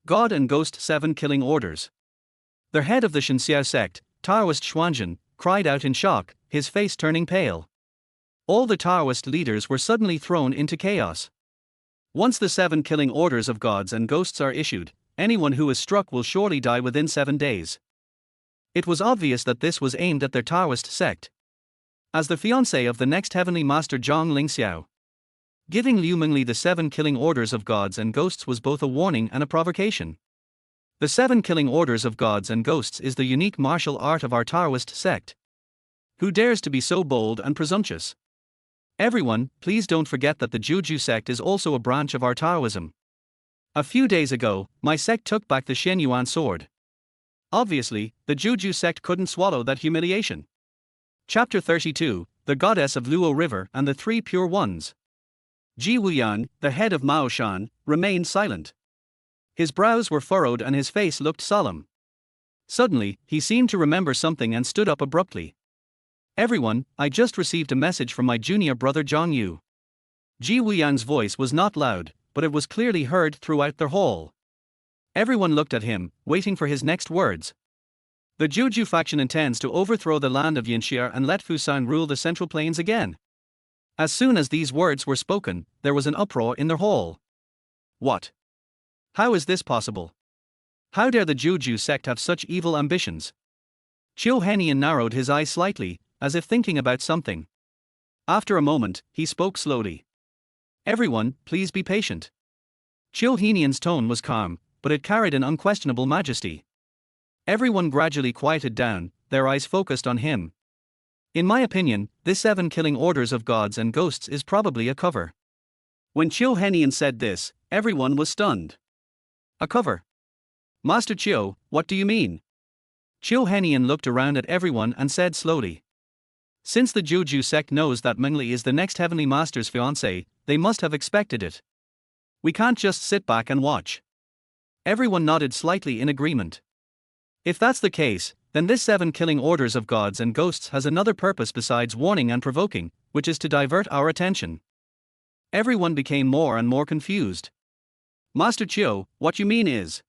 God and Ghost 7 killing orders. The head of the Shenxiao sect, Taoist Xuanzhen, cried out in shock, his face turning pale. All the Taoist leaders were suddenly thrown into chaos. Once the 7 killing orders of gods and ghosts are issued, anyone who is struck will surely die within 7 days. It was obvious that this was aimed at their Taoist sect. As the fiancé of the next heavenly master Zhang Lingxiao, giving Liu Mengli the 7 killing orders of gods and ghosts was both a warning and a provocation. The 7 killing orders of gods and ghosts is the unique martial art of our Taoist sect. Who dares to be so bold and presumptuous? Everyone, please don't forget that the Juju sect is also a branch of our Taoism. A few days ago, my sect took back the Shenyuan sword. Obviously, the Juju sect couldn't swallow that humiliation. Chapter 32, The Goddess of Luo River and the Three Pure Ones. Ji Wuyan, the head of Maoshan, remained silent. His brows were furrowed and his face looked solemn. Suddenly, he seemed to remember something and stood up abruptly. Everyone, I just received a message from my junior brother Zhang Yu. Ji Wuyan's voice was not loud, but it was clearly heard throughout the hall. Everyone looked at him, waiting for his next words. The Juju faction intends to overthrow the land of Yanxia and let Fushan rule the Central Plains again. As soon as these words were spoken, there was an uproar in the hall. What? How is this possible? How dare the Juju sect have such evil ambitions? Qiu Henian narrowed his eyes slightly, as if thinking about something. After a moment, he spoke slowly. Everyone, please be patient. Qiu Henian's tone was calm, but it carried an unquestionable majesty. Everyone gradually quieted down, their eyes focused on him. In my opinion, this 7 killing orders of gods and ghosts is probably a cover. When Qiu Henian said this, everyone was stunned. A cover? Master Qiu, what do you mean? Qiu Henian looked around at everyone and said slowly. Since the Juju sect knows that Mengli is the next heavenly master's fiancé, they must have expected it. We can't just sit back and watch. Everyone nodded slightly in agreement. If that's the case, then this 7 killing orders of gods and ghosts has another purpose besides warning and provoking, which is to divert our attention. Everyone became more and more confused. Master Qiu, what you mean is?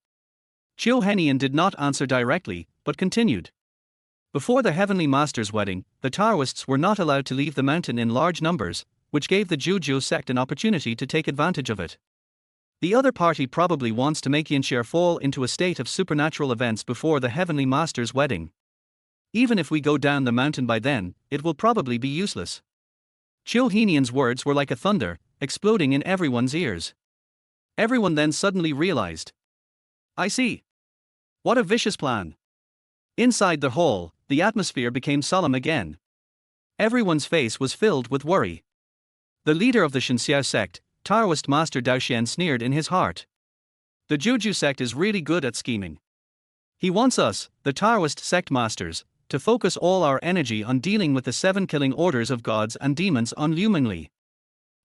Qiu Henian did not answer directly, but continued. Before the heavenly master's wedding, the Taoists were not allowed to leave the mountain in large numbers, which gave the Juju sect an opportunity to take advantage of it. The other party probably wants to make Yanxia fall into a state of supernatural events before the Heavenly Master's wedding. Even if we go down the mountain by then, it will probably be useless. Chiu Henian's words were like a thunder, exploding in everyone's ears. Everyone then suddenly realized. I see. What a vicious plan. Inside the hall, the atmosphere became solemn again. Everyone's face was filled with worry. The leader of the Shenxiao sect, Taoist Master Daoxian, sneered in his heart. The Juju sect is really good at scheming. He wants us, the Taoist sect masters, to focus all our energy on dealing with the 7 killing orders of gods and demons on Wuwuwu Mengli,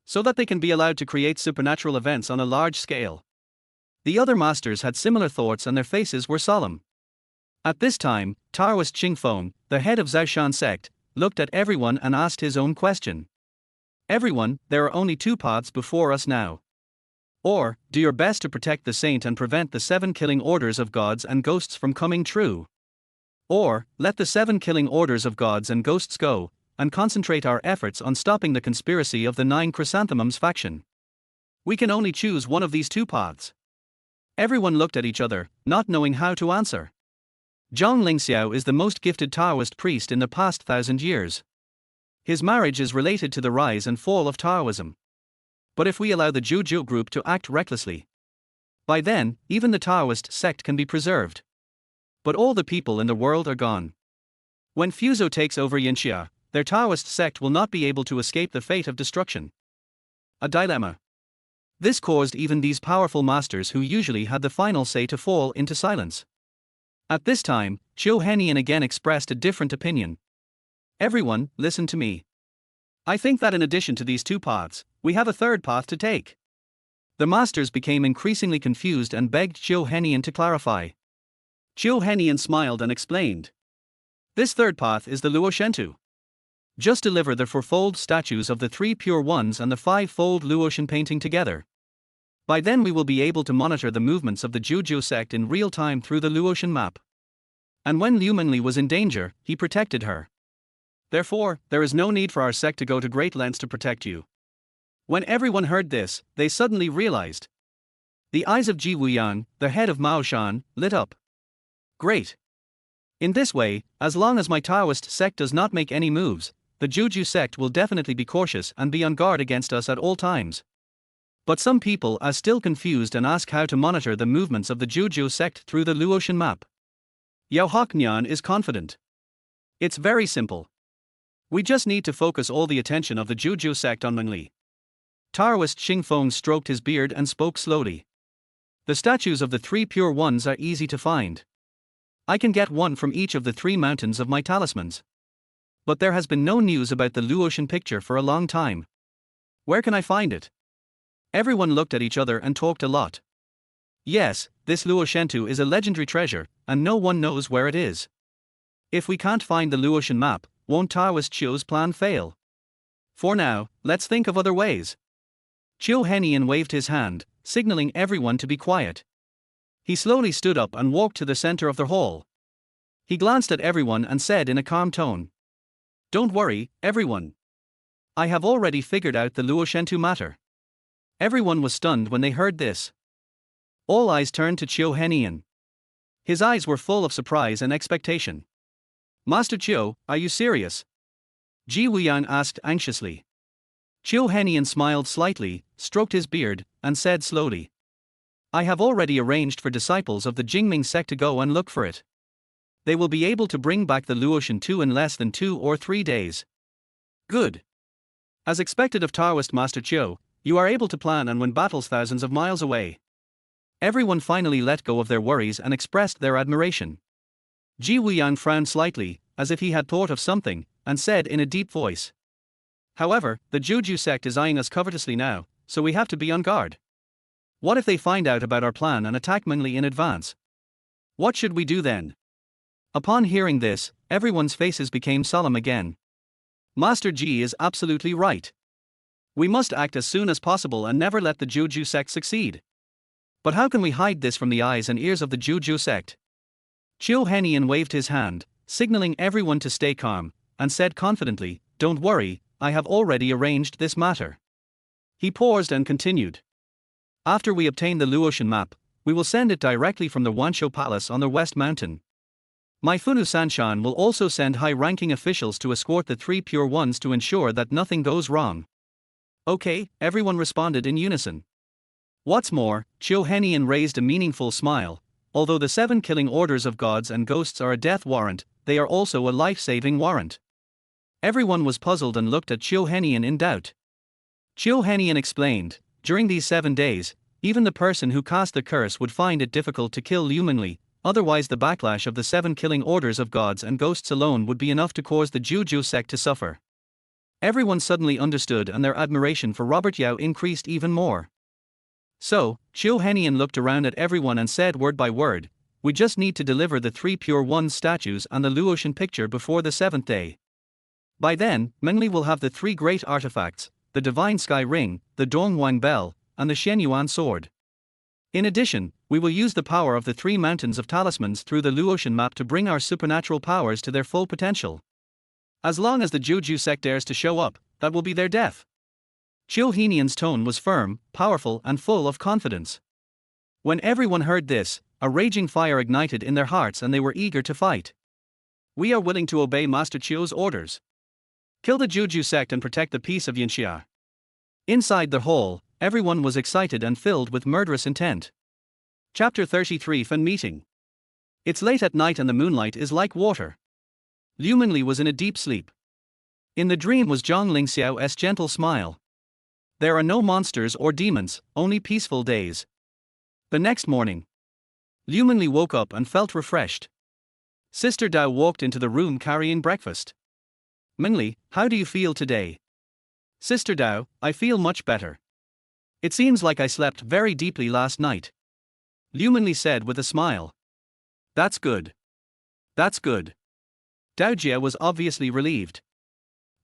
so that they can be allowed to create supernatural events on a large scale. The other masters had similar thoughts and their faces were solemn. At this time, Taoist Qingfeng, the head of Zhaoshan sect, looked at everyone and asked his own question. Everyone, there are only 2 paths before us now. Or, do your best to protect the saint and prevent the 7 killing orders of gods and ghosts from coming true. Or, let the 7 killing orders of gods and ghosts go, and concentrate our efforts on stopping the conspiracy of the 9 chrysanthemums faction. We can only choose one of these 2 paths. Everyone looked at each other, not knowing how to answer. Zhang Lingxiao is the most gifted Taoist priest in the past 1,000 years. His marriage is related to the rise and fall of Taoism. But if we allow the Juju group to act recklessly, by then, even the Taoist sect can be preserved. But all the people in the world are gone. When Fuzo takes over Yanxia, their Taoist sect will not be able to escape the fate of destruction. A dilemma. This caused even these powerful masters who usually had the final say to fall into silence. At this time, Chiu Henian again expressed a different opinion. Everyone, listen to me. I think that in addition to these 2 paths, we have a 3rd path to take. The masters became increasingly confused and begged Chiu Henian to clarify. Chiu Henian smiled and explained. This 3rd path is the Luoshentu. Just deliver the 4-fold statues of the 3 pure ones and the 5-fold Luoshan painting together. By then we will be able to monitor the movements of the Juju sect in real time through the Luoshan map. And when Wuwuwu Mengli was in danger, he protected her. Therefore, there is no need for our sect to go to great lengths to protect you. When everyone heard this, they suddenly realized. The eyes of Ji Wuyang, the head of Mao Shan, lit up. Great. In this way, as long as my Taoist sect does not make any moves, the Juju sect will definitely be cautious and be on guard against us at all times. But some people are still confused and ask how to monitor the movements of the Juju sect through the Luoshan map. Yao Hoknian is confident. It's very simple. We just need to focus all the attention of the Juju sect on Mengli. Taoist Qingfeng stroked his beard and spoke slowly. The statues of the 3 pure ones are easy to find. I can get one from each of the 3 mountains of my talismans. But there has been no news about the Luoshan picture for a long time. Where can I find it? Everyone looked at each other and talked a lot. Yes, this Luoshentu is a legendary treasure, and no one knows where it is. If we can't find the Luoshan map, won't Taoist Chiu's plan fail? For now, let's think of other ways. Chiu Henian waved his hand, signaling everyone to be quiet. He slowly stood up and walked to the center of the hall. He glanced at everyone and said in a calm tone. Don't worry, everyone. I have already figured out the Luoshentu matter. Everyone was stunned when they heard this. All eyes turned to Chiu Henian. His eyes were full of surprise and expectation. Master Chiu, are you serious? Ji Wuyang asked anxiously. Chiu Henian smiled slightly, stroked his beard, and said slowly. I have already arranged for disciples of the Jingming sect to go and look for it. They will be able to bring back the Luoshentu in less than 2 or 3 days. Good. As expected of Taoist Master Chiu, you are able to plan and win battles thousands of miles away. Everyone finally let go of their worries and expressed their admiration. Ji Wuyang frowned slightly, as if he had thought of something, and said in a deep voice. However, the Juju sect is eyeing us covetously now, so we have to be on guard. What if they find out about our plan and attack Mengli in advance? What should we do then? Upon hearing this, everyone's faces became solemn again. Master Ji is absolutely right. We must act as soon as possible and never let the Juju sect succeed. But how can we hide this from the eyes and ears of the Juju sect? Chiu Henian waved his hand, signaling everyone to stay calm, and said confidently, Don't worry, I have already arranged this matter. He paused and continued. After we obtain the Luotian map, we will send it directly from the Wanshou Palace on the West Mountain. My Funu Sanshan will also send high-ranking officials to escort the 3 Pure Ones to ensure that nothing goes wrong. Okay, everyone responded in unison. What's more, Qiu Henian raised a meaningful smile. Although the 7 killing orders of gods and ghosts are a death warrant, they are also a life-saving warrant. Everyone was puzzled and looked at Qiu Henian in doubt. Qiu Henian explained, during these 7 days, even the person who cast the curse would find it difficult to kill Liu Mengli, otherwise the backlash of the 7 killing orders of gods and ghosts alone would be enough to cause the Juju sect to suffer. Everyone suddenly understood and their admiration for Robert Yao increased even more. So, Qiu Henian looked around at everyone and said word by word, we just need to deliver the 3 Pure Ones statues and the Luotian picture before the 7th day. By then, Mengli will have the 3 great artifacts, the Divine Sky Ring, the Donghuang Bell, and the Shenyuan Sword. In addition, we will use the power of the 3 mountains of talismans through the Luotian map to bring our supernatural powers to their full potential. As long as the Juju sect dares to show up, that will be their death. Qiu Henian's tone was firm, powerful and full of confidence. When everyone heard this, a raging fire ignited in their hearts and they were eager to fight. We are willing to obey Master Qiu's orders. Kill the Juju sect and protect the peace of Yanxia. Inside the hall, everyone was excited and filled with murderous intent. Chapter 33 Fan Meeting. It's late at night and the moonlight is like water. Liu Mengli was in a deep sleep. In the dream was Zhang Lingxiao's gentle smile. There are no monsters or demons, only peaceful days. The next morning, Liu Mengli woke up and felt refreshed. Sister Dao walked into the room carrying breakfast. Mengli, how do you feel today? Sister Dao, I feel much better. It seems like I slept very deeply last night. Liu Mengli said with a smile. That's good. That's good. Dao Jie was obviously relieved.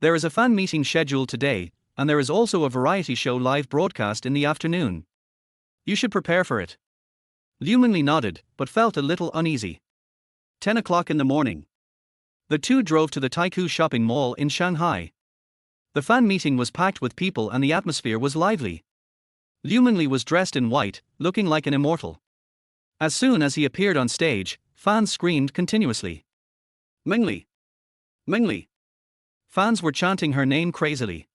There is a fan meeting scheduled today, and there is also a variety show live broadcast in the afternoon. You should prepare for it. Liu Mengli nodded, but felt a little uneasy. 10 o'clock in the morning. The two drove to the Taiku shopping mall in Shanghai. The fan meeting was packed with people and the atmosphere was lively. Liu Mengli was dressed in white, looking like an immortal. As soon as he appeared on stage, fans screamed continuously. Mengli! Mengli! Fans were chanting her name crazily.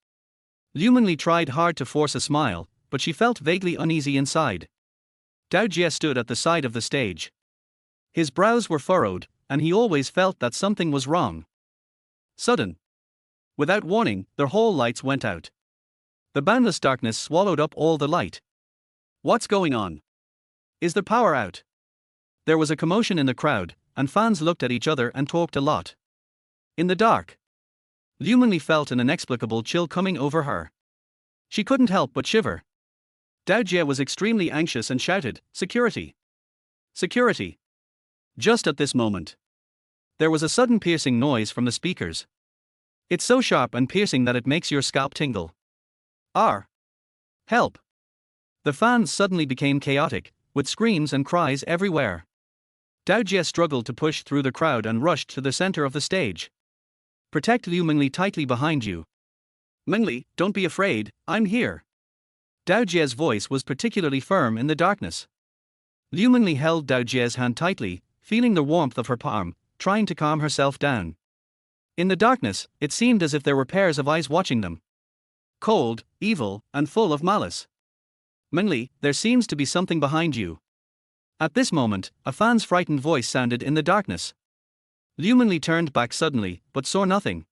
Liu Mengli tried hard to force a smile, but she felt vaguely uneasy inside. Dao Jie stood at the side of the stage. His brows were furrowed, and he always felt that something was wrong. Sudden. Without warning, their hall lights went out. The boundless darkness swallowed up all the light. What's going on? Is the power out? There was a commotion in the crowd, and fans looked at each other and talked a lot. In the dark, Liu Mengli felt an inexplicable chill coming over her. She couldn't help but shiver. Dao Jie was extremely anxious and shouted, "Security! Security!" Just at this moment, there was a sudden piercing noise from the speakers. It's so sharp and piercing that it makes your scalp tingle. Help! The fans suddenly became chaotic, with screams and cries everywhere. Dao Jie struggled to push through the crowd and rushed to the center of the stage. Protect Liu Mengli tightly behind you. Mengli, don't be afraid, I'm here. Dao Jie's voice was particularly firm in the darkness. Liu Mengli held Dao Jie's hand tightly, feeling the warmth of her palm, trying to calm herself down. In the darkness, it seemed as if there were pairs of eyes watching them. Cold, evil, and full of malice. Mengli, there seems to be something behind you. At this moment, a fan's frightened voice sounded in the darkness. Liu Mengli turned back suddenly, but saw nothing.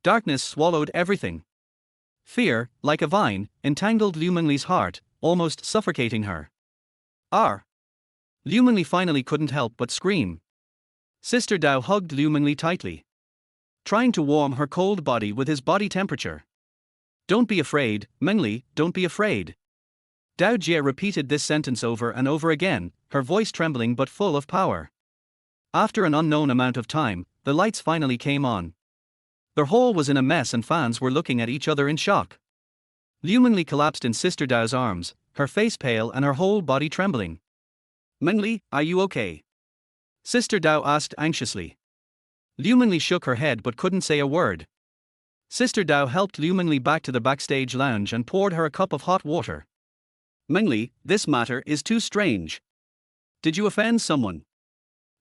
Darkness swallowed everything. Fear, like a vine, entangled Liu Mengli's heart, almost suffocating her. Liu Mengli finally couldn't help but scream. Sister Dao hugged Liu Mengli tightly, trying to warm her cold body with his body temperature. Don't be afraid, Mengli, don't be afraid. Dao Jie repeated this sentence over and over again, her voice trembling but full of power. After an unknown amount of time, the lights finally came on. The hall was in a mess and fans were looking at each other in shock. Liu Mengli collapsed in Sister Dao's arms, her face pale and her whole body trembling. Mengli, are you okay? Sister Dao asked anxiously. Liu Mengli shook her head but couldn't say a word. Sister Dao helped Liu Mengli back to the backstage lounge and poured her a cup of hot water. Mengli, this matter is too strange. Did you offend someone?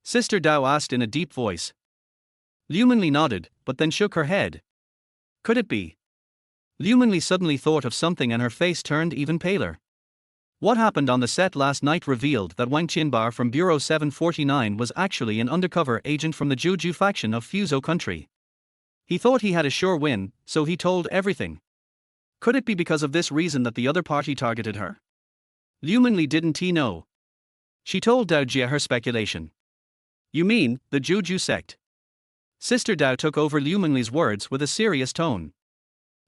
Sister Dao asked in a deep voice. Liu Mengli nodded, but then shook her head. Could it be? Liu Mengli suddenly thought of something and her face turned even paler. What happened on the set last night revealed that Wang Qinbar from Bureau 749 was actually an undercover agent from the Juju faction of Fuzhou country. He thought he had a sure win, so he told everything. Could it be because of this reason that the other party targeted her? Liu Mengli didn't know. She told Dao Jie her speculation. You mean, the Juju sect? Sister Dao took over Liu Mengli's words with a serious tone.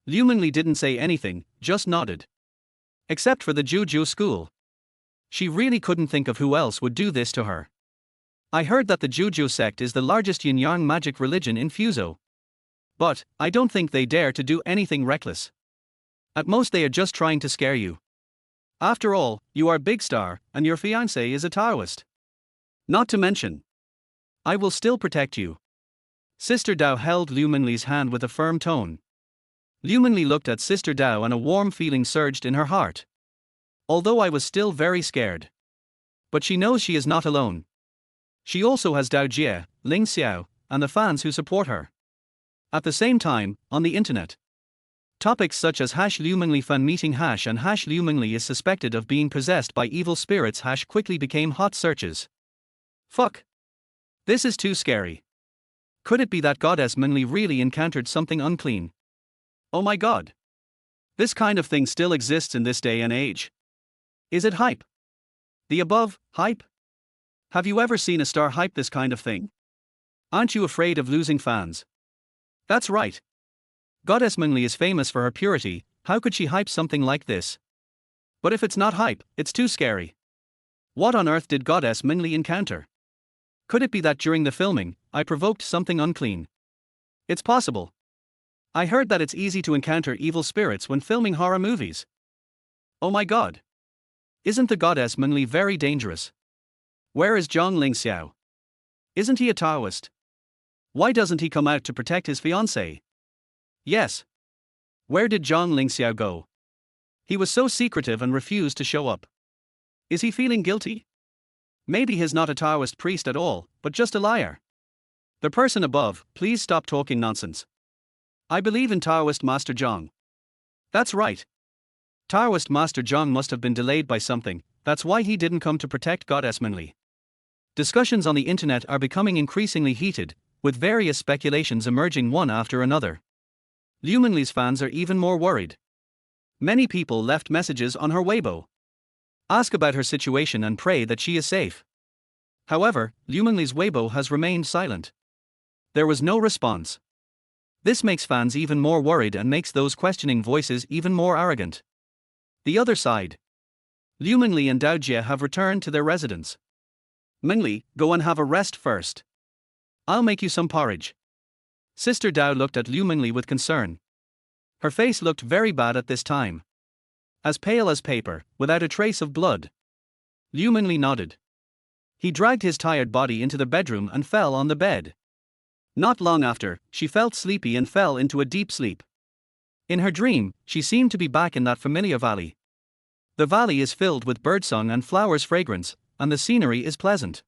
Liu Mengli didn't say anything, just nodded. Except for the Juju school. She really couldn't think of who else would do this to her. I heard that the Juju sect is the largest yin-yang magic religion in Fuzhou. But, I don't think they dare to do anything reckless. At most they are just trying to scare you. After all, you are big star, and your fiancé is a Taoist. Not to mention, I will still protect you. Sister Dao held Liu Mengli's hand with a firm tone. Liu Mengli looked at Sister Dao and a warm feeling surged in her heart. Although I was still very scared. But she knows she is not alone. She also has Dao Jie, Ling Xiao, and the fans who support her. At the same time, on the internet, topics such as #Liu Mengli fan meeting # and #Liu Mengli is suspected of being possessed by evil spirits # quickly became hot searches. Fuck. This is too scary. Could it be that Goddess Mengli really encountered something unclean? Oh my god. This kind of thing still exists in this day and age. Is it hype? The above, hype? Have you ever seen a star hype this kind of thing? Aren't you afraid of losing fans? That's right. Goddess Mengli is famous for her purity, how could she hype something like this? But if it's not hype, it's too scary. What on earth did Goddess Mengli encounter? Could it be that during the filming, I provoked something unclean? It's possible. I heard that it's easy to encounter evil spirits when filming horror movies. Oh my god. Isn't the Goddess Mengli very dangerous? Where is Zhang Lingxiao? Isn't he a Taoist? Why doesn't he come out to protect his fiancée? Yes. Where did Zhang Lingxiao go? He was so secretive and refused to show up. Is he feeling guilty? Maybe he's not a Taoist priest at all, but just a liar. The person above, please stop talking nonsense. I believe in Taoist Master Zhang. That's right. Taoist Master Zhang must have been delayed by something, that's why he didn't come to protect Goddess Mengli. Discussions on the internet are becoming increasingly heated, with various speculations emerging one after another. Liu Mengli's fans are even more worried. Many people left messages on her Weibo. Ask about her situation and pray that she is safe. However, Liu Mengli's Weibo has remained silent. There was no response. This makes fans even more worried and makes those questioning voices even more arrogant. The other side. Liu Mengli and Dao Jie have returned to their residence. Mengli, go and have a rest first. I'll make you some porridge. Sister Dao looked at Liu Mengli with concern. Her face looked very bad at this time. As pale as paper, without a trace of blood. Liu Mengli nodded. He dragged his tired body into the bedroom and fell on the bed. Not long after, she felt sleepy and fell into a deep sleep. In her dream, she seemed to be back in that familiar valley. The valley is filled with birdsong and flowers' fragrance, and the scenery is pleasant.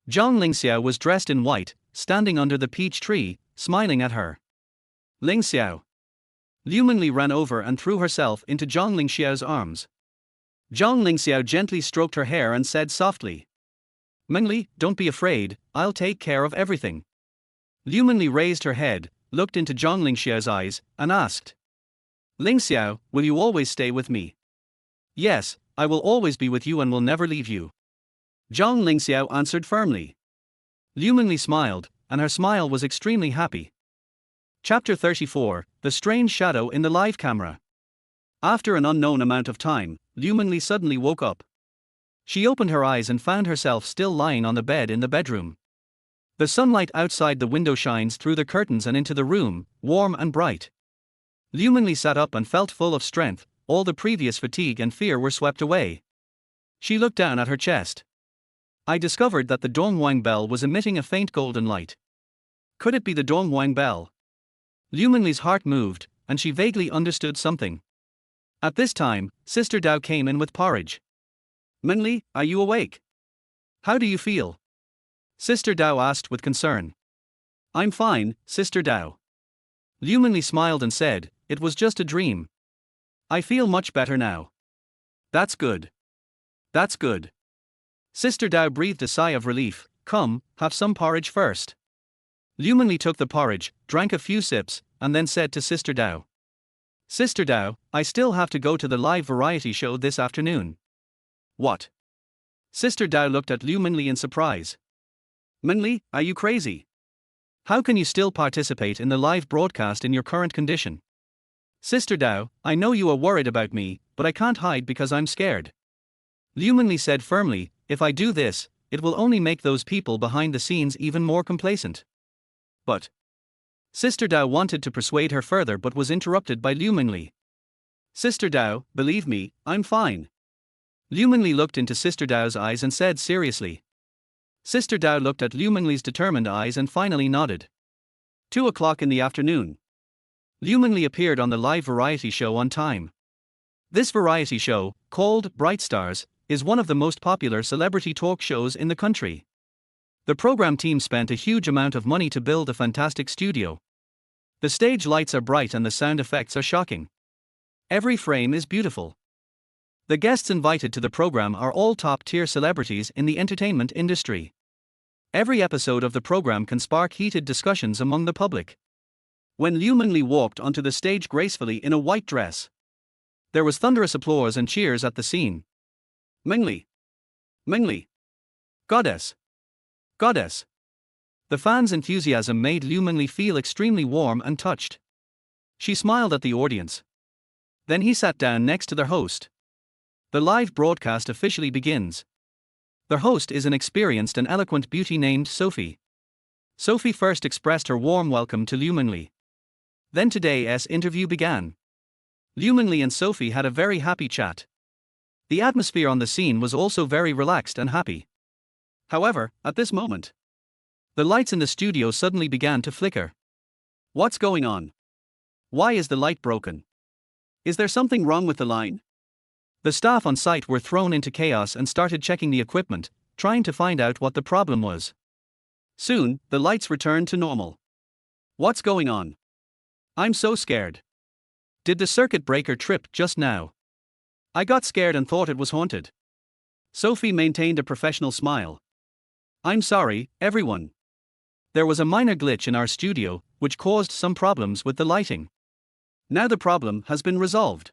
Zhang Lingxiao was dressed in white, standing under the peach tree, smiling at her. Lingxiao. Liu Mengli ran over and threw herself into Zhang Lingxiao's arms. Zhang Lingxiao gently stroked her hair and said softly, Mengli, don't be afraid, I'll take care of everything. Liu Mengli raised her head, looked into Zhang Lingxiao's eyes, and asked, Lingxiao, will you always stay with me? Yes, I will always be with you and will never leave you. Zhang Lingxiao answered firmly. Liu Mengli smiled, and her smile was extremely happy. Chapter 34, The Strange Shadow in the Live Camera. After an unknown amount of time, Liu Mengli suddenly woke up. She opened her eyes and found herself still lying on the bed in the bedroom. The sunlight outside the window shines through the curtains and into the room, warm and bright. Liu Mengli sat up and felt full of strength, all the previous fatigue and fear were swept away. She looked down at her chest. I discovered that the Donghuang bell was emitting a faint golden light. Could it be the Donghuang bell? Liu Mengli's heart moved, and she vaguely understood something. At this time, Sister Dao came in with porridge. Mengli, are you awake? How do you feel? Sister Dao asked with concern. I'm fine, Sister Dao. Liu Mengli smiled and said, it was just a dream. I feel much better now. That's good. That's good. Sister Dao breathed a sigh of relief. Come, have some porridge first. Liu Mengli took the porridge, drank a few sips, and then said to Sister Dao. Sister Dao, I still have to go to the live variety show this afternoon. What? Sister Dao looked at Liu Mengli in surprise. Mengli, are you crazy? How can you still participate in the live broadcast in your current condition? Sister Dao, I know you are worried about me, but I can't hide because I'm scared. Liu Mengli said firmly, if I do this, it will only make those people behind the scenes even more complacent. But Sister Dao wanted to persuade her further but was interrupted by Liu Mengli. Sister Dao, believe me, I'm fine. Liu Mengli looked into Sister Dao's eyes and said seriously. Sister Dao looked at Liu Mengli's determined eyes and finally nodded. 2 o'clock in the afternoon. Liu Mengli appeared on the live variety show on time. This variety show, called Bright Stars, is one of the most popular celebrity talk shows in the country. The program team spent a huge amount of money to build a fantastic studio. The stage lights are bright and the sound effects are shocking. Every frame is beautiful. The guests invited to the program are all top-tier celebrities in the entertainment industry. Every episode of the program can spark heated discussions among the public. When Liu Mengli walked onto the stage gracefully in a white dress, there was thunderous applause and cheers at the scene. Mengli! Mengli! Goddess! Goddess! The fans' enthusiasm made Liu Mengli feel extremely warm and touched. She smiled at the audience. Then he sat down next to their host. The live broadcast officially begins. Their host is an experienced and eloquent beauty named Sophie. Sophie first expressed her warm welcome to Liu Mengli. Then today's interview began. Liu Mengli and Sophie had a very happy chat. The atmosphere on the scene was also very relaxed and happy. However, at this moment, the lights in the studio suddenly began to flicker. What's going on? Why is the light broken? Is there something wrong with the line? The staff on site were thrown into chaos and started checking the equipment, trying to find out what the problem was. Soon, the lights returned to normal. What's going on? I'm so scared. Did the circuit breaker trip just now? I got scared and thought it was haunted. Sophie maintained a professional smile. I'm sorry, everyone. There was a minor glitch in our studio, which caused some problems with the lighting. Now the problem has been resolved.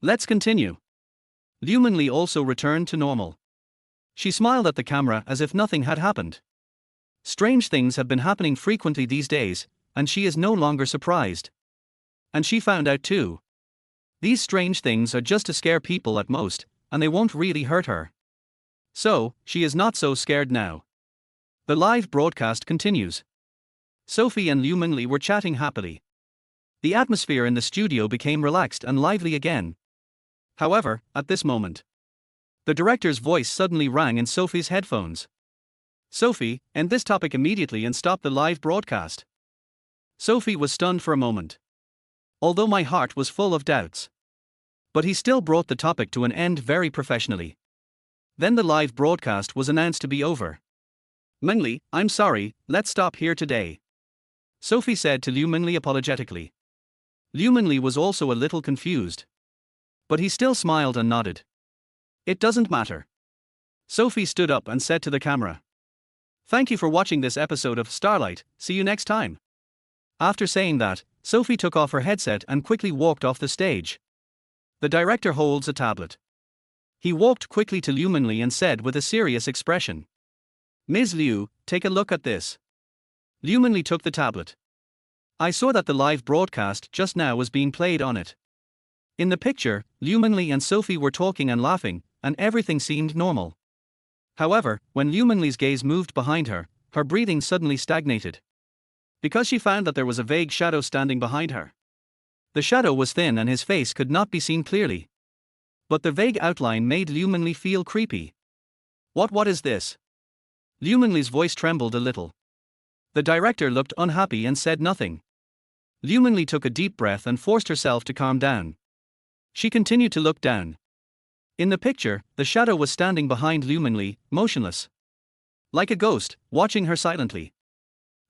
Let's continue. Liu Mengli also returned to normal. She smiled at the camera as if nothing had happened. Strange things have been happening frequently these days, and she is no longer surprised. And she found out too. These strange things are just to scare people at most, and they won't really hurt her. So, she is not so scared now. The live broadcast continues. Sophie and Liu Mengli were chatting happily. The atmosphere in the studio became relaxed and lively again. However, at this moment, the director's voice suddenly rang in Sophie's headphones. Sophie, end this topic immediately and stop the live broadcast. Sophie was stunned for a moment. Although my heart was full of doubts. But he still brought the topic to an end very professionally. Then the live broadcast was announced to be over. Mengli, I'm sorry, let's stop here today. Sophie said to Liu Mengli apologetically. Liu Mengli was also a little confused. But he still smiled and nodded. It doesn't matter. Sophie stood up and said to the camera. Thank you for watching this episode of Starlight, see you next time. After saying that, Sophie took off her headset and quickly walked off the stage. The director holds a tablet. He walked quickly to Liu Mengli and said with a serious expression. Ms. Liu, take a look at this. Liu Mengli took the tablet. I saw that the live broadcast just now was being played on it. In the picture, Liu Mengli and Sophie were talking and laughing, and everything seemed normal. However, when Liu Mengli's gaze moved behind her, her breathing suddenly stagnated. Because she found that there was a vague shadow standing behind her. The shadow was thin and his face could not be seen clearly. But the vague outline made Liu Mengli feel creepy. What is this? Liu Mengli's voice trembled a little. The director looked unhappy and said nothing. Liu Mengli took a deep breath and forced herself to calm down. She continued to look down. In the picture, the shadow was standing behind Liu Mengli, motionless. Like a ghost, watching her silently.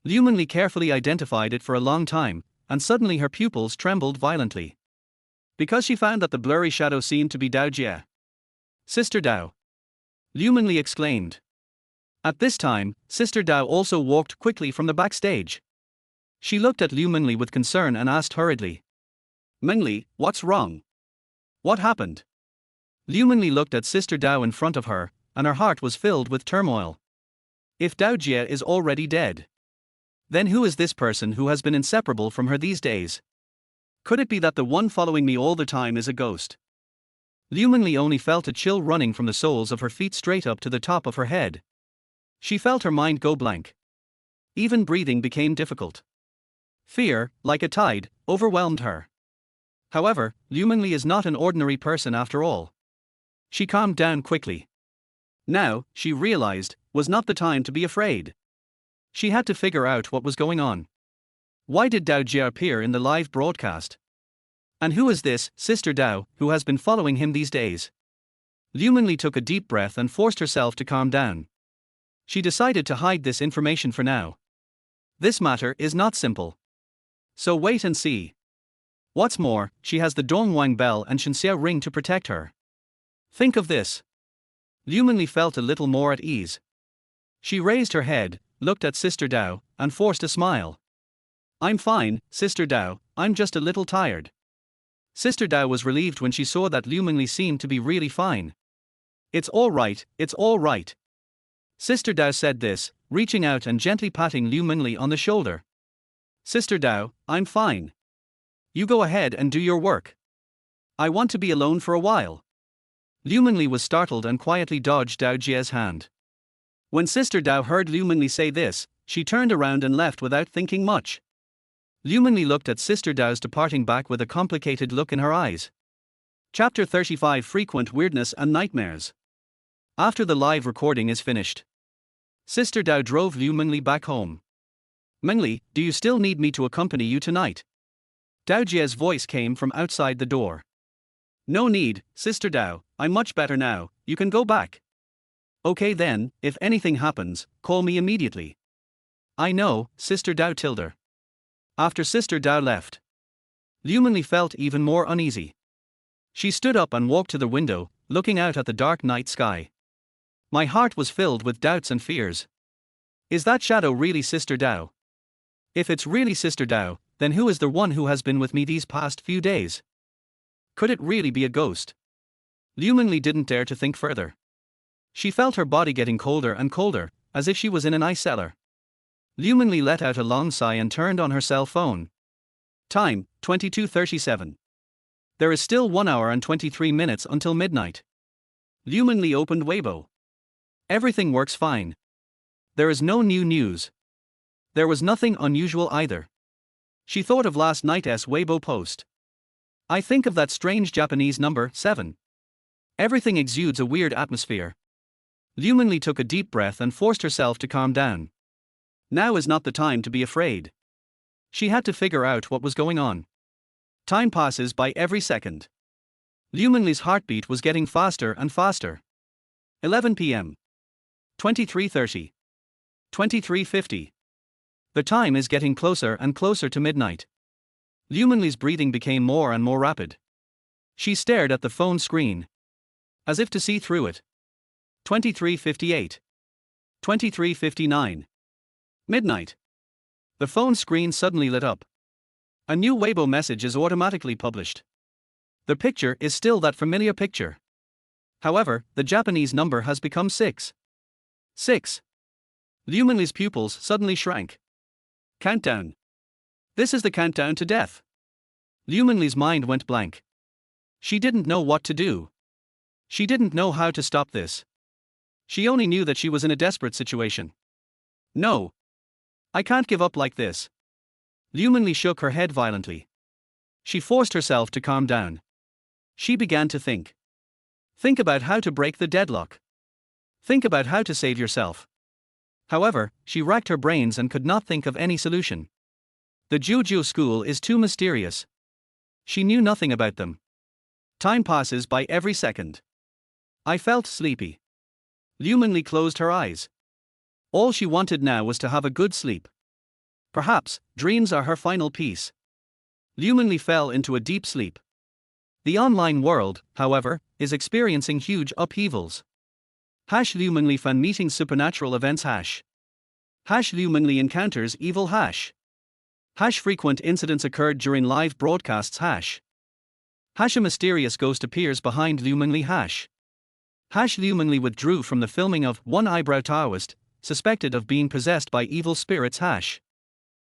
Liu Mengli carefully identified it for a long time, and suddenly her pupils trembled violently. Because she found that the blurry shadow seemed to be Dao Jie. Sister Dao. Liu Mengli exclaimed. At this time, Sister Dao also walked quickly from the backstage. She looked at Liu Mengli with concern and asked hurriedly. Mengli, what's wrong? What happened? Liu Mengli looked at Sister Dao in front of her, and her heart was filled with turmoil. If Dao Jie is already dead, then who is this person who has been inseparable from her these days? Could it be that the one following me all the time is a ghost? Liu Mengli only felt a chill running from the soles of her feet straight up to the top of her head. She felt her mind go blank. Even breathing became difficult. Fear, like a tide, overwhelmed her. However, Liu Mengli is not an ordinary person after all. She calmed down quickly. Now, she realized, was not the time to be afraid. She had to figure out what was going on. Why did Dao Jie appear in the live broadcast? And who is this Sister Dao who has been following him these days? Liu Mengli took a deep breath and forced herself to calm down. She decided to hide this information for now. This matter is not simple. So wait and see. What's more, she has the Dongwang bell and Shenxia ring to protect her. Think of this. Liu Mengli felt a little more at ease. She raised her head, looked at Sister Dao, and forced a smile. I'm fine, Sister Dao, I'm just a little tired. Sister Dao was relieved when she saw that Liu Mengli seemed to be really fine. It's all right, it's all right. Sister Dao said this, reaching out and gently patting Liu Mengli on the shoulder. Sister Dao, I'm fine. You go ahead and do your work. I want to be alone for a while. Liu Mengli was startled and quietly dodged Dao Jie's hand. When Sister Dao heard Liu Mengli say this, she turned around and left without thinking much. Liu Mengli looked at Sister Dao's departing back with a complicated look in her eyes. Chapter 35 Frequent Weirdness and Nightmares. After the live recording is finished, Sister Dao drove Liu Mengli back home. Mengli, do you still need me to accompany you tonight? Dao Jie's voice came from outside the door. No need, Sister Dao, I'm much better now, you can go back. Okay then, if anything happens, call me immediately. I know, Sister Dao Tilder. After Sister Dao left, Liu Mengli felt even more uneasy. She stood up and walked to the window, looking out at the dark night sky. My heart was filled with doubts and fears. Is that shadow really Sister Dao? If it's really Sister Dao, then who is the one who has been with me these past few days? Could it really be a ghost? Liu Mengli didn't dare to think further. She felt her body getting colder and colder, as if she was in an ice cellar. Liu Mengli let out a long sigh and turned on her cell phone. Time, 22:37. There is still 1 hour and 23 minutes until midnight. Liu Mengli opened Weibo. Everything works fine. There is no new news. There was nothing unusual either. She thought of last night's Weibo post. I think of that strange Japanese number 7. Everything exudes a weird atmosphere. Liu Mengli took a deep breath and forced herself to calm down. Now is not the time to be afraid. She had to figure out what was going on. Time passes by every second. Liu Mengli's heartbeat was getting faster and faster. 11 p.m. 23:30. 23:50. The time is getting closer and closer to midnight. Liu Mengli's breathing became more and more rapid. She stared at the phone screen, as if to see through it. 23:58. 23:59. Midnight. The phone screen suddenly lit up. A new Weibo message is automatically published. The picture is still that familiar picture. However, the Japanese number has become 6. 6. Liu Mengli's pupils suddenly shrank. Countdown. This is the countdown to death. Liu Mengli's mind went blank. She didn't know what to do. She didn't know how to stop this. She only knew that she was in a desperate situation. No. I can't give up like this. Liu Mengli shook her head violently. She forced herself to calm down. She began to think. Think about how to break the deadlock. Think about how to save yourself. However, she racked her brains and could not think of any solution. The Jiujiu school is too mysterious. She knew nothing about them. Time passes by every second. I felt sleepy. Liu Mengli closed her eyes. All she wanted now was to have a good sleep. Perhaps, dreams are her final peace. Liu Mengli fell into a deep sleep. The online world, however, is experiencing huge upheavals. Liu Mengli fan meeting supernatural events. Liu Mengli encounters evil. Frequent incidents occurred during live broadcasts. A mysterious ghost appears behind Liu Mengli. Liu Mengli withdrew from the filming of One Eyebrow Taoist, suspected of being possessed by evil spirits.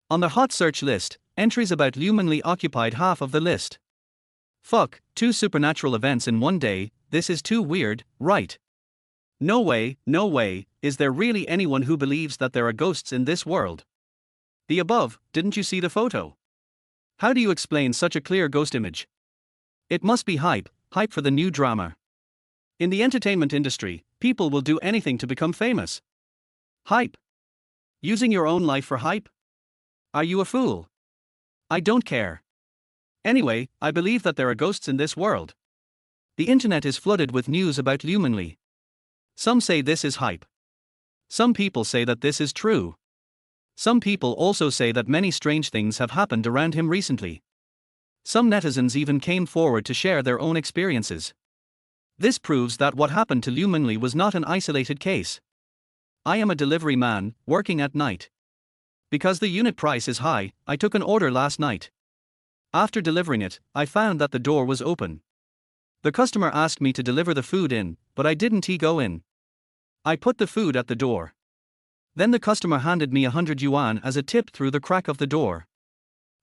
On the hot search list, entries about Liu Mengli occupied half of the list. Fuck, 2 supernatural events in one day, this is too weird, right? No way, is there really anyone who believes that there are ghosts in this world? The above, didn't you see the photo? How do you explain such a clear ghost image? It must be hype for the new drama. In the entertainment industry, people will do anything to become famous. Hype. Using your own life for hype? Are you a fool? I don't care. Anyway, I believe that there are ghosts in this world. The internet is flooded with news about Liu Mengli. Some say this is hype. Some people say that this is true. Some people also say that many strange things have happened around him recently. Some netizens even came forward to share their own experiences. This proves that what happened to Liu Mengli was not an isolated case. I am a delivery man, working at night. Because the unit price is high, I took an order last night. After delivering it, I found that the door was open. The customer asked me to deliver the food in, but I didn't go in. I put the food at the door. Then the customer handed me 100 yuan as a tip through the crack of the door.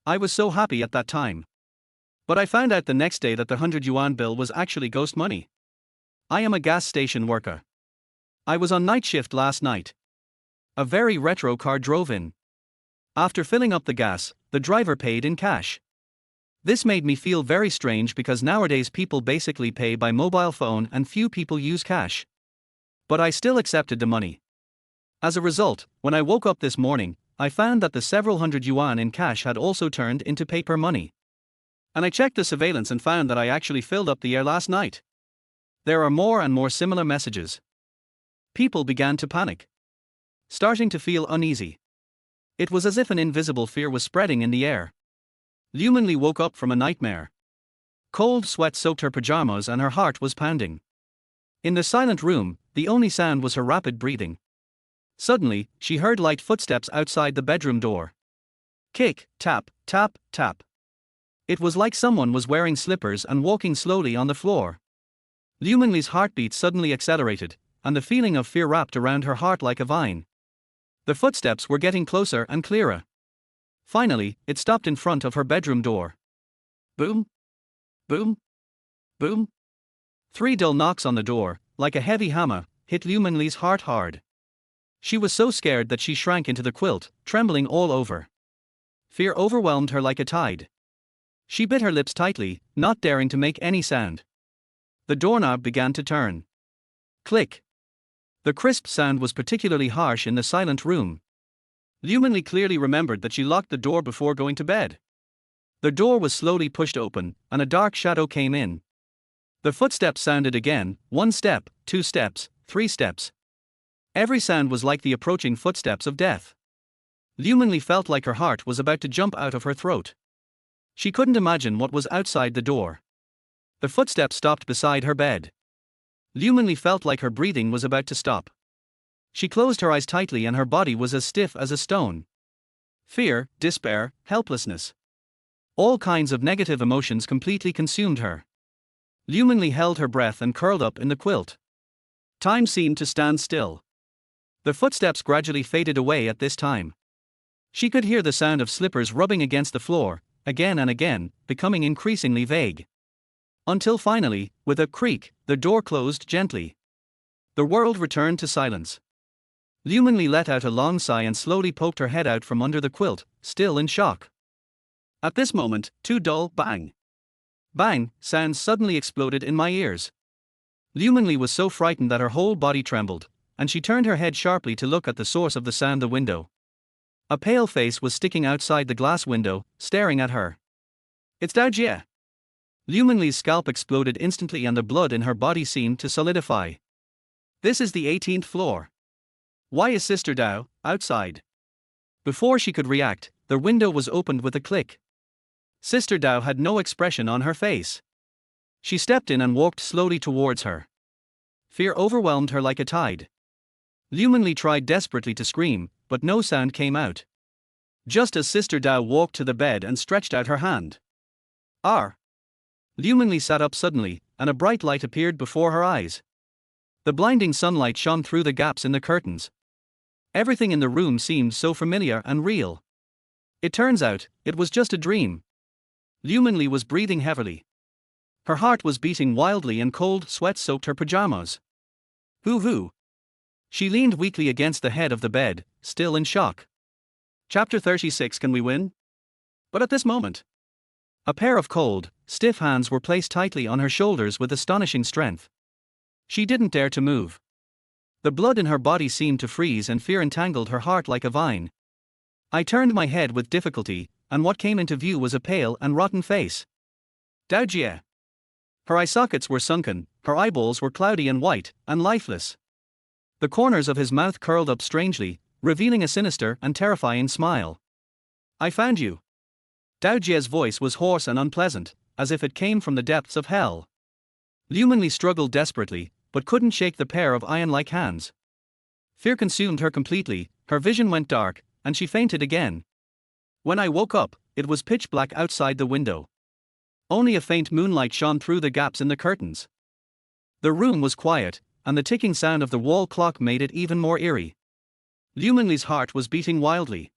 I was so happy at that time. But I found out the next day that the 100 yuan bill was actually ghost money. I am a gas station worker. I was on night shift last night. A very retro car drove in. After filling up the gas, the driver paid in cash. This made me feel very strange because nowadays people basically pay by mobile phone and few people use cash. But I still accepted the money. As a result, when I woke up this morning, I found that the several hundred yuan in cash had also turned into paper money. And I checked the surveillance and found that I actually filled up the air last night. There are more and more similar messages. People began to panic. Starting to feel uneasy. It was as if an invisible fear was spreading in the air. Liu Mengli woke up from a nightmare. Cold sweat soaked her pajamas and her heart was pounding. In the silent room, the only sound was her rapid breathing. Suddenly, she heard light footsteps outside the bedroom door. Kick, tap, tap, tap. It was like someone was wearing slippers and walking slowly on the floor. Liu Mengli's heartbeat suddenly accelerated, and the feeling of fear wrapped around her heart like a vine. The footsteps were getting closer and clearer. Finally, it stopped in front of her bedroom door. Boom! Boom! Boom! 3 dull knocks on the door, like a heavy hammer, hit Liu Mengli's heart hard. She was so scared that she shrank into the quilt, trembling all over. Fear overwhelmed her like a tide. She bit her lips tightly, not daring to make any sound. The doorknob began to turn. Click. The crisp sound was particularly harsh in the silent room. Liu Mengli clearly remembered that she locked the door before going to bed. The door was slowly pushed open, and a dark shadow came in. The footsteps sounded again, 1 step, 2 steps, 3 steps. Every sound was like the approaching footsteps of death. Liu Mengli felt like her heart was about to jump out of her throat. She couldn't imagine what was outside the door. The footsteps stopped beside her bed. Liu Mengli felt like her breathing was about to stop. She closed her eyes tightly and her body was as stiff as a stone. Fear, despair, helplessness. All kinds of negative emotions completely consumed her. Liu Mengli held her breath and curled up in the quilt. Time seemed to stand still. The footsteps gradually faded away at this time. She could hear the sound of slippers rubbing against the floor, again and again, becoming increasingly vague. Until finally, with a creak, the door closed gently. The world returned to silence. Liu Mengli let out a long sigh and slowly poked her head out from under the quilt, still in shock. At this moment, 2 dull bang. Bang sounds suddenly exploded in my ears. Liu Mengli was so frightened that her whole body trembled, and she turned her head sharply to look at the source of the sound, the window. A pale face was sticking outside the glass window, staring at her. It's Dao Jie. Liu Mengli's scalp exploded instantly and the blood in her body seemed to solidify. This is the 18th floor. Why is Sister Dao outside? Before she could react, the window was opened with a click. Sister Dao had no expression on her face. She stepped in and walked slowly towards her. Fear overwhelmed her like a tide. Liu Mengli tried desperately to scream, but no sound came out. Just as Sister Dao walked to the bed and stretched out her hand. Liu Mengli sat up suddenly, and a bright light appeared before her eyes. The blinding sunlight shone through the gaps in the curtains. Everything in the room seemed so familiar and real. It turns out, it was just a dream. Liu Mengli was breathing heavily. Her heart was beating wildly and cold sweat soaked her pajamas. Who? She leaned weakly against the head of the bed, still in shock. Chapter 36. Can we win? But at this moment, a pair of cold, stiff hands were placed tightly on her shoulders with astonishing strength. She didn't dare to move. The blood in her body seemed to freeze and fear entangled her heart like a vine. I turned my head with difficulty, and what came into view was a pale and rotten face. Dao Jie. Her eye sockets were sunken, her eyeballs were cloudy and white, and lifeless. The corners of his mouth curled up strangely, revealing a sinister and terrifying smile. I found you. Dao Jie's voice was hoarse and unpleasant, as if it came from the depths of hell. Liu Mengli struggled desperately, but couldn't shake the pair of iron-like hands. Fear consumed her completely, her vision went dark, and she fainted again. When I woke up, it was pitch black outside the window. Only a faint moonlight shone through the gaps in the curtains. The room was quiet, and the ticking sound of the wall clock made it even more eerie. Liu Mengli's heart was beating wildly.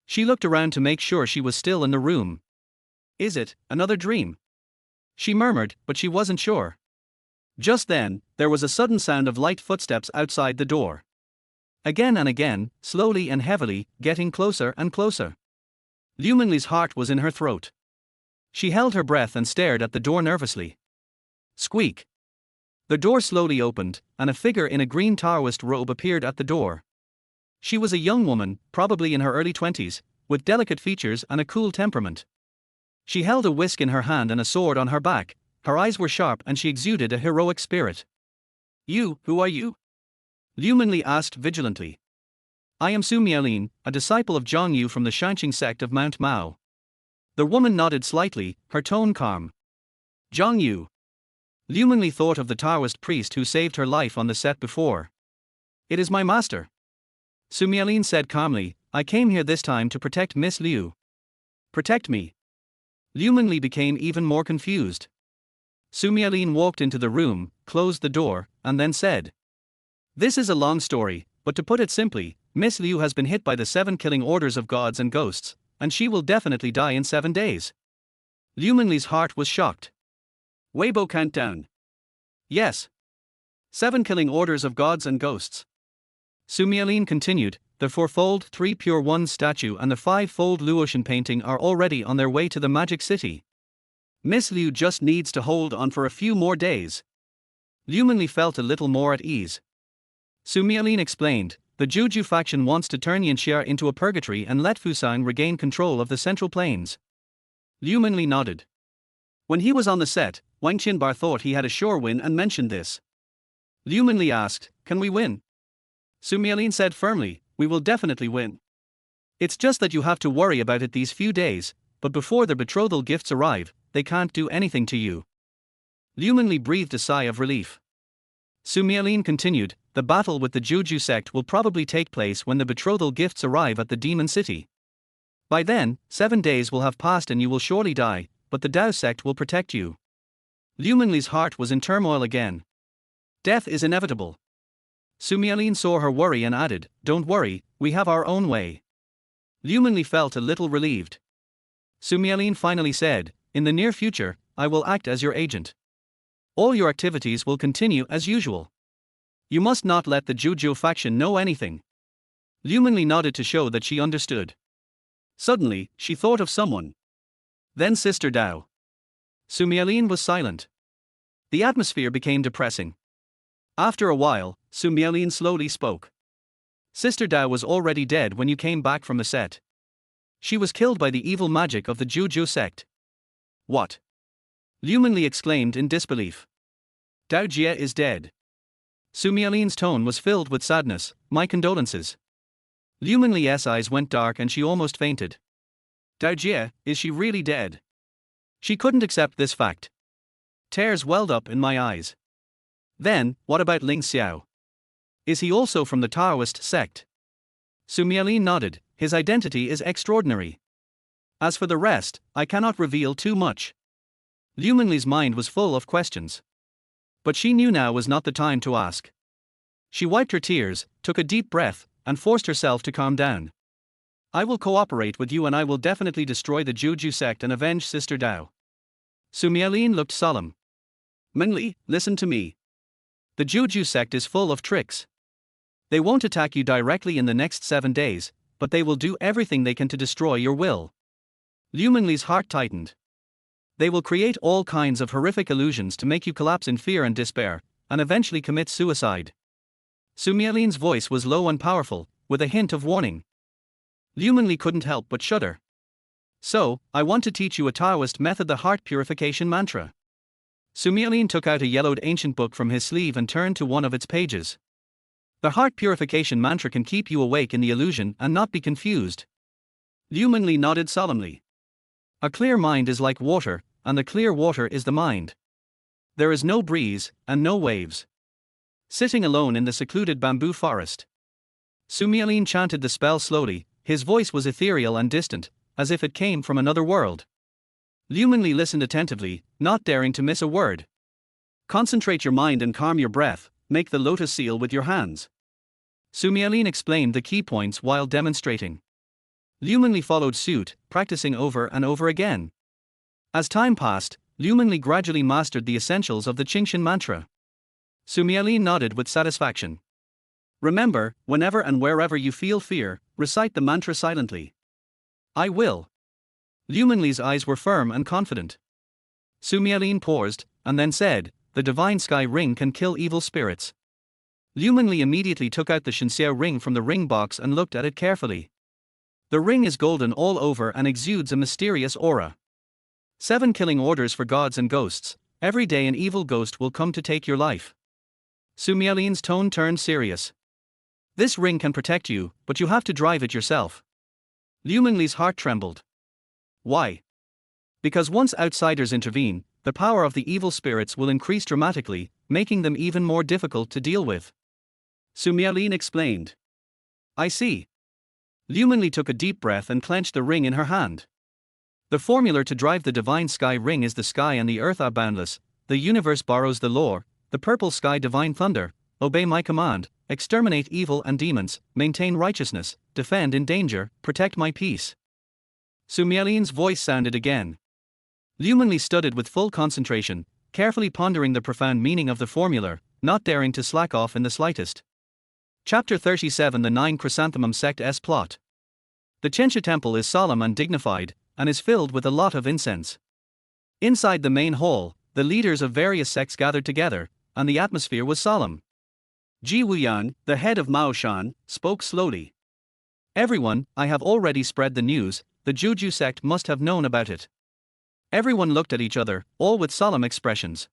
She looked around to make sure she was still in the room. Is it another dream? She murmured, but she wasn't sure. Just then, there was a sudden sound of light footsteps outside the door. Again and again, slowly and heavily, getting closer and closer. Liu Mengli's heart was in her throat. She held her breath and stared at the door nervously. Squeak. The door slowly opened, and a figure in a green Taoist robe appeared at the door. She was a young woman, probably in her early 20s, with delicate features and a cool temperament. She held a whisk in her hand and a sword on her back. Her eyes were sharp and she exuded a heroic spirit. Who are you? Liu Mengli asked vigilantly. I am Su Miaolin, a disciple of Zhang Yu from the Shanxing sect of Mount Mao. The woman nodded slightly, her tone calm. Zhang Yu. Liu Mengli thought of the Taoist priest who saved her life on the set before. It is my master. Su Miaolin said calmly, I came here this time to protect Miss Liu. Protect me? Liu Mengli became even more confused. Su Miaolin walked into the room, closed the door, and then said, this is a long story, but to put it simply, Miss Liu has been hit by the 7 killing orders of gods and ghosts, and she will definitely die in 7 days. Liu Mengli's heart was shocked. Weibo countdown. Yes. 7 killing orders of gods and ghosts. Su Miaolin continued, the 4-fold 3 Pure One statue and the 5-fold Luotian painting are already on their way to the Magic City. Miss Liu just needs to hold on for a few more days. Liu Mengli felt a little more at ease. Su Miaolin explained, the Juju faction wants to turn Yanxia into a purgatory and let Fusang regain control of the Central Plains. Liu Mengli nodded. When he was on the set, Wang Qinbar thought he had a sure win and mentioned this. Liu Mengli asked, can we win? Su Miaolin said firmly, we will definitely win. It's just that you have to worry about it these few days, but before the betrothal gifts arrive, they can't do anything to you. Liu Mengli breathed a sigh of relief. Su Miaolin continued, the battle with the Juju sect will probably take place when the betrothal gifts arrive at the Demon City. By then, 7 days will have passed and you will surely die, but the Dao sect will protect you. Liu Mengli's heart was in turmoil again. Death is inevitable. Su Miaolin saw her worry and added, don't worry, we have our own way. Liu Mengli felt a little relieved. Su Miaolin finally said, in the near future, I will act as your agent. All your activities will continue as usual. You must not let the Juju faction know anything. Liu Mengli nodded to show that she understood. Suddenly, she thought of someone. Then Sister Dao. Su Miaolin was silent. The atmosphere became depressing. After a while, Su Miaolin slowly spoke. Sister Dao was already dead when you came back from the set. She was killed by the evil magic of the Juju sect. What? Liu Mengli exclaimed in disbelief. Dao Jie is dead. Su Mialin's tone was filled with sadness. My condolences. Liu Mengli's eyes went dark and she almost fainted. Dao Jie, is she really dead? She couldn't accept this fact. Tears welled up in my eyes. Then, what about Ling Xiao? Is he also from the Taoist sect? Su Mialin nodded. His identity is extraordinary. As for the rest, I cannot reveal too much. Liu Mengli's mind was full of questions. But she knew now was not the time to ask. She wiped her tears, took a deep breath, and forced herself to calm down. I will cooperate with you and I will definitely destroy the Juju sect and avenge Sister Dao. Su Mialin looked solemn. Mengli, listen to me. The Juju sect is full of tricks. They won't attack you directly in the next 7 days, but they will do everything they can to destroy your will. Liu Mengli's heart tightened. They will create all kinds of horrific illusions to make you collapse in fear and despair, and eventually commit suicide. Su Mialin's voice was low and powerful, with a hint of warning. Liu Mengli couldn't help but shudder. So, I want to teach you a Taoist method, the heart purification mantra. Su Mialin took out a yellowed ancient book from his sleeve and turned to one of its pages. The heart purification mantra can keep you awake in the illusion and not be confused. Liu Mengli nodded solemnly. A clear mind is like water, and the clear water is the mind. There is no breeze, and no waves. Sitting alone in the secluded bamboo forest, Su Mialin chanted the spell slowly. His voice was ethereal and distant, as if it came from another world. Liu Mengli listened attentively, not daring to miss a word. Concentrate your mind and calm your breath, make the lotus seal with your hands. Su Mialin explained the key points while demonstrating. Liu Mengli followed suit, practicing over and over again. As time passed, Liu Mengli gradually mastered the essentials of the Qingshan mantra. Su Mialin nodded with satisfaction. Remember, whenever and wherever you feel fear, recite the mantra silently. I will. Liu Mengli's eyes were firm and confident. Su Mialin paused, and then said, the divine sky ring can kill evil spirits. Liu Mengli immediately took out the Shenxiao ring from the ring box and looked at it carefully. The ring is golden all over and exudes a mysterious aura. 7 killing orders for gods and ghosts. Every day an evil ghost will come to take your life. Su Mialin's tone turned serious. This ring can protect you, but you have to drive it yourself. Liu Mengli's heart trembled. Why? Because once outsiders intervene, the power of the evil spirits will increase dramatically, making them even more difficult to deal with. Su Mialin explained. I see. Liu Mengli took a deep breath and clenched the ring in her hand. The formula to drive the divine sky ring is the sky and the earth are boundless, the universe borrows the lore, the purple sky divine thunder, obey my command, exterminate evil and demons, maintain righteousness, defend in danger, protect my peace. Su Mialin's voice sounded again. Liu Mengli studied with full concentration, carefully pondering the profound meaning of the formula, not daring to slack off in the slightest. Chapter 37 The 9 Chrysanthemum Sect's Plot. The Qingshan temple is solemn and dignified, and is filled with a lot of incense. Inside the main hall, the leaders of various sects gathered together, and the atmosphere was solemn. Ji Wuyan, the head of Maoshan, spoke slowly. Everyone, I have already spread the news, the Juju sect must have known about it. Everyone looked at each other, all with solemn expressions.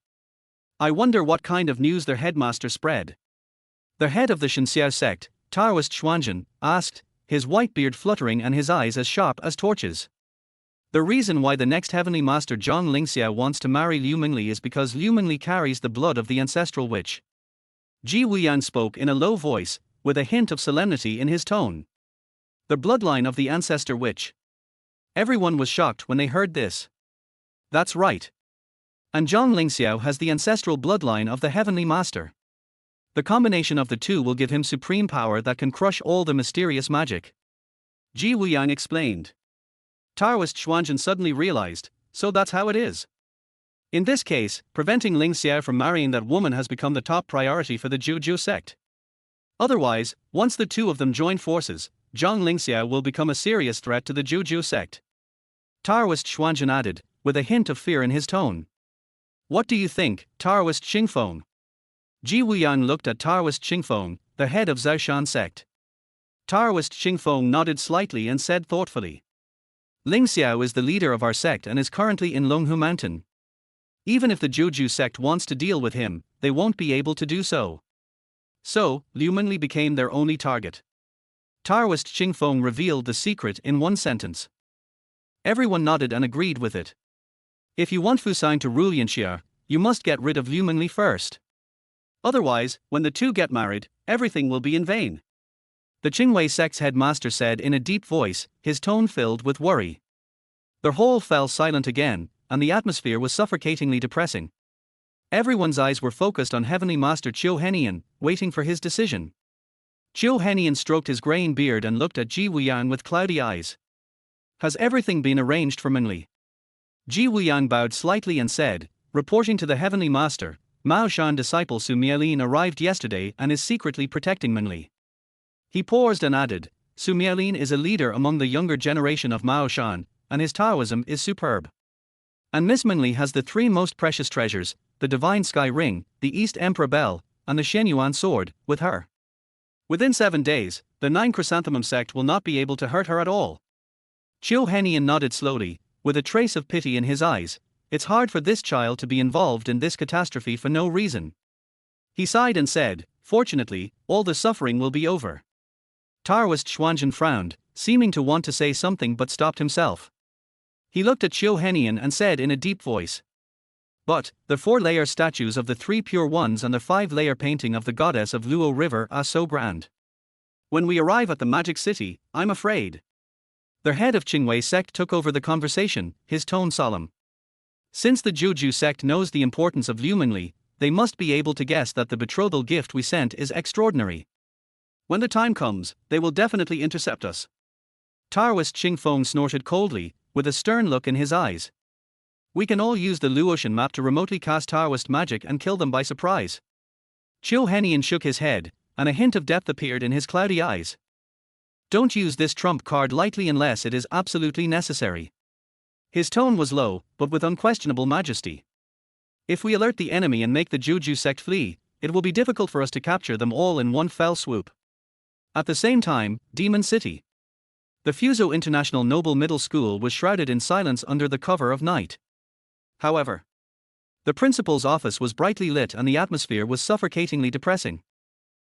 I wonder what kind of news their headmaster spread. The head of the Shenxiao sect, Taoist Xuanzhen, asked, his white beard fluttering and his eyes as sharp as torches. The reason why the next heavenly master Zhang Lingxiao wants to marry Liu Mengli is because Liu Mengli carries the blood of the ancestral witch. Ji Wuyan spoke in a low voice, with a hint of solemnity in his tone. The bloodline of the ancestor witch. Everyone was shocked when they heard this. That's right. And Zhang Lingxiao has the ancestral bloodline of the heavenly master. The combination of the two will give him supreme power that can crush all the mysterious magic. Ji Wuyan explained. Taoist Xuanzhen suddenly realized, so that's how it is. In this case, preventing Ling Xiao from marrying that woman has become the top priority for the Juju sect. Otherwise, once the two of them join forces, Zhang Lingxiao will become a serious threat to the Juju sect. Taoist Xuanzhen added, with a hint of fear in his tone. What do you think, Taoist Xingfeng? Ji Wuyan looked at Taoist Xingfeng, the head of Zhaoshan sect. Taoist Xingfeng nodded slightly and said thoughtfully. Ling Xiao is the leader of our sect and is currently in Longhu Mountain. Even if the Juju sect wants to deal with him, they won't be able to do so. So, Liu Mengli became their only target. Taoist Qingfeng revealed the secret in one sentence. Everyone nodded and agreed with it. If you want Fusang to rule Yanxia, you must get rid of Liu Mengli first. Otherwise, when the two get married, everything will be in vain. The Qingwei sect's headmaster said in a deep voice, his tone filled with worry. The hall fell silent again, and the atmosphere was suffocatingly depressing. Everyone's eyes were focused on Heavenly Master Qiu Henian, waiting for his decision. Qiu Henian stroked his graying beard and looked at Ji Wuyang with cloudy eyes. Has everything been arranged for Mengli? Ji Wuyang bowed slightly and said, reporting to the Heavenly Master, Mao Shan disciple Su Mialin arrived yesterday and is secretly protecting Mengli. He paused and added, Su Mialin is a leader among the younger generation of Mao Shan, and his Taoism is superb. And Miss Mengli has the three most precious treasures, the Divine Sky Ring, the East Emperor Bell, and the Shenyuan Sword, with her. Within 7 days, the 9 Chrysanthemum sect will not be able to hurt her at all. Qiu Henian nodded slowly, with a trace of pity in his eyes. It's hard for this child to be involved in this catastrophe for no reason. He sighed and said, fortunately, all the suffering will be over. Taoist Xuanzhen frowned, seeming to want to say something but stopped himself. He looked at Qiu Henian and said in a deep voice. But, the 4-layer statues of the 3 pure ones and the 5-layer painting of the goddess of Luo River are so grand. When we arrive at the magic city, I'm afraid. The head of Qingwei sect took over the conversation, his tone solemn. Since the Juju sect knows the importance of Liu Mengli, they must be able to guess that the betrothal gift we sent is extraordinary. When the time comes, they will definitely intercept us. Taoist Qingfeng snorted coldly, with a stern look in his eyes. We can all use the Luotian map to remotely cast Taoist magic and kill them by surprise. Qiu Henian shook his head, and a hint of depth appeared in his cloudy eyes. Don't use this trump card lightly unless it is absolutely necessary. His tone was low, but with unquestionable majesty. If we alert the enemy and make the Juju sect flee, it will be difficult for us to capture them all in one fell swoop. At the same time, Demon City. The Fuzhou International Noble Middle School was shrouded in silence under the cover of night. However, the principal's office was brightly lit and the atmosphere was suffocatingly depressing.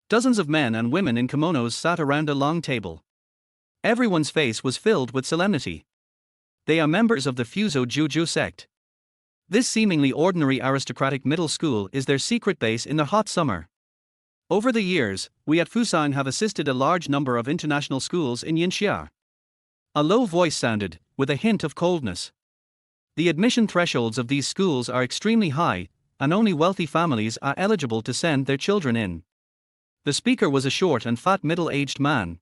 Dozens of men and women in kimonos sat around a long table. Everyone's face was filled with solemnity. They are members of the Fuzhou Juju sect. This seemingly ordinary aristocratic middle school is their secret base in the hot summer. Over the years, we at Fusang have assisted a large number of international schools in Yanxia. A low voice sounded, with a hint of coldness. The admission thresholds of these schools are extremely high, and only wealthy families are eligible to send their children in. The speaker was a short and fat middle-aged man.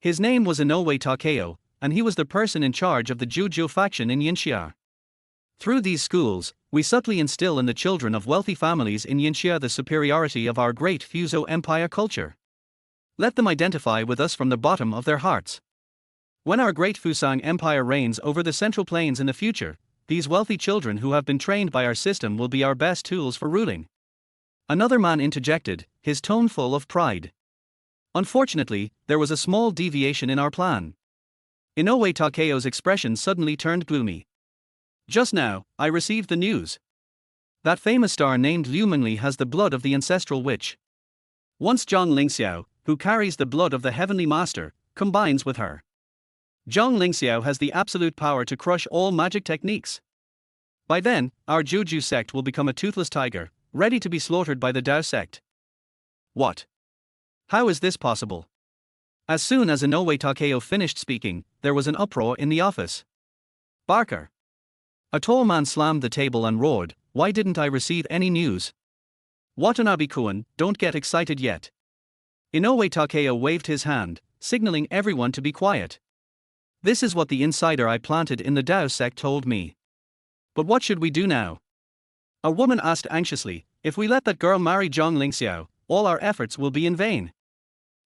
His name was Inoue Takeo, and he was the person in charge of the Juju faction in Yanxia. Through these schools, we subtly instill in the children of wealthy families in Yanxia the superiority of our great Fuzhou Empire culture. Let them identify with us from the bottom of their hearts. When our great Fusang Empire reigns over the Central Plains in the future, these wealthy children who have been trained by our system will be our best tools for ruling. Another man interjected, his tone full of pride. Unfortunately, there was a small deviation in our plan. Inoue Takeo's expression suddenly turned gloomy. Just now, I received the news. That famous star named Liu Mengli has the blood of the ancestral witch. Once Zhang Lingxiao, who carries the blood of the Heavenly Master, combines with her, Zhang Lingxiao has the absolute power to crush all magic techniques. By then, our Juju sect will become a toothless tiger, ready to be slaughtered by the Dao sect. What? How is this possible? As soon as Inoue Takeo finished speaking, there was an uproar in the office. Barker. A tall man slammed the table and roared, why didn't I receive any news? Watanabe-kun, don't get excited yet. Inoue Takeo waved his hand, signaling everyone to be quiet. This is what the insider I planted in the Dao sect told me. But what should we do now? A woman asked anxiously, if we let that girl marry Zhang Lingxiao, all our efforts will be in vain.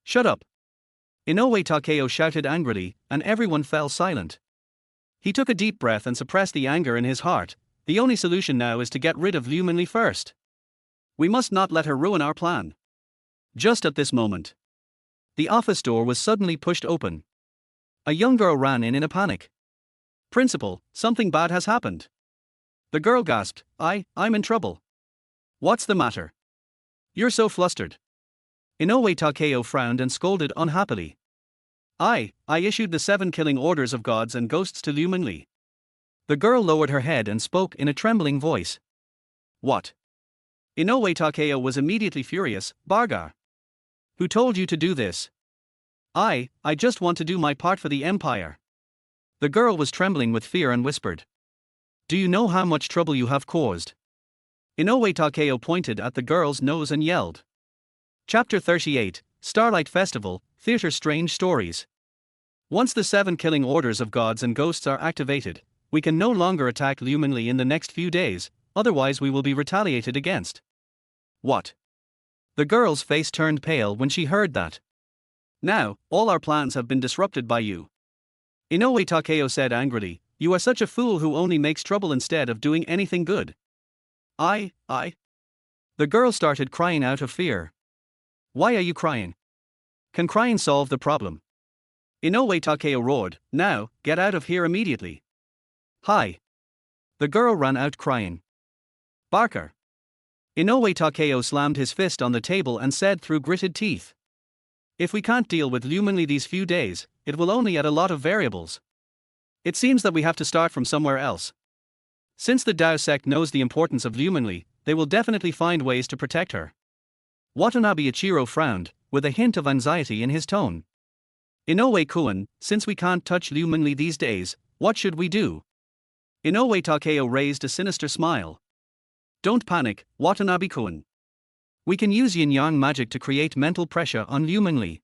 Shut up. Inoue Takeo shouted angrily, and everyone fell silent. He took a deep breath and suppressed the anger in his heart. The only solution now is to get rid of Liu Mengli first. We must not let her ruin our plan. Just at this moment, the office door was suddenly pushed open. A young girl ran in a panic. Principal, something bad has happened. The girl gasped, I'm in trouble. What's the matter? You're so flustered. Inoue Takeo frowned and scolded unhappily. I issued the 7 killing orders of gods and ghosts to Liu Mengli. The girl lowered her head and spoke in a trembling voice. What? Inoue Takeo was immediately furious. Barga. Who told you to do this? I just want to do my part for the empire. The girl was trembling with fear and whispered. Do you know how much trouble you have caused? Inoue Takeo pointed at the girl's nose and yelled. Chapter 38, Starlight Festival, Theater Strange Stories. Once the 7 killing orders of gods and ghosts are activated, we can no longer attack Liu Mengli in the next few days, otherwise we will be retaliated against. What? The girl's face turned pale when she heard that. Now, all our plans have been disrupted by you. Inoue Takeo said angrily, you are such a fool who only makes trouble instead of doing anything good. I. The girl started crying out of fear. Why are you crying? Can crying solve the problem? Inoue Takeo roared, now, get out of here immediately. Hi. The girl ran out crying. Barker. Inoue Takeo slammed his fist on the table and said through gritted teeth. If we can't deal with Liu Mengli these few days, it will only add a lot of variables. It seems that we have to start from somewhere else. Since the Dao sect knows the importance of Liu Mengli, they will definitely find ways to protect her. Watanabe Ichiro frowned, with a hint of anxiety in his tone. Inoue-kun, since we can't touch Liu Mengli these days, what should we do? Inoue Takeo raised a sinister smile. Don't panic, Watanabe-kun. We can use yin-yang magic to create mental pressure on Liu Mengli.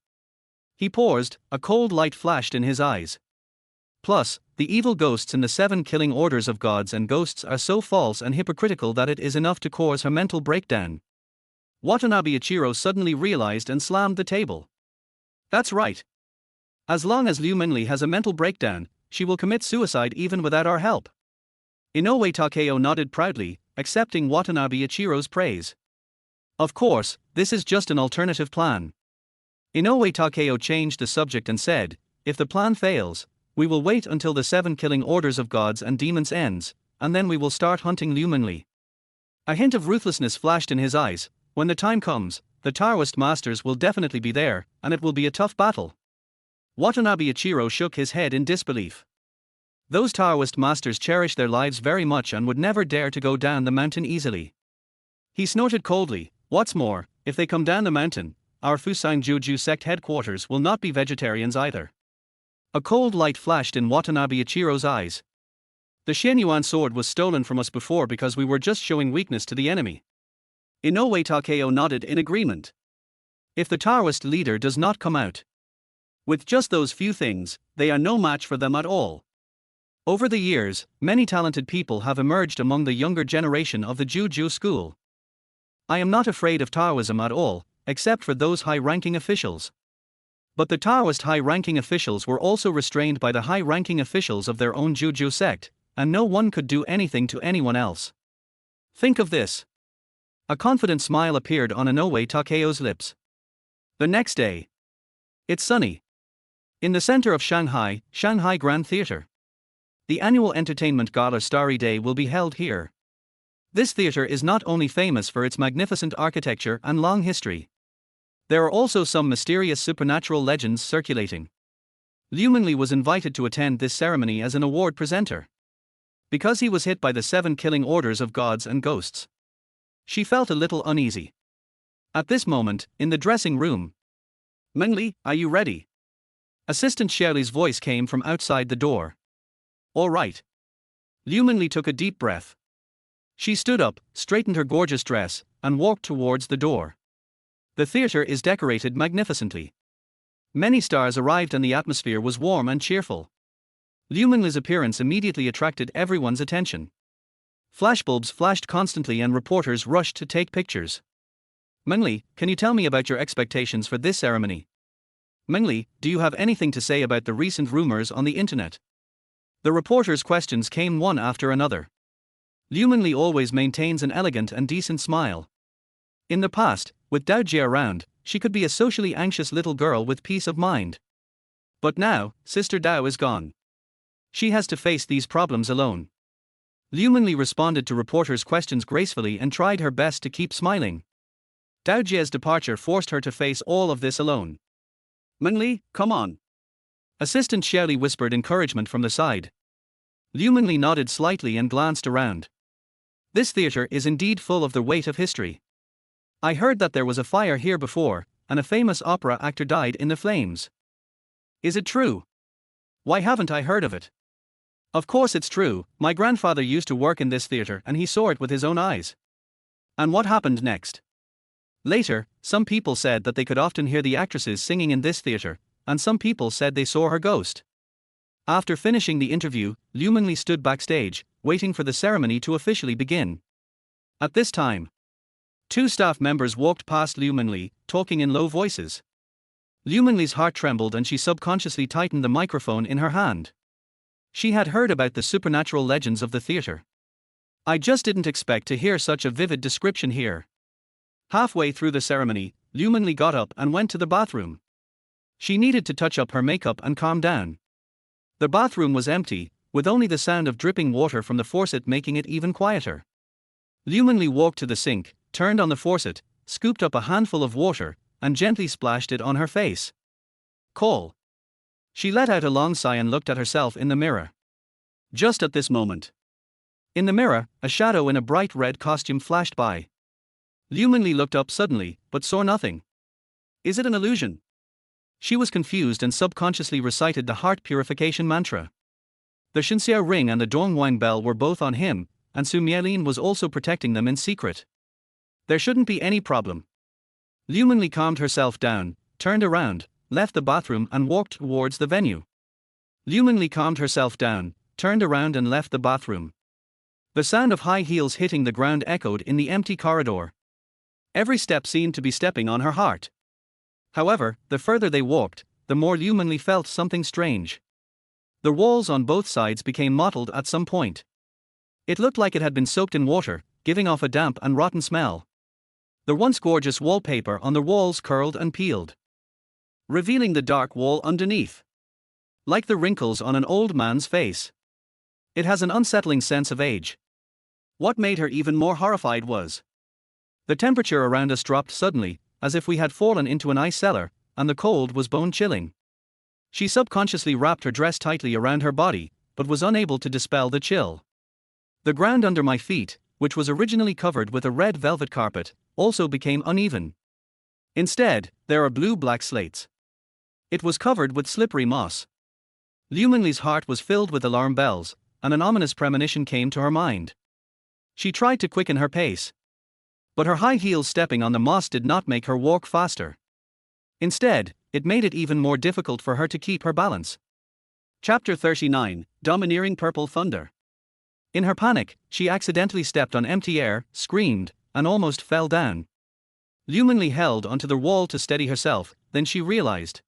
He paused, a cold light flashed in his eyes. Plus, the evil ghosts in the 7 killing orders of gods and ghosts are so false and hypocritical that it is enough to cause her mental breakdown. Watanabe Ichiro suddenly realized and slammed the table. That's right. As long as Liu Mengli has a mental breakdown, she will commit suicide even without our help. Inoue Takeo nodded proudly, accepting Watanabe Ichiro's praise. Of course, this is just an alternative plan. Inoue Takeo changed the subject and said, if the plan fails, we will wait until the 7 killing orders of gods and demons ends, and then we will start hunting Liu Mengli. A hint of ruthlessness flashed in his eyes. When the time comes, the Taoist masters will definitely be there, and it will be a tough battle. Watanabe Ichiro shook his head in disbelief. Those Taoist masters cherish their lives very much and would never dare to go down the mountain easily. He snorted coldly, what's more, if they come down the mountain, our Fusang Juju sect headquarters will not be vegetarians either. A cold light flashed in Watanabe Ichiro's eyes. The Shenyuan sword was stolen from us before because we were just showing weakness to the enemy. Inoue Takeo nodded in agreement. If the Taoist leader does not come out with just those few things, they are no match for them at all. Over the years, many talented people have emerged among the younger generation of the Juju school. I am not afraid of Taoism at all, except for those high-ranking officials. But the Taoist high-ranking officials were also restrained by the high-ranking officials of their own Juju sect, and no one could do anything to anyone else. Think of this. A confident smile appeared on Inoue Takeo's lips. The next day. It's sunny. In the center of Shanghai, Shanghai Grand Theater. The annual entertainment gala Starry Day will be held here. This theater is not only famous for its magnificent architecture and long history. There are also some mysterious supernatural legends circulating. Liu Mengli was invited to attend this ceremony as an award presenter. Because he was hit by the 7 killing orders of gods and ghosts, she felt a little uneasy. At this moment, in the dressing room, Mengli, are you ready? Assistant Shirley's voice came from outside the door. All right. Liu Mengli took a deep breath. She stood up, straightened her gorgeous dress, and walked towards the door. The theater is decorated magnificently. Many stars arrived and the atmosphere was warm and cheerful. Liu Mengli's appearance immediately attracted everyone's attention. Flashbulbs flashed constantly and reporters rushed to take pictures. Mengli, can you tell me about your expectations for this ceremony? Mengli, do you have anything to say about the recent rumors on the internet? The reporters' questions came one after another. Liu Mengli always maintains an elegant and decent smile. In the past, with Dao Jie around, she could be a socially anxious little girl with peace of mind. But now, Sister Dao is gone. She has to face these problems alone. Liu Mengli responded to reporters' questions gracefully and tried her best to keep smiling. Dao Jie's departure forced her to face all of this alone. Mengli, come on. Assistant Xiaoli whispered encouragement from the side. Liu Mengli nodded slightly and glanced around. This theater is indeed full of the weight of history. I heard that there was a fire here before, and a famous opera actor died in the flames. Is it true? Why haven't I heard of it? Of course it's true, my grandfather used to work in this theater and he saw it with his own eyes. And what happened next? Later, some people said that they could often hear the actresses singing in this theater, and some people said they saw her ghost. After finishing the interview, Liu Mengli stood backstage, waiting for the ceremony to officially begin. At this time, two staff members walked past Liu Mengli, talking in low voices. Liu Mengli's heart trembled and she subconsciously tightened the microphone in her hand. She had heard about the supernatural legends of the theater. I just didn't expect to hear such a vivid description here. Halfway through the ceremony, Liu Mengli got up and went to the bathroom. She needed to touch up her makeup and calm down. The bathroom was empty, with only the sound of dripping water from the faucet making it even quieter. Liu Mengli walked to the sink, turned on the faucet, scooped up a handful of water, and gently splashed it on her face. Call. She let out a long sigh and looked at herself in the mirror. Just at this moment, in the mirror, a shadow in a bright red costume flashed by. Liu Mengli looked up suddenly, but saw nothing. Is it an illusion? She was confused and subconsciously recited the heart purification mantra. The Shenxiao ring and the Donghuang bell were both on him, and Su Mielin was also protecting them in secret. There shouldn't be any problem. Liu Mengli calmed herself down, turned around, left the bathroom and walked towards the venue. Liu Mengli calmed herself down, turned around and left the bathroom. The sound of high heels hitting the ground echoed in the empty corridor. Every step seemed to be stepping on her heart. However, the further they walked, the more Liu Mengli felt something strange. The walls on both sides became mottled at some point. It looked like it had been soaked in water, giving off a damp and rotten smell. The once gorgeous wallpaper on the walls curled and peeled, revealing the dark wall underneath, like the wrinkles on an old man's face. It has an unsettling sense of age. What made her even more horrified was the temperature around us dropped suddenly, as if we had fallen into an ice cellar, and the cold was bone-chilling. She subconsciously wrapped her dress tightly around her body, but was unable to dispel the chill. The ground under my feet, which was originally covered with a red velvet carpet, also became uneven. Instead, there are blue-black slates. It was covered with slippery moss. Liu Mengli's heart was filled with alarm bells, and an ominous premonition came to her mind. She tried to quicken her pace, but her high heels stepping on the moss did not make her walk faster. Instead, it made it even more difficult for her to keep her balance. Chapter 39, Domineering Purple Thunder. In her panic, she accidentally stepped on empty air, screamed, and almost fell down. Liu Mengli held onto the wall to steady herself, then she realized.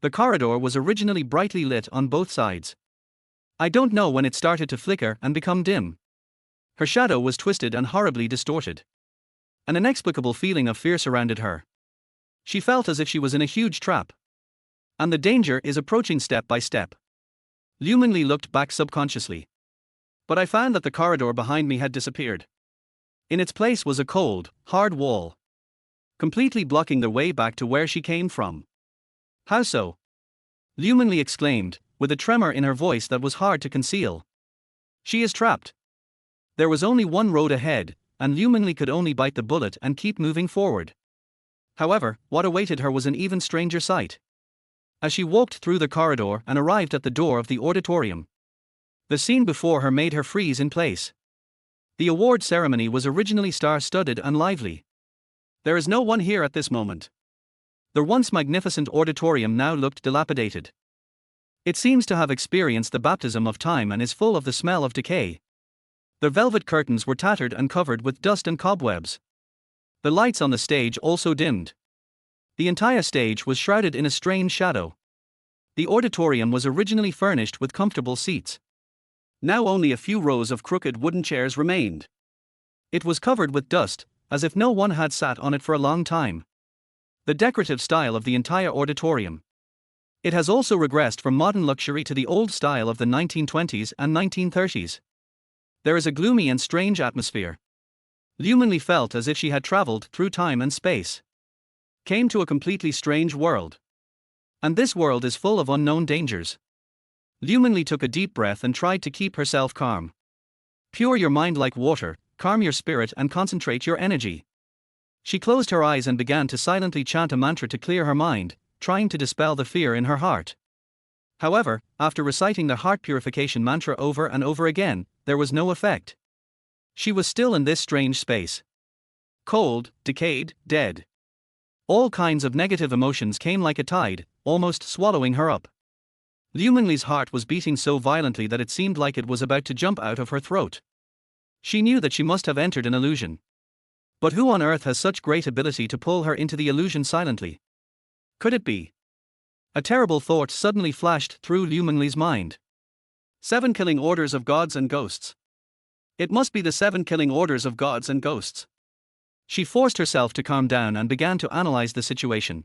The corridor was originally brightly lit on both sides. I don't know when it started to flicker and become dim. Her shadow was twisted and horribly distorted. An inexplicable feeling of fear surrounded her. She felt as if she was in a huge trap. And the danger is approaching step by step. Liu Mengli looked back subconsciously. But I found that the corridor behind me had disappeared. In its place was a cold, hard wall, completely blocking the way back to where she came from. How so? Liu Mengli exclaimed, with a tremor in her voice that was hard to conceal. She is trapped. There was only one road ahead, and Liu Mengli could only bite the bullet and keep moving forward. However, what awaited her was an even stranger sight. As she walked through the corridor and arrived at the door of the auditorium, the scene before her made her freeze in place. The award ceremony was originally star-studded and lively. There is no one here at this moment. The once magnificent auditorium now looked dilapidated. It seems to have experienced the baptism of time and is full of the smell of decay. The velvet curtains were tattered and covered with dust and cobwebs. The lights on the stage also dimmed. The entire stage was shrouded in a strange shadow. The auditorium was originally furnished with comfortable seats. Now only a few rows of crooked wooden chairs remained. It was covered with dust, as if no one had sat on it for a long time. The decorative style of the entire auditorium. It has also regressed from modern luxury to the old style of the 1920s and 1930s. There is a gloomy and strange atmosphere. Liu Mengli felt as if she had traveled through time and space. Came to a completely strange world. And this world is full of unknown dangers. Liu Mengli took a deep breath and tried to keep herself calm. Pure your mind like water, calm your spirit and concentrate your energy. She closed her eyes and began to silently chant a mantra to clear her mind, trying to dispel the fear in her heart. However, after reciting the heart purification mantra over and over again, there was no effect. She was still in this strange space. Cold, decayed, dead. All kinds of negative emotions came like a tide, almost swallowing her up. Liu Mengli's heart was beating so violently that it seemed like it was about to jump out of her throat. She knew that she must have entered an illusion. But who on earth has such great ability to pull her into the illusion silently? Could it be? A terrible thought suddenly flashed through Liu Mengli's mind. 7 killing orders of gods and ghosts. It must be the 7 killing orders of gods and ghosts. She forced herself to calm down and began to analyze the situation.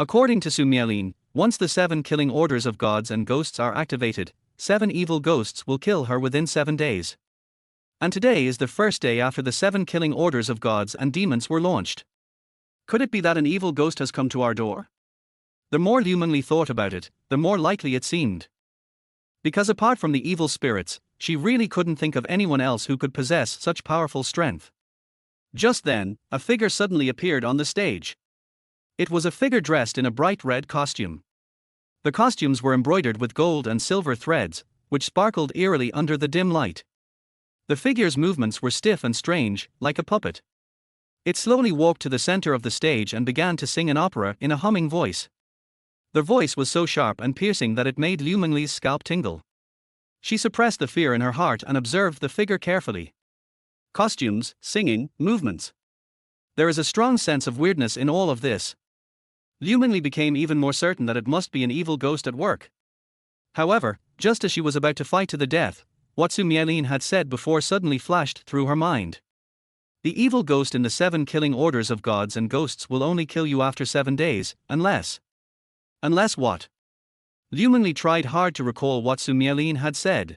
According to Su Mialin, once the 7 killing orders of gods and ghosts are activated, 7 evil ghosts will kill her within 7 days. And today is the first day after the 7 killing orders of gods and demons were launched. Could it be that an evil ghost has come to our door? The more Liu Mengli thought about it, the more likely it seemed. Because apart from the evil spirits, she really couldn't think of anyone else who could possess such powerful strength. Just then, a figure suddenly appeared on the stage. It was a figure dressed in a bright red costume. The costumes were embroidered with gold and silver threads, which sparkled eerily under the dim light. The figure's movements were stiff and strange, like a puppet. It slowly walked to the center of the stage and began to sing an opera in a humming voice. The voice was so sharp and piercing that it made Liu Mengli's scalp tingle. She suppressed the fear in her heart and observed the figure carefully. Costumes, singing, movements. There is a strong sense of weirdness in all of this. Liu Mengli became even more certain that it must be an evil ghost at work. However, just as she was about to fight to the death, what Su Mialin had said before suddenly flashed through her mind. The evil ghost in the 7 killing orders of gods and ghosts will only kill you after 7 days, unless... Unless what? Liu Mengli tried hard to recall what Su Mialin had said.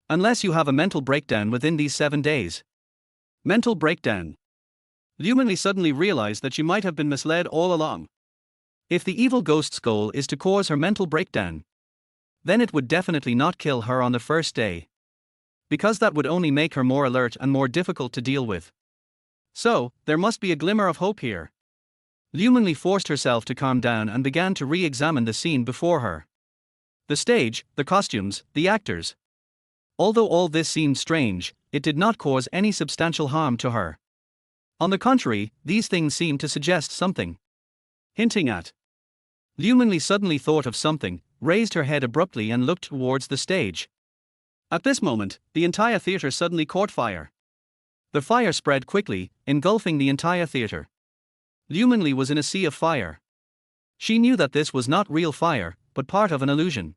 Unless you have a mental breakdown within these 7 days. Mental breakdown. Liu Mengli suddenly realized that she might have been misled all along. If the evil ghost's goal is to cause her mental breakdown, then it would definitely not kill her on the first day. Because that would only make her more alert and more difficult to deal with. So, there must be a glimmer of hope here. Liu Mengli forced herself to calm down and began to re-examine the scene before her. The stage, the costumes, the actors. Although all this seemed strange, it did not cause any substantial harm to her. On the contrary, these things seemed to suggest something. Hinting at. Liu Mengli suddenly thought of something, raised her head abruptly and looked towards the stage. At this moment, the entire theater suddenly caught fire. The fire spread quickly, engulfing the entire theater. Liu Mengli was in a sea of fire. She knew that this was not real fire, but part of an illusion.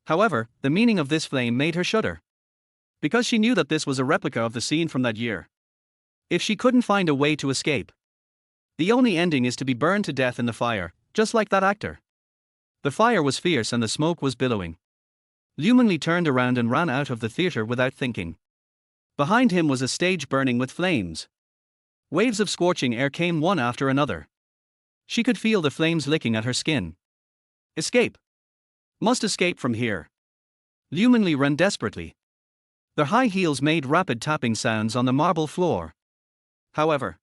However, the meaning of this flame made her shudder. Because she knew that this was a replica of the scene from that year. If she couldn't find a way to escape, the only ending is to be burned to death in the fire, just like that actor. The fire was fierce and the smoke was billowing. Liu Mengli turned around and ran out of the theater without thinking. Behind him was a stage burning with flames. Waves of scorching air came one after another. She could feel the flames licking at her skin. Escape. Must escape from here. Liu Mengli ran desperately. Their high heels made rapid tapping sounds on the marble floor. However,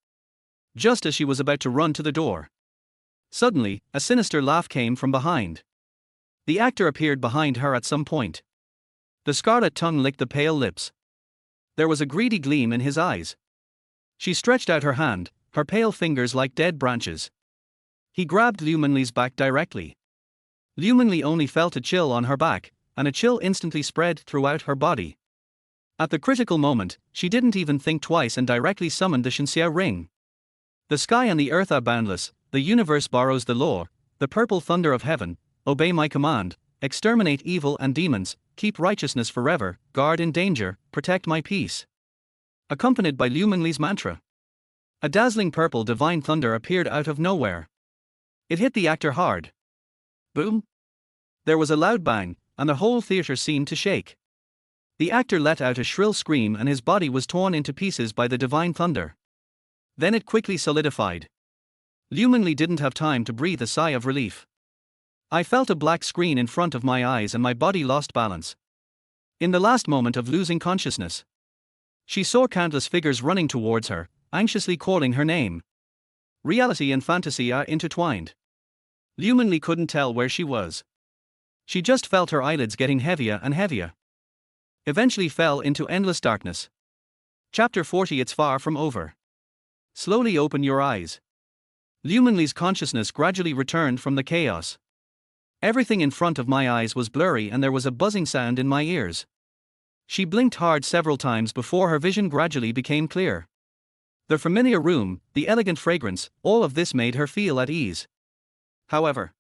just as she was about to run to the door, suddenly, a sinister laugh came from behind. The actor appeared behind her at some point. The scarlet tongue licked the pale lips. There was a greedy gleam in his eyes. She stretched out her hand, her pale fingers like dead branches. He grabbed Liu Mengli's back directly. Liu Mengli only felt a chill on her back, and a chill instantly spread throughout her body. At the critical moment, she didn't even think twice and directly summoned the Shenxia ring. The sky and the earth are boundless, the universe borrows the law, the purple thunder of heaven, obey my command, exterminate evil and demons, keep righteousness forever, guard in danger, protect my peace. Accompanied by Liu Mengli's mantra. A dazzling purple divine thunder appeared out of nowhere. It hit the actor hard. Boom! There was a loud bang, and the whole theater seemed to shake. The actor let out a shrill scream and his body was torn into pieces by the divine thunder. Then it quickly solidified. Liu Mengli didn't have time to breathe a sigh of relief. I felt a black screen in front of my eyes and my body lost balance. In the last moment of losing consciousness, she saw countless figures running towards her, anxiously calling her name. Reality and fantasy are intertwined. Liu Mengli couldn't tell where she was. She just felt her eyelids getting heavier and heavier. Eventually fell into endless darkness. Chapter 40. It's far from over. Slowly open your eyes. Liu Mengli's consciousness gradually returned from the chaos. Everything in front of my eyes was blurry and there was a buzzing sound in my ears. She blinked hard several times before her vision gradually became clear. The familiar room, the elegant fragrance, all of this made her feel at ease. However,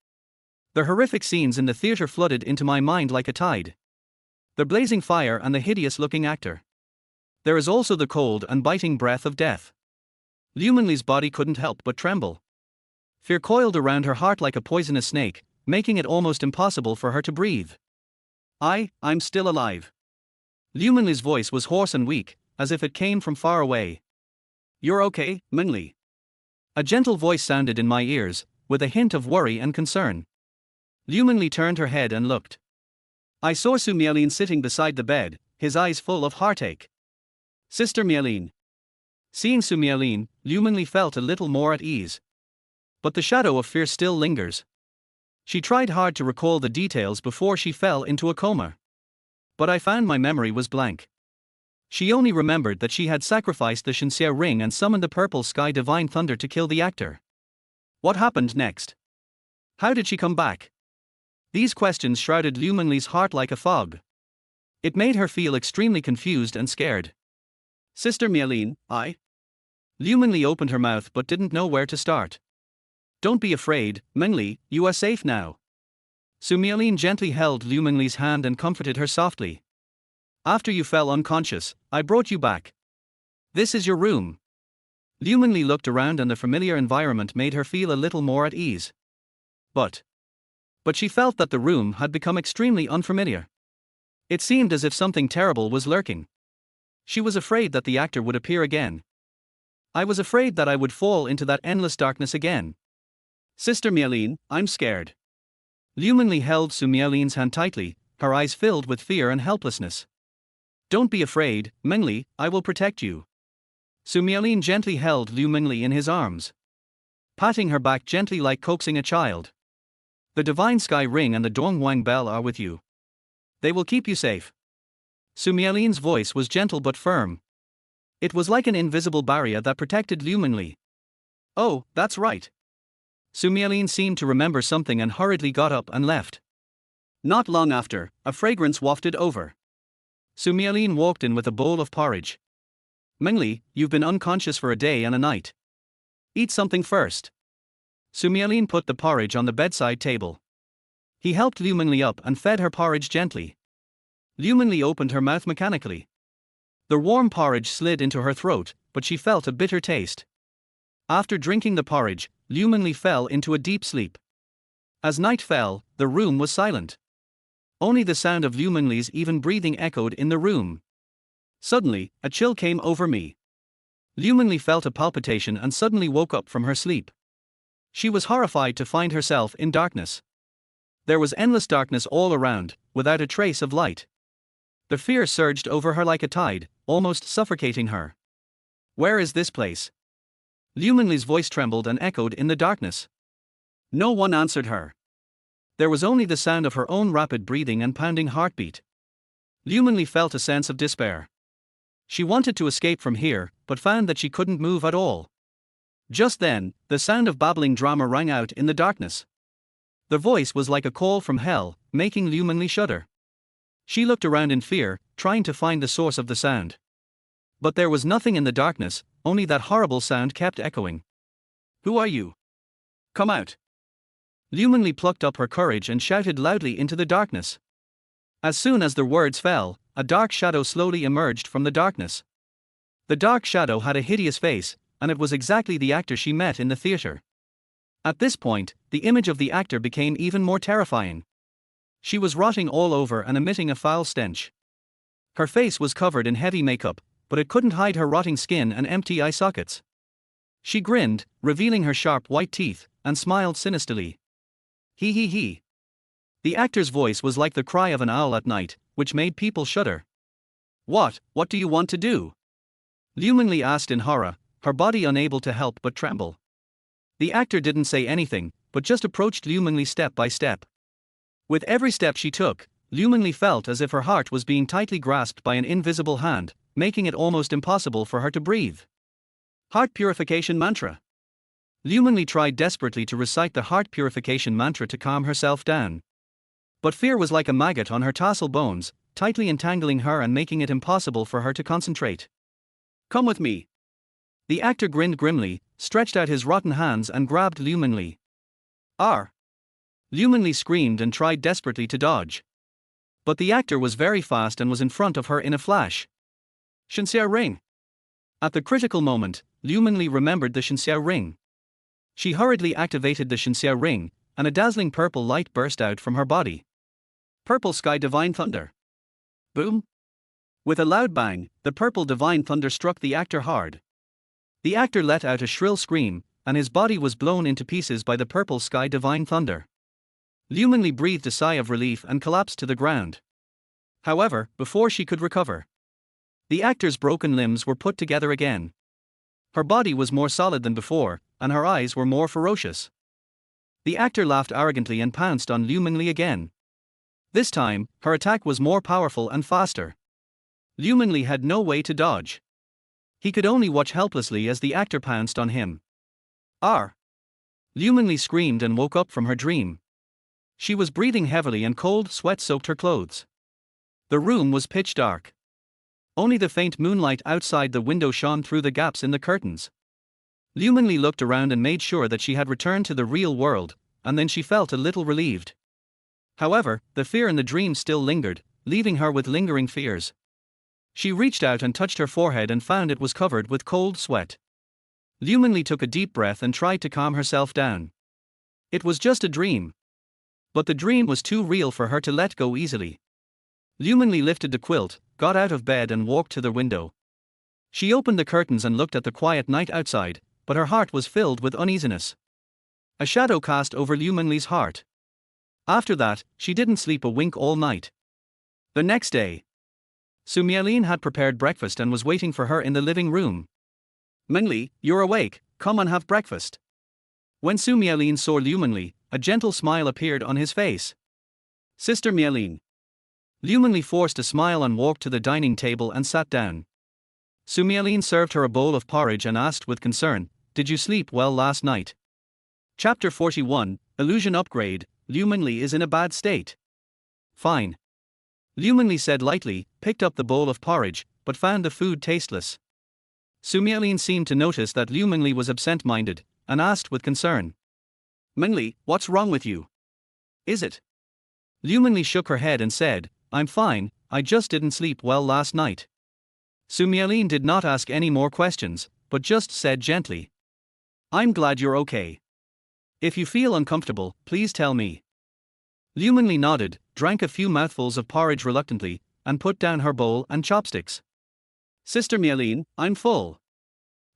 the horrific scenes in the theater flooded into my mind like a tide. The blazing fire and the hideous-looking actor. There is also the cold and biting breath of death. Liu Mengli's body couldn't help but tremble. Fear coiled around her heart like a poisonous snake, making it almost impossible for her to breathe. I'm still alive. Liu Mengli's voice was hoarse and weak, as if it came from far away. You're okay, Mengli? A gentle voice sounded in my ears, with a hint of worry and concern. Liu Mengli turned her head and looked. I saw Su Miaolin sitting beside the bed, his eyes full of heartache. Sister Miaolin. Seeing Su Miaolin, Liu Mengli felt a little more at ease. But the shadow of fear still lingers. She tried hard to recall the details before she fell into a coma. But I found my memory was blank. She only remembered that she had sacrificed the Shenxia ring and summoned the purple sky divine thunder to kill the actor. What happened next? How did she come back? These questions shrouded Liu Mengli's heart like a fog. It made her feel extremely confused and scared. Sister Miaolin, Liu Mengli opened her mouth but didn't know where to start. Don't be afraid, Mengli, you are safe now. Su Miaolin gently held Liu Mengli's hand and comforted her softly. After you fell unconscious, I brought you back. This is your room. Liu Mengli looked around and the familiar environment made her feel a little more at ease. But she felt that the room had become extremely unfamiliar. It seemed as if something terrible was lurking. She was afraid that the actor would appear again. I was afraid that I would fall into that endless darkness again. Sister Miaolin, I'm scared. Liu Mengli held Su Miaolin's hand tightly, her eyes filled with fear and helplessness. Don't be afraid, Mengli, I will protect you. Su Miaolin gently held Liu Mengli in his arms, patting her back gently like coaxing a child. The divine sky ring and the Donghuang bell are with you. They will keep you safe. Su Miaolin's voice was gentle but firm. It was like an invisible barrier that protected Liu Mengli. Oh, that's right. Su Miaolin seemed to remember something and hurriedly got up and left. Not long after, a fragrance wafted over. Su Miaolin walked in with a bowl of porridge. Mengli, you've been unconscious for a day and a night. Eat something first. Su Miaolin put the porridge on the bedside table. He helped Liu Mengli up and fed her porridge gently. Liu Mengli opened her mouth mechanically. The warm porridge slid into her throat, but she felt a bitter taste. After drinking the porridge, Liu Mengli fell into a deep sleep. As night fell, the room was silent. Only the sound of Liu Mengli's even breathing echoed in the room. Suddenly, a chill came over me. Liu Mengli felt a palpitation and suddenly woke up from her sleep. She was horrified to find herself in darkness. There was endless darkness all around, without a trace of light. The fear surged over her like a tide, almost suffocating her. Where is this place? Liu Mengli's voice trembled and echoed in the darkness. No one answered her. There was only the sound of her own rapid breathing and pounding heartbeat. Liu Mengli felt a sense of despair. She wanted to escape from here, but found that she couldn't move at all. Just then, the sound of babbling drama rang out in the darkness. The voice was like a call from hell, making Liu Mengli shudder. She looked around in fear, trying to find the source of the sound. But there was nothing in the darkness, only that horrible sound kept echoing. Who are you? Come out. Liu Mengli plucked up her courage and shouted loudly into the darkness. As soon as the words fell, a dark shadow slowly emerged from the darkness. The dark shadow had a hideous face, and it was exactly the actor she met in the theater. At this point, the image of the actor became even more terrifying. She was rotting all over and emitting a foul stench. Her face was covered in heavy makeup, but it couldn't hide her rotting skin and empty eye sockets. She grinned, revealing her sharp white teeth, and smiled sinisterly. Hee hee hee. The actor's voice was like the cry of an owl at night, which made people shudder. What do you want to do? Liu Mengli asked in horror, her body unable to help but tremble. The actor didn't say anything, but just approached Liu Mengli step by step. With every step she took, Liu Mengli felt as if her heart was being tightly grasped by an invisible hand, making it almost impossible for her to breathe. Heart purification mantra. Liu Mengli tried desperately to recite the heart purification mantra to calm herself down. But fear was like a maggot on her tarsal bones, tightly entangling her and making it impossible for her to concentrate. Come with me. The actor grinned grimly, stretched out his rotten hands and grabbed Liu Mengli. Arr! Liu Mengli screamed and tried desperately to dodge. But the actor was very fast and was in front of her in a flash. Shenxia ring. At the critical moment, Liu Mengli remembered the Shenxia ring. She hurriedly activated the Shenxia ring, and a dazzling purple light burst out from her body. Purple Sky Divine Thunder. Boom! With a loud bang, the purple divine thunder struck the actor hard. The actor let out a shrill scream, and his body was blown into pieces by the purple sky divine thunder. Liu Mengli breathed a sigh of relief and collapsed to the ground. However, before she could recover, the actor's broken limbs were put together again. Her body was more solid than before, and her eyes were more ferocious. The actor laughed arrogantly and pounced on Liu Mengli again. This time, her attack was more powerful and faster. Liu Mengli had no way to dodge. He could only watch helplessly as the actor pounced on him. Arr! Liu Mengli screamed and woke up from her dream. She was breathing heavily and cold sweat soaked her clothes. The room was pitch dark. Only the faint moonlight outside the window shone through the gaps in the curtains. Liu Mengli looked around and made sure that she had returned to the real world, and then she felt a little relieved. However, the fear in the dream still lingered, leaving her with lingering fears. She reached out and touched her forehead and found it was covered with cold sweat. Liu Mengli took a deep breath and tried to calm herself down. It was just a dream. But the dream was too real for her to let go easily. Liu Mengli lifted the quilt, got out of bed and walked to the window. She opened the curtains and looked at the quiet night outside, but her heart was filled with uneasiness. A shadow cast over Liu Mengli's heart. After that, she didn't sleep a wink all night. The next day, Su Miaolin had prepared breakfast and was waiting for her in the living room. Mengli, you're awake, come and have breakfast. When Su Miaolin saw Liu Mengli, a gentle smile appeared on his face. Sister Miaolin. Liu Mengli forced a smile and walked to the dining table and sat down. Su Miaolin served her a bowl of porridge and asked with concern, "Did you sleep well last night?" Chapter 41, Illusion Upgrade. Liu Mengli is in a bad state. Fine. Liu Mengli said lightly, picked up the bowl of porridge, but found the food tasteless. Su Miaolin seemed to notice that Liu Mengli was absent-minded, and asked with concern. Mengli, what's wrong with you? Is it? Liu Mengli shook her head and said, I'm fine, I just didn't sleep well last night. Su Miaolin did not ask any more questions, but just said gently. I'm glad you're okay. If you feel uncomfortable, please tell me. Liu Mengli nodded, drank a few mouthfuls of porridge reluctantly, and put down her bowl and chopsticks. Sister Miaolin, I'm full.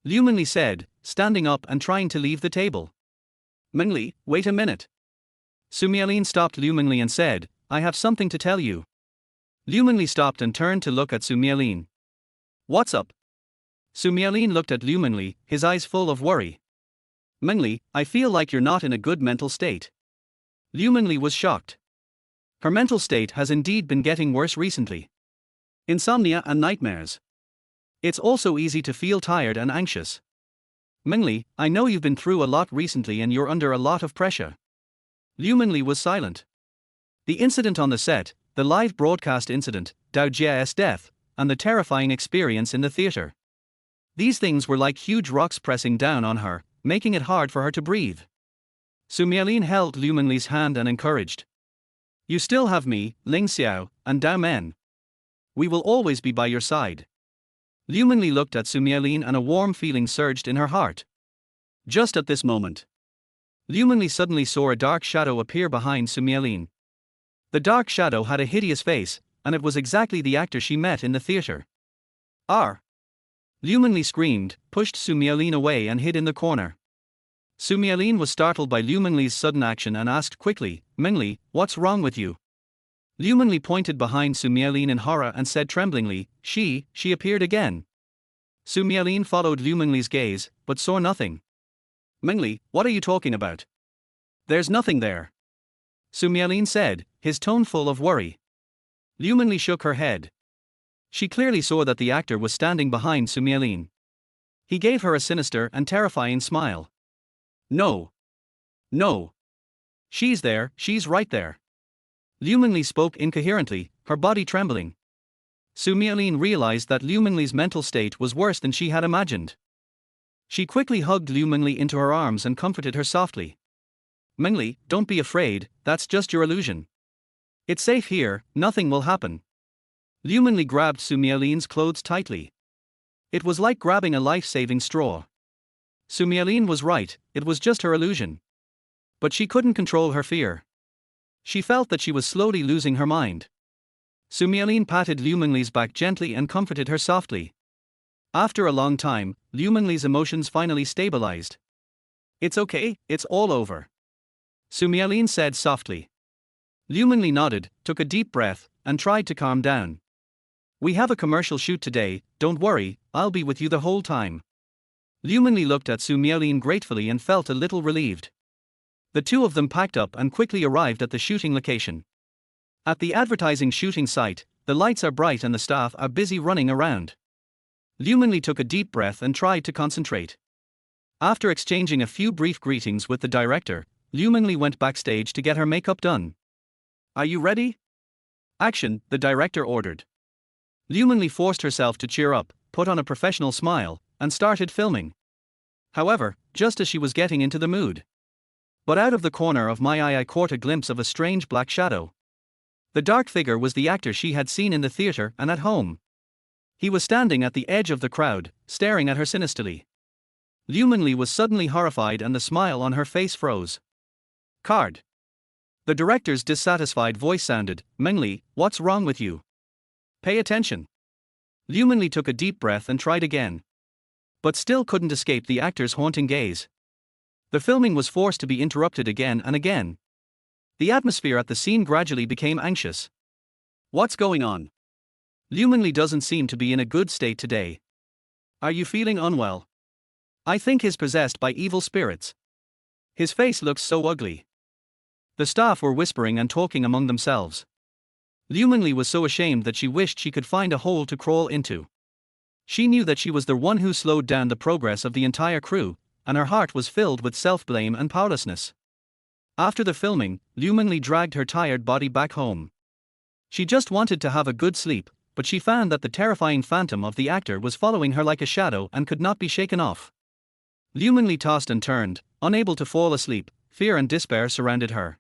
Liu Mengli said, standing up and trying to leave the table. Mengli, wait a minute. Su Miaolin stopped Liu Mengli and said, I have something to tell you. Liu Mengli stopped and turned to look at Su Miaolin. What's up? Su Miaolin looked at Liu Mengli, his eyes full of worry. Mengli, I feel like you're not in a good mental state. Liu Mengli was shocked. Her mental state has indeed been getting worse recently. Insomnia and nightmares. It's also easy to feel tired and anxious. Mengli, I know you've been through a lot recently and you're under a lot of pressure. Liu Mengli was silent. The incident on the set, the live broadcast incident, Dao Jia's death, and the terrifying experience in the theater. These things were like huge rocks pressing down on her, making it hard for her to breathe. Su Miaolin held Liu Mengli's hand and encouraged. You still have me, Ling Xiao, and Dao Men. We will always be by your side. Liu Mengli looked at Su Miaolin and a warm feeling surged in her heart. Just at this moment, Liu Mengli suddenly saw a dark shadow appear behind Su Miaolin. The dark shadow had a hideous face, and it was exactly the actor she met in the theater. R. Liu Mengli screamed, pushed Su Miaolin away and hid in the corner. Su Miaolin was startled by Liu Mengli's sudden action and asked quickly, "Mengli, what's wrong with you?" Liu Mengli pointed behind Su Miaolin in horror and said tremblingly, She appeared again." Su Miaolin followed Liu Mengli's gaze, but saw nothing. "Mengli, what are you talking about? There's nothing there," Su Miaolin said, his tone full of worry. Liu Mengli shook her head. She clearly saw that the actor was standing behind Su Miaolin. He gave her a sinister and terrifying smile. No. She's there, she's right there." Liu Mengli spoke incoherently, her body trembling. Su Miaolin realized that Liu Mengli's mental state was worse than she had imagined. She quickly hugged Liu Mengli into her arms and comforted her softly. "Mengli, don't be afraid, that's just your illusion. It's safe here, nothing will happen." Liu Mengli grabbed Su Miaolin's clothes tightly. It was like grabbing a life-saving straw. Su Miaolin was right, it was just her illusion. But she couldn't control her fear. She felt that she was slowly losing her mind. Su Miaolin patted Liu Mengli's back gently and comforted her softly. After a long time, Liu Mengli's emotions finally stabilized. "It's okay, it's all over," Su Miaolin said softly. Liu Mengli nodded, took a deep breath, and tried to calm down. "We have a commercial shoot today, don't worry, I'll be with you the whole time." Liu Mengli looked at Su Miaolin gratefully and felt a little relieved. The two of them packed up and quickly arrived at the shooting location. At the advertising shooting site, the lights are bright and the staff are busy running around. Liu Mengli took a deep breath and tried to concentrate. After exchanging a few brief greetings with the director, Liu Mengli went backstage to get her makeup done. "Are you ready?" "Action," the director ordered. Liu Mengli forced herself to cheer up, put on a professional smile, and started filming. However, just as she was getting into the mood. But out of the corner of my eye I caught a glimpse of a strange black shadow. The dark figure was the actor she had seen in the theater and at home. He was standing at the edge of the crowd, staring at her sinisterly. Liu Mengli was suddenly horrified and the smile on her face froze. Card. The director's dissatisfied voice sounded, "Mengli, what's wrong with you? Pay attention." Liu Mengli took a deep breath and tried again. But still couldn't escape the actor's haunting gaze. The filming was forced to be interrupted again and again. The atmosphere at the scene gradually became anxious. "What's going on? Liu Mengli doesn't seem to be in a good state today. Are you feeling unwell? I think he's possessed by evil spirits. His face looks so ugly." The staff were whispering and talking among themselves. Liu Mengli was so ashamed that she wished she could find a hole to crawl into. She knew that she was the one who slowed down the progress of the entire crew, and her heart was filled with self-blame and powerlessness. After the filming, Liu Mengli dragged her tired body back home. She just wanted to have a good sleep, but she found that the terrifying phantom of the actor was following her like a shadow and could not be shaken off. Liu Mengli tossed and turned, unable to fall asleep. Fear and despair surrounded her.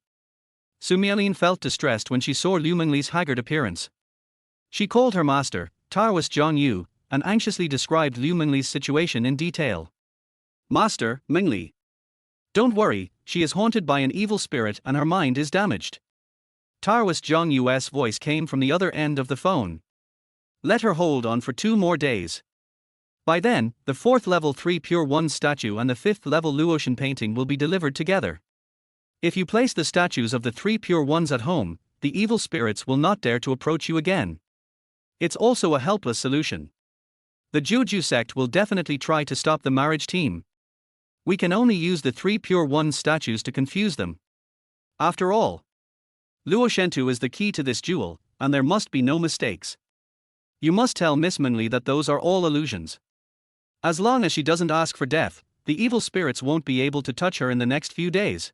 Su Miaolin felt distressed when she saw Liu Mengli's haggard appearance. She called her master, Taoist Zhang Yu, and anxiously described Liu Mengli's situation in detail. "Master, Mengli. Don't worry, she is haunted by an evil spirit and her mind is damaged." Taoist Zhang Yu's voice came from the other end of the phone. "Let her hold on for 2 more days. By then, the 4th level 3 Pure One statue and the 5th level Luotian painting will be delivered together. If you place the statues of the 3 Pure Ones at home, the evil spirits will not dare to approach you again. It's also a helpless solution. The Juju sect will definitely try to stop the marriage team. We can only use the 3 Pure One statues to confuse them. After all, Luoshentu is the key to this jewel, and there must be no mistakes. You must tell Miss Mengli that those are all illusions. As long as she doesn't ask for death, the evil spirits won't be able to touch her in the next few days."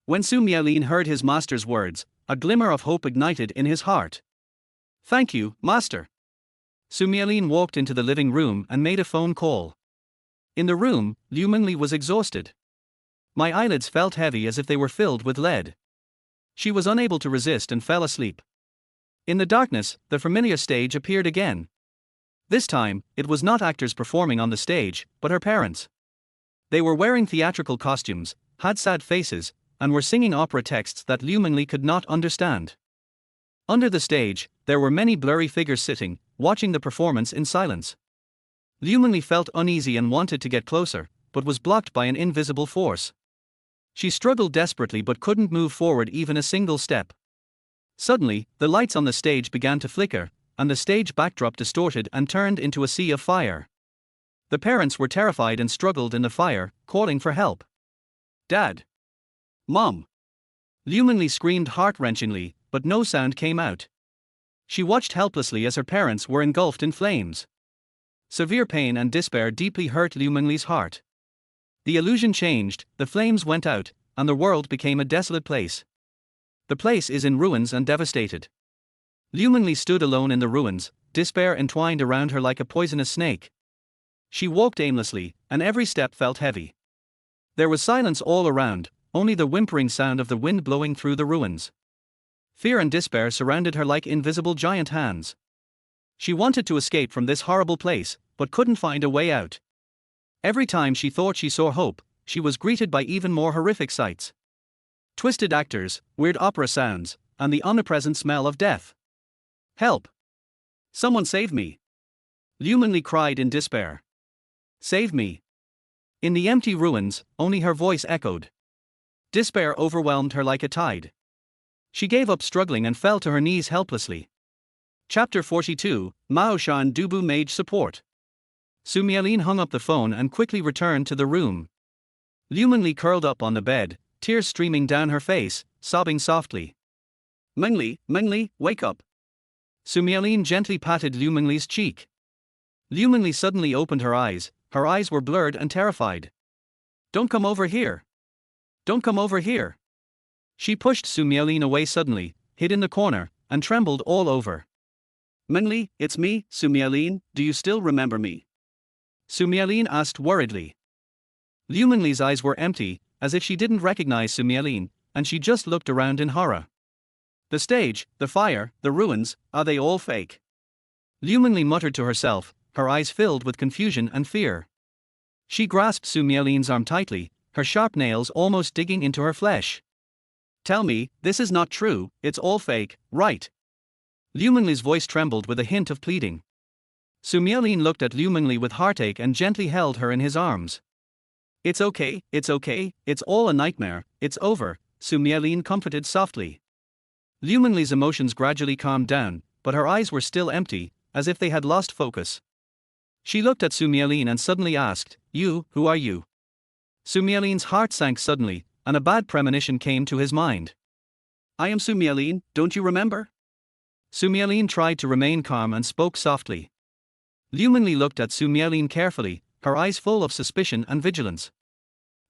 When Su Miaolin heard his master's words, a glimmer of hope ignited in his heart. "Thank you, master." Su Miaolin walked into the living room and made a phone call. In the room, Liu Mengli was exhausted. My eyelids felt heavy as if they were filled with lead. She was unable to resist and fell asleep. In the darkness, the familiar stage appeared again. This time, it was not actors performing on the stage, but her parents. They were wearing theatrical costumes, had sad faces, and were singing opera texts that Liu Mengli could not understand. Under the stage, there were many blurry figures sitting, watching the performance in silence. Liu Mengli felt uneasy and wanted to get closer, but was blocked by an invisible force. She struggled desperately but couldn't move forward even a single step. Suddenly, the lights on the stage began to flicker, and the stage backdrop distorted and turned into a sea of fire. The parents were terrified and struggled in the fire, calling for help. "Dad! Mom!" Liu Mengli screamed heart-wrenchingly, but no sound came out. She watched helplessly as her parents were engulfed in flames. Severe pain and despair deeply hurt Liu Mengli's heart. The illusion changed, the flames went out, and the world became a desolate place. The place is in ruins and devastated. Liu Mengli stood alone in the ruins, despair entwined around her like a poisonous snake. She walked aimlessly, and every step felt heavy. There was silence all around, only the whimpering sound of the wind blowing through the ruins. Fear and despair surrounded her like invisible giant hands. She wanted to escape from this horrible place, but couldn't find a way out. Every time she thought she saw hope, she was greeted by even more horrific sights. Twisted actors, weird opera sounds, and the omnipresent smell of death. "Help! Someone save me!" Liu Mengli cried in despair. "Save me!" In the empty ruins, only her voice echoed. Despair overwhelmed her like a tide. She gave up struggling and fell to her knees helplessly. Chapter 42, Mao Shan Dubu Mage Support. Su Miaolin hung up the phone and quickly returned to the room. Liu Mengli curled up on the bed, tears streaming down her face, sobbing softly. Mengli, wake up." Su Miaolin gently patted Liu Mengli's cheek. Liu Mengli suddenly opened her eyes were blurred and terrified. "Don't come over here! Don't come over here!" She pushed Su Miaolin away suddenly, hid in the corner, and trembled all over. "Mengli, it's me, Su Miaolin, do you still remember me?" Su Miaolin asked worriedly. Liu Mengli's eyes were empty, as if she didn't recognize Su Miaolin, and she just looked around in horror. "The stage, the fire, the ruins, are they all fake?" Liu Mengli muttered to herself, her eyes filled with confusion and fear. She grasped Su Miaolin's arm tightly, her sharp nails almost digging into her flesh. "Tell me, this is not true, it's all fake, right?" Liu Mengli's voice trembled with a hint of pleading. Su Miaolin looked at Liu Mengli with heartache and gently held her in his arms. It's okay, it's all a nightmare, it's over," Su Miaolin comforted softly. Liu Mengli's emotions gradually calmed down, but her eyes were still empty, as if they had lost focus. She looked at Su Miaolin and suddenly asked, Who are you?" Su Miaolin's heart sank suddenly, and a bad premonition came to his mind. "I am Su Miaolin, don't you remember?" Su Miaolin tried to remain calm and spoke softly. Liu Mengli looked at Su Miaolin carefully, her eyes full of suspicion and vigilance.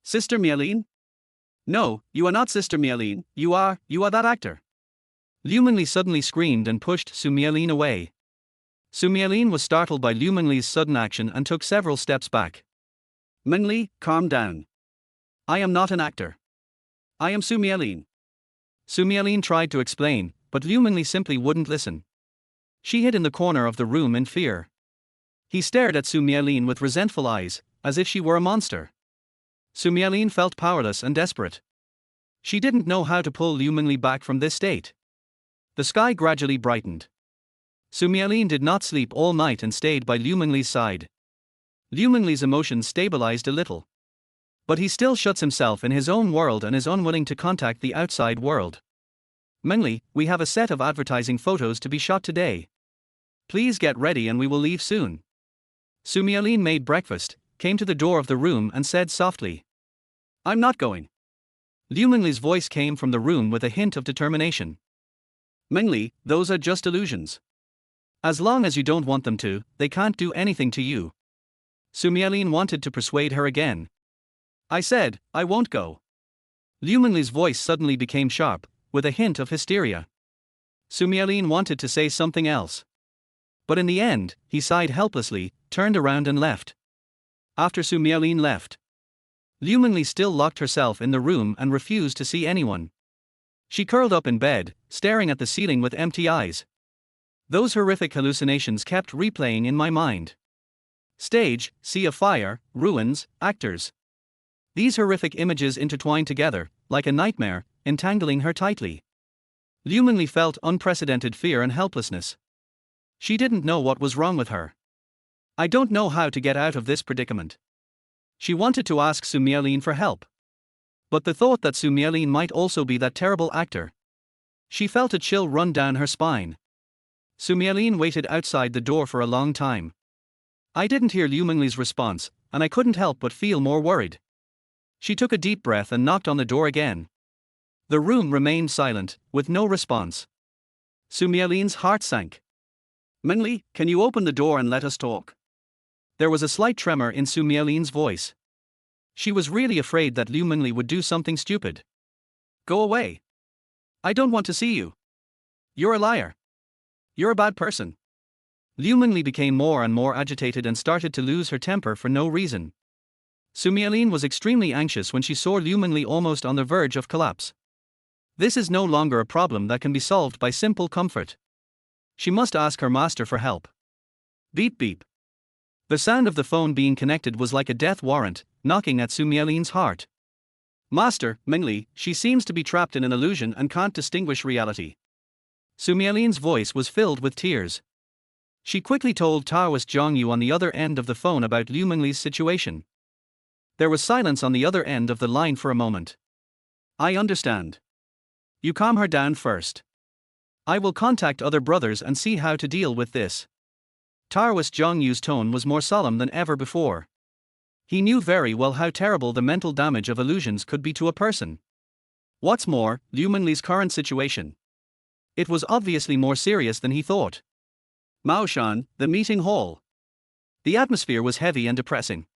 "Sister Miaolin? No, you are not Sister Miaolin, you are that actor." Liu Mengli suddenly screamed and pushed Su Miaolin away. Su Miaolin was startled by Liu Mengli's sudden action and took several steps back. "Mengli, calm down. I am not an actor. I am Su Miaolin." Su Miaolin tried to explain, but Liu Mengli simply wouldn't listen. She hid in the corner of the room in fear. He stared at Su Miaolin with resentful eyes, as if she were a monster. Su Miaolin felt powerless and desperate. She didn't know how to pull Liu Mengli back from this state. The sky gradually brightened. Su Miaolin did not sleep all night and stayed by Liu Mengli's side. Liu Mengli's emotions stabilized a little. But he still shuts himself in his own world and is unwilling to contact the outside world. "Mengli, we have a set of advertising photos to be shot today. Please get ready and we will leave soon." Su Miaolin made breakfast, came to the door of the room and said softly, "I'm not going." Liu Mengli's voice came from the room with a hint of determination. "Mengli, those are just illusions. As long as you don't want them to, they can't do anything to you." Su Miaolin wanted to persuade her again. "I said, I won't go." Liu Mengli's voice suddenly became sharp, with a hint of hysteria. Su Miaolin wanted to say something else. But in the end, he sighed helplessly, turned around and left. After Su Miaolin left, Liu Mengli still locked herself in the room and refused to see anyone. She curled up in bed, staring at the ceiling with empty eyes. Those horrific hallucinations kept replaying in my mind. Stage, sea of fire, ruins, actors. These horrific images intertwined together, like a nightmare, entangling her tightly. Liu Mengli felt unprecedented fear and helplessness. She didn't know what was wrong with her. I don't know how to get out of this predicament. She wanted to ask Su Mialin for help. But the thought that Su Mialin might also be that terrible actor. She felt a chill run down her spine. Su Mialin waited outside the door for a long time. I didn't hear Liu Mengli's response, and I couldn't help but feel more worried. She took a deep breath and knocked on the door again. The room remained silent, with no response. Su Mialin's heart sank. Mengli, can you open the door and let us talk? There was a slight tremor in Su Mialin's voice. She was really afraid that Liu Mengli would do something stupid. Go away. I don't want to see you. You're a liar. You're a bad person. Liu Mengli became more and more agitated and started to lose her temper for no reason. Su Mialin was extremely anxious when she saw Liu Mengli almost on the verge of collapse. This is no longer a problem that can be solved by simple comfort. She must ask her master for help. Beep beep. The sound of the phone being connected was like a death warrant, knocking at Su Mialin's heart. Master, Mengli, she seems to be trapped in an illusion and can't distinguish reality. Su Mialin's voice was filled with tears. She quickly told Taoist Zhongyu on the other end of the phone about Liu Mengli's situation. There was silence on the other end of the line for a moment. I understand. You calm her down first. I will contact other brothers and see how to deal with this. Taoist Zhongyu's tone was more solemn than ever before. He knew very well how terrible the mental damage of illusions could be to a person. What's more, Liu Mengli's current situation. It was obviously more serious than he thought. Maoshan, the meeting hall. The atmosphere was heavy and depressing.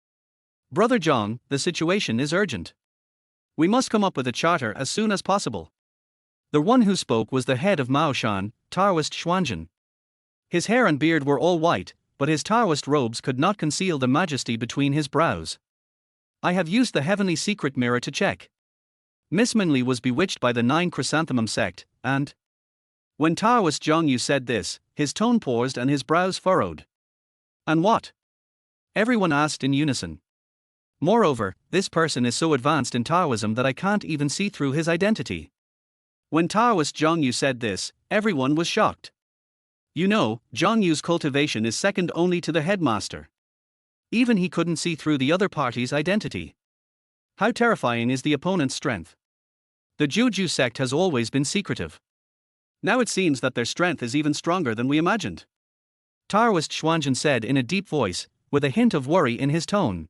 Brother Zhang, the situation is urgent. We must come up with a charter as soon as possible. The one who spoke was the head of Maoshan, Taoist Xuanzhen. His hair and beard were all white, but his Taoist robes could not conceal the majesty between his brows. I have used the heavenly secret mirror to check. Miss Mengli was bewitched by the 9 Chrysanthemum sect, and... When Taoist Zhongyu said this, his tone paused and his brows furrowed. And what? Everyone asked in unison. Moreover, this person is so advanced in Taoism that I can't even see through his identity. When Taoist Zhongyu said this, everyone was shocked. You know, Zhongyu's cultivation is second only to the headmaster. Even he couldn't see through the other party's identity. How terrifying is the opponent's strength? The Juju sect has always been secretive. Now it seems that their strength is even stronger than we imagined. Taoist Xuanzhen said in a deep voice, with a hint of worry in his tone.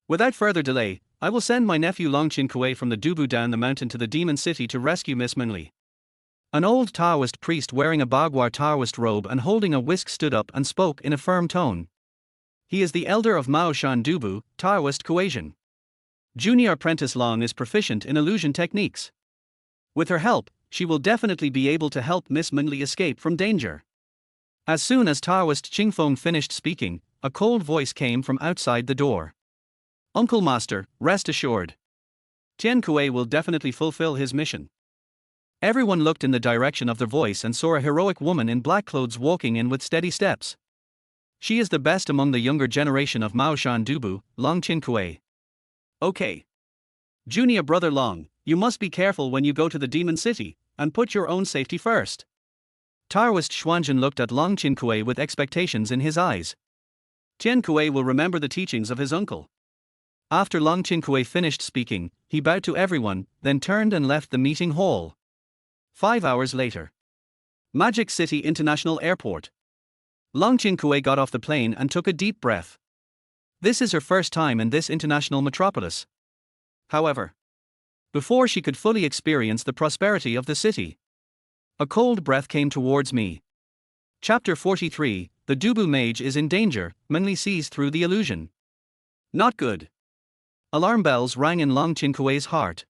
Without further delay, I will send my nephew Longqin Kuei from the Dubu down the mountain to the demon city to rescue Miss Mengli. An old Taoist priest wearing a Bagua Taoist robe and holding a whisk stood up and spoke in a firm tone. He is the elder of Maoshan Dubu, Taoist Kuei. Junior apprentice Long is proficient in illusion techniques. With her help, she will definitely be able to help Miss Mengli escape from danger. As soon as Taoist Qingfeng finished speaking, a cold voice came from outside the door. Uncle Master, rest assured. Tian Kuei will definitely fulfill his mission. Everyone looked in the direction of the voice and saw a heroic woman in black clothes walking in with steady steps. She is the best among the younger generation of Maoshan Dubu, Longqin Kuei. Okay. Junior brother Long, you must be careful when you go to the demon city, and put your own safety first. Taoist Xuanzhen looked at Longqin Kuei with expectations in his eyes. Tian Kuei will remember the teachings of his uncle. After Longqin Kuei finished speaking, he bowed to everyone, then turned and left the meeting hall. 5 hours later. Magic City International Airport. Longqin Kuei got off the plane and took a deep breath. This is her first time in this international metropolis. However, before she could fully experience the prosperity of the city, a cold breath came towards me. Chapter 43, The Dubu Mage is in danger, Mengli sees through the illusion. Not good. Alarm bells rang in Longqin Kuei's heart.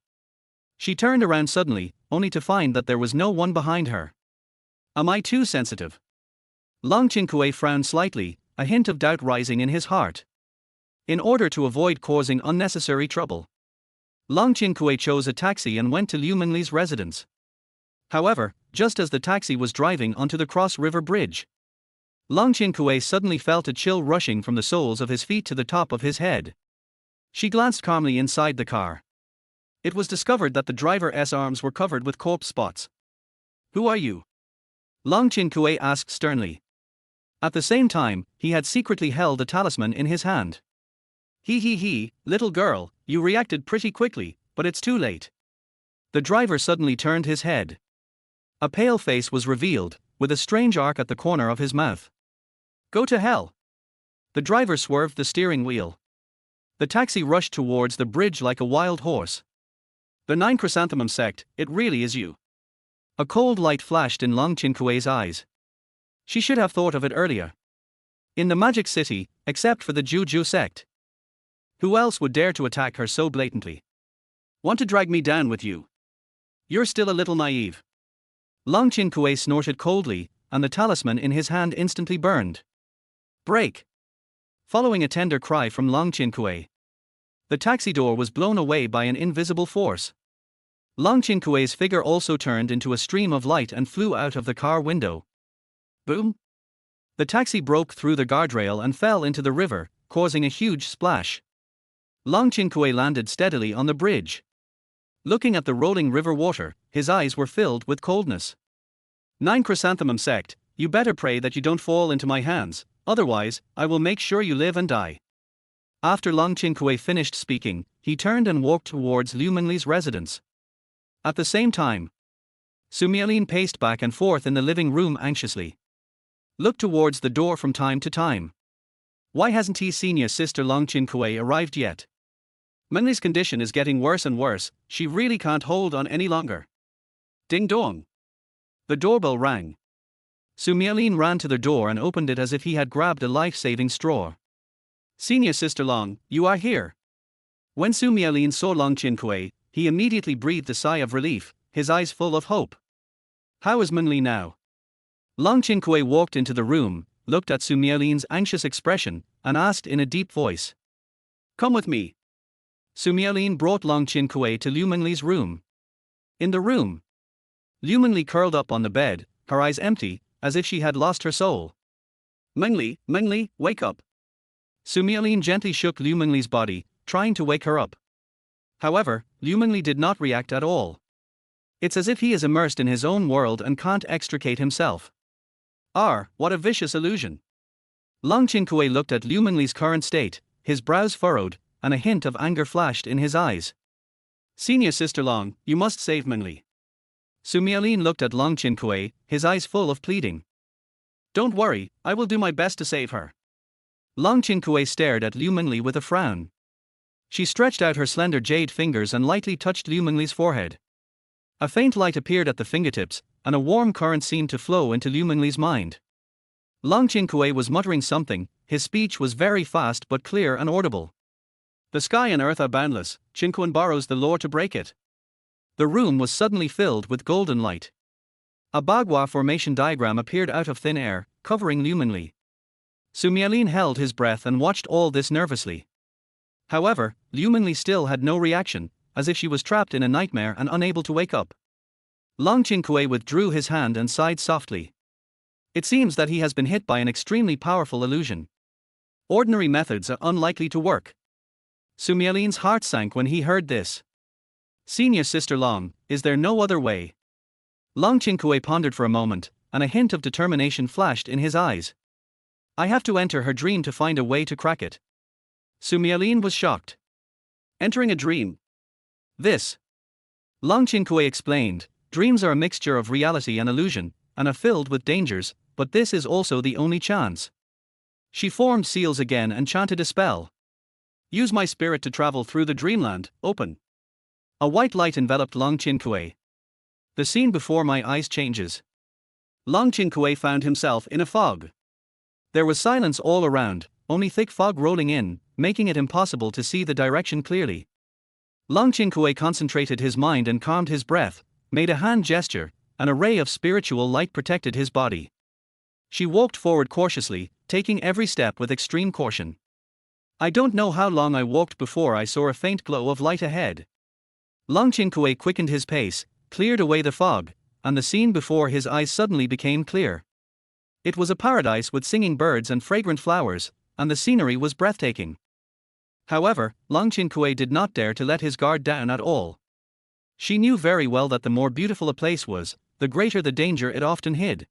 She turned around suddenly, only to find that there was no one behind her. Am I too sensitive? Longqin Kuei frowned slightly, a hint of doubt rising in his heart. In order to avoid causing unnecessary trouble, Longqin Kuei chose a taxi and went to Liu Mengli's residence. However, just as the taxi was driving onto the Cross River Bridge, Longqin Kuei suddenly felt a chill rushing from the soles of his feet to the top of his head. She glanced calmly inside the car. It was discovered that the driver's arms were covered with corpse spots. Who are you? Long Chin Kue asked sternly. At the same time, he had secretly held a talisman in his hand. He, little girl, you reacted pretty quickly, but it's too late. The driver suddenly turned his head. A pale face was revealed, with a strange arc at the corner of his mouth. Go to hell. The driver swerved the steering wheel. The taxi rushed towards the bridge like a wild horse. The 9 Chrysanthemum sect, it really is you. A cold light flashed in Long Chin Kue's eyes. She should have thought of it earlier. In the Magic City, except for the Juju sect. Who else would dare to attack her so blatantly? Want to drag me down with you? You're still a little naive. Long Chin Kue snorted coldly, and the talisman in his hand instantly burned. Break! Following a tender cry from Long Chin Kue, the taxi door was blown away by an invisible force. Long Chin Kue's figure also turned into a stream of light and flew out of the car window. Boom! The taxi broke through the guardrail and fell into the river, causing a huge splash. Long Chin Kue landed steadily on the bridge. Looking at the rolling river water, his eyes were filled with coldness. 9 Chrysanthemum sect, you better pray that you don't fall into my hands, otherwise, I will make sure you live and die. After Long Chin Kue finished speaking, he turned and walked towards Liu Mengli's residence. At the same time, Su Miaolin paced back and forth in the living room anxiously. Looked towards the door from time to time. Why hasn't his senior sister Long Chin Kue arrived yet? Mengli's condition is getting worse and worse, she really can't hold on any longer. Ding dong. The doorbell rang. Su Miaolin ran to the door and opened it as if he had grabbed a life-saving straw. Senior sister Long, you are here. When Su Miaolin saw Long Chin Kue, he immediately breathed a sigh of relief, his eyes full of hope. How is Mengli now? Long Chin Kue walked into the room, looked at Su Miaolin's anxious expression, and asked in a deep voice. Come with me. Su Miaolin brought Long Chin Kue to Liu Mengli's room. In the room, Liu Mengli curled up on the bed, her eyes empty, as if she had lost her soul. Mengli, wake up. Su Miaolin gently shook Liu Mengli's body, trying to wake her up. However, Liu Mengli did not react at all. It's as if he is immersed in his own world and can't extricate himself. What a vicious illusion. Long Chin Kue looked at Liu Mengli's current state, his brows furrowed, and a hint of anger flashed in his eyes. Senior sister Long, you must save Mengli. Su Miaolin looked at Long Chin Kue, his eyes full of pleading. Don't worry, I will do my best to save her. Long Chin Kue stared at Liu Mengli with a frown. She stretched out her slender jade fingers and lightly touched Liu Mengli's forehead. A faint light appeared at the fingertips, and a warm current seemed to flow into Liu Mengli's mind. Long Chin Kue was muttering something, his speech was very fast but clear and audible. The sky and earth are boundless, Chin Kuen borrows the law to break it. The room was suddenly filled with golden light. A Bagua formation diagram appeared out of thin air, covering Liu Mengli. Su Miaolin held his breath and watched all this nervously. However, Liu Mengli still had no reaction, as if she was trapped in a nightmare and unable to wake up. Long Chin Kue withdrew his hand and sighed softly. It seems that he has been hit by an extremely powerful illusion. Ordinary methods are unlikely to work. Su Miaolin's heart sank when he heard this. Senior sister Long, is there no other way? Long Chin Kue pondered for a moment, and a hint of determination flashed in his eyes. I have to enter her dream to find a way to crack it. Su Miaolin was shocked. Entering a dream? This. Long Chin Kue explained, dreams are a mixture of reality and illusion, and are filled with dangers, but this is also the only chance. She formed seals again and chanted a spell. Use my spirit to travel through the dreamland, open. A white light enveloped Long Chin Kue. The scene before my eyes changes. Long Chin Kue found himself in a fog. There was silence all around, only thick fog rolling in, making it impossible to see the direction clearly. Long Chin Kue concentrated his mind and calmed his breath, made a hand gesture, and a ray of spiritual light protected his body. She walked forward cautiously, taking every step with extreme caution. I don't know how long I walked before I saw a faint glow of light ahead. Long Chin Kue quickened his pace, cleared away the fog, and the scene before his eyes suddenly became clear. It was a paradise with singing birds and fragrant flowers, and the scenery was breathtaking. However, Long Chin Kue did not dare to let his guard down at all. She knew very well that the more beautiful a place was, the greater the danger it often hid.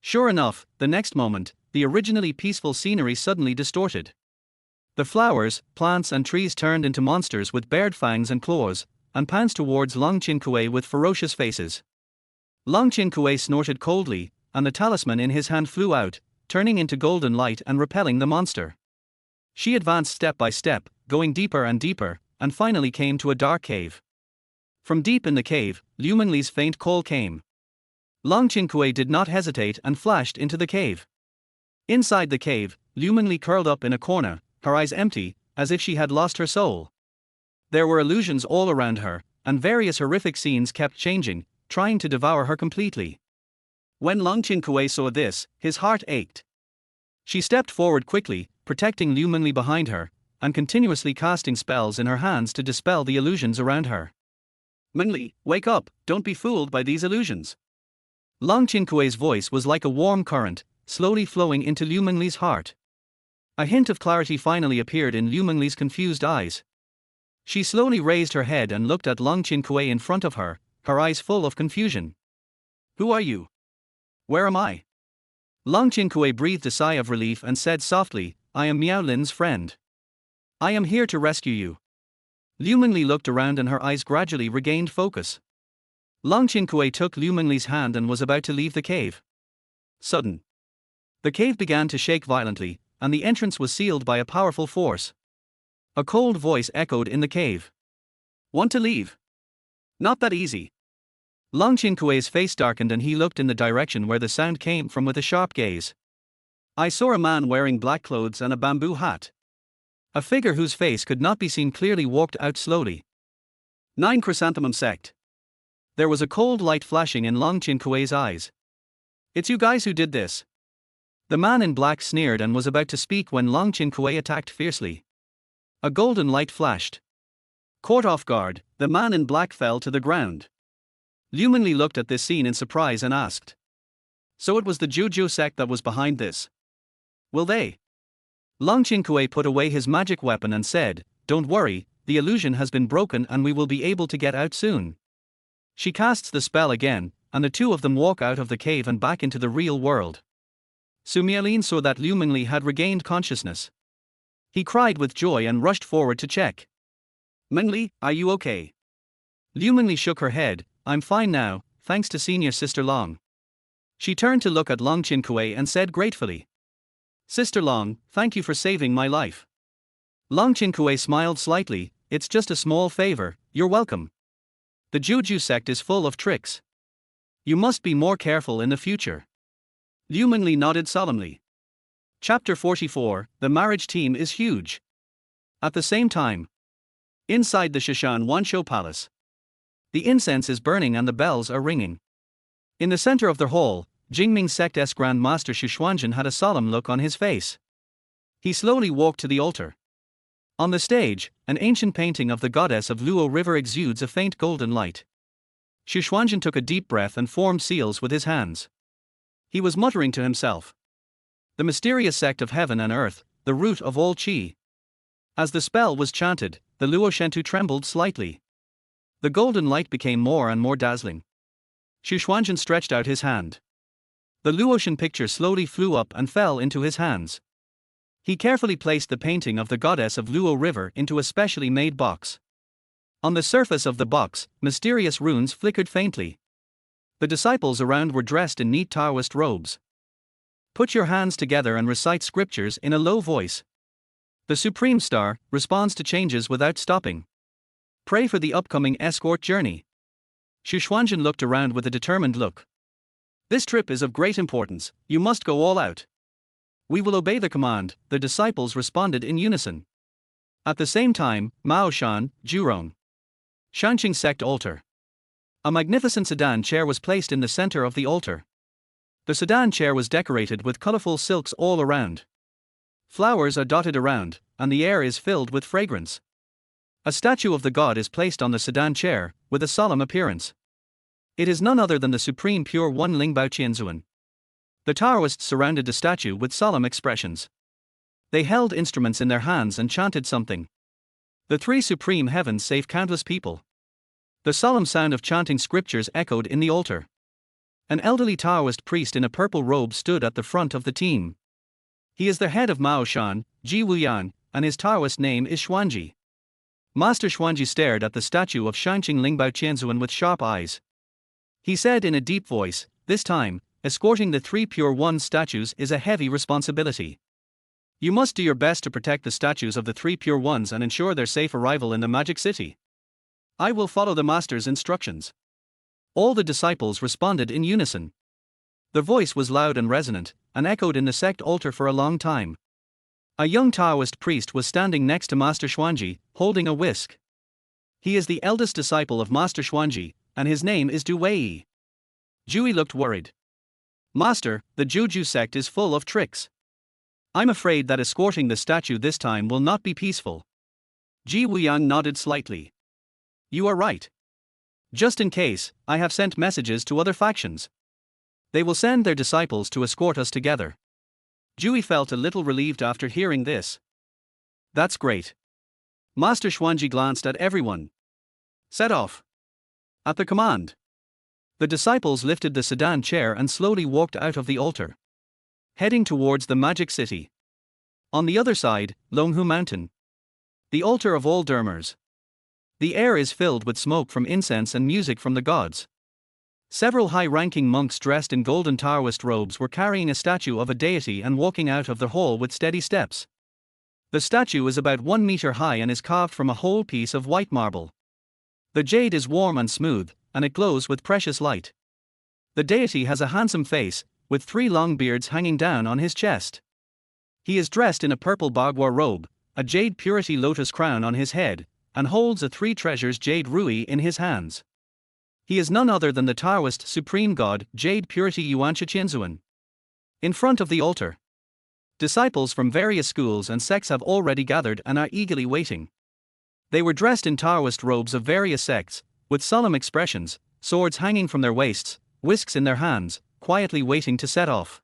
Sure enough, the next moment, the originally peaceful scenery suddenly distorted. The flowers, plants and trees turned into monsters with bared fangs and claws, and pounced towards Long Chin Kue with ferocious faces. Long Chin Kue snorted coldly, and the talisman in his hand flew out, turning into golden light and repelling the monster. She advanced step by step, going deeper and deeper, and finally came to a dark cave. From deep in the cave, Liu Mengli's faint call came. Long Chin Kue did not hesitate and flashed into the cave. Inside the cave, Liu Mengli curled up in a corner, her eyes empty, as if she had lost her soul. There were illusions all around her, and various horrific scenes kept changing, trying to devour her completely. When Long Chin Kue saw this, his heart ached. She stepped forward quickly, protecting Liu Mengli behind her, and continuously casting spells in her hands to dispel the illusions around her. Mengli, wake up, don't be fooled by these illusions. Long Chin Kue's voice was like a warm current, slowly flowing into Liu Mengli's heart. A hint of clarity finally appeared in Liu Mengli's confused eyes. She slowly raised her head and looked at Long Chin Kue in front of her, her eyes full of confusion. Who are you? Where am I? Long Chin Kue breathed a sigh of relief and said softly, I am Miao Lin's friend. I am here to rescue you. Liu Mengli looked around and her eyes gradually regained focus. Long Chin Kue took Liu Mengli's hand and was about to leave the cave. Sudden. The cave began to shake violently, and the entrance was sealed by a powerful force. A cold voice echoed in the cave. Want to leave? Not that easy. Long Chin Kue's face darkened and he looked in the direction where the sound came from with a sharp gaze. I saw a man wearing black clothes and a bamboo hat. A figure whose face could not be seen clearly walked out slowly. 9 Chrysanthemum Sect. There was a cold light flashing in Long Chin Kue's eyes. It's you guys who did this. The man in black sneered and was about to speak when Long Chin Kue attacked fiercely. A golden light flashed. Caught off guard, the man in black fell to the ground. Liu Mengli looked at this scene in surprise and asked. So it was the Juju sect that was behind this. Will they? Long Chin Kue put away his magic weapon and said, Don't worry, the illusion has been broken and we will be able to get out soon. She casts the spell again, and the two of them walk out of the cave and back into the real world. Su Miaolin saw that Liu Mengli had regained consciousness. He cried with joy and rushed forward to check. Mengli, are you okay? Liu Mengli shook her head, I'm fine now, thanks to senior sister Long. She turned to look at Long Chin Kue and said gratefully. Sister Long, thank you for saving my life. Long Chin Kue smiled slightly, it's just a small favor, you're welcome. The Juju sect is full of tricks. You must be more careful in the future. Liu Mengli nodded solemnly. Chapter 44, The marriage team is huge. At the same time, inside the Shishan Wanshou Palace, the incense is burning and the bells are ringing. In the center of the hall, Jingming Sect's Grand Master Xu Xuanzhen had a solemn look on his face. He slowly walked to the altar. On the stage, an ancient painting of the goddess of Luo River exudes a faint golden light. Xu Xuanzhen took a deep breath and formed seals with his hands. He was muttering to himself. The mysterious sect of heaven and earth, the root of all qi. As the spell was chanted, the Luo Shentu trembled slightly. The golden light became more and more dazzling. Xu Xuanzhen stretched out his hand. The Luotian picture slowly flew up and fell into his hands. He carefully placed the painting of the goddess of Luo River into a specially made box. On the surface of the box, mysterious runes flickered faintly. The disciples around were dressed in neat Taoist robes. Put your hands together and recite scriptures in a low voice. The Supreme Star responds to changes without stopping. Pray for the upcoming escort journey. Xu Xuanzhen looked around with a determined look. This trip is of great importance, you must go all out. We will obey the command, the disciples responded in unison. At the same time, Mao Shan, Jurong. Shanqing sect altar. A magnificent sedan chair was placed in the center of the altar. The sedan chair was decorated with colorful silks all around. Flowers are dotted around, and the air is filled with fragrance. A statue of the god is placed on the sedan chair, with a solemn appearance. It is none other than the Supreme Pure One Lingbao Qianzuan. The Taoists surrounded the statue with solemn expressions. They held instruments in their hands and chanted something. The three supreme heavens saved countless people. The solemn sound of chanting scriptures echoed in the altar. An elderly Taoist priest in a purple robe stood at the front of the team. He is the head of Mao Shan, Ji Wuyan, and his Taoist name is Xuanji. Master Xuanji stared at the statue of Shanqing Lingbao Qianzuan with sharp eyes. He said in a deep voice, "This time, escorting the three Pure One statues is a heavy responsibility. You must do your best to protect the statues of the three Pure Ones and ensure their safe arrival in the Magic City. I will follow the Master's instructions." All the disciples responded in unison. The voice was loud and resonant, and echoed in the sect altar for a long time. A young Taoist priest was standing next to Master Xuanji, holding a whisk. He is the eldest disciple of Master Xuanji, and his name is Du Wei. Jui looked worried. "Master, the Juju sect is full of tricks. I'm afraid that escorting the statue this time will not be peaceful." Ji Wuyang nodded slightly. "You are right. Just in case, I have sent messages to other factions. They will send their disciples to escort us together." Jui felt a little relieved after hearing this. "That's great." Master Xuanji glanced at everyone. "Set off." At the command, the disciples lifted the sedan chair and slowly walked out of the altar, heading towards the Magic City. On the other side, Longhu Mountain. The altar of all Dermers. The air is filled with smoke from incense and music from the gods. Several high-ranking monks dressed in golden Taoist robes were carrying a statue of a deity and walking out of the hall with steady steps. The statue is about 1 meter high and is carved from a whole piece of white marble. The jade is warm and smooth, and it glows with precious light. The deity has a handsome face, with 3 long beards hanging down on his chest. He is dressed in a purple bagua robe, a jade purity lotus crown on his head, and holds a 3 treasures jade rui in his hands. He is none other than the Taoist supreme god, Jade Purity Yuanxia Qianzuan. In front of the altar, disciples from various schools and sects have already gathered and are eagerly waiting. They were dressed in Taoist robes of various sects, with solemn expressions, swords hanging from their waists, whisks in their hands, quietly waiting to set off.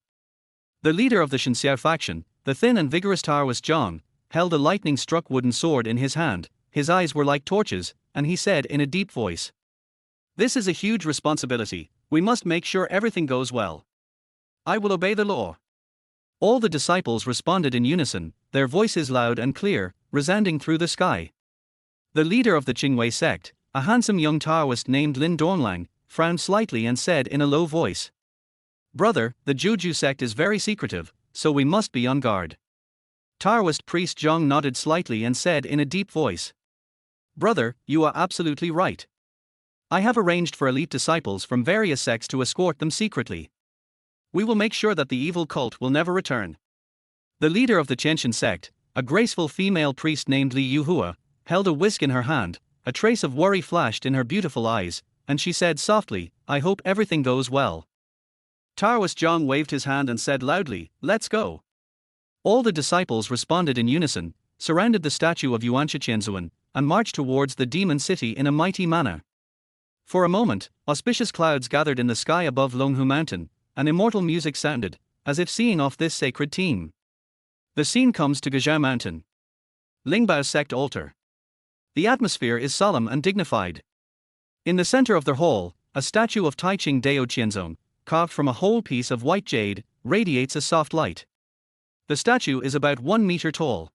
The leader of the Shenxiao faction, the thin and vigorous Taoist Zhang, held a lightning-struck wooden sword in his hand. His eyes were like torches, and he said in a deep voice, "This is a huge responsibility. We must make sure everything goes well. I will obey the law." All the disciples responded in unison, their voices loud and clear, resounding through the sky. The leader of the Qingwei sect, a handsome young Taoist named Lin Donglang, frowned slightly and said in a low voice, "Brother, the Juju sect is very secretive, so we must be on guard." Taoist priest Zhang nodded slightly and said in a deep voice, "Brother, you are absolutely right. I have arranged for elite disciples from various sects to escort them secretly. We will make sure that the evil cult will never return." The leader of the Chenshin sect, a graceful female priest named Li Yuhua, held a whisk in her hand. A trace of worry flashed in her beautiful eyes, and she said softly, "I hope everything goes well." Taoist Zhang waved his hand and said loudly, "Let's go." All the disciples responded in unison, surrounded the statue of Yuanxia Qianzuan, and marched towards the demon city in a mighty manner. For a moment, auspicious clouds gathered in the sky above Longhu Mountain, and immortal music sounded, as if seeing off this sacred team. The scene comes to Gazhou Mountain. Lingbao sect altar. The atmosphere is solemn and dignified. In the center of the hall, a statue of Taiching Dao Qianzong, carved from a whole piece of white jade, radiates a soft light. The statue is about 1 meter tall.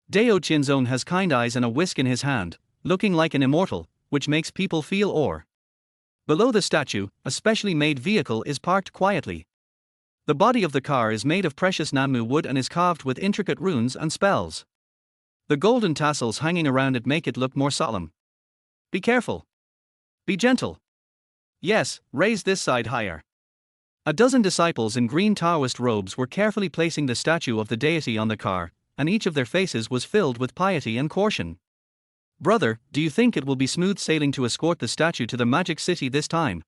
Dao Qianzong has kind eyes and a whisk in his hand, looking like an immortal, which makes people feel awe. Below the statue, a specially made vehicle is parked quietly. The body of the car is made of precious Namu wood and is carved with intricate runes and spells. The golden tassels hanging around it make it look more solemn. Be careful. Be gentle. Yes, raise this side higher. A dozen disciples in green Taoist robes were carefully placing the statue of the deity on the car, and each of their faces was filled with piety and caution. "Brother, do you think it will be smooth sailing to escort the statue to the Magic City this time?"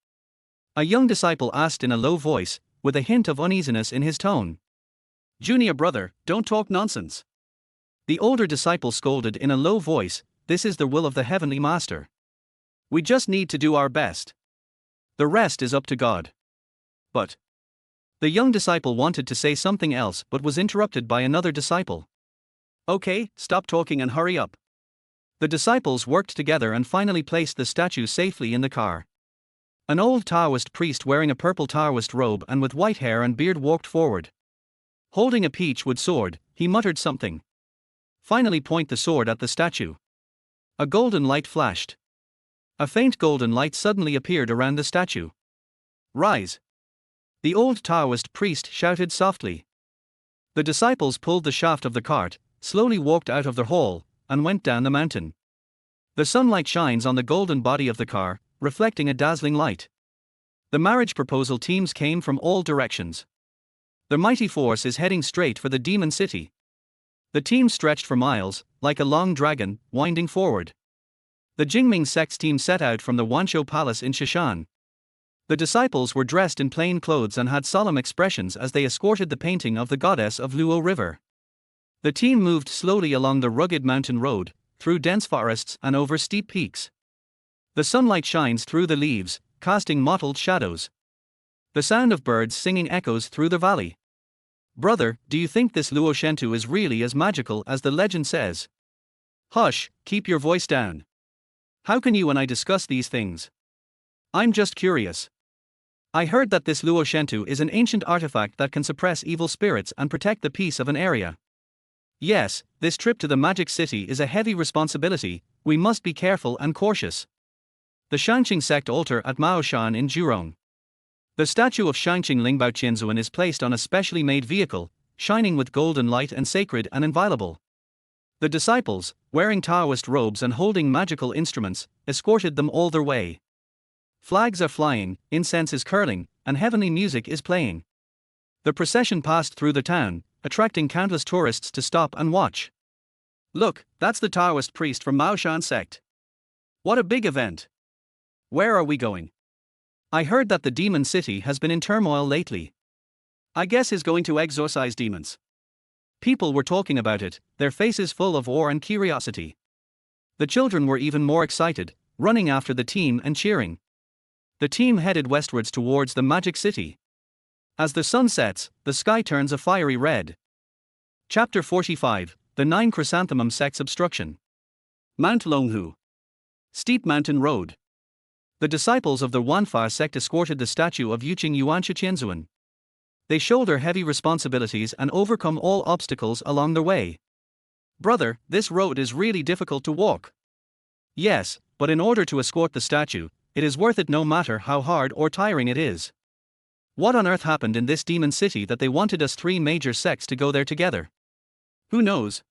A young disciple asked in a low voice, with a hint of uneasiness in his tone. "Junior brother, don't talk nonsense." The older disciple scolded in a low voice, "This is the will of the Heavenly Master. We just need to do our best. The rest is up to God." But the young disciple wanted to say something else but was interrupted by another disciple. "Okay, stop talking and hurry up." The disciples worked together and finally placed the statue safely in the car. An old Taoist priest wearing a purple Taoist robe and with white hair and beard walked forward. Holding a peach-wood sword, he muttered something. Finally, point the sword at the statue. A golden light flashed. A faint golden light suddenly appeared around the statue. Rise! The old Taoist priest shouted softly. The disciples pulled the shaft of the cart, slowly walked out of the hall, and went down the mountain. The sunlight shines on the golden body of the car, reflecting a dazzling light. The marriage proposal teams came from all directions. The mighty force is heading straight for the demon city. The team stretched for miles, like a long dragon, winding forward. The Jingming sect's team set out from the Wanshou Palace in Shishan. The disciples were dressed in plain clothes and had solemn expressions as they escorted the painting of the goddess of Luo River. The team moved slowly along the rugged mountain road, through dense forests and over steep peaks. The sunlight shines through the leaves, casting mottled shadows. The sound of birds singing echoes through the valley. Brother, do you think this Luo Shentu is really as magical as the legend says? Hush, keep your voice down. How can you and I discuss these things? I'm just curious. I heard that this Luo Shentu is an ancient artifact that can suppress evil spirits and protect the peace of an area. Yes, this trip to the magic city is a heavy responsibility, we must be careful and cautious. The Shangqing sect altar at Maoshan in Jurong. The statue of Shangqing Lingbao Qianzuan is placed on a specially made vehicle, shining with golden light and sacred and inviolable. The disciples, wearing Taoist robes and holding magical instruments, escorted them all their way. Flags are flying, incense is curling, and heavenly music is playing. The procession passed through the town, attracting countless tourists to stop and watch. Look, that's the Taoist priest from Maoshan sect. What a big event! Where are we going? I heard that the demon city has been in turmoil lately. I guess he's going to exorcise demons. People were talking about it, their faces full of awe and curiosity. The children were even more excited, running after the team and cheering. The team headed westwards towards the magic city. As the sun sets, the sky turns a fiery red. Chapter 45, The 9 Chrysanthemum Sect's Obstruction. Mount Longhu. Steep mountain road. The disciples of the Wanfa sect escorted the statue of Yuqing Yuanshu Qianzuan. They shoulder heavy responsibilities and overcome all obstacles along the way. Brother, this road is really difficult to walk. Yes, but in order to escort the statue, it is worth it no matter how hard or tiring it is. What on earth happened in this demon city that they wanted us 3 major sects to go there together? Who knows?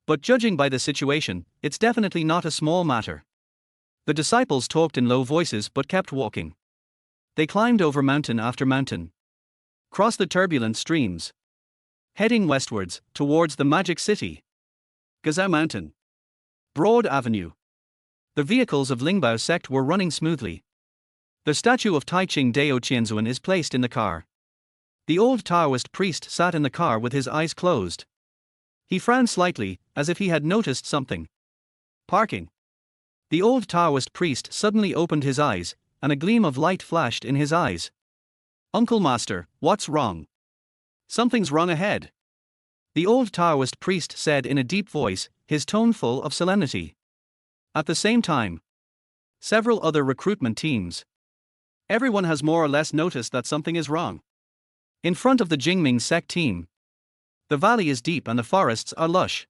But judging by the situation, it's definitely not a small matter. The disciples talked in low voices but kept walking. They climbed over mountain after mountain, crossed the turbulent streams, heading westwards, towards the magic city. Gazao Mountain. Broad Avenue. The vehicles of Lingbao sect were running smoothly. The statue of Taiqing Dao Qianzuan is placed in the car. The old Taoist priest sat in the car with his eyes closed. He frowned slightly, as if he had noticed something. Parking. The old Taoist priest suddenly opened his eyes, and a gleam of light flashed in his eyes. Uncle Master, what's wrong? Something's wrong ahead. The old Taoist priest said in a deep voice, his tone full of solemnity. At the same time, several other recruitment teams. Everyone has more or less noticed that something is wrong. In front of the Jingming sect team. The valley is deep and the forests are lush.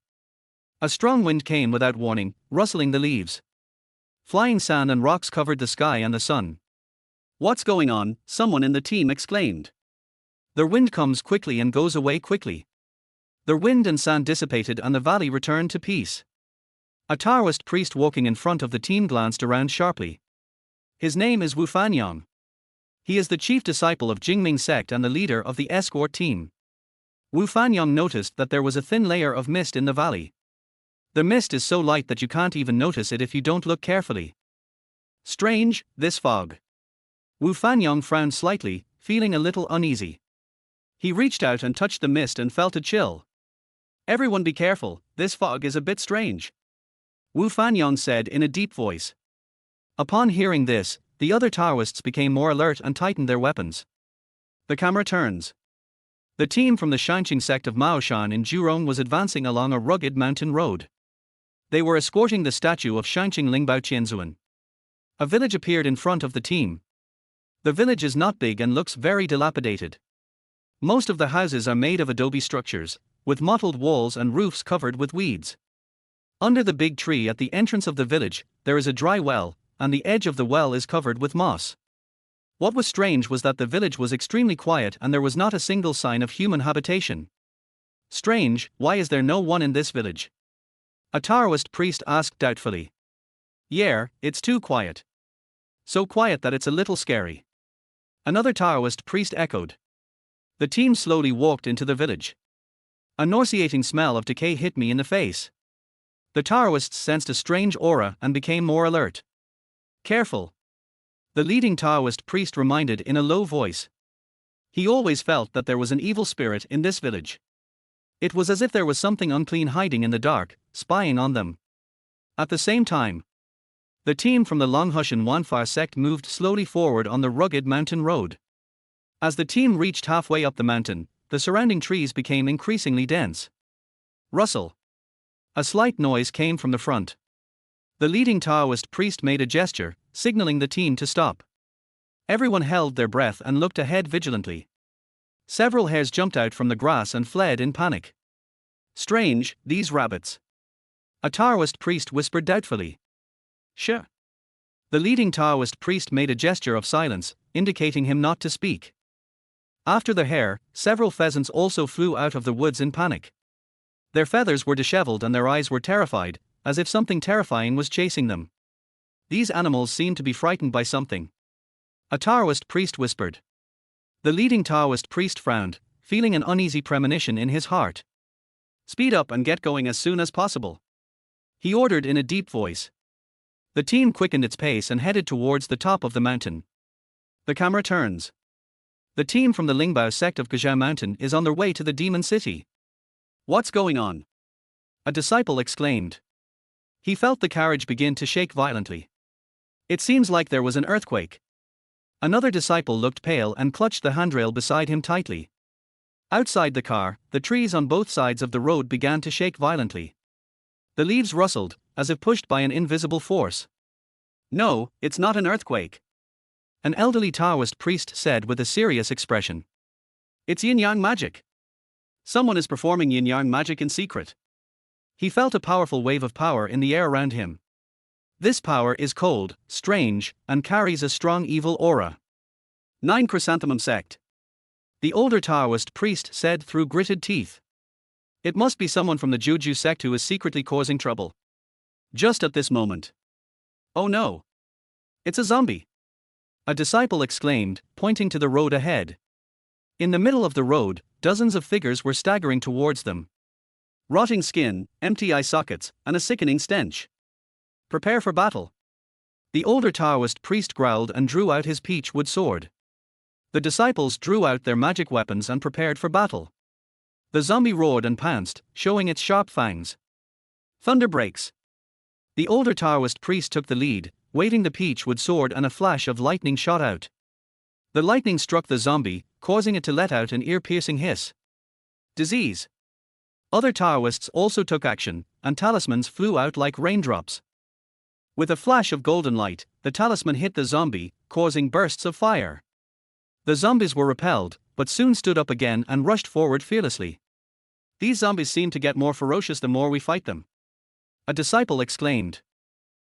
A strong wind came without warning, rustling the leaves. Flying sand and rocks covered the sky and the sun. What's going on? Someone in the team exclaimed. The wind comes quickly and goes away quickly. The wind and sand dissipated and the valley returned to peace. A Taoist priest walking in front of the team glanced around sharply. His name is Wu Fanyang. He is the chief disciple of Jingming sect and the leader of the escort team. Wu Fanyang noticed that there was a thin layer of mist in the valley. The mist is so light that you can't even notice it if you don't look carefully. Strange, this fog. Wu Fanyang frowned slightly, feeling a little uneasy. He reached out and touched the mist and felt a chill. Everyone be careful, this fog is a bit strange. Wu Fanyang said in a deep voice. Upon hearing this, the other Taoists became more alert and tightened their weapons. The camera turns. The team from the Shangqing sect of Maoshan in Jurong was advancing along a rugged mountain road. They were escorting the statue of Shangqing Lingbao Qianzuan. A village appeared in front of the team. The village is not big and looks very dilapidated. Most of the houses are made of adobe structures, with mottled walls and roofs covered with weeds. Under the big tree at the entrance of the village, there is a dry well, and the edge of the well is covered with moss. What was strange was that the village was extremely quiet and there was not a single sign of human habitation. Strange, why is there no one in this village? A Taoist priest asked doubtfully. Yeah, it's too quiet. So quiet that it's a little scary. Another Taoist priest echoed. The team slowly walked into the village. A nauseating smell of decay hit me in the face. The Taoists sensed a strange aura and became more alert. Careful. The leading Taoist priest reminded in a low voice. He always felt that there was an evil spirit in this village. It was as if there was something unclean hiding in the dark, spying on them. At the same time, the team from the Longhushan Wanfar sect moved slowly forward on the rugged mountain road. As the team reached halfway up the mountain, the surrounding trees became increasingly dense. Rustle. A slight noise came from the front. The leading Taoist priest made a gesture, signaling the team to stop. Everyone held their breath and looked ahead vigilantly. Several hares jumped out from the grass and fled in panic. Strange, these rabbits. A Taoist priest whispered doubtfully. Sure. The leading Taoist priest made a gesture of silence, indicating him not to speak. After the hare, several pheasants also flew out of the woods in panic. Their feathers were disheveled and their eyes were terrified, as if something terrifying was chasing them. These animals seemed to be frightened by something. A Taoist priest whispered. The leading Taoist priest frowned, feeling an uneasy premonition in his heart. Speed up and get going as soon as possible. He ordered in a deep voice. The team quickened its pace and headed towards the top of the mountain. The camera turns. The team from the Lingbao sect of Gazhou Mountain is on their way to the demon city. What's going on? A disciple exclaimed. He felt the carriage begin to shake violently. It seems like there was an earthquake. Another disciple looked pale and clutched the handrail beside him tightly. Outside the car, the trees on both sides of the road began to shake violently. The leaves rustled, as if pushed by an invisible force. No, it's not an earthquake. An elderly Taoist priest said with a serious expression. It's yin-yang magic. Someone is performing yin-yang magic in secret. He felt a powerful wave of power in the air around him. This power is cold, strange, and carries a strong evil aura. 9 Chrysanthemum Sect. The older Taoist priest said through gritted teeth. It must be someone from the Juju sect who is secretly causing trouble. Just at this moment. Oh no. It's a zombie. A disciple exclaimed, pointing to the road ahead. In the middle of the road, dozens of figures were staggering towards them. Rotting skin, empty eye sockets, and a sickening stench. Prepare for battle. The older Taoist priest growled and drew out his peach wood sword. The disciples drew out their magic weapons and prepared for battle. The zombie roared and pounced, showing its sharp fangs. Thunder breaks. The older Taoist priest took the lead, waving the peach wood sword, and a flash of lightning shot out. The lightning struck the zombie, causing it to let out an ear-piercing hiss. Disease. Other Taoists also took action, and talismans flew out like raindrops. With a flash of golden light, the talisman hit the zombie, causing bursts of fire. The zombies were repelled, but soon stood up again and rushed forward fearlessly. These zombies seem to get more ferocious the more we fight them. A disciple exclaimed.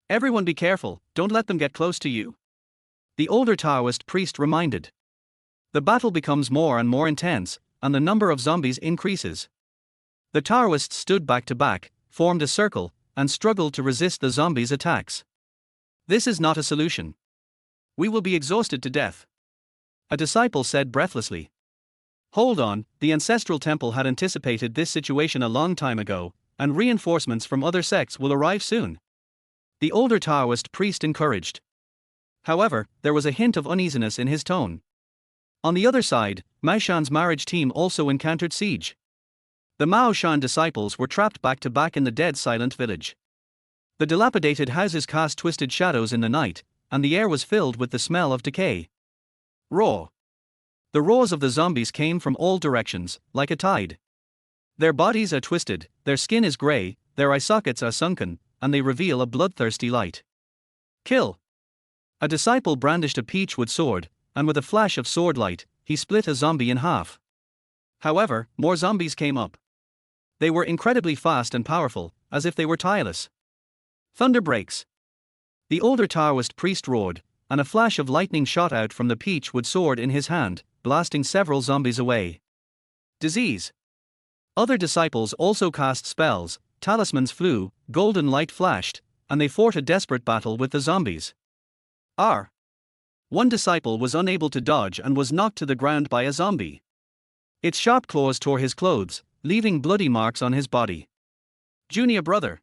Everyone be careful, don't let them get close to you. The older Taoist priest reminded. The battle becomes more and more intense, and the number of zombies increases. The Taoists stood back to back, formed a circle, and struggled to resist the zombies' attacks. This is not a solution. We will be exhausted to death. A disciple said breathlessly. Hold on, the ancestral temple had anticipated this situation a long time ago, and reinforcements from other sects will arrive soon. The older Taoist priest encouraged. However, there was a hint of uneasiness in his tone. On the other side, Mao Shan's marriage team also encountered siege. The Mao Shan disciples were trapped back to back in the dead silent village. The dilapidated houses cast twisted shadows in the night, and the air was filled with the smell of decay. Roar. The roars of the zombies came from all directions, like a tide. Their bodies are twisted, their skin is grey, their eye sockets are sunken, and they reveal a bloodthirsty light. Kill. A disciple brandished a peach wood sword, and with a flash of sword light, he split a zombie in half. However, more zombies came up. They were incredibly fast and powerful, as if they were tireless. Thunder breaks. The older Taoist priest roared, and a flash of lightning shot out from the peachwood sword in his hand, blasting several zombies away. Disease. Other disciples also cast spells, talismans flew, golden light flashed, and they fought a desperate battle with the zombies. One disciple was unable to dodge and was knocked to the ground by a zombie. Its sharp claws tore his clothes, leaving bloody marks on his body. Junior brother.